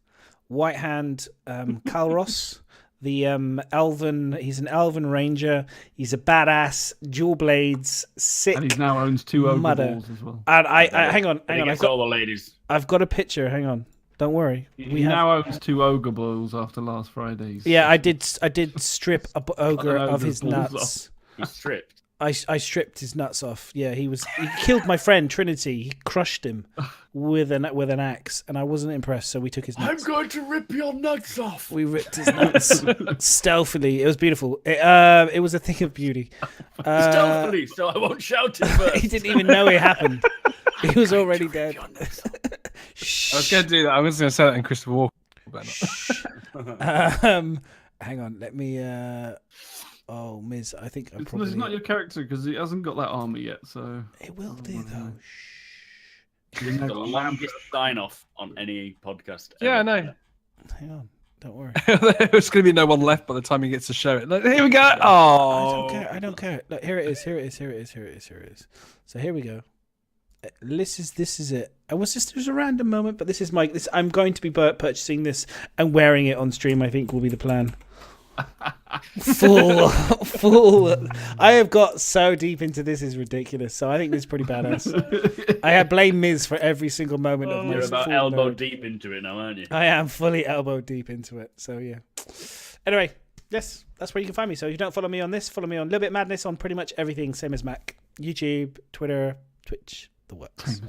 S1: White Hand Kalros. The elven, he's an elven ranger. He's a badass, dual blades, sick.
S2: And he now owns 2 ogre
S1: mudder.
S2: balls as well.
S1: And I hang on.
S5: All the ladies.
S1: I've got a picture. Hang on. Don't worry.
S2: He now owns 2 ogre balls after last Friday's.
S1: Yeah, I did strip a ogre of his
S2: balls
S1: nuts.
S5: He's stripped.
S1: I stripped his nuts off. Yeah, he killed my friend Trinity. He crushed him with an axe, and I wasn't impressed. So we took his nuts.
S5: I'm going to rip your nuts off.
S1: We ripped his nuts stealthily. It was beautiful. It was a thing of beauty.
S5: Stealthily, so I won't shout it first.
S1: He didn't even know it happened. He was already dead.
S3: I was going to do that. I was going to say that in Christopher Walken.
S1: Hang on. Let me. Oh, Miz, I think I'm
S2: It's
S1: probably.
S2: not your character because he hasn't got that armor yet. So
S1: It will do though.
S5: The longest sign off on any podcast.
S3: Yeah, I
S5: ever.
S3: know.
S1: Hang on. Don't worry.
S3: There's going to be no one left by the time he gets to show it. Look, here we go. Oh,
S1: I don't care. Look, here it is. So here we go. This is it. It was a random moment, but this is I'm going to be purchasing this and wearing it on stream. I think will be the plan. Full. I have got so deep into this is ridiculous. So I think this is pretty badass. I blame Miz for every single moment of my.
S5: You're about elbow deep into it now, aren't you?
S1: I am fully elbow deep into it. So yeah. Anyway, yes, that's where you can find me. So if you don't follow me on this, follow me on Littlebitofmadness on pretty much everything. Same as Mac, YouTube, Twitter, Twitch, the works.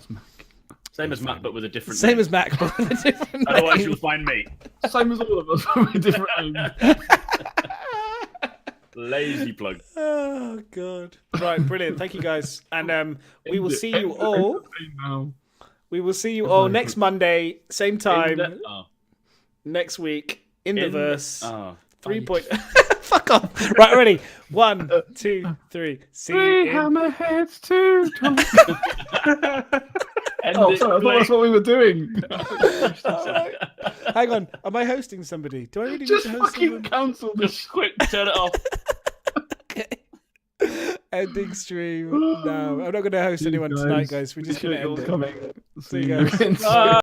S5: Same as Mac, but with a different.
S1: Same
S5: name.
S1: as Mac, but with a different.
S5: Otherwise,
S1: name.
S5: you'll find me.
S2: Same as all of us, but with different names.
S5: Lazy plug.
S1: Oh god! Right, brilliant. Thank you guys, and we will see you all. We will see you all next Monday, same time next week in the verse. 3 point. Fuck off! Right, ready? 1, 2, 3. See
S2: Three
S1: you.
S2: hammerheads, 2 Oh, sorry, I thought that's what we were doing.
S1: Hang on, am I hosting somebody? Do I really
S2: Just
S1: need to host
S2: fucking
S1: someone?
S2: cancel this.
S5: Just quick, turn it off.
S1: Okay. Ending stream now. I'm not going to host anyone tonight, guys. We're just going to end it.
S2: Coming.
S1: See you guys.
S2: Bye.